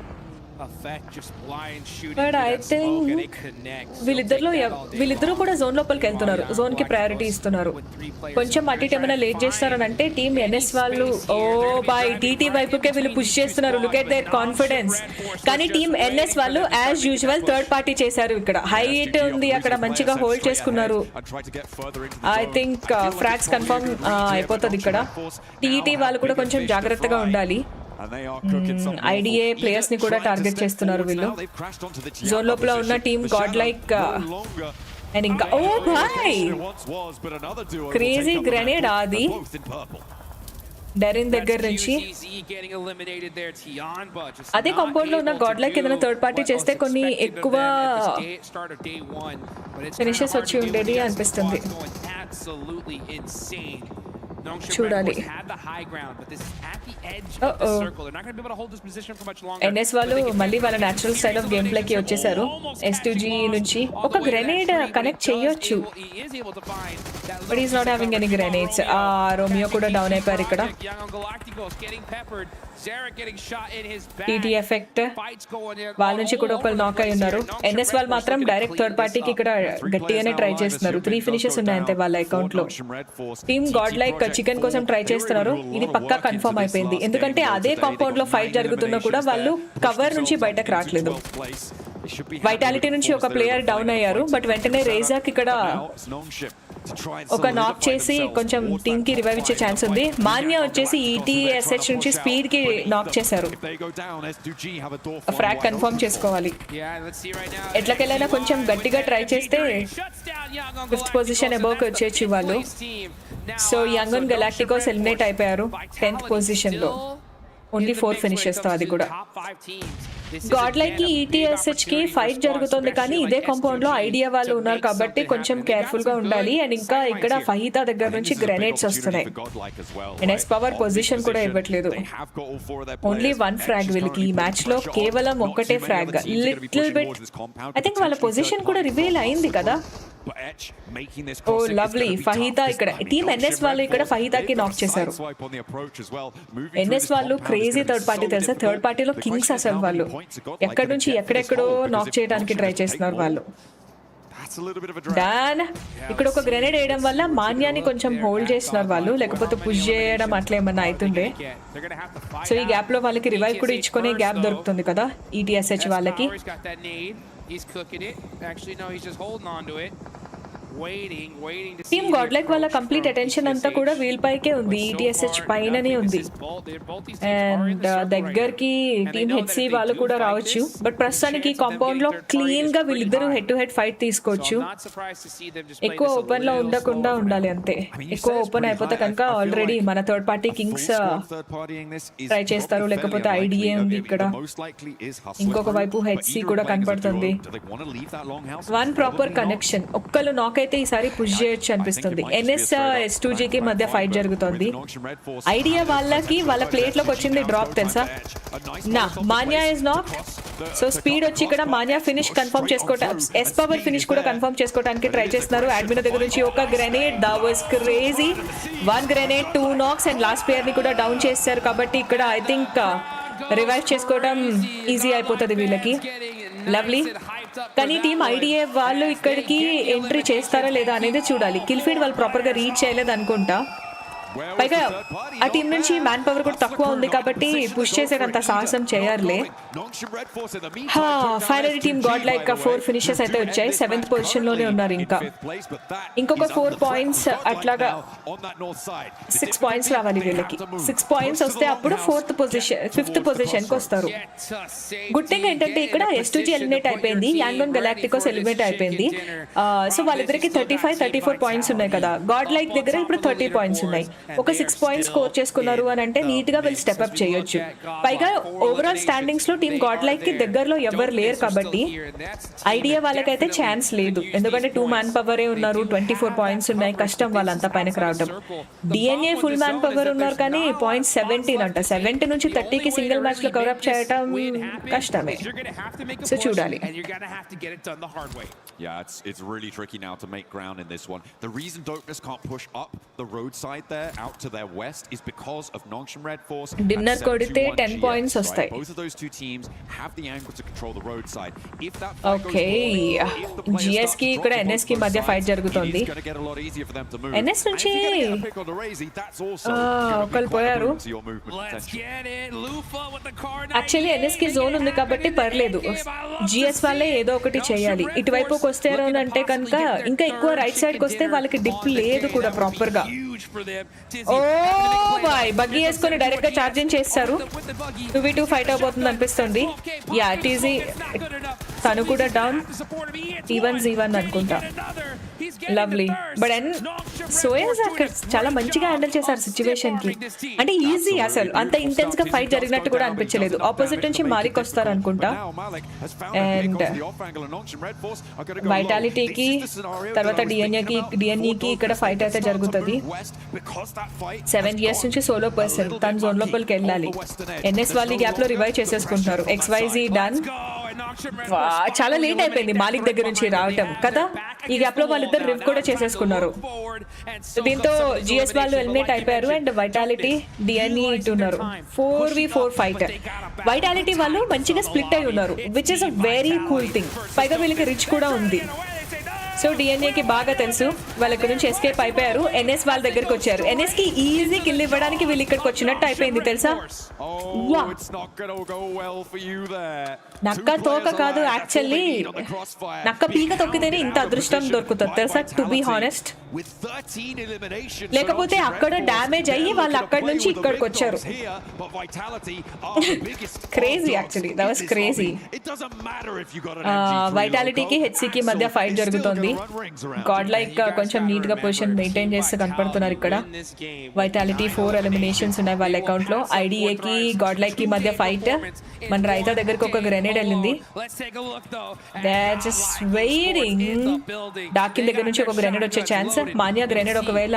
But I think వీళ్ళిద్దరూ కూడా zone లోపలికి వెళ్తున్నారు. Zone కి ప్రయారిటీ ఇస్తున్నారు. కొంచెం అటు ఇటు ఏమైనా లేట్ చేస్తారనంటే టీమ్ ఎన్ఎస్ వాళ్ళు ఓ బాయ్ టీటీ వైపుకే వీళ్ళు పుష్ చేస్తున్నారు. Look at their confidence. కానీ టీమ్ ఎన్ఎస్ వాళ్ళు యాజ్ యూజువల్ థర్డ్ పార్టీ చేశారు. ఇక్కడ హైట్ ఉంది, అక్కడ మంచిగా హోల్డ్ చేసుకున్నారు. ఐ థింక్ ఫ్రాక్స్ కన్ఫర్మ్ అయిపోతుంది ఇక్కడ. టీటీ వాళ్ళు కూడా కొంచెం జాగ్రత్తగా ఉండాలి. ఐడిఏ ప్లేయర్స్ ని కూడా టార్గెట్ చేస్తున్నారు వీళ్ళు. జోన్ లోపల ఉన్న టీమ్ గాడ్ లైక్ అండ్ ఇంకా ఓ భాయ్ క్రేజీ గ్రెనేడ్ అది డెరిన్ దగ్గర నుంచి. అదే కాంపౌండ్ లో ఉన్న గాడ్ లైక్ ఏదైనా థర్డ్ పార్టీ చేస్తే కొన్ని ఎక్కువ ఫినిషెస్ వచ్చి ఉండేది అనిపిస్తుంది. చూడాలి. ఎన్ఎస్ వాళ్ళు మళ్ళీ వాళ్ళ న్యాచురల్ స్టైల్ ఆఫ్ గేమ్ ప్లేకి వచ్చేసారు. S2G నుంచి ఒక గ్రెనేడ్ కనెక్ట్ చేయొచ్చు, but is not having any grenades. Romeo కూడా డౌన్ అయిపోయారు ఇక్కడ. టీటీ ఎఫెక్ట్ వాళ్ళ నుంచి కూడా ఒకళ్ళు నాక్ అయి ఉన్నారు. ఎన్ఎస్ వాళ్ళు మాత్రం డైరెక్ట్ థర్డ్ పార్టీకి ఇక్కడ గట్టిగానే ట్రై చేస్తున్నారు. 3 ఫినిషెస్ ఉన్నాయి అంతే వాళ్ళ అకౌంట్ లో. టీమ్ గాడ్ లైక్ చికెన్ కోసం ట్రై చేస్తున్నారు. ఇది పక్కా కన్ఫర్మ్ అయిపోయింది, ఎందుకంటే అదే కాంపౌండ్ లో ఫైట్ జరుగుతున్నా కూడా వాళ్ళు కవర్ నుంచి బయటకు రావట్లేదు. వైటాలిటీ నుంచి ఒక ప్లేయర్ డౌన్ అయ్యారు, బట్ వెంటనే రేజాక్ ఇక్కడ ఒక నాక్ చేసి కొంచెం టీమ్ కి రివైవ్ ఇచ్చే ఛాన్స్ ఉంది. మాన్యా వచ్చేసి ETSH నుంచి స్పీడ్ కి నాక్ చేశారు. ఫ్రాగ్ కన్ఫర్మ్ చేసుకోవాలి. ఎట్లకెళ్ళైనా కొంచెం గట్టిగా ట్రై చేస్తే 5th పొజిషన్ అబౌవ్ కి వచ్చేచ్చు వాళ్ళు. సో యంగన్ గెలాక్టికోస్ ఎలిమినేట్ అయిపోయారు 10th పొజిషన్ లో, ఓన్లీ 4 ఫినిషెస్ తో. అది కూడా గాడ్ లైక్ కి ETSH కి ఫైట్ జరుగుతుంది, కానీ ఇదే కాంపౌండ్ లో ఐడియా వాళ్ళు ఉన్నారు కాబట్టి కొంచెం కేర్ఫుల్ గా ఉండాలి. అండ్ ఇంకా ఇక్కడ ఫహీతా దగ్గర నుంచి గ్రెనేడ్స్ వస్తున్నాయి. ఎన్ఎస్ పవర్ పొజిషన్ కూడా ఇవ్వట్లేదు. ఓన్లీ 1 ఫ్రాగ్ వీళ్ళకి ఈ మ్యాచ్ లో, కేవలం ఒక్కటే frog. Little bit I think వాళ్ళ పొజిషన్ కూడా రివీల్ అయింది కదా. ఓ లవ్లీ, ఫహీతా ఇక్కడ టీమ్ ఎన్ఎస్ వాళ్ళు ఇక్కడ ఫహీతాకి నాక్ చేశారు. ఎన్ఎస్ వాళ్ళు క్రేజీ థర్డ్ పార్టీ తెలుసా, థర్డ్ పార్టీలో కింగ్స్ అసలు. వాళ్ళు ఎక్కడి నుంచి ఎక్కడెక్కడో నాక్ చేయడానికి ట్రై చేస్తున్నారు వాళ్ళు. డాన్ ఇక్కడ ఒక గ్రెనేడ్ వేయడం వల్ల మాన్యాని కొంచెం హోల్డ్ చేస్తున్నారు వాళ్ళు, లేకపోతే పుష్ చేయడం అట్లా ఏమన్నా అవుతుండే. సో ఈ గ్యాప్ లో వాళ్ళకి రివైవ్ కూడా ఇచ్చుకునే గ్యాప్ దొరుకుతుంది కదా ETSH వాళ్ళకి. టీమ్ గాడ్ లైక్ వాళ్ళ కంప్లీట్ అటెన్షన్ అంతా కూడా వీల్ పైకే ఉంది, ETSH పైననే ఉంది. అండ్ దగ్గరికి టీమ్ HC వాళ్ళు కూడా రావచ్చు, బట్ ప్రస్తుతానికి కాంపౌండ్ లో క్లీన్ గా వీళ్ళిద్దరూ హెడ్ టు హెడ్ ఫైట్ తీసుకోవచ్చు. ఎక్కువ ఓపెన్ లో ఉండకుండా ఉండాలి అంతే. ఎక్కువ ఓపెన్ అయిపోతే కనుక ఆల్రెడీ మన థర్డ్ పార్టీ కింగ్స్ ట్రై చేస్తారు, లేకపోతే IDA ఉంది ఇక్కడ. ఇంకొక వైపు HC కూడా కనపడుతుంది. 1 ప్రాపర్ కనెక్షన్, ఒక్కళ్ళు నాక్ అయితే ఈసారి పుష్ చేయొచ్చు అనిపిస్తుంది. NS S2G కి మధ్య ఫైట్ జరుగుతుంది. ఐడియా వాళ్ళకి వాళ్ళ ప్లేట్ లోకి వచ్చింది డ్రాప్ తెలుసా. నా Manya is knock. So speed వచ్చి ఇక్కడ మాన్యా ఫినిష్ కన్ఫర్మ్ చేసుకోవడానికి, ఎస్ పవర్ ఫినిష్ కూడా కన్ఫర్మ్ చేసుకోవడానికి ట్రై చేస్తున్నారు. అడ్మిన్ దగ్గర నుంచి ఒక grenade, that was crazy. 1 grenade 2 knocks and last player ని కూడా డౌన్ చేశారు. కాబట్టి ఇక్కడ ఐ థింక్ రివైవ్ చేసుకోవడం ఈజీ అయిపోతుంది వీళ్ళకి. లవ్లీ. కానీ టీమ్ ఐడియా వాళ్ళు ఇక్కడికి ఎంట్రీ చేస్తారా లేదా అనేది చూడాలి. కిల్ ఫీడ్ వాళ్ళు ప్రాపర్ గా రీచ్ చేయలేదు అనుకుంటా. పైగా ఆ టీం నుంచి మ్యాన్ పవర్ కూడా తక్కువ ఉంది కాబట్టి పుష్ చేసేటంత సాహసం చేయాలే. Final team God like 4 finishes అయితే వచ్చాయి. 7th పొజిషన్ లోనే ఉన్నారు. ఇంకొక 4 పాయింట్స్ అట్లాగా 6 పాయింట్స్ రావాలి వీళ్ళకి. 6 పాయింట్స్ వస్తే అప్పుడు 5th పొజిషన్ కి వస్తారు. గుడ్ థింగ్ ఏంటంటే ఇక్కడ S2G ఎలిమినేట్ అయిపోయింది, యాంగన్ గెలాక్టికోస్ ఎలిమినేట్ అయిపోయింది. సో వాళ్ళిద్దరికి 35-34 పాయింట్స్ ఉన్నాయి కదా. గాడ్ లైక్ దగ్గర ఇప్పుడు 30 పాయింట్స్ ఉన్నాయి. ఒక 6 పాయింట్స్ స్కోర్ చేసుకున్నారు అని అంటే నీట్ గా వీళ్ళు స్టెప్ అప్ చేయొచ్చు. పైగా ఓవరాల్ స్టాండింగ్స్ లో టీమ్ గాడ్ లైక్ కి దగ్గరలో ఎవరు లేరు కాబట్టి ఐడియా వాళ్ళకైతే ఛాన్స్ లేదు, ఎందుకంటే 2 మ్యాన్ పవరే ఉన్నారు. 24 పాయింట్స్ ఉన్నాయి. కష్టం వాళ్ళంతా పైనకి రావడం. DNA ఫుల్ మ్యాన్ పవర్ ఉన్నారు కానీ పాయింట్స్ 17 అంట. 70 నుంచి 30కి సింగిల్ మ్యాచ్ లో కవర్ అప్ చేయడం కష్టమే. సో చూడాలి. Yeah, it's really tricky now to make ground in this one. The reason Dopeness can't push up the roadside there out to their west is because of Nongshim Red Force. Dinner కొడితే 10 points వస్తాయి. Both of those two teams have the angle to control the roadside. If that okay, GS కి ఇక్కడ NS కి మధ్య fight జరుగుతోంది. NS నుంచి ఒకళ్ళు పోయారు. యాక్చువల్లీ NS కి జోన్ ఉంది కాబట్టి పర్లేదు. GS వాళ్ళే ఏదో ఒకటి చేయాలి. ఇటువైపు వస్తారు అంటే కనుక ఇంకా ఎక్కువ రైట్ సైడ్ కి వస్తే వాళ్ళకి డిప్ లేదు కూడా ప్రాపర్ గా. ఓ బాయ్, బగ్గీ వేసుకొని డైరెక్ట్ గా ఛార్జింగ్ చేస్తారు. 2v2 ఫైట్ అవబోతుంది అనిపిస్తుంది. యా టీజీ తను కూడా డౌన్. T1Z1 అనుకుంటా. లవ్లీ. బట్ అండ్ సోయాస్ అక్కడ చాలా మంచిగా హ్యాండిల్ చేశారు సిచ్యువేషన్ కి. అంటే ఈజీ, అసలు అంత ఇంటెన్స్ గా ఫైట్ జరిగినట్టు కూడా అనిపించలేదు. ఆపోజిట్ నుంచి మాలిక్ వస్తారు అనుకుంటా. అండ్ వైటాలిటీకి తర్వాత డిఎన్ఈకి ఇక్కడ ఫైట్ అయితే జరుగుతుంది. 7 years నుంచి సోలో పర్సన్ తన జోన్ లోపలికి వెళ్ళాలి. ఎన్ఎస్ వాళ్ళు గ్యాప్ లో రివైవ్ చేసేసుకుంటున్నారు. XYZ done. చాలా లేట్ అయిపోయింది మాలిక్ దగ్గర నుంచి రావటం కదా. ఈ గ్యాప్ లో వాళ్ళిద్దరు రివ్ కూడా చేసేసుకున్నారు. దీంతో జిఎస్ వాళ్ళు ఎలిమినేట్ అయిపోయారు. అండ్ వైటాలిటీ డిఎన్ఈ ఇట్టున్నారు. 4v4 fight. వైటాలిటీ వాళ్ళు మంచిగా స్ప్లిట్ అయి ఉన్నారు, which is a very cool thing. పైగా వీళ్ళకి రిచ్ కూడా ఉంది. సో డిఎన్ఏకి బాగా తెలుసు వాళ్ళు ఇక్కడ నుంచి ఎస్కేప్ అయిపోయారు. ఎన్ఎస్ వాళ్ళ దగ్గరికి వచ్చారు. ఎన్ఎస్ కి ఈజీ కిల్ ఇవ్వడానికి వీళ్ళు ఇక్కడికి వచ్చినట్టు అయిపోయింది తెలుసా. నక్క తోక కాదు, యాక్చువల్లీ నక్క పీక తొక్కితేనే ఇంత అదృష్టం దొరుకుతుంది తెలుసా, టు బి హానెస్ట్. లేకపోతే అక్కడ డ్యామేజ్ అయ్యి వాళ్ళు అక్కడి నుంచి ఇక్కడికి వచ్చారు. Crazy, actually that was crazy. వైటాలిటీకి హెచ్సికి మధ్య ఫైట్ జరుగుతోంది. గాడ్ లైక్ కొంచెం నీట్ గా పొజిషన్ మెయింటైన్ చేస్తూ కనపడుతున్నారు ఇక్కడ. వైటాలిటీ 4 ఎలిమినేషన్స్ ఉన్నాయి వాళ్ళ అకౌంట్ లో. ఐడిఏకి గాడ్ లైక్ కి మధ్య ఫైట్. మన రైతా దగ్గరికి ఒక గ్రెనేడ్ వెళ్ళింది. Just waiting. డాకిన్ దగ్గర నుంచి ఒక గ్రెనేడ్ వచ్చే ఛాన్స్. మాన్యా గ్రెనేడ్ ఒకవేళ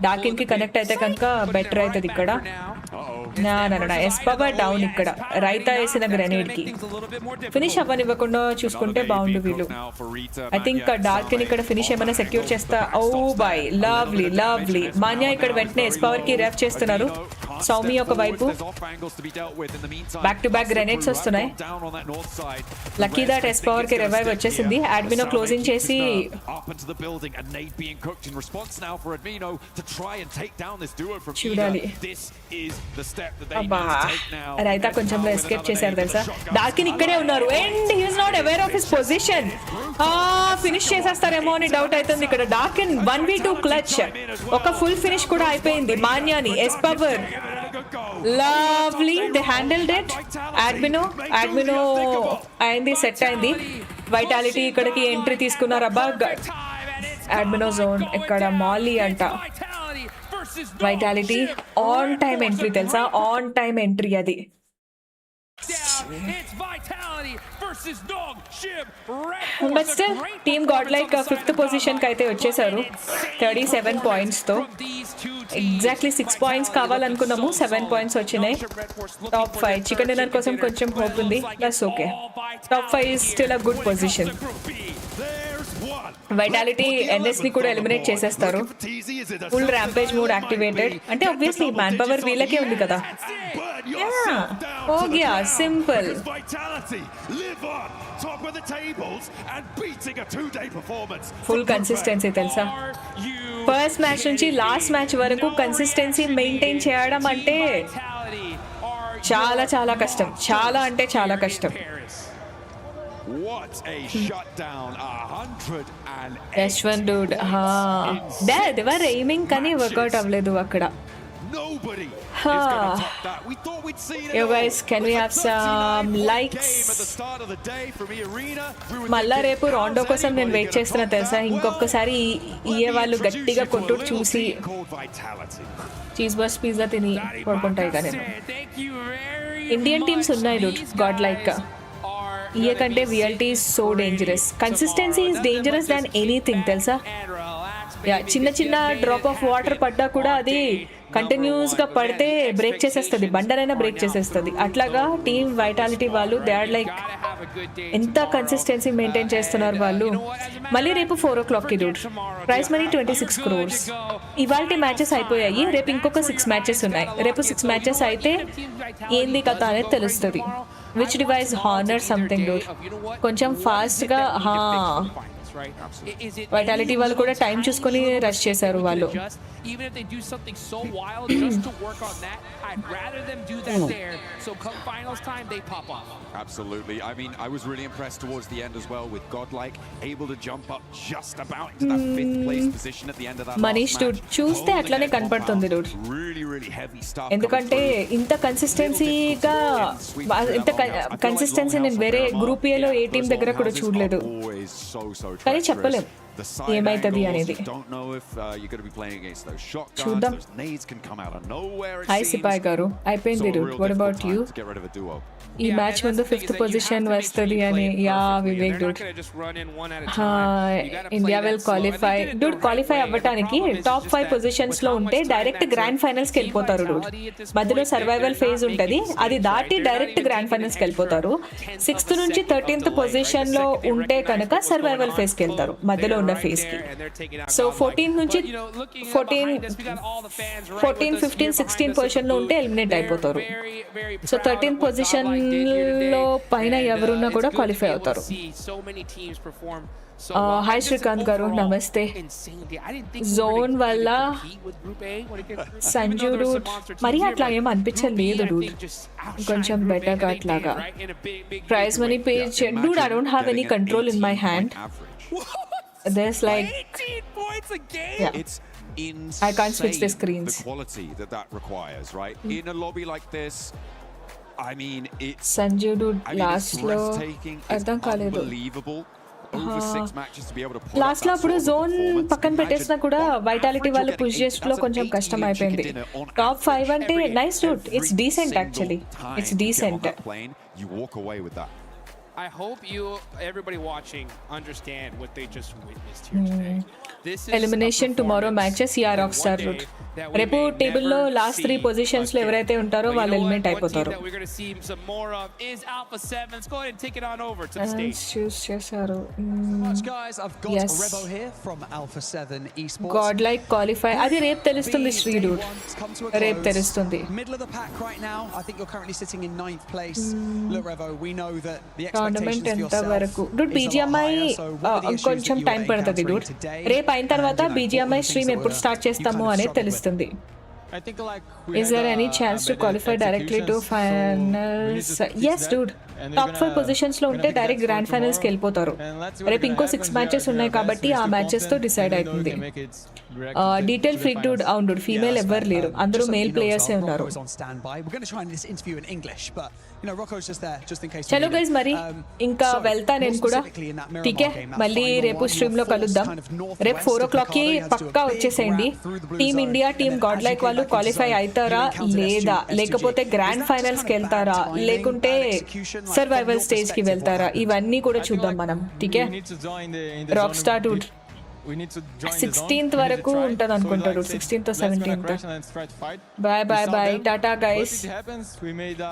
డాకిన్ కి కనెక్ట్ అయితే కనుక బెటర్ అవుతుంది ఇక్కడ. ఎస్పవర్ డౌన్. ఇక్కడ రైతా వేసిన గ్రెనేడ్ కి ఫినిష్ అవ్వనివ్వకుండా చూసుకుంటే బాగుండు వీళ్ళు. ఐ థింక్ డార్కిన్ ఇక్కడ ఫినిష్ ఏమైనా సెక్యూర్ చేస్తా. ఓ బై, లవ్లీ లవ్లీ. మాన్యా ఇక్కడ వెంటనే ఎస్పవర్ కి రేఫ్ చేస్తున్నారు. సౌమి ఒక వైపు. బ్యాక్ టు బ్యాక్ గ్రెనేడ్స్ వస్తున్నాయి. లక్కీ దట్ ఎస్పవర్ కి రివైవ్ వచ్చేసింది. అడ్మినో క్లోజింగ్ చేసి చూడాలి. రైతా కొంచెం ఎస్కేప్ చేశారు తెలుసా. డార్కిన్ ఇక్కడే ఉన్నారు and he is not aware of his position. Finish చేసేస్తారేమో అని డౌట్ అవుతుంది ఇక్కడ. Darkin 1v2 clutch. ఒక ఫుల్ ఫినిష్ కూడా అయిపోయింది మాన్యాని. S power lovely, they handled it. అడ్మినో అయింది, సెట్ అయింది. వైటాలిటీ ఇక్కడికి ఎంట్రీ తీసుకున్నారు. అబ్బా, అడ్మినో జోన్ ఇక్కడ మాలీ అంట. వైటాలిటీ ఆన్ టైమ్ ఎంట్రీ తెలుసా, ఆన్ టైమ్ ఎంట్రీ అది. But still team God like 5th position కి అయితే వచ్చేసారు 37 points తో. ఎగ్జాక్ట్లీ 6 points కావాలనుకున్నాము, 7 points వచ్చినాయి. టాప్ 5 చికెన్ డిన్నర్ కోసం కొంచెం హోప్ ఉంది. That's okay. Top 5 is still a good position. Vitality NS ని కూడా ఎలిమినేట్ చేసేస్తారు. Full rampage mode activated. అంటే ఆబ్వియస్లీ మ్యాన్ పవర్ వీళ్ళకే ఉంది కదా. ఓగ్యా, సింపుల్. ఫుల్ కన్సిస్టెన్సీ తెలుసా. ఫస్ట్ మ్యాచ్ నుంచి లాస్ట్ మ్యాచ్ వరకు కన్సిస్టెన్సీ మెయింటైన్ చేయడం అంటే చాలా చాలా కష్టం. చాలా అంటే చాలా కష్టం. What a shutdown. 108. Yashwant Dude. they were aiming కానీ వర్కౌట్ అవ్వలేదు అక్కడ. Nobody is going to top that. We thought we'd see it. Yo guys, can we have some likes? మళ్ళా రేపు రౌండో కోసం నేను వెయిట్ చేస్తున్నా తెలుసా. ఇంకొకసారి ఇయ్యే వాళ్ళు గట్టిగా కొట్టు చూసి చీజ్ బస్ పిజ్జా తిని పడుకుంటాయి. కానీ ఇండియన్ టీమ్స్ ఉన్నాయి డూడ్ గాడ్ లైక్. ఇయే కంటే VLT is so dangerous. Consistency is dangerous than anything తెలుసా. చిన్న చిన్న డ్రాప్ ఆఫ్ వాటర్ పడ్డా కూడా అది కంటిన్యూస్ గా పడితే బ్రేక్ చేసేస్తుంది, బండరైనా బ్రేక్ చేసేస్తుంది. అట్లాగా టీమ్ వైటాలిటీ వాళ్ళు దే ఆర్ లైక్ ఎంత కన్సిస్టెన్సీ మెయింటైన్ చేస్తున్నారు వాళ్ళు. మళ్ళీ రేపు 4 o'clock కి డూడ్. Prize money 26 crores. ఇవాళ మ్యాచెస్ అయిపోయాయి. రేపు ఇంకొక 6 matches ఉన్నాయి. రేపు 6 matches అయితే ఏంది కథ అనేది తెలుస్తుంది. Which device honour something Dude. కొంచెం ఫాస్ట్ గా వైటాలిటీ వాళ్ళు కూడా టైం చూసుకొని రష్ చేశారు వాళ్ళు. even if they do something so wild just to work on that, I'd rather them do that there. So come finals time, they pop off. Absolutely. I mean, I was really impressed towards the end as well with Godlike able to jump up just about into that 5th place position at the end of that Manish dude చూస్తే అట్లానే కనపడుతుంది dude. Really, really heavy stuff. ఎందుకంటే ఇంత కన్సిస్టెన్సీగా ఇంత consistency నేను వేరే group ఏలో ఏ team దగ్గర కూడా చూడలేదు. కానీ చెప్పలేం ఏమైతుంది అనేది. చూద్దాం. హాయ్ సిపాయ్ గారు, అయిపోయింది dude. What about you? ఈ మ్యాచ్ ముందు 5th పొజిషన్ వస్తుంది అని. Yeah Vivek dude. India will qualify dude. Qualify అవ్వటానికి టాప్ 5 పొజిషన్స్ లో ఉంటే డైరెక్ట్ గ్రాండ్ ఫైనల్స్ కి వెళ్ళిపోతారు dude. మధ్యలో సర్వైవల్ ఫేజ్ ఉంటది, అది దాటి డైరెక్ట్ గ్రాండ్ ఫైనల్స్ కి వెళ్ళిపోతారు. 6th నుంచి 13th పొజిషన్ లో ఉంటే కనుక సర్వైవల్ ఫేజ్ కి వెళ్తారు, మధ్యలో ఉన్న ఫేజ్ కి. సో 14 నుంచి 14, 15, 16 పొజిషన్ లో ఉంటే ఎలిమినేట్ అయిపోతారు. సో 13th పొజిషన్ లో పైన ఎవరున్నా కూడా క్వాలిఫై అవుతారు. హాయ్ శ్రీకాంత్ గారు, నమస్తే. జోన్ వల్ల సంజు డూడ్ మరి అట్లా ఏం అనిపించలేదు డూడ్, కొంచెం బెటర్గా అట్లాగా. Prize money page Dude, I don't have any control in my hand. There's like 18 points a game. Yeah. It's insane. I can't switch the screens. The quality that requires, right? In a lobby like this, I mean, it's Sanju dude last lo అర్థం కాలేదు. Last లో అప్పుడు zone పక్కన పెట్టేసినా కూడా vitality వాళ్ళు push చేసలో కొంచెం కష్టం అయిపోయింది. టాప్ 5 అంటే nice Dude, it's decent actually, it's decent. You walk away with that. I hope everybody watching, understand what they just witnessed here today. This is elimination tomorrow matches are rock star route. రేపు table లో last 3 positions లో ఎవరైతే ఉంటారో వాళ్ళు eliminate అయిపోతారు. చూస్ చేశారు. God like qualify, అది రేపు తెలుస్తుంది శ్రీ డూడ్, రేపు తెలుస్తుంది. టోర్నమెంట్ ఎంత వరకు డూడ్? బీజిఎంఐ కొంచెం టైం పడుతుంది డూడ్. రేపు అయిన తర్వాత బీజిఎంఐ స్ట్రీమ్ ఎప్పుడు స్టార్ట్ చేస్తాము అనేది తెలుస్తుంది. Is there any chance to qualify directly to finals? Yes dude, top 5 positions లో ఉంటే డైరెక్ట్ గ్రాండ్ ఫైనల్స్ కి వెళ్ళిపోతారు. రేపు ఇంకో 6 మ్యాచెస్ ఉన్నాయి కాబట్టి ఆ మ్యాచెస్ తో డిసైడ్ అవుతుంది. డీటెయిల్ ఫ్రీక్ డూడ్, అవును డూడ్, ఫీమేల్ ఎవరు లేరు, అందరూ మేల్ ప్లేయర్స్ ఉన్నారు. చలో గైస్, మరి ఇంకా వెళ్తా నేను కూడా. ఠీకే, మళ్ళీ రేపు స్ట్రీమ్ లో కలుద్దాం. రేపు 4 o'clock కి పక్కా వచ్చేసేయండి. Team India, team God like వాళ్ళు క్వాలిఫై అవుతారా లేదా, లేకపోతే గ్రాండ్ ఫైనల్స్ కి వెళ్తారా, లేకుంటే సర్వైవల్ స్టేజ్ కి వెళ్తారా, ఇవన్నీ కూడా చూద్దాం మనం. ఠీకే, రాక్ స్టార్ డూడ్ 16th వరకు ఉంటుంది అనుకుంటాడు, 16th or 17th. Bye bye bye, tata guys.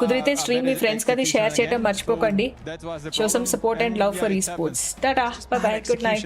కుదిరితే స్ట్రీమ్ మీ ఫ్రెండ్స్ కది షేర్ చేయడం మర్చిపోకండి. Show some support and love for esports. Tata, bye bye, good night.